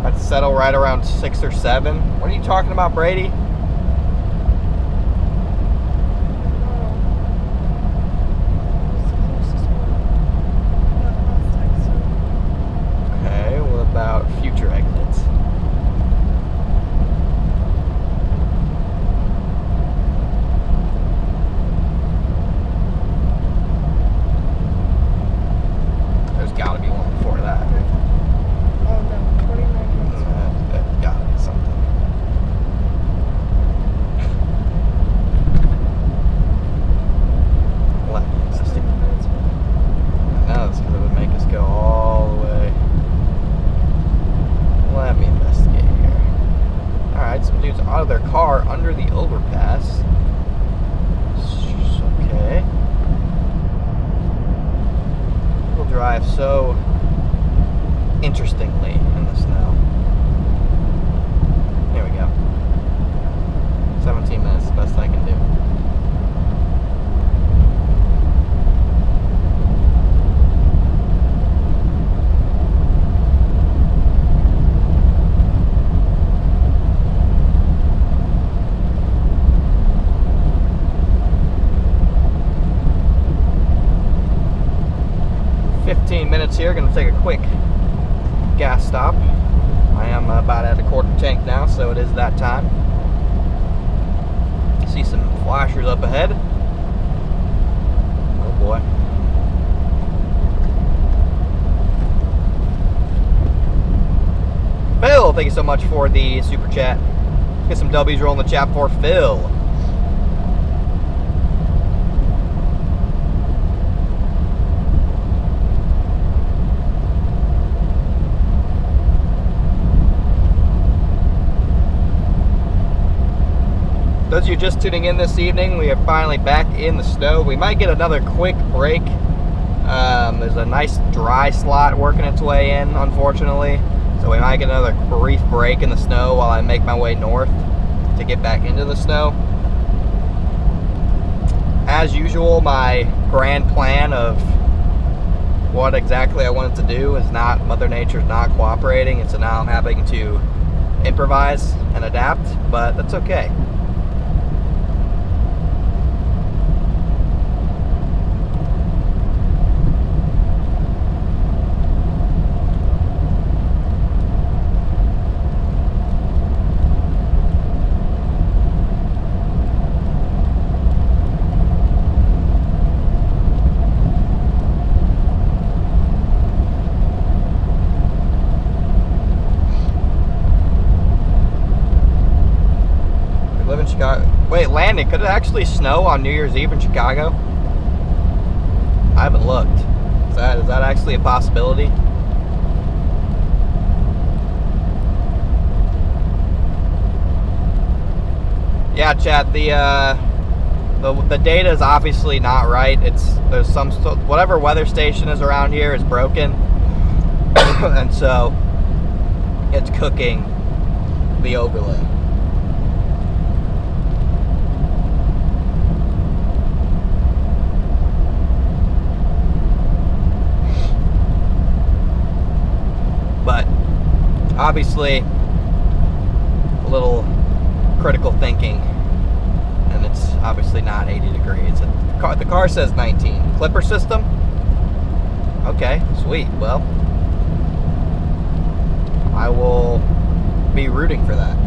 I'd settle right around 6 or 7. What are you talking about, Brady? About future exits. There's got to be one before that. Oh no, 29 minutes. That got to be something. Let me investigate. I know, it's because it would make us go all the way. Let me investigate here. Alright, some dudes out of their car under the overpass. Okay. People drive so interestingly in the snow. Here we go. 17 minutes, the best I can do. Here, gonna take a quick gas stop. I am about at a quarter tank now, so it is that time. See some flashers up ahead. Oh boy. Phil, thank you so much for the super chat. Get some W's rolling the chat for Phil. Those of you just tuning in this evening, we are finally back in the snow. We might get another quick break. There's a nice dry slot working its way in, unfortunately. So we might get another brief break in the snow while I make my way north to get back into the snow. As usual, my grand plan of what exactly I wanted to do is not, Mother Nature's not cooperating, and so now I'm having to improvise and adapt, but that's okay. Wait, Landon, could it actually snow on New Year's Eve in Chicago? I haven't looked. Is that actually a possibility? Yeah, chat. The data is obviously not right. There's some whatever weather station is around here is broken, and so it's cooking the overlay. But obviously a little critical thinking, and it's obviously not 80 degrees. The car says 19. Clipper system? Okay, sweet. Well, I will be rooting for that.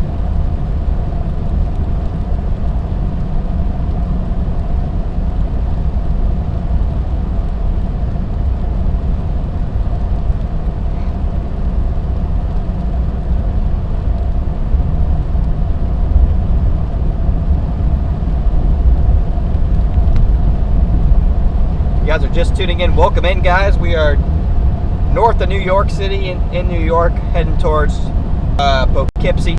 You guys are just tuning in, welcome in, guys. We are north of New York City in New York, heading towards Poughkeepsie.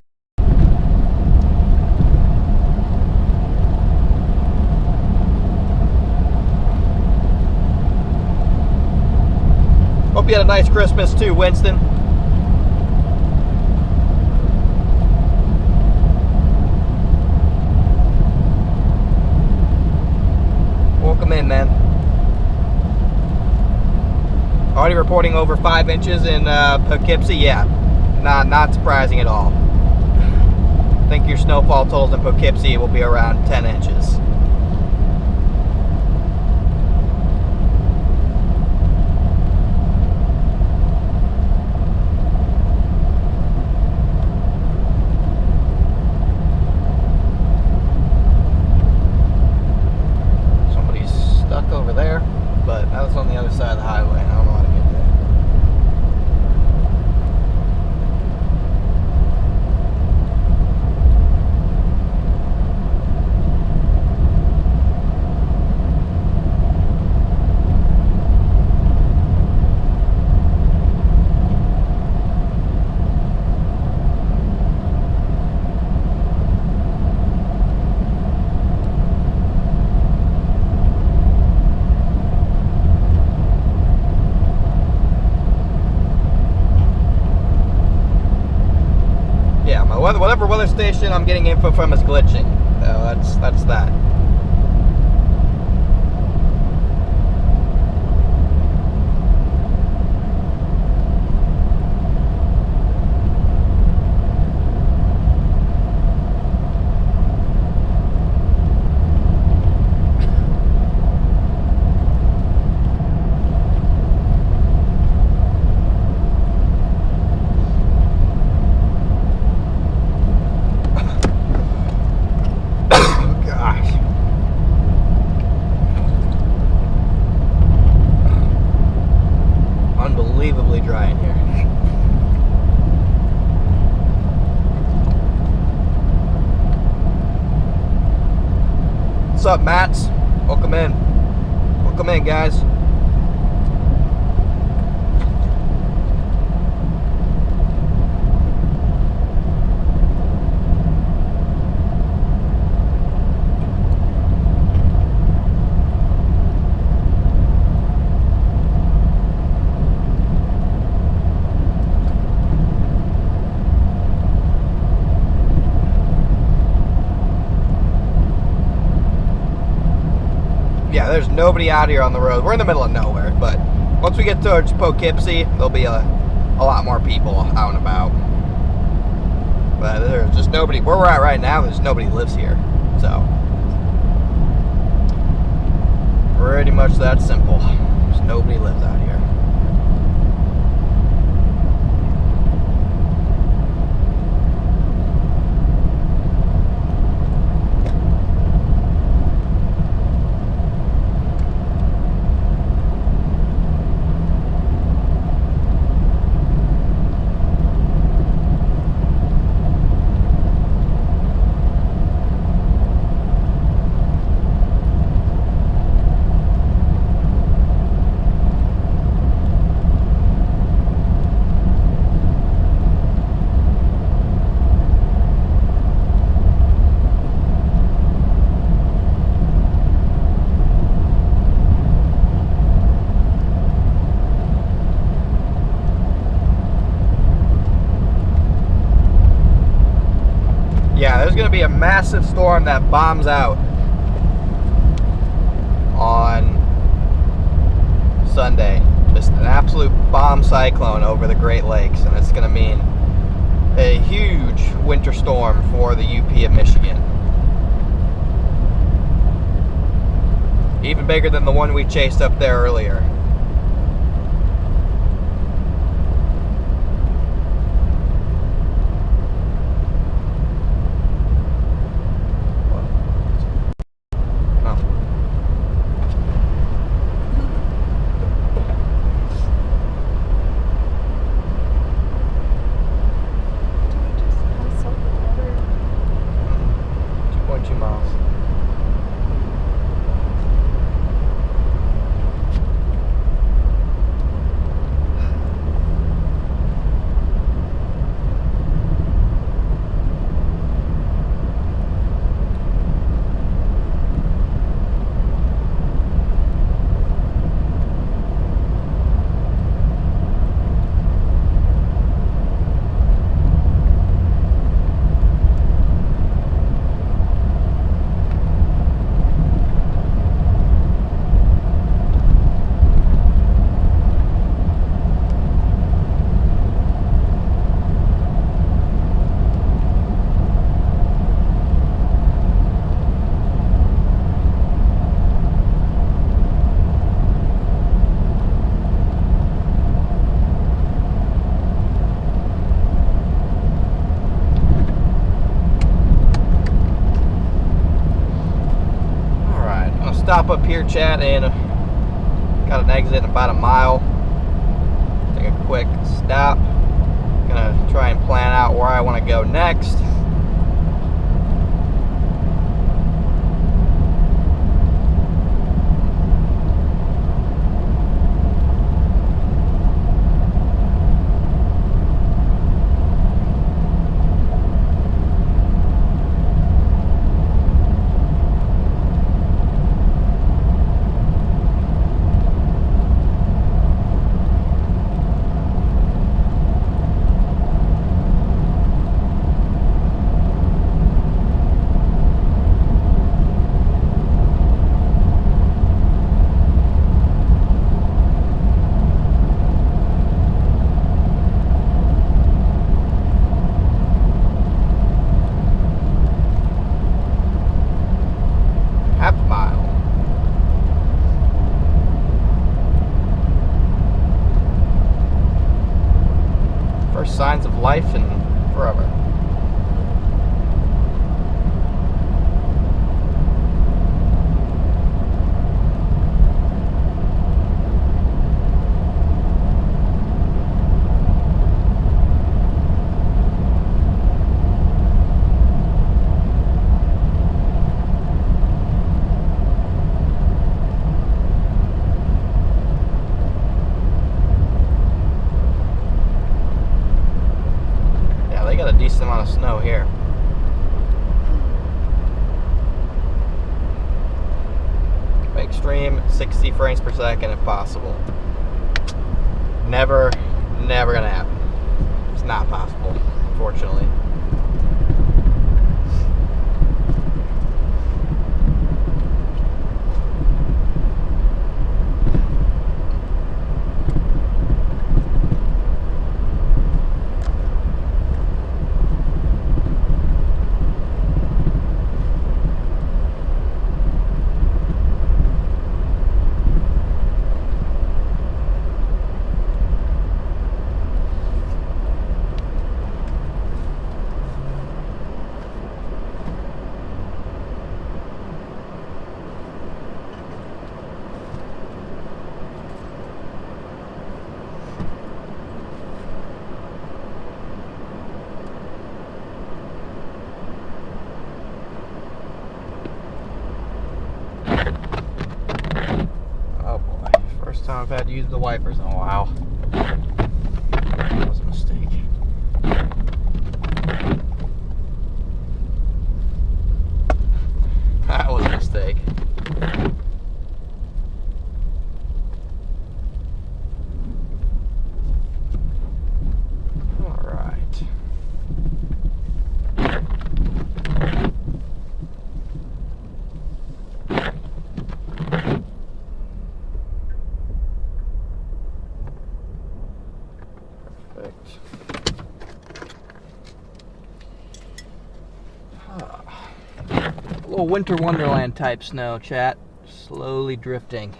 Hope you had a nice Christmas too, Winston. Welcome in, man. Already reporting over 5 inches in Poughkeepsie. Yeah, not surprising at all. I think your snowfall totals in Poughkeepsie will be around 10 inches. Somebody's stuck over there, but that was on the other side of the highway. I don't know how to get there. Whatever weather station I'm getting info from is glitching. That's that. Unbelievably dry in here. What's up, Mats? Welcome in. Welcome in, guys. Yeah, there's nobody out here on the road. We're in the middle of nowhere, but once we get towards Poughkeepsie, there'll be a lot more people out and about. But there's just nobody. Where we're at right now, there's nobody lives here. So, pretty much that simple. There's nobody lives out here. massive storm that bombs out on Sunday. Just an absolute bomb cyclone over the Great Lakes, and it's going to mean a huge winter storm for the UP of Michigan. Even bigger than the one we chased up there earlier. Stop up here, chat, and got an exit in about a mile. Take a quick stop. Gonna try and plan out where I want to go next. Signs of life and forever. Decent amount of snow here. Extreme 60 frames per second if possible. Never gonna happen. It's not possible, unfortunately. Time I've had to use the wipers in a while. That was a mistake. That was a mistake. All right. Little winter wonderland type snow, chat. Slowly drifting.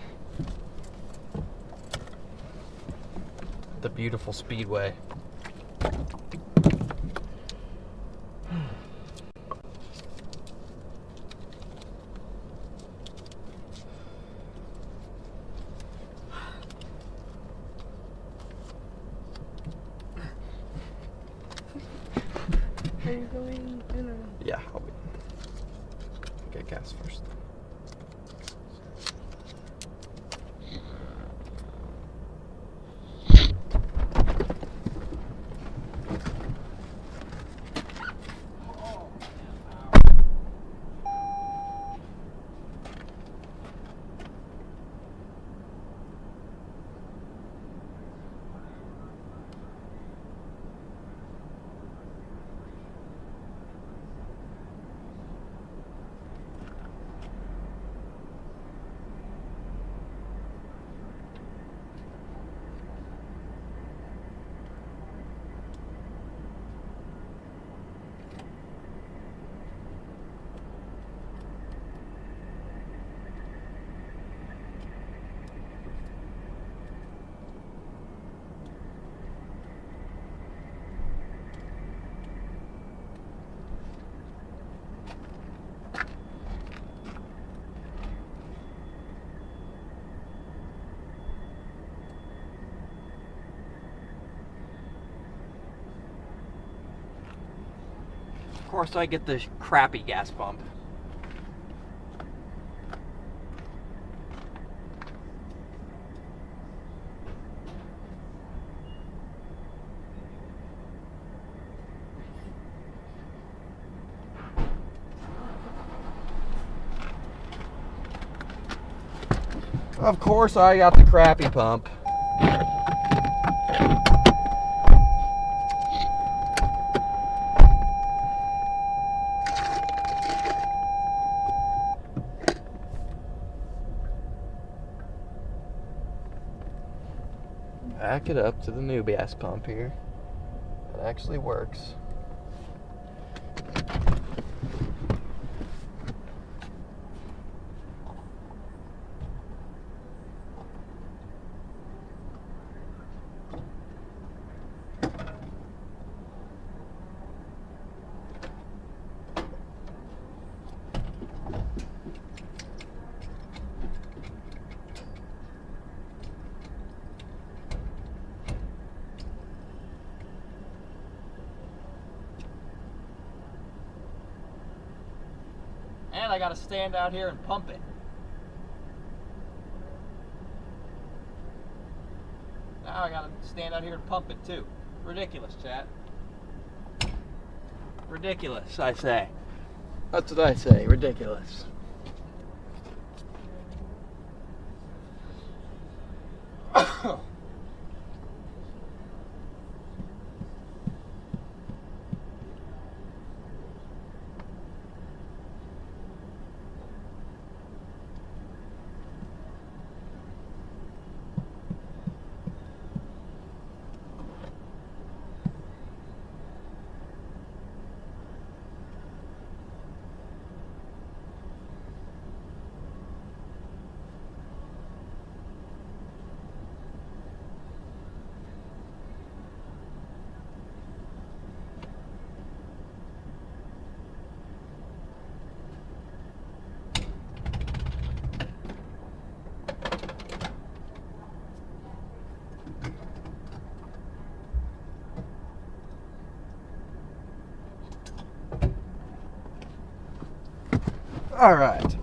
The beautiful speedway. Are you going in or? Yeah, I'll be. Get gas first. Of course, I get the crappy gas pump. Of course, I got the crappy pump. Back it up to the new gas pump here. It actually works. And I gotta stand out here and pump it. Now I gotta stand out here and pump it too. Ridiculous, chat. Ridiculous, I say. That's what I say, ridiculous. All right.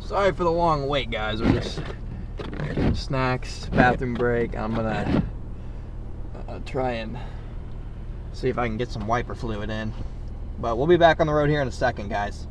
Sorry for the long wait, guys. We're just getting snacks, bathroom break. I'm gonna try and see if I can get some wiper fluid in. But we'll be back on the road here in a second, guys.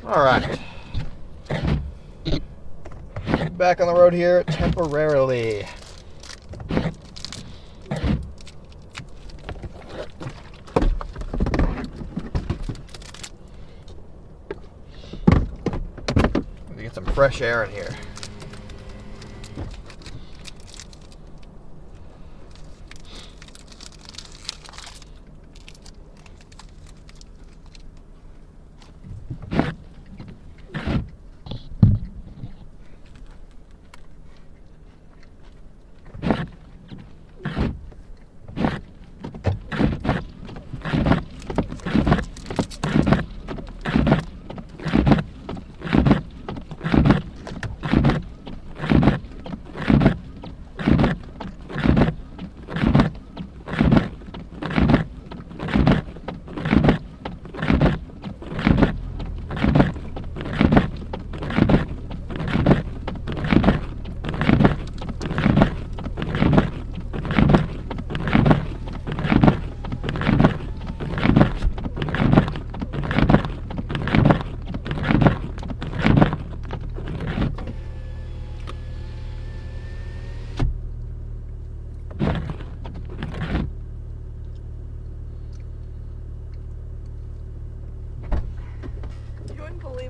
All right. Back on the road here temporarily. Let me get some fresh air in here.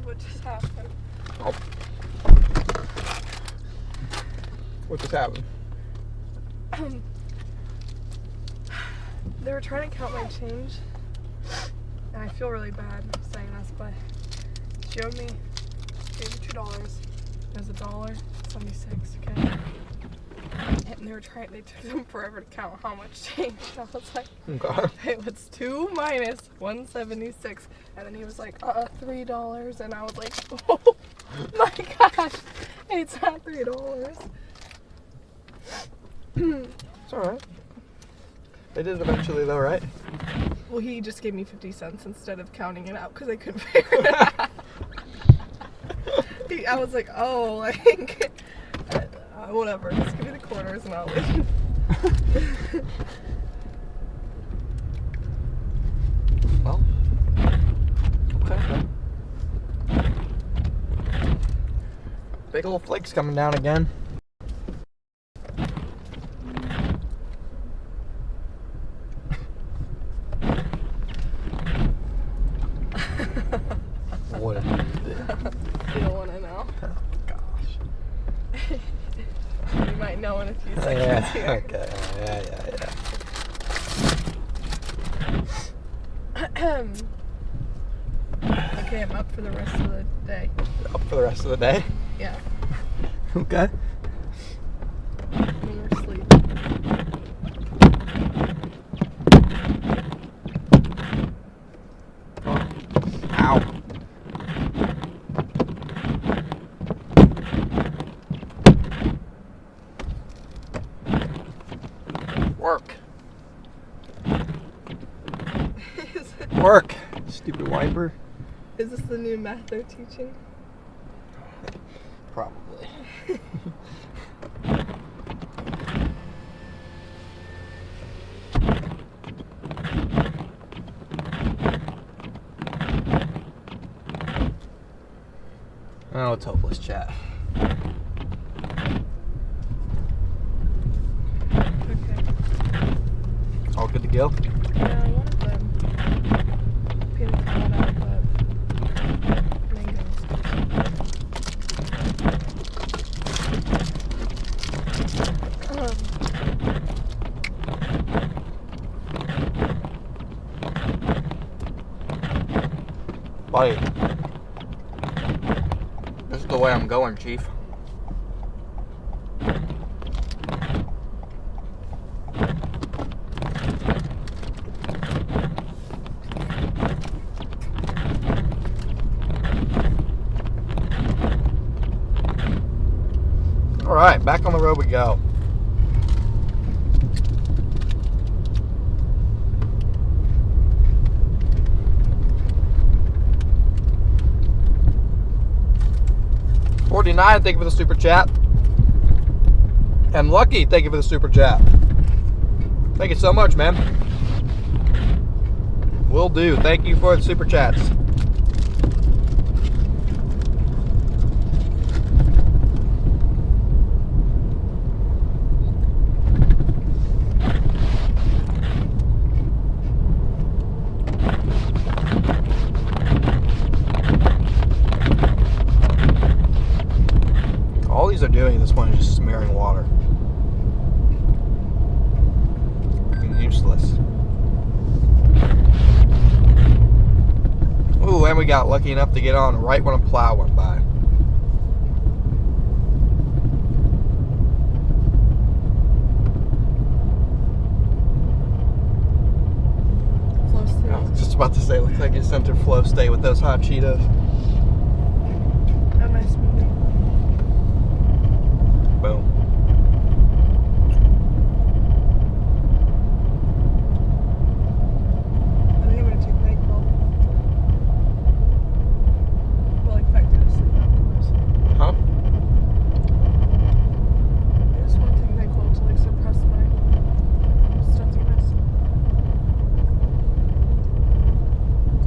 What just happened? Oh. What just happened? They were trying to count my change, and I feel really bad saying this, but she owed me, gave me $2. It was $1.76, okay? And they took them forever to count how much change. And I was like, okay. It was 2 minus 176. And then he was like, $3. And I was like, oh my gosh, it's not $3. It's alright. They did it eventually though, right? Well, he just gave me 50 cents instead of counting it out because I couldn't figure it out. I was like, oh, like, whatever. Just give me the corners and I'll leave. Well, okay. Big old flakes coming down again. What did you do? You don't want to know. Oh, gosh. You might know in a few seconds Yeah, here. okay. Yeah. Okay, I'm up for the rest of the day. Up for the rest of the day? Yeah. Okay. When we're asleep. Ow. Work. Work. Stupid wiper. Is this the new math they're teaching? Probably. Oh, it's hopeless, chat. Okay. All good to go? Yeah, I wanted the pina colada, but mangoes. Buddy. This is the way I'm going, Chief. Alright, back on the road we go. $49, thank you for the super chat. And Lucky, thank you for the super chat. Thank you so much, man. Will do. Thank you for the super chats. All these are doing at this point is just smearing water. Freaking useless. Ooh, and we got lucky enough to get on right when a plow went by. Flow state. I was just about to say, looks like you sent her flow state with those hot Cheetos. A nice movie. Boom. I think I'm gonna take NyQuil. Well, in fact, I just sleep afterwards. Huh? I just want to take NyQuil to like suppress my stuffiness.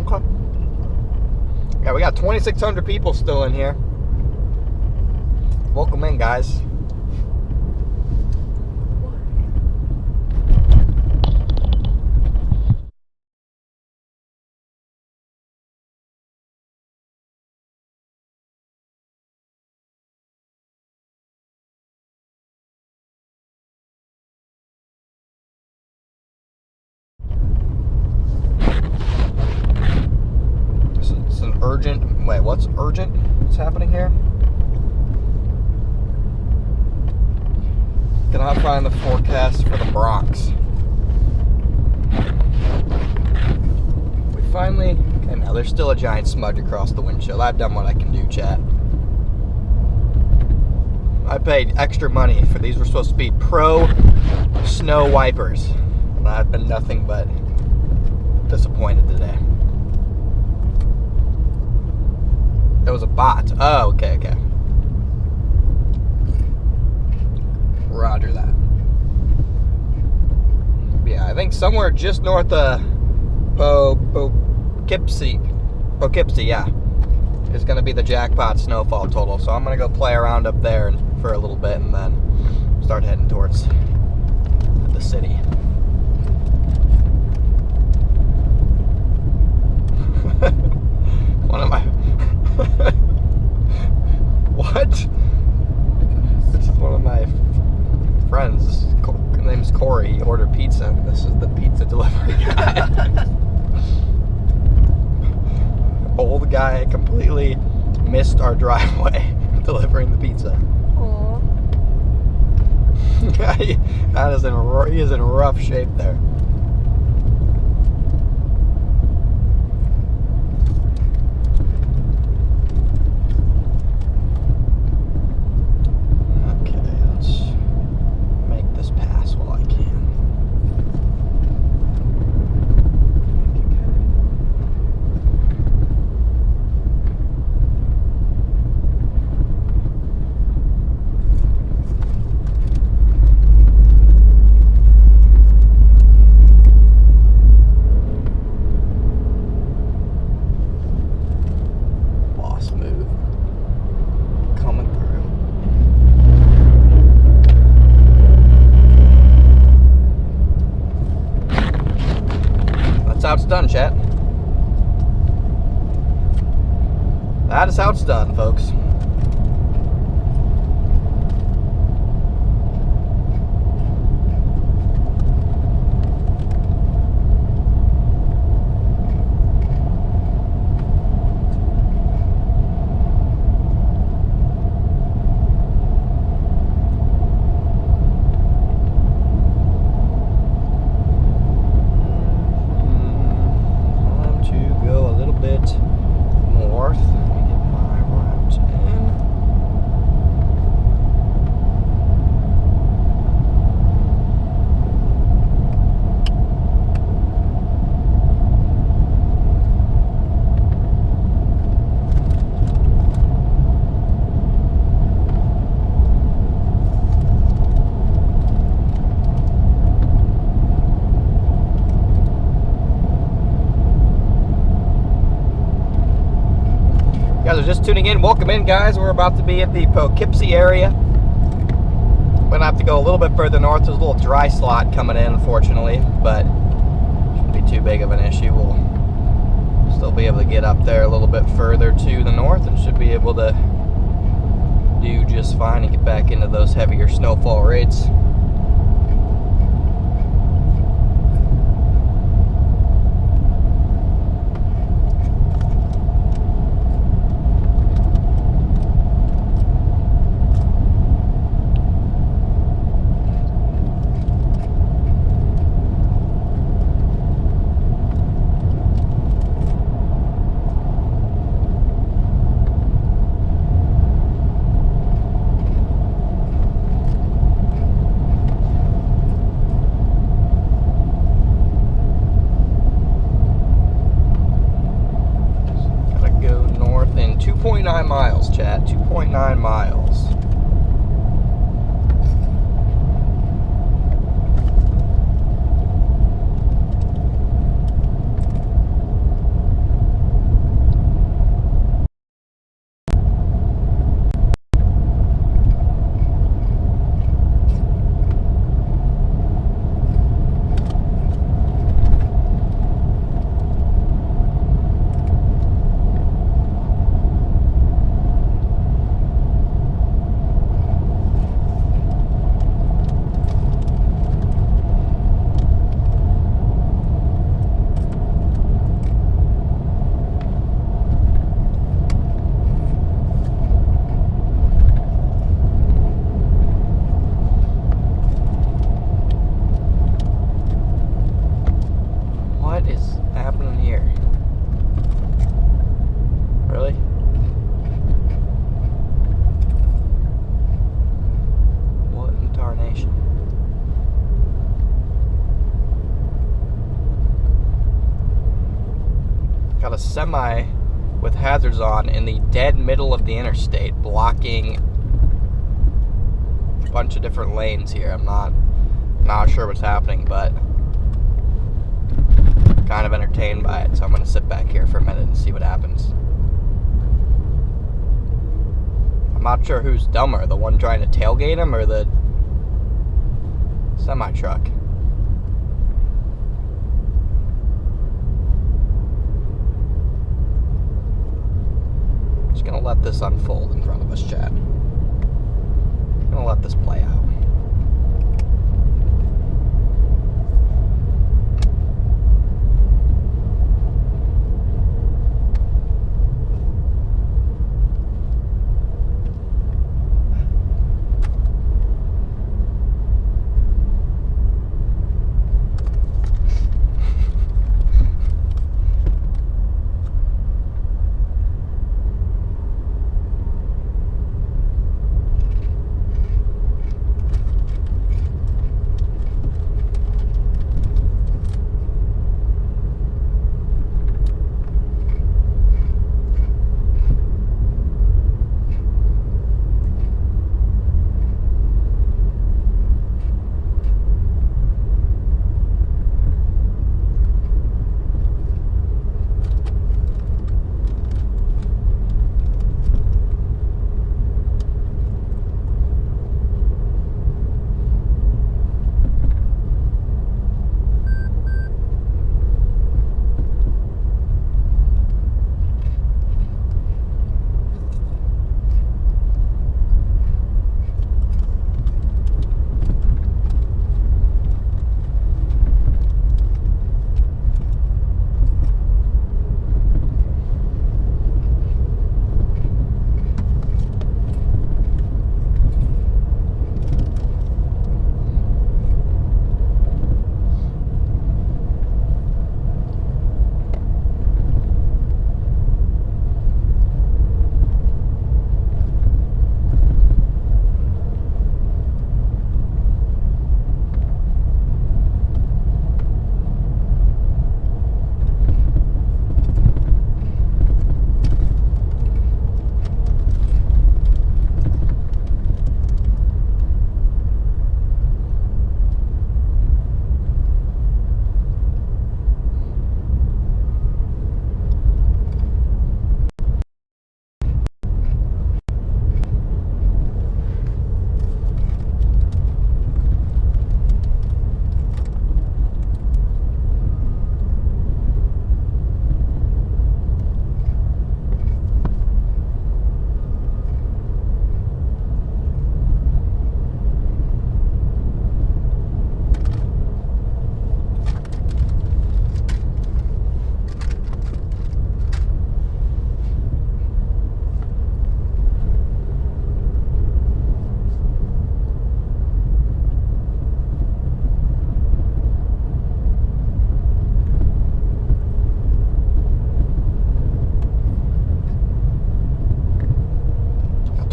Okay. Yeah, we got 2,600 people still in here. Welcome in, guys. This is an urgent. Wait, what's urgent? What's happening here? Cannot find the forecast for the Bronx. We finally. Okay, now there's still a giant smudge across the windshield. I've done what I can do, chat. I paid extra money for these. Were supposed to be pro snow wipers, and I've been nothing but disappointed today. It was a bot. Oh, okay. somewhere just north of Poughkeepsie. Poughkeepsie, yeah. Is going to be the jackpot snowfall total. So I'm going to go play around up there for a little bit and then start heading towards the city. One of my... What? This is one of my friends. His name's Corey. He ordered pizza, and this is the pizza delivery guy. Old guy completely missed our driveway delivering the pizza. Aww. He is in rough shape there. How it's done, chat. That is how it's done, folks. Just tuning in, welcome in, guys. We're about to be at the Poughkeepsie area. We're gonna have to go a little bit further north. There's a little dry slot coming in, unfortunately, but shouldn't be too big of an issue. We'll still be able to get up there a little bit further to the north and should be able to do just fine and get back into those heavier snowfall rates. In 2.9 miles, chat. 2.9 miles. Got a semi with hazards on in the dead middle of the interstate, blocking a bunch of different lanes here. I'm not sure what's happening, but kind of entertained by it, so I'm going to sit back here for a minute and see what happens. I'm not sure who's dumber, the one trying to tailgate him or the semi-truck. Just going to let this unfold in front of us, chat. I'm going to let this play out.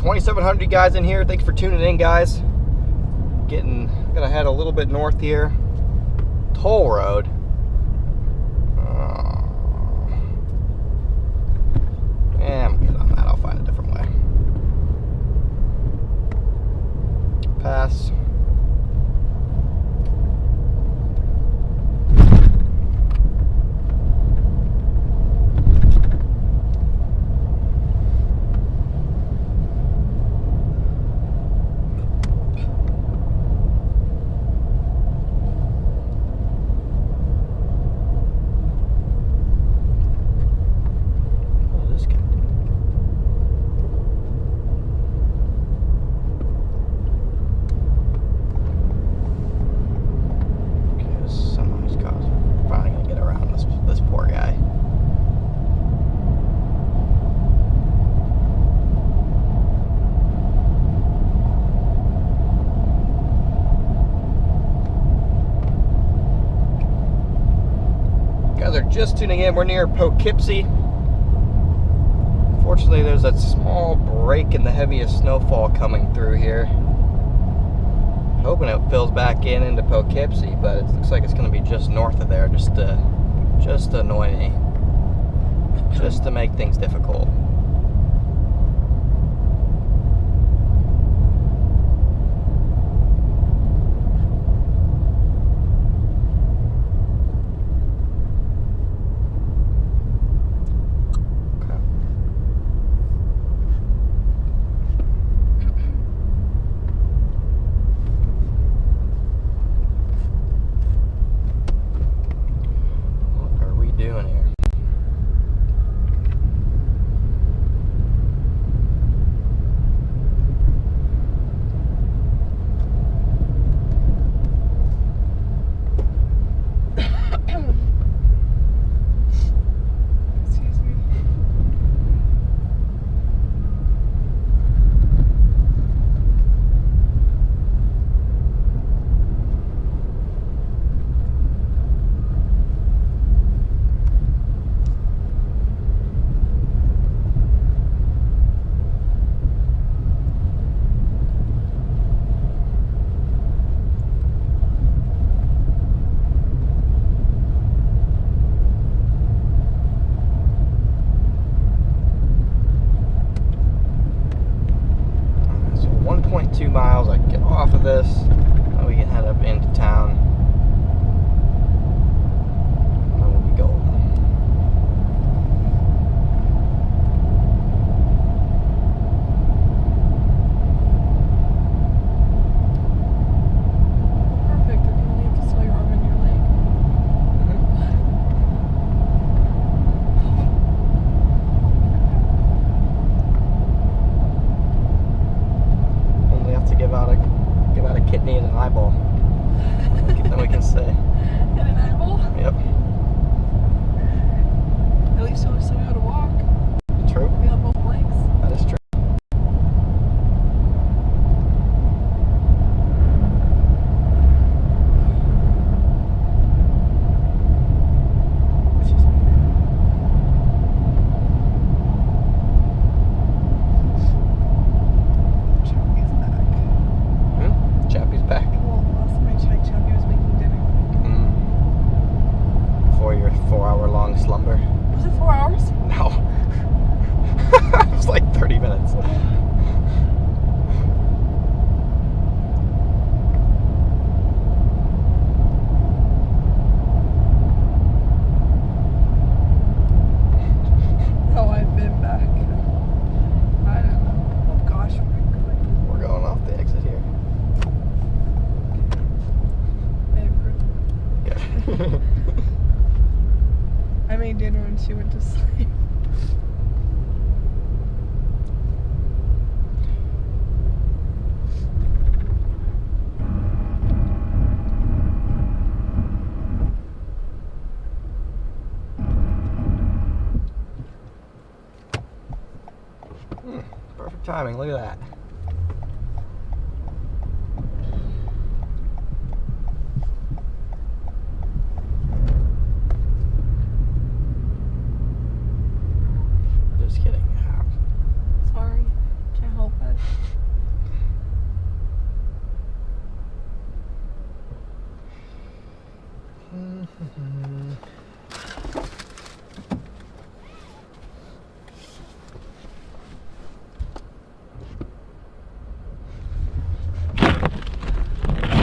$2,700 guys in here. Thanks for tuning in, guys. Gonna head a little bit north here. Toll road. Yeah, I'm good on that. I'll find a different way. Pass. Just tuning in, we're near Poughkeepsie. Fortunately, there's that small break in the heaviest snowfall coming through here. Hoping it fills back into Poughkeepsie, but it looks like it's going to be just north of there, just to annoy me, just to make things difficult. 1.2 miles. I can get off of this, and we can head up into town. And then we'll be golden. Perfect. You only have to slow your arm and your leg. Only have to give out a kidney and an eyeball. Then we can stay. And an eyeball? Yep. At least you'll still be able to walk. True. We have both legs. That is true. Excuse me. Chappie's back. Chappie's back. Well, last night Chappie was making dinner. For your 4-hour-long slumber. Was it 4 hours? No. It was like 30 minutes. Oh, I've been back. I don't know. Oh gosh, where are we going? We're going off the exit here. Babe, Good. I made dinner and she went to sleep. Perfect timing. Look at that. Just kidding. Sorry, can't help it. I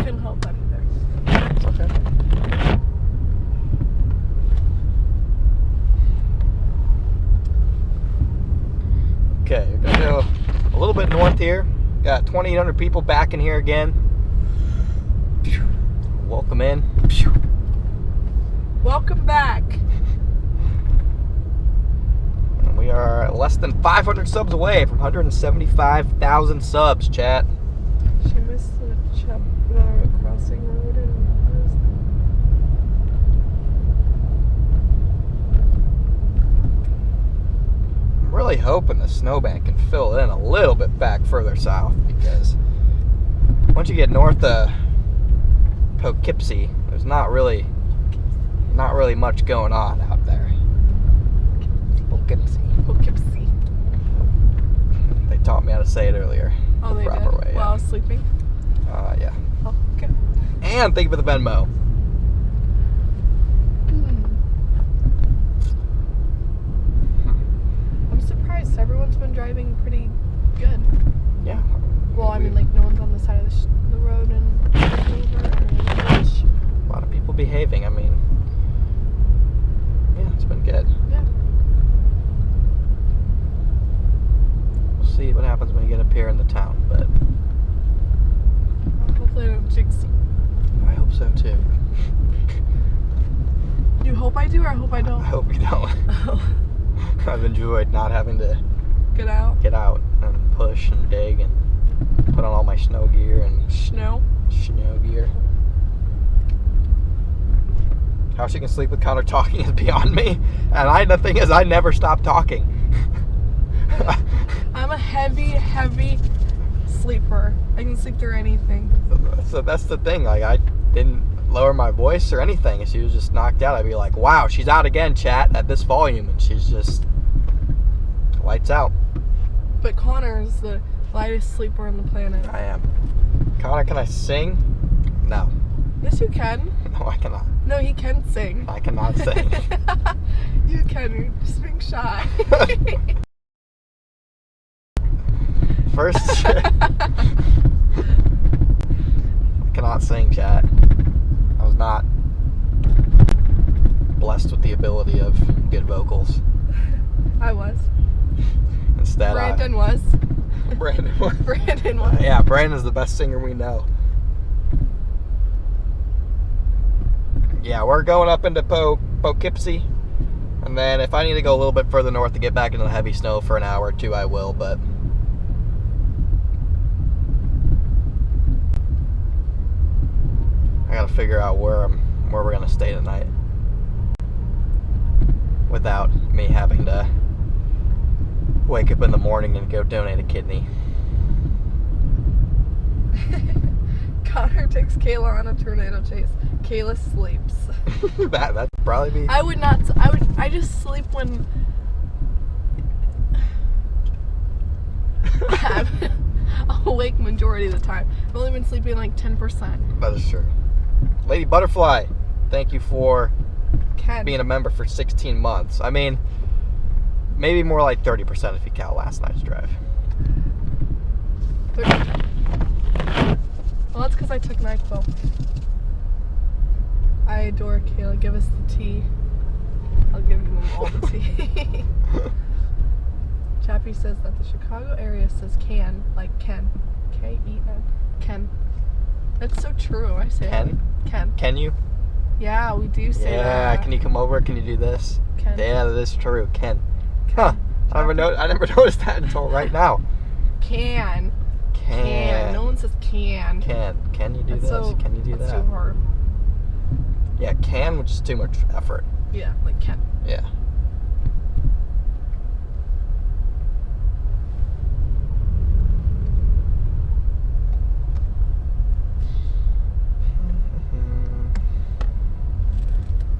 couldn't help that either. It's okay. Okay, we're gonna go a little bit north here. Got 2,800 people back in here again. Welcome in. Welcome back. And we are less than 500 subs away from 175,000 subs, chat. She missed the crossing road and I'm really hoping the snowbank can fill in a little bit back further south, because once you get north of Poughkeepsie, there's not really much going on out there. Poughkeepsie. Poughkeepsie. They taught me how to say it earlier. Oh, they proper did? way, While I yeah. was sleeping? Yeah. Oh, okay. And thank you for the Venmo. I'm surprised. Everyone's been driving pretty good. Yeah. Well, I mean, like, no one's on the side of the road and over or the a lot of people behaving. I mean, yeah, it's been good. Yeah. We'll see what happens when you get up here in the town, but Hopefully I don't jinx you. I hope so too. You hope I do or I hope I I don't? hope you don't. I've enjoyed not having to Get out. get out and push and dig and put on all my snow gear and Snow. snow gear. How she can sleep with Connor talking is beyond me. And the thing is, I never stop talking. I'm a heavy sleeper. I can sleep through anything. So that's the thing. Like, I didn't lower my voice or anything. If she was just knocked out, I'd be like, wow, she's out again, chat, at this volume. And she's just lights out. But Connor is the lightest sleeper on the planet. I am. Connor, can I sing? No. Yes, you can. No, I cannot. No, he can sing. I cannot sing. You can. You're just being shy. First, not sing, chat. I was not blessed with the ability of good vocals. I was. Instead, Brandon was. Brandon was. Brandon was. Yeah, Brandon's the best singer we know. Yeah, we're going up into Poughkeepsie. And then if I need to go a little bit further north to get back into the heavy snow for an hour or two, I will, but I gotta figure out where we're gonna stay tonight without me having to wake up in the morning and go donate a kidney. Connor takes Kayla on a tornado chase. Kayla sleeps. That'd probably be. I just sleep when I'm awake majority of the time. I've only been sleeping like 10%. That is true. Lady Butterfly, thank you for being a member for 16 months. I mean, maybe more like 30% if you count last night's drive. 30%. Well, that's because I took NyQuil. I adore Kayla. Give us the tea. I'll give them all the tea. Chappie says that the Chicago area says can, like Ken. K-E-N. Ken. That's so true. I say Ken? It. Ken. Can you? Yeah, we do say that. Yeah, can you come over? Can you do this? Ken. Yeah, that is true. Ken. Huh. I never noticed that until right now. Can. No one says can. Can you do this? Can you do that? That's too hard. Yeah, can, which is too much effort. Yeah, like can. Yeah.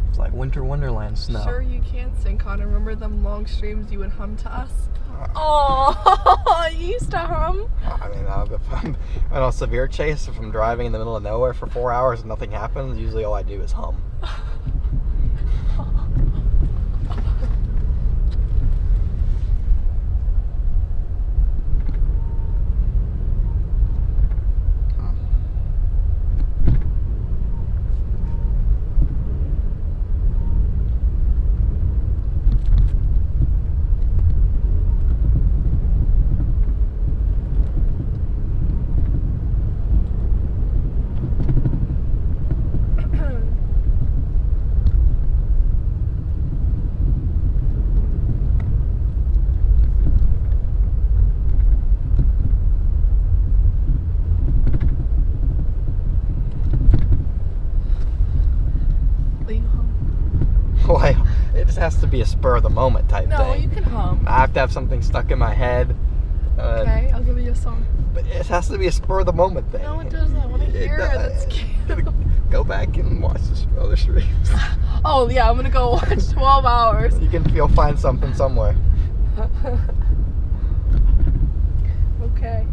It's like Winter Wonderland snow. Sure you can sing, Connor. Remember them long streams you would hum to us? Oh, you used to hum? I mean, if I'm on a severe chase, if I'm driving in the middle of nowhere for 4 hours and nothing happens, usually all I do is hum. It just has to be a spur of the moment type thing. No, you can hum. I have to have something stuck in my head. Okay, I'll give you a song. But it has to be a spur of the moment thing. No, it doesn't. I want to hear it. That's cute. Go back and watch the other streams. Oh, yeah, I'm going to go watch 12 hours. You'll find something somewhere. Okay.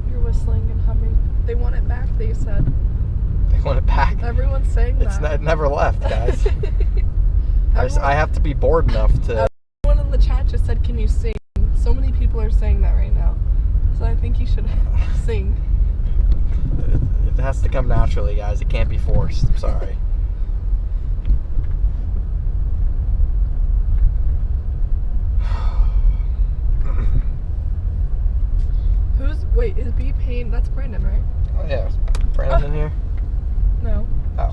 You're whistling and humming. They want it back, they said. They want it back? Everyone's saying that. It never left, guys. I have to be bored enough to... Everyone in the chat just said, can you sing? So many people are saying that right now. So I think you should sing. It has to come naturally, guys. It can't be forced. I'm sorry. Wait, is B Payne? That's Brandon, right? Oh, yeah. Is Brandon in here? No. Oh.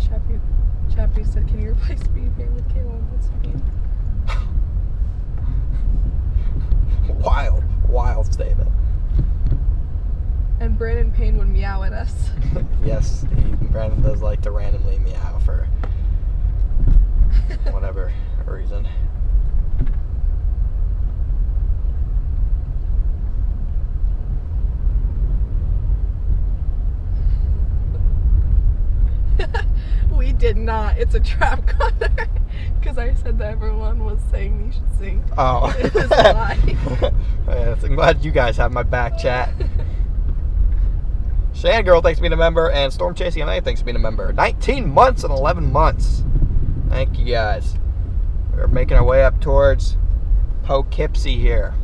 Chappie said, can you replace B Payne with Kayla? That's mean. Wild statement. And Brandon Payne would meow at us. Yes, Brandon does like to randomly meow for whatever reason. We did not. It's a trap, Connor. Because I said that everyone was saying you should sing. Oh. It was a lie. Yes, I'm glad you guys have my back, chat. Shan Girl, thanks for being a member, and Storm Chasing MA, thanks for being a member. 19 months and 11 months. Thank you guys. We're making our way up towards Poughkeepsie here.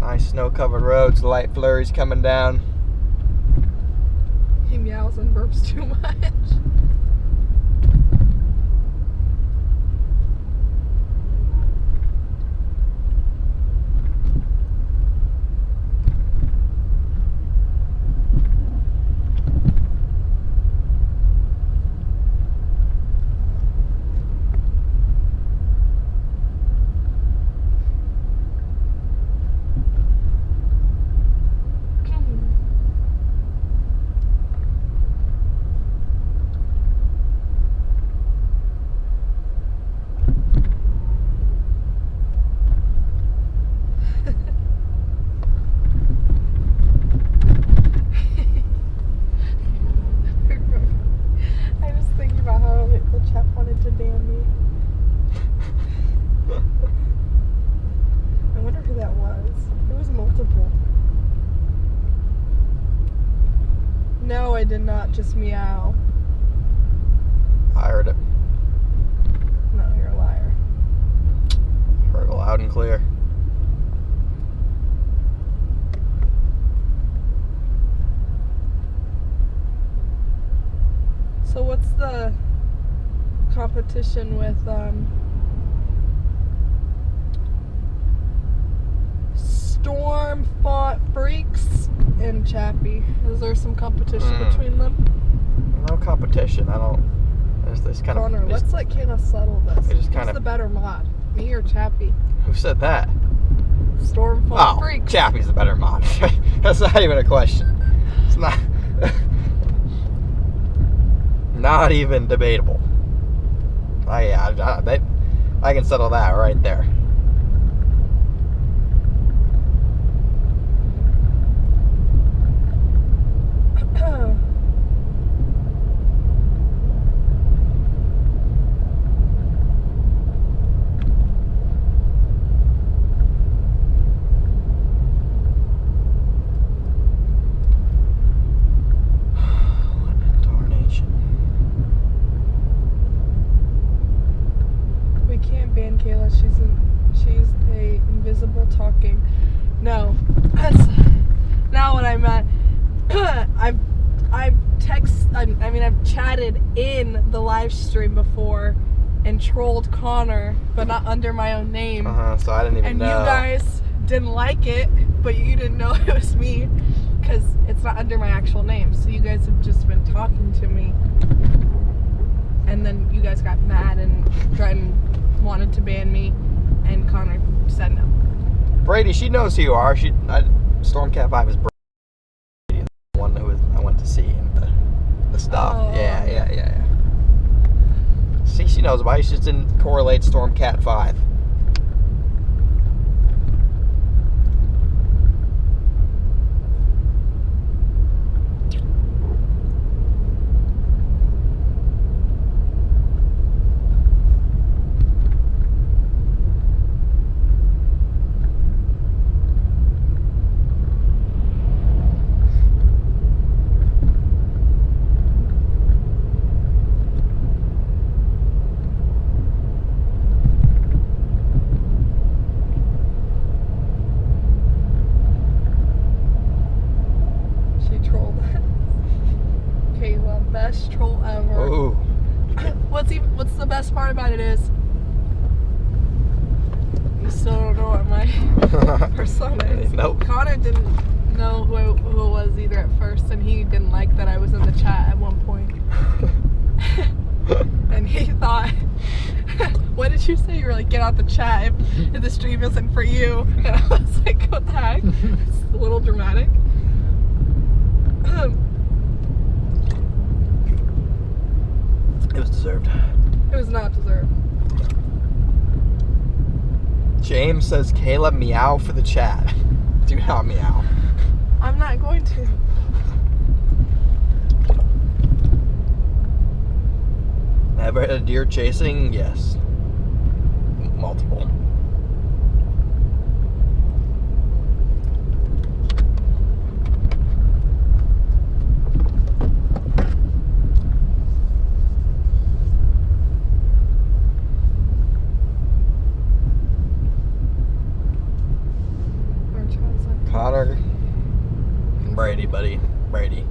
Nice snow-covered roads, light flurries coming down. He meows and burps too much. No, I did not just meow. I heard it. No, you're a liar. Heard it loud and clear. So what's the competition with Storm Font Freaks and Chappie? Is there some competition between them? No competition. I don't. There's kind Connor, of. let's let Kayla settle this. It just Who's kinda- the better mod? Me or Chappie? Who said that? Storm Font Oh, Freaks. Chappie's the better mod. That's not even a question. It's not. Not even debatable. I can settle that right there. Kayla, she's a invisible talking. No, that's not what I meant. I've chatted in the live stream before and trolled Connor, but not under my own name. So I didn't even know. And you guys didn't like it, but you didn't know it was me because it's not under my actual name. So you guys have just been talking to me, and then you guys got mad and wanted to ban me, and Connor said no. Brady, she knows who you are. Stormcat 5 is Brady, the one who I went to see and the stuff. Oh. Yeah. See, she knows about it. She just didn't correlate Stormcat 5. Best troll ever. Ooh. What's the best part about it is you still don't know what my persona is. Nope. Connor didn't know who it was either at first, and he didn't like that I was in the chat at one point. And he thought, what did you say? You were like, get out the chat if the stream isn't for you. And I was like, what the heck? It's a little dramatic. It was deserved. It was not deserved. James says, Kayla, meow for the chat. Do not meow. I'm not going to. Ever had a deer chasing? Yes. Multiple. Connor and Brady, buddy. Brady.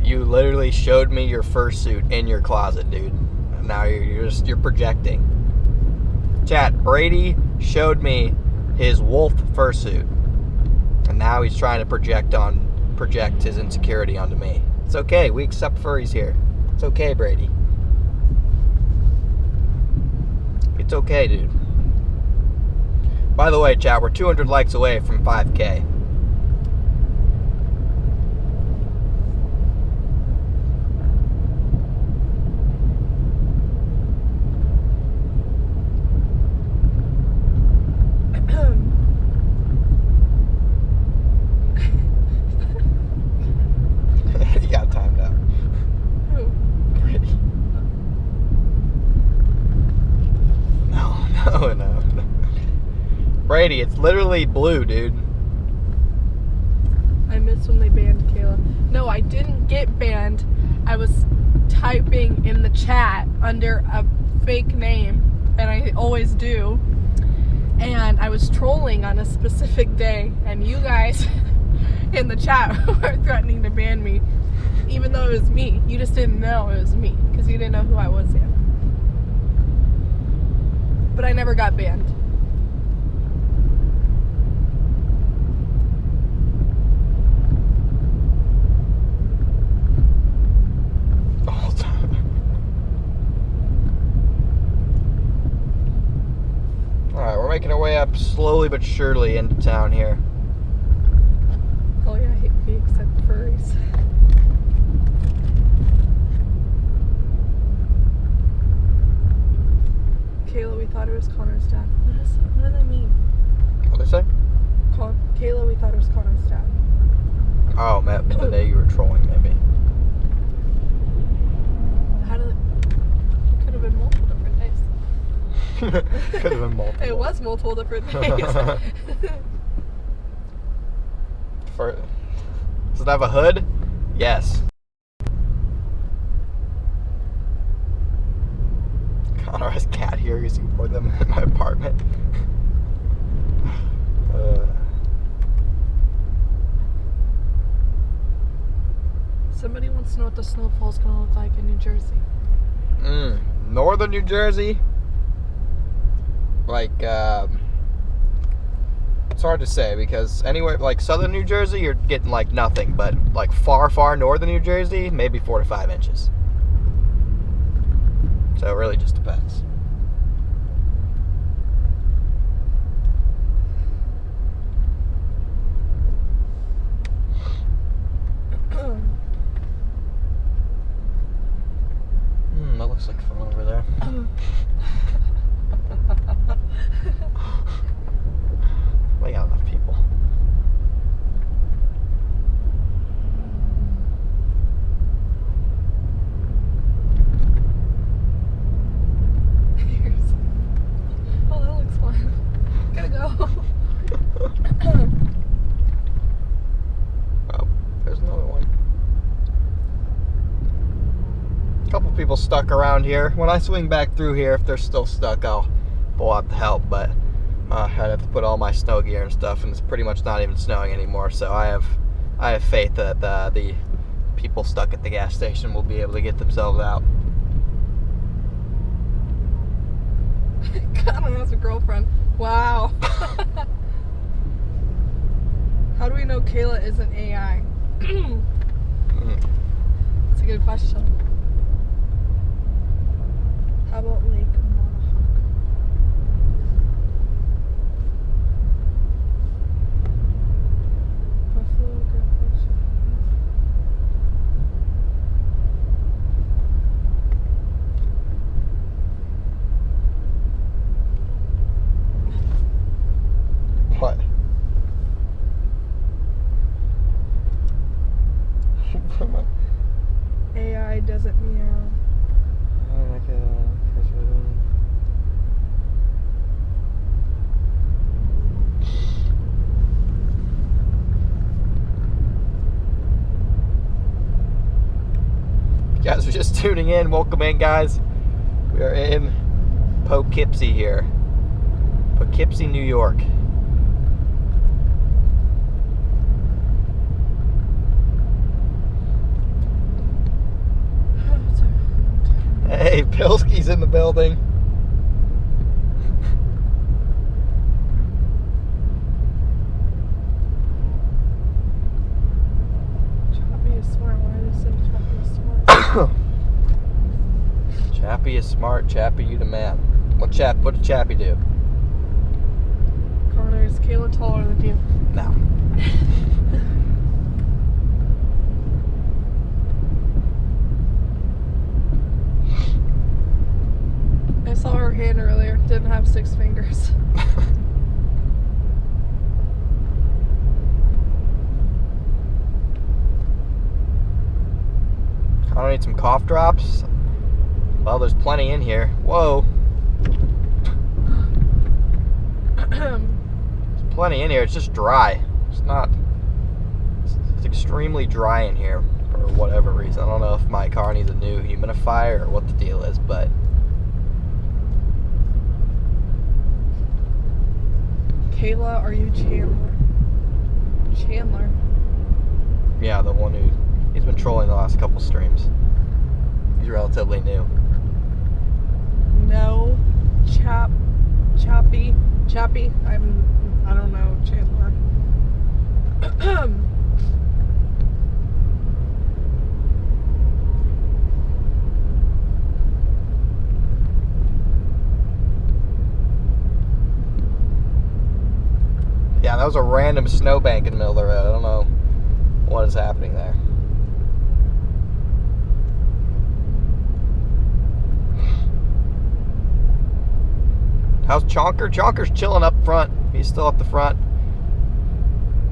You literally showed me your fursuit in your closet, dude. And now you're projecting. Chat, Brady showed me his wolf fursuit. And now he's trying to project his insecurity onto me. It's okay, we accept furries here. It's okay, Brady. It's okay, dude. By the way, chat, we're 200 likes away from 5K. You got timed out. Who? Brady. No. Brady, it's literally blue, dude. I miss when they banned Kayla. No, I didn't get banned. I was typing in the chat under a fake name, and I always do. And I was trolling on a specific day, and you guys in the chat were threatening to ban me, even though it was me. You just didn't know it was me, because you didn't know who I was yet. But I never got banned. Alright, we're making our way up slowly but surely into town here. Oh yeah, we accept furries. Kayla, we thought it was Connor's dad. What do they mean? What'd they say? Kayla, we thought it was Connor's dad. Oh, Matt, the day you were trolling, maybe. How did it could have been multiple different days. Could have been multiple. It was multiple different days. Does it have a hood? Yes. Connor has cat here using for them in my apartment. Somebody wants to know what the snowfall's gonna look like in New Jersey. Northern New Jersey? Like, it's hard to say because anywhere, like southern New Jersey, you're getting like nothing, but like far northern New Jersey, maybe 4 to 5 inches. So it really just depends. That looks like fun over there. We got enough people. Oh, that looks fun. Gotta go. Oh, there's another one. A couple people stuck around here. When I swing back through here, if they're still stuck, I'll pull out to help, but I'd have to put all my snow gear and stuff, and it's pretty much not even snowing anymore, so I have faith that the people stuck at the gas station will be able to get themselves out. Connor has a girlfriend. Wow. How do we know Kayla isn't AI? That's a good question. How about Lake Monahawk? Buffalo, good fish. What? AI doesn't meow. Oh my god. just tuning in, welcome in, guys. We are in Poughkeepsie here. Poughkeepsie, New York. Hey, Pilsky's in the building. Chappie is smart. Why do they say Chappie is smart? Chappie is smart. Chappie, you the man. What did Chappie do? Connor, is Kayla taller than you? No. I saw her hand earlier. Didn't have 6 fingers. I don't need some cough drops. Well, there's plenty in here. Whoa. There's plenty in here. It's just dry. It's extremely dry in here for whatever reason. I don't know if my car needs a new humidifier or what the deal is, but Kayla, are you Chandler? Chandler? yeah, the one he's been trolling the last couple streams. He's relatively new. No. Chappie. I don't know, Chandler. Yeah, that was a random snowbank in the middle of the road. I don't know what is happening there. How's Chonker? Chonker's chilling up front. He's still up the front.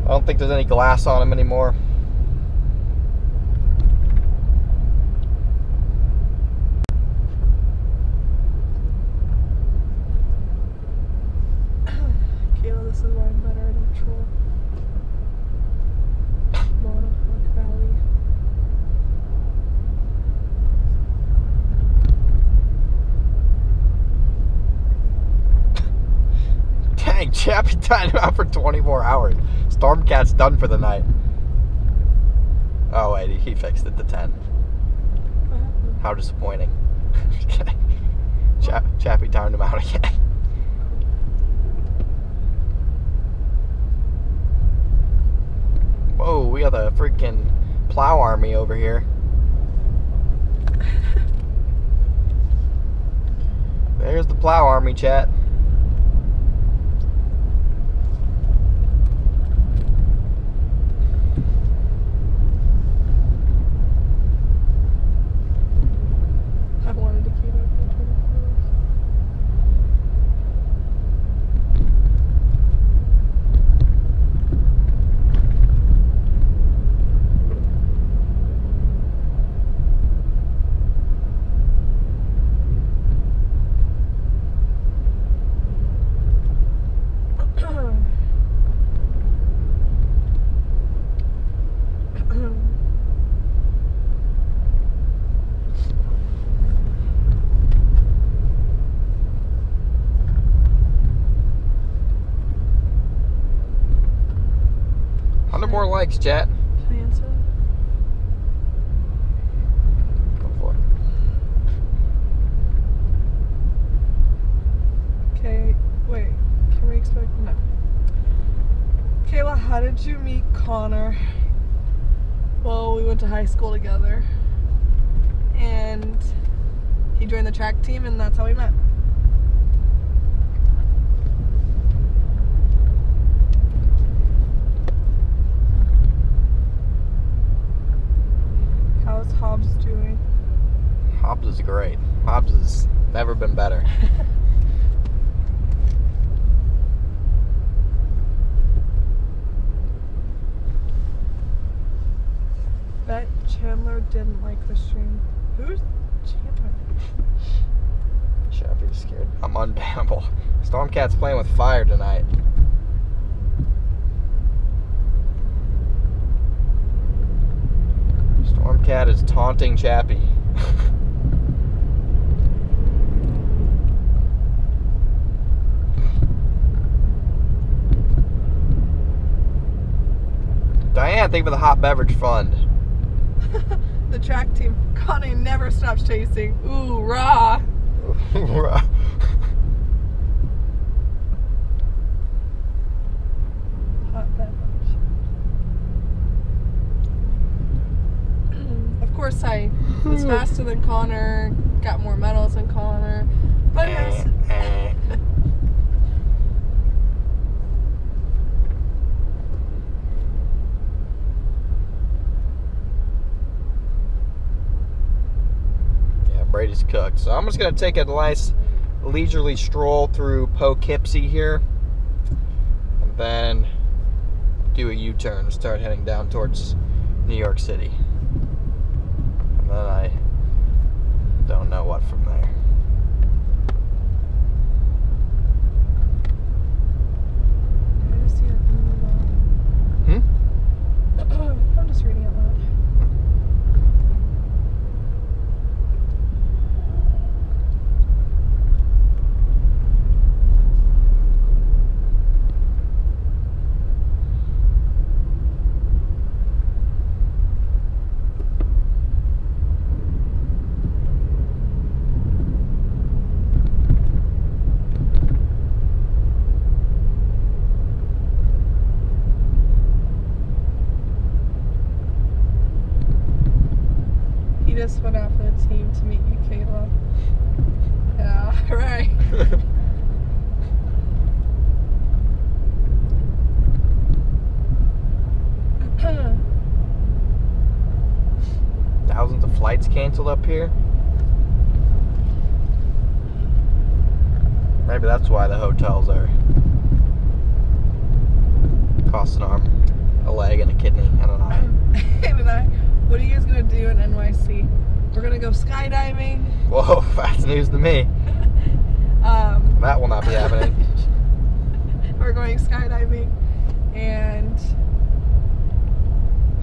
I don't think there's any glass on him anymore. Kayla, this is why I'm better at control. Monahawk Valley. Dang, Chappie tied him out for 24 hours. Stormcat's done for the night. Oh, wait, he fixed it to 10. What happened? How disappointing. Just kidding. Chappie timed him out again. Whoa, we got the freaking plow army over here. There's the plow army, chat. I wanted to keep it open 24 hours. More likes, chat. Can I answer that? Go for it. Okay, wait. Can we expect? No. Kayla, how did you meet Connor? Well, we went to high school together. And he joined the track team, and that's how we met. How's Hobbs doing? Hobbs is great. Hobbs has never been better. Bet Chandler didn't like the stream. Who's Chandler? Chappie's scared. I'm unbannable. Stormcat's playing with fire tonight. Stormcat is taunting Chappie. And think of the hot beverage fund. The track team. Connie never stops chasing. Ooh, rah. Hot beverage. Of course, I was faster than Connor, got more medals than Connor. But yes. Brady's cooked. So I'm just going to take a nice leisurely stroll through Poughkeepsie here. And then do a U-turn and start heading down towards New York City. And then I don't know what from there. I'm just reading it loud. Just went out for the team to meet you, Kayla. Yeah, right. Thousands of flights canceled up here. Maybe that's why the hotels are cost an arm, a leg, and a kidney. I don't know. What are you guys gonna do in NYC? We're gonna go skydiving. Whoa, that's news to me. That will not be happening. We're going skydiving and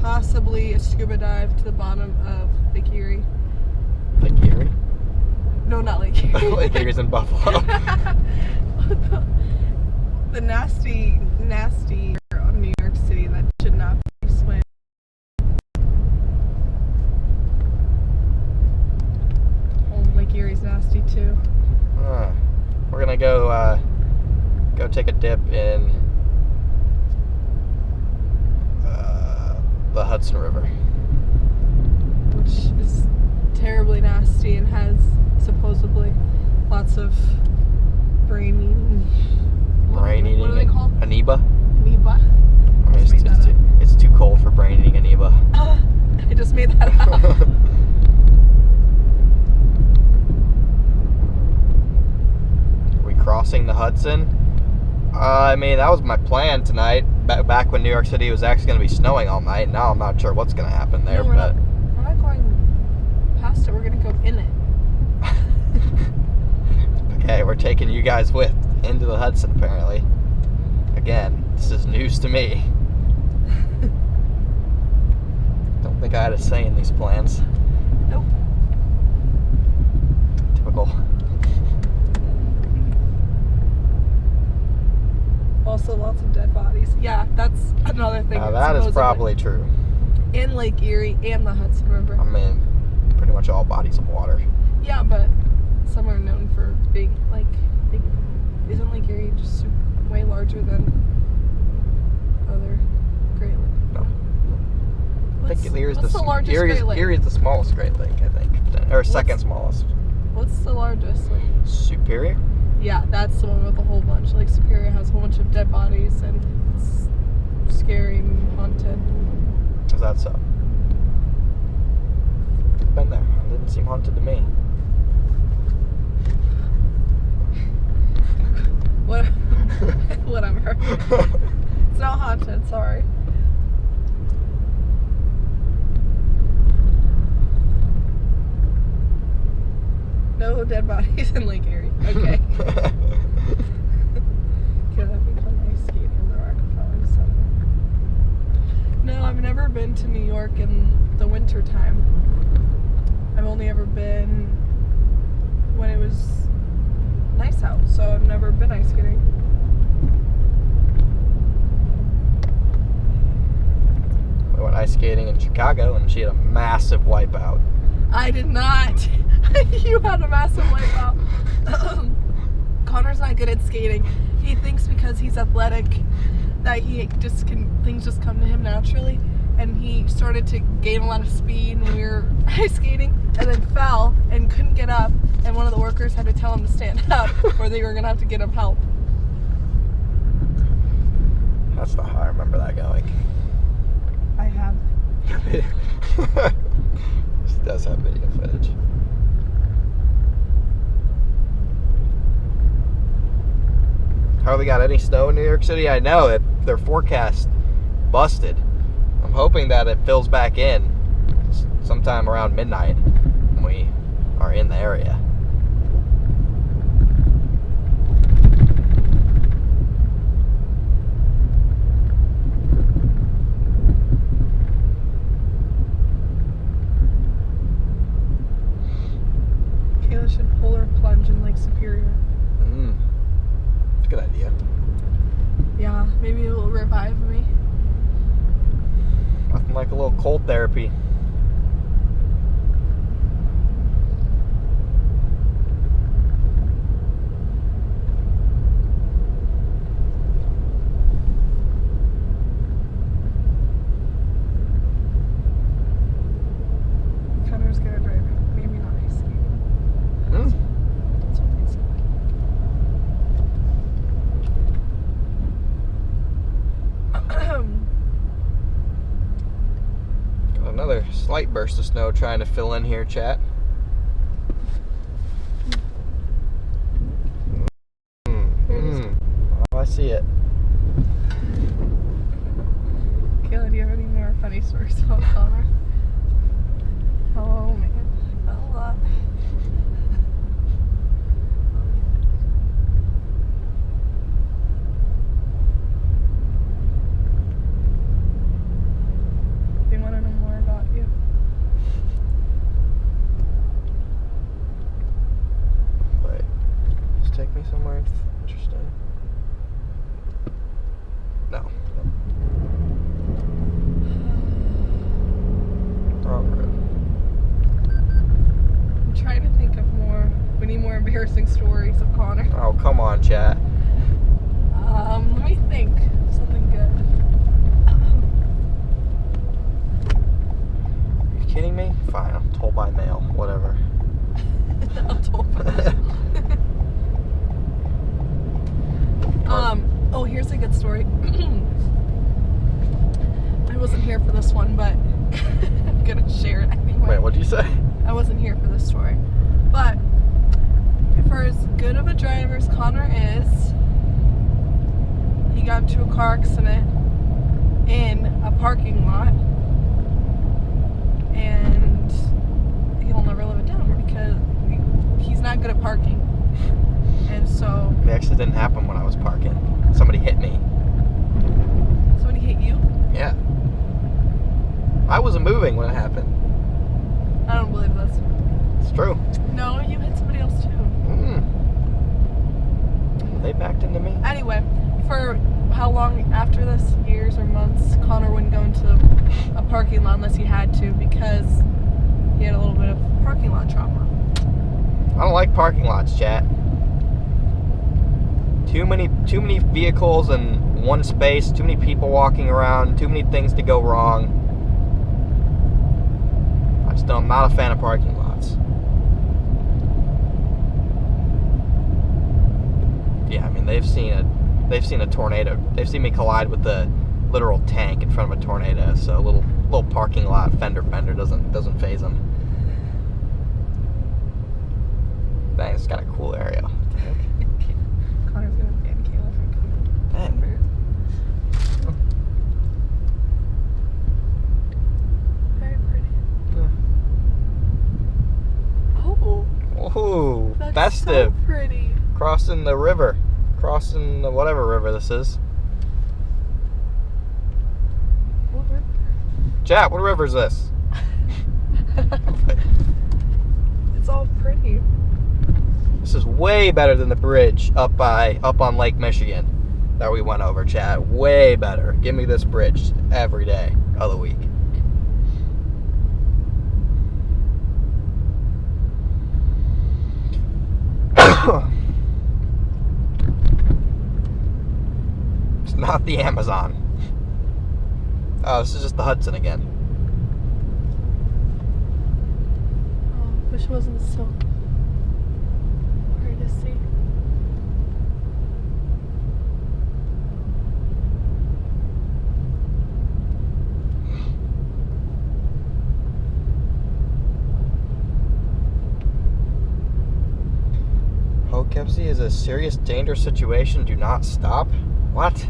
possibly a scuba dive to the bottom of Lake Erie. Lake Erie? No, not Lake Erie. Lake Erie's in Buffalo. The nasty of New York City that should not be swam. Lake Erie's nasty too. We're gonna go take a dip in the Hudson River, which is terribly nasty and has supposedly lots of brain eating. What are they called? Amoeba. Amoeba. I mean, it's too cold for brain eating amoeba. I just made that up. Crossing the Hudson. I mean, that was my plan tonight. Back when New York City was actually going to be snowing all night. Now I'm not sure what's going to happen there. No, we're not going past it. We're going to go in it. Okay, we're taking you guys with into the Hudson. Apparently, again, this is news to me. Don't think I had a say in these plans. Nope. Typical. Also, lots of dead bodies. Yeah, that's another thing. That is probably true. In Lake Erie and the Hudson River. I mean, pretty much all bodies of water. Yeah, but some are known for being big. Isn't Lake Erie just way larger than other Great Lakes? No. I think Erie's the largest Great Lake? Erie is the smallest Great Lake, I think, or second smallest. What's the largest? Superior. Yeah, that's the one with a whole bunch. Lake Superior has a whole bunch of dead bodies and it's scary and haunted. Is that so? Been there. It didn't seem haunted to me. Whatever. It's not haunted, sorry. No dead bodies in Lake Erie. Okay. Could have become ice skating in the Rockefeller Center. No, I've never been to New York in the winter time. I've only ever been when it was nice out, so I've never been ice skating. skating in Chicago, and she had a massive wipeout. I did not. You had a massive wipeout. Connor's not good at skating. He thinks because he's athletic that things just come to him naturally. And he started to gain a lot of speed when we were ice skating, and then fell and couldn't get up. And one of the workers had to tell him to stand up, or they were gonna have to get him help. That's not how I remember that going. I have. She does have video footage. Hardly got any snow in New York City. I know it. Their forecast busted. I'm hoping that it fills back in sometime around midnight when we are in the area. Kayla should polar plunge in Lake Superior. It's a good idea. Yeah, maybe it will revive me. Nothing like a little cold therapy. Connor's good at driving. Maybe not ice skating. That's what they said. Another slight burst of snow trying to fill in here, chat. Oh, I see it. Kayla, do you have any more funny stories about Connor? Oh man, a lot. They want to know more about you. Wait, just take me somewhere interesting. No. Wrong road. I'm trying to think of more. We need more embarrassing stories of Connor. Oh, come on, chat. Let me think. Something good. Are you kidding me? Fine, I'm told by mail. Whatever. I'm told by mail. Oh, here's a good story. I wasn't here for this one, but I'm gonna share it anyway. Wait, what did you say? I wasn't here for this story. But for as good of a driver as Connor is, he got into a car accident in a parking lot, and he'll never live it down because he's not good at parking. And so The accident didn't happen when I was parking. Somebody hit me. somebody hit you? Yeah. I wasn't moving when it happened. I don't believe this. It's true. No, you hit somebody else too. They backed into me. Anyway, for how long after this, years or months, Connor wouldn't go into a parking lot unless he had to because he had a little bit of parking lot trauma. I don't like parking lots, chat. Too many vehicles in one space, too many people walking around, too many things to go wrong. I'm not a fan of parking lots. Yeah, I mean they've seen a tornado. They've seen me collide with the literal tank in front of a tornado. So a little parking lot fender bender doesn't faze them. Dang, it's got a cool area. What the heck? Connor's gonna ban Kayla from coming. Dang. Very pretty. Yeah. Oh, Whoa, that's festive. so pretty. Crossing the river. Crossing the whatever river this is. What river? Chat, what river is this? It's all pretty. This is way better than the bridge up on Lake Michigan that we went over, chat. Way better. Give me this bridge every day of the week. It's not the Amazon. Oh, this is just the Hudson again. Oh, wish it wasn't so hard to see. Poughkeepsie is a serious, dangerous situation. Do not stop. What?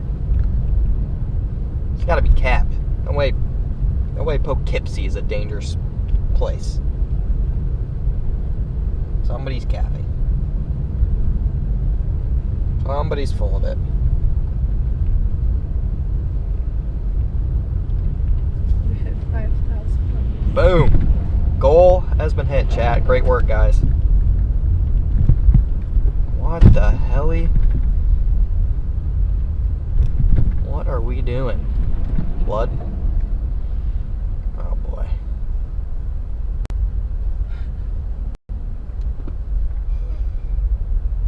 It's got to be capped. No way Poughkeepsie is a dangerous place. Somebody's capping. Somebody's full of it. You hit 5,000. Boom. Goal has been hit, chat. Great work, guys. What the helly? What are we doing? Blood? Oh boy.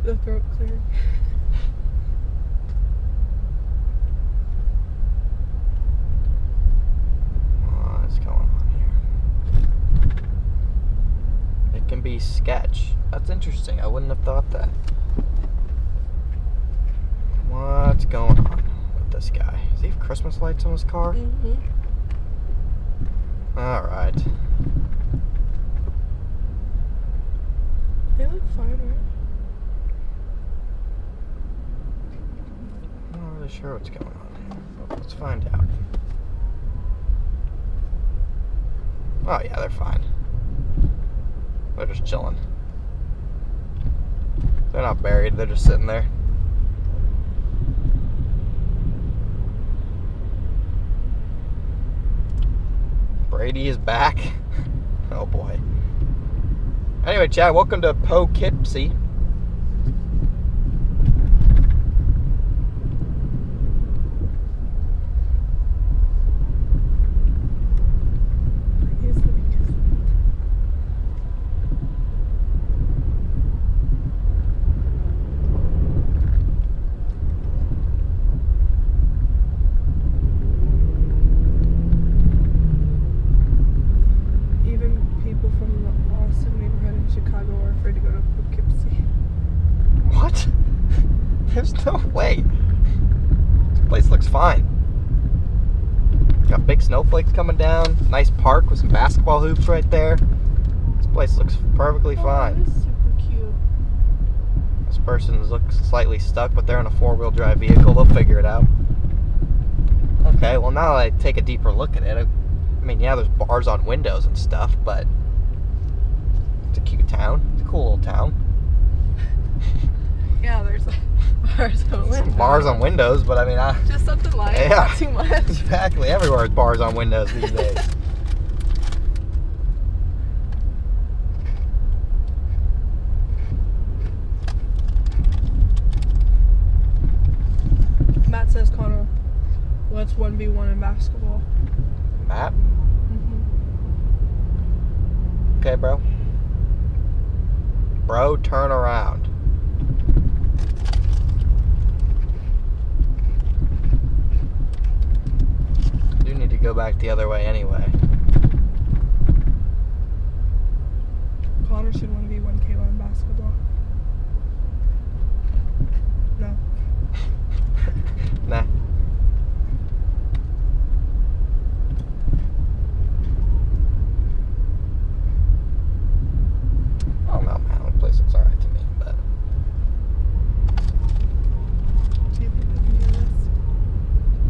The throat cleared. What's going on here? It can be sketch. That's interesting. I wouldn't have thought that. What's going on with this guy? Does he have Christmas lights on his car? Mm-hmm. Alright. They look fine, right? I'm not really sure what's going on here. But let's find out. Oh yeah, they're fine. They're just chilling. They're not buried, they're just sitting there. Brady is back. Oh boy. Anyway, chat, welcome to Poughkeepsie. He's the weakest. Even people from the Austin neighborhood in Chicago are afraid to go to Poughkeepsie. What? There's no way. This place looks fine. Got big snowflakes coming down. Nice park with some basketball hoops right there. This place looks perfectly fine. That is super cute. This person looks slightly stuck, but they're in a four-wheel drive vehicle. They'll figure it out. Okay, well now that I take a deeper look at it, I mean, yeah, there's bars on windows and stuff, but it's a cute town. It's a cool little town. Yeah, there's bars on windows. Some bars on windows, but I mean, Just something light, Yeah. not too much. Exactly. Everywhere is bars on windows these days. Matt says, Connor, let's 1v1 in basketball. Matt? Mm-hmm. Okay, bro. Bro, turn around. You need to go back the other way anyway. Connor should 1v1 Kayla in basketball. No. Nah. Oh no, man, the place looks alright to me, but Do you think we can do this?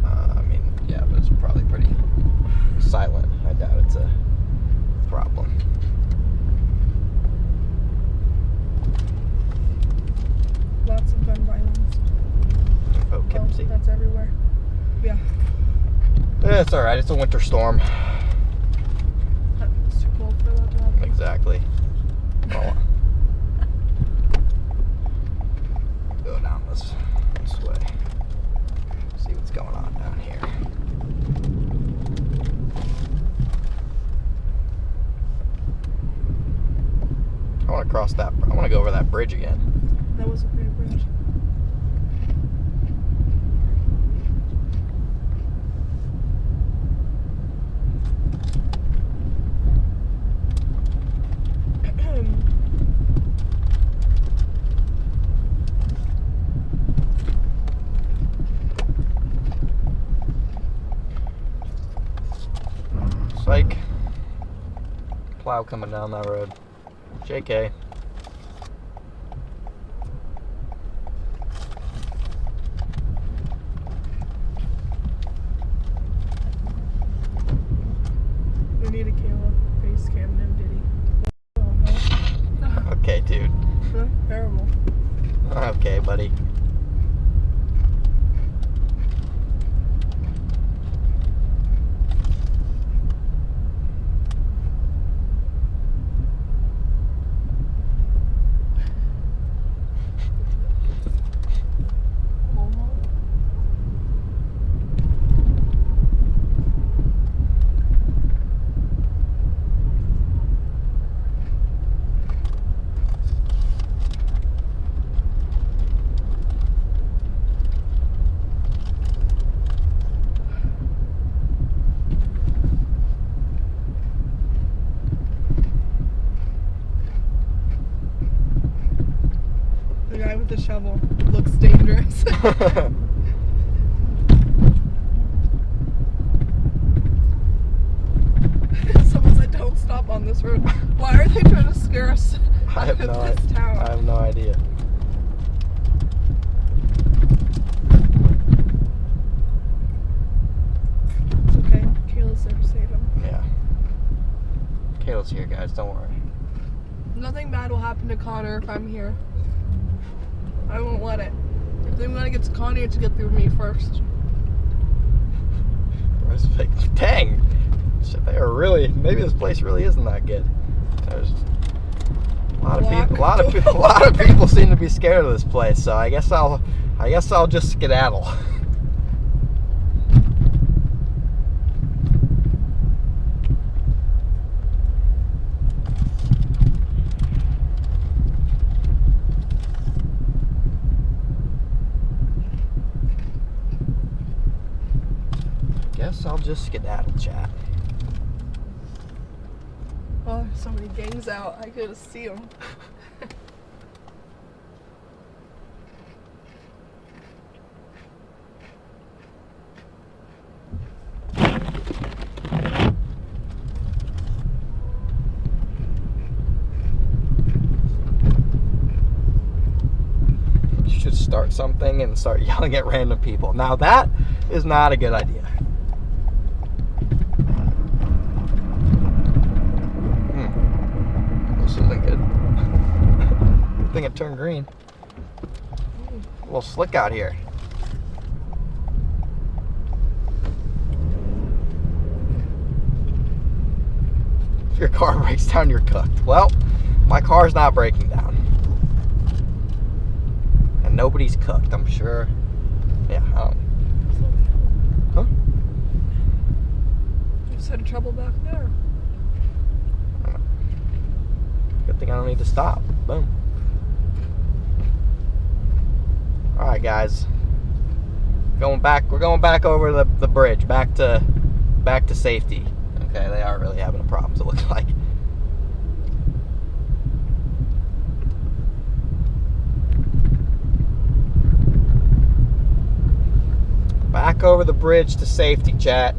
I mean, yeah, but it's probably pretty silent. I doubt it's a problem. Lots of gun violence. Poughkeepsie. Oh, that's everywhere. Yeah. Yeah, it's alright. It's a winter storm. It's too cold for that to happen. Exactly. Well, go down this way. See what's going on down here. I want to cross that. I want to go over that bridge again. That was a great bridge. Psych. Plow coming down that road. JK. We need a Caleb face cam now, did he? Okay, dude. Terrible. Okay, buddy. The guy with the shovel looks dangerous. Someone said don't stop on this road. Why are they trying to scare us I have out no of this town? I have no idea. It's okay. Kayla's there to save him. Yeah. Kayla's here, guys. Don't worry. Nothing bad will happen to Connor if I'm here. I won't let it. If they want to get to Connor, you have to get through me first. Dang. Shit, they are really. Maybe this place really isn't that good. There's a lot of people. A lot of people seem to be scared of this place. So I guess I'll just skedaddle. Guess I'll just skedaddle, chat. Oh, there's so many gangs out. I could see them. You should start something and start yelling at random people. Now that is not a good idea. This isn't good. Good thing it turned green. A little slick out here. If your car breaks down, you're cooked. Well, my car's not breaking down. And nobody's cooked, I'm sure. Yeah, I don't. Huh? You just had trouble back there. Good thing I don't need to stop. Boom. Alright, guys. Going back. We're going back over the bridge. Back to safety. Okay, they are really having a problem, it looks like. Back over the bridge to safety, chat.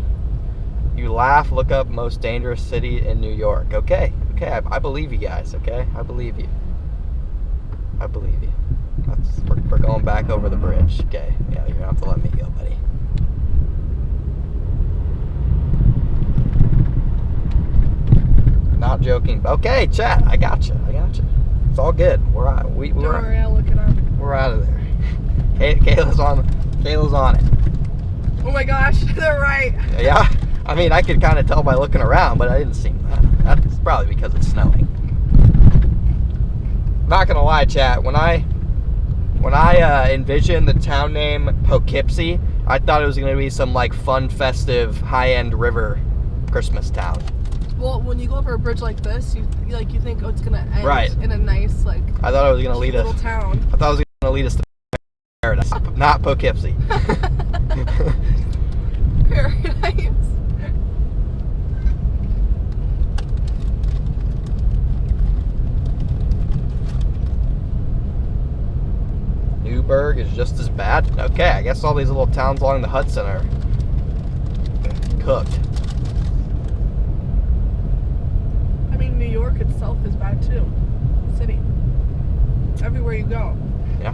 You laugh, look up most dangerous city in New York. Okay, I believe you guys, okay? I believe you. I believe you. We're going back over the bridge. Okay, yeah, you're gonna have to let me go, buddy. Not joking. Okay, chat, I got you. It's all good. We're out. Don't worry, I'll look it up. We're out of there. Kayla's on it. Oh my gosh, they're right. Yeah, I mean, I could kind of tell by looking around, but I didn't see that. That's probably because it's snowing. Not gonna lie, chat. When I envisioned the town name Poughkeepsie, I thought it was gonna be some like fun, festive, high-end river Christmas town. Well, when you go over a bridge like this, you think, oh, it's gonna end Right. in a nice I thought it was gonna lead us. little town. I thought it was gonna lead us to paradise, not Poughkeepsie. Very nice. Newburgh is just as bad. Okay, I guess all these little towns along the Hudson are cooked. I mean, New York itself is bad too. City. Everywhere you go. Yeah.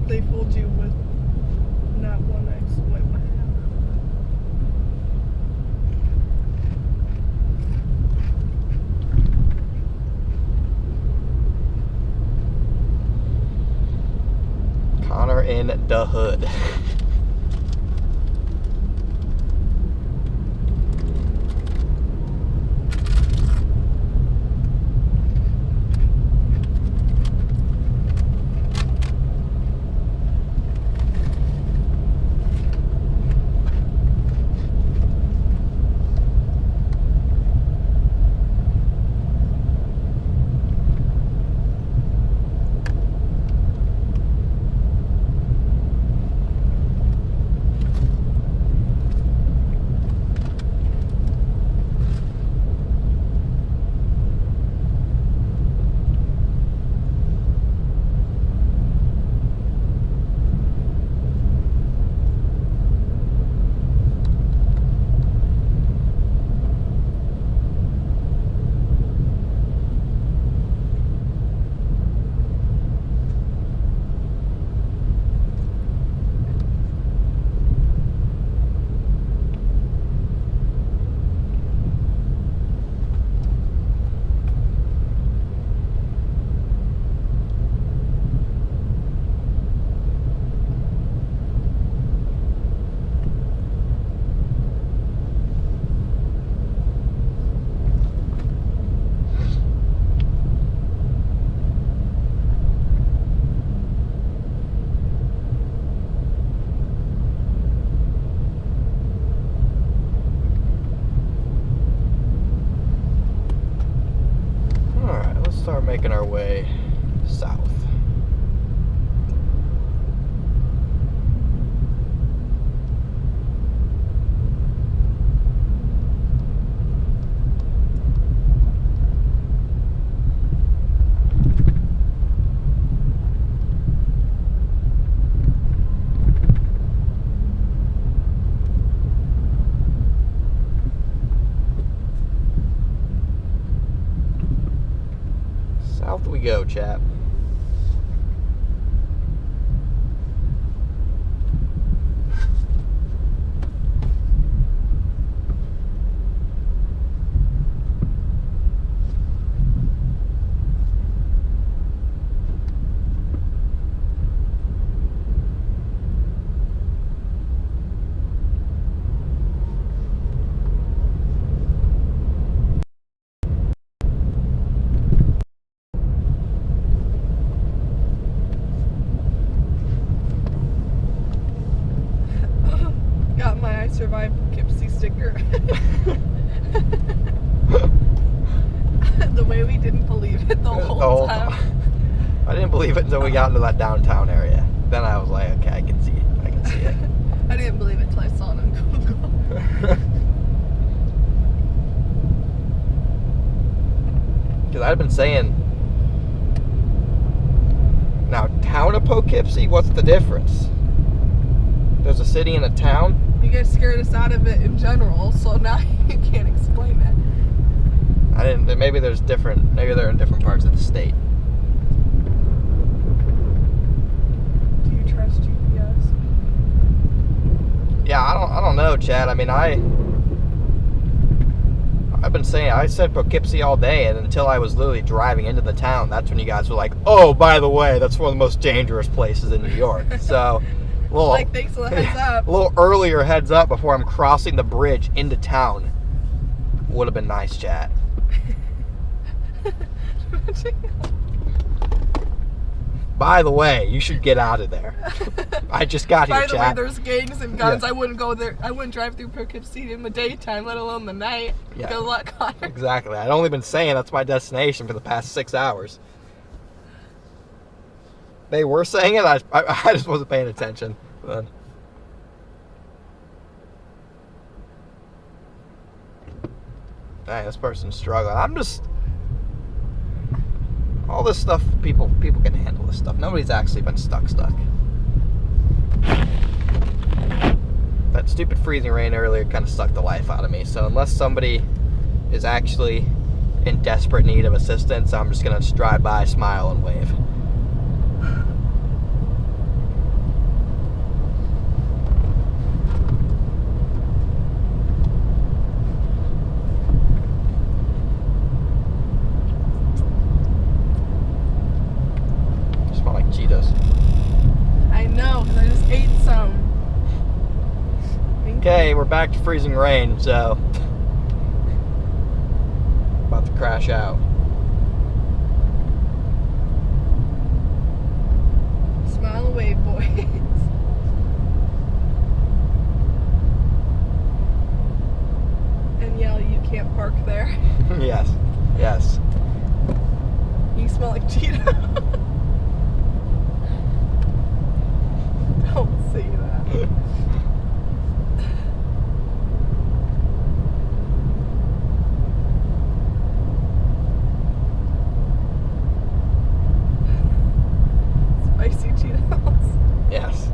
They fooled you with not one X, what half. Connor in the hood. Start making our way south. South we go, chap. Got my I survived Poughkeepsie sticker. The way we didn't believe it the whole time. I didn't believe it until we got into that downtown area. Then I was like, okay, I can see it. I can see it. I didn't believe it till I saw it on Google. Because I've been saying, now, town of Poughkeepsie, what's the difference? There's a city and a town. You guys scared us out of it in general, so now you can't explain it. I didn't. Maybe there's different. Maybe they're in different parts of the state. Do you trust GPS? Yeah, I don't know, Chad. I mean, I've been saying, I said Poughkeepsie all day, and until I was literally driving into the town, that's when you guys were like, "Oh, by the way, that's one of the most dangerous places in New York." So. Little, like, thanks for the heads up. A little earlier heads up before I'm crossing the bridge into town would have been nice, chat. By the way, you should get out of there. I just got here, By the way, chat. there's gangs and guns. Yeah. I wouldn't go there. I wouldn't drive through Poughkeepsie in the daytime, let alone the night. Yeah. Good luck, Connor. Exactly. I'd only been saying that's my destination for the past 6 hours. They were saying it. I just wasn't paying attention. But... Dang, this person's struggling. I'm just... All this stuff, people can handle this stuff. Nobody's actually been stuck. That stupid freezing rain earlier kind of sucked the life out of me. So unless somebody is actually in desperate need of assistance, I'm just going to drive by, smile, and wave. Smell like Cheetos. I know, because I just ate some. Okay, we're back to freezing rain, so about to crash out. Smile and wave, boys. And yell, you can't park there. Yes, yes. You smell like Cheetos. Don't say that. Spicy Cheetos. Yes.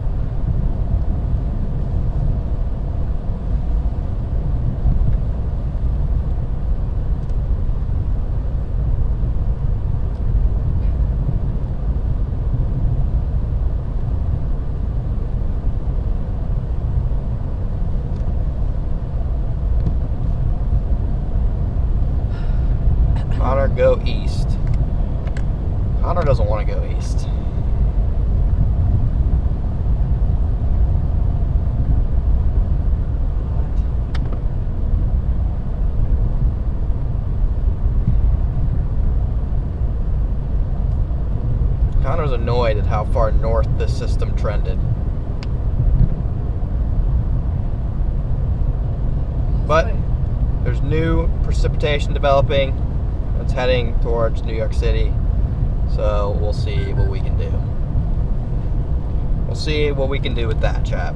Connor, go east. Connor doesn't want to go east. Connor's annoyed at how far north this system trended. But there's new precipitation developing. It's heading towards New York City. So we'll see what we can do. We'll see what we can do with that, chap.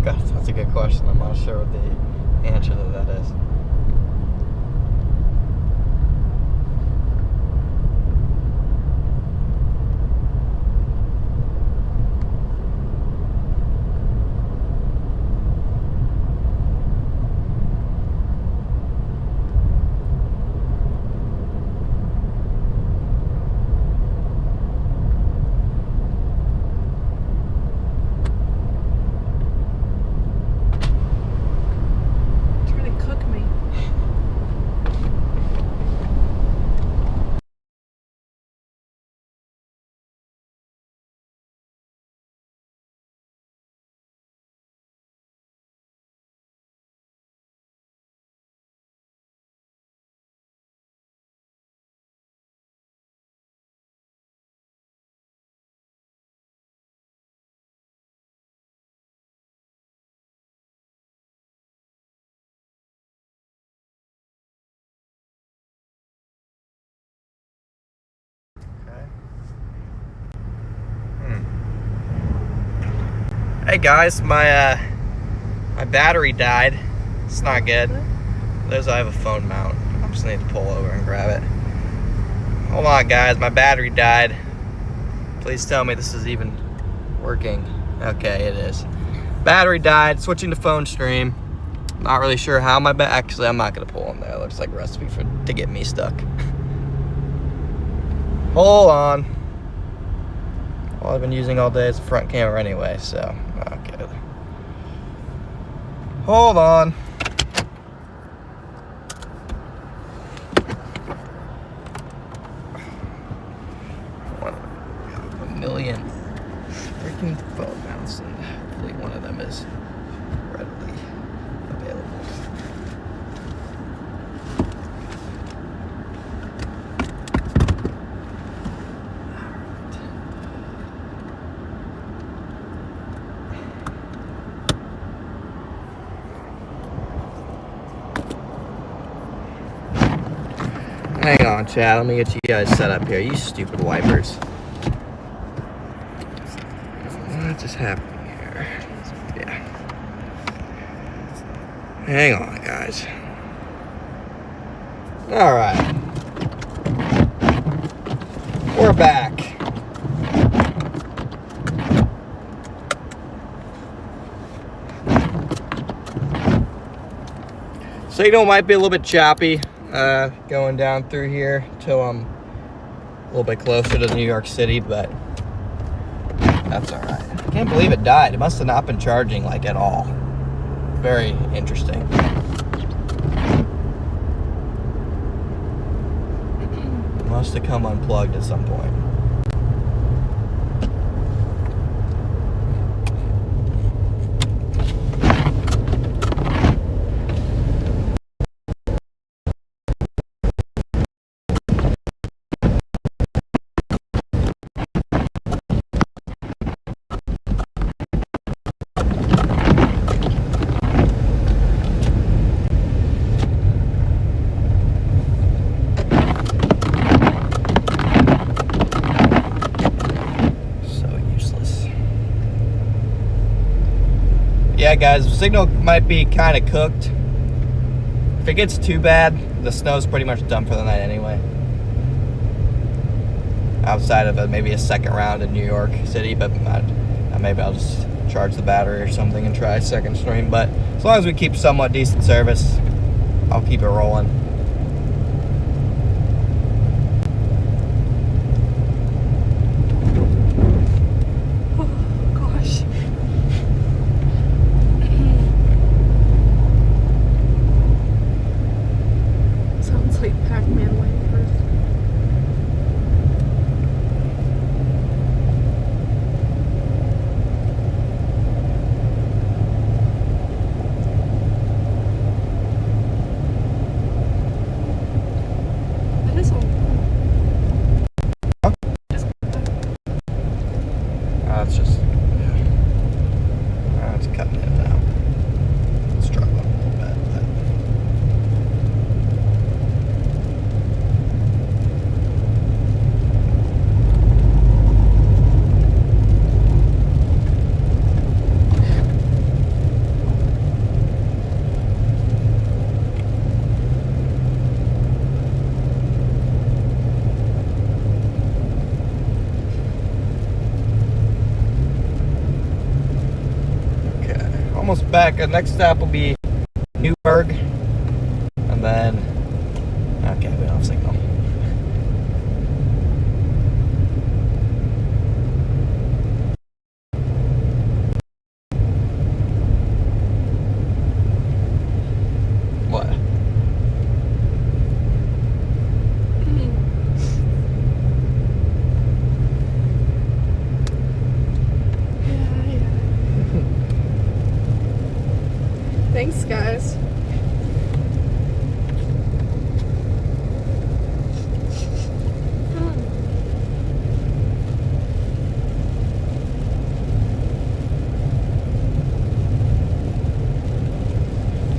That's a good question. I'm not sure what the answer to that is. Hey guys, my battery died. It's not good. I have a phone mount. I just need to pull over and grab it. Hold on guys, my battery died. Please tell me this is even working. Okay, it is. Battery died. Switching to phone stream. Not really sure how my actually, I'm not gonna pull in there. It looks like a recipe to get me stuck. Hold on. All I've been using all day is the front camera anyway, so okay. Hold on. A million freaking phone mounts, and hopefully one of them is readily available. Hang on, chat. Let me get you guys set up here. You stupid wipers. What just happened here? Yeah. Hang on, guys. All right. We're back. Signal might be a little bit choppy. Going down through here till I'm a little bit closer to New York City, but that's all right. I can't believe it died. It must have not been charging like at all. Very interesting. It must have come unplugged at some point. Yeah, guys, the signal might be kind of cooked. If it gets too bad, the snow's pretty much done for the night anyway. Outside of maybe a second round in New York City, but maybe I'll just charge the battery or something and try a second stream. But as long as we keep somewhat decent service, I'll keep it rolling. Almost back. Next stop will be Newburgh, and then okay, we don't have signal. What? Thanks, guys.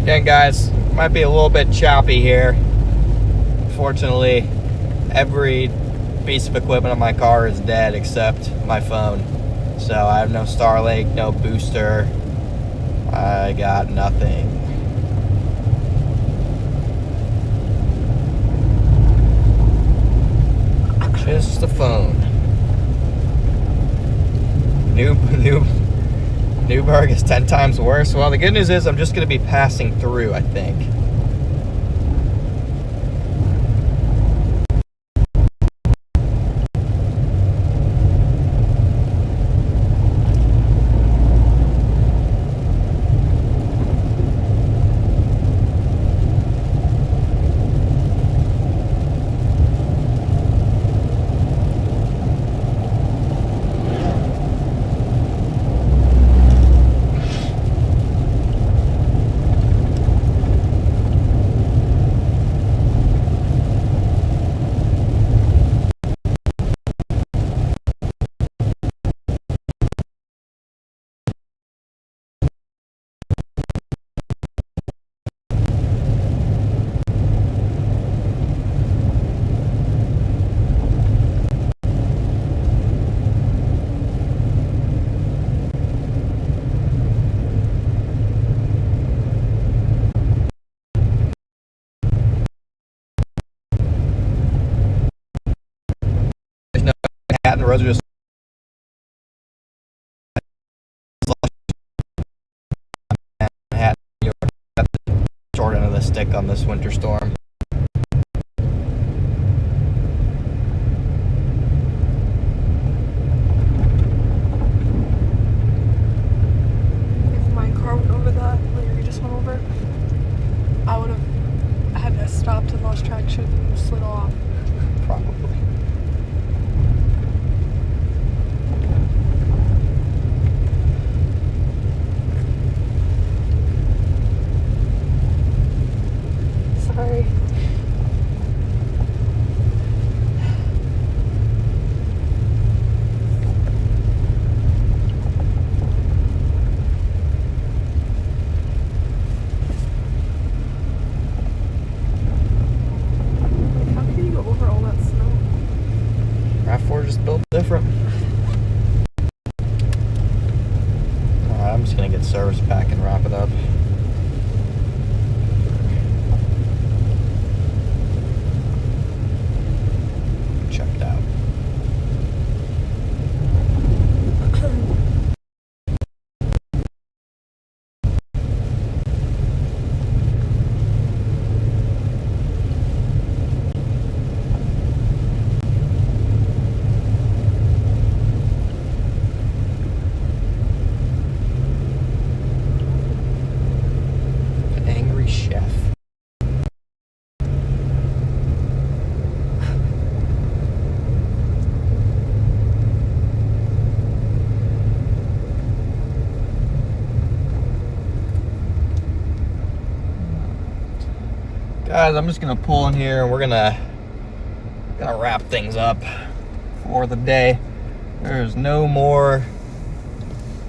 Again, guys, might be a little bit choppy here. Unfortunately, every piece of equipment on my car is dead except my phone. So I have no Starlink, no booster. I got nothing. Just the phone. Newburgh is 10 times worse. Well, the good news is I'm just going to be passing through, I think. Manhattan, the roads are just Manhattan, New York, got the short end of the stick on this winter storm. If my car went over that, like you just went over, I would have had to stopped and lost traction and slid off. Probably. Sorry. Like, how can you go over all that snow? RAV4 just built different. Alright, I'm just gonna get service back and wrap it up. Checked out. Angry chef. Guys, I'm just gonna pull in here and we're gonna wrap things up for the day. There's no more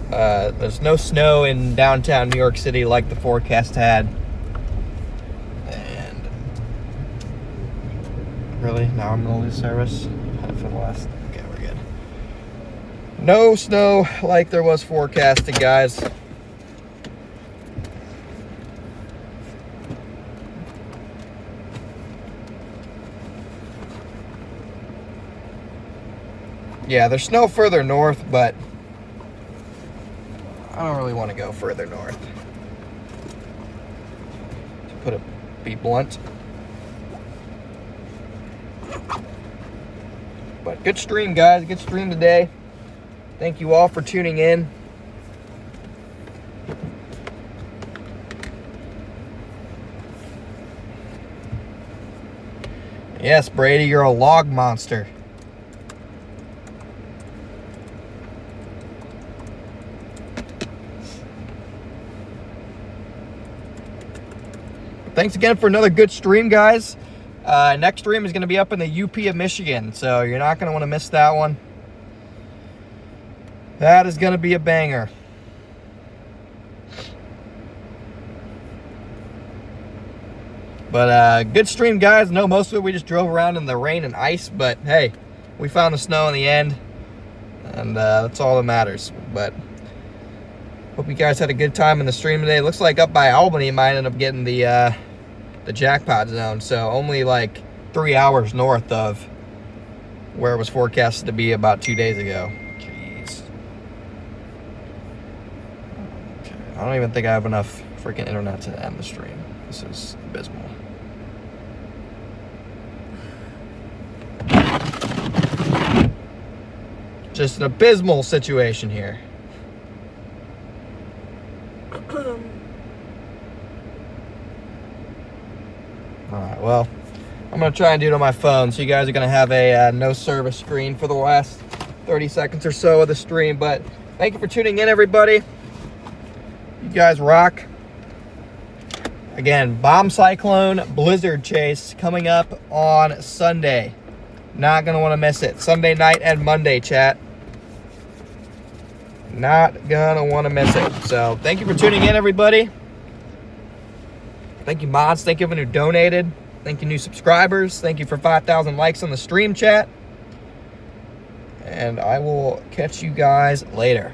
there's no snow in downtown New York City like the forecast had. And really, now I'm gonna lose service. Had it for the last. Okay, we're good. No snow like there was forecasted, guys. Yeah, there's snow further north, but I don't really want to go further north. To be blunt. But good stream, guys. Good stream today. Thank you all for tuning in. Yes, Brady, you're a log monster. Thanks again for another good stream, guys. Next stream is going to be up in the UP of Michigan, so you're not going to want to miss that one. That is going to be a banger. But good stream, guys. No, most of it we just drove around in the rain and ice, but hey, we found the snow in the end, and that's all that matters. But hope you guys had a good time in the stream today. It looks like up by Albany, you might end up getting the jackpot zone, so only like 3 hours north of where it was forecasted to be about 2 days ago. Jeez. I don't even think I have enough freaking internet to end the stream. This is abysmal. Just an abysmal situation here. Alright, well, I'm going to try and do it on my phone, so you guys are going to have a no service screen for the last 30 seconds or so of the stream. But thank you for tuning in, everybody. You guys rock. Again, bomb cyclone blizzard chase coming up on Sunday. Not going to want to miss it. Sunday night and Monday, chat. Not going to want to miss it. So thank you for tuning in, everybody. Thank you, mods. Thank you, everyone who donated. Thank you, new subscribers. Thank you for 5,000 likes on the stream, chat. And I will catch you guys later.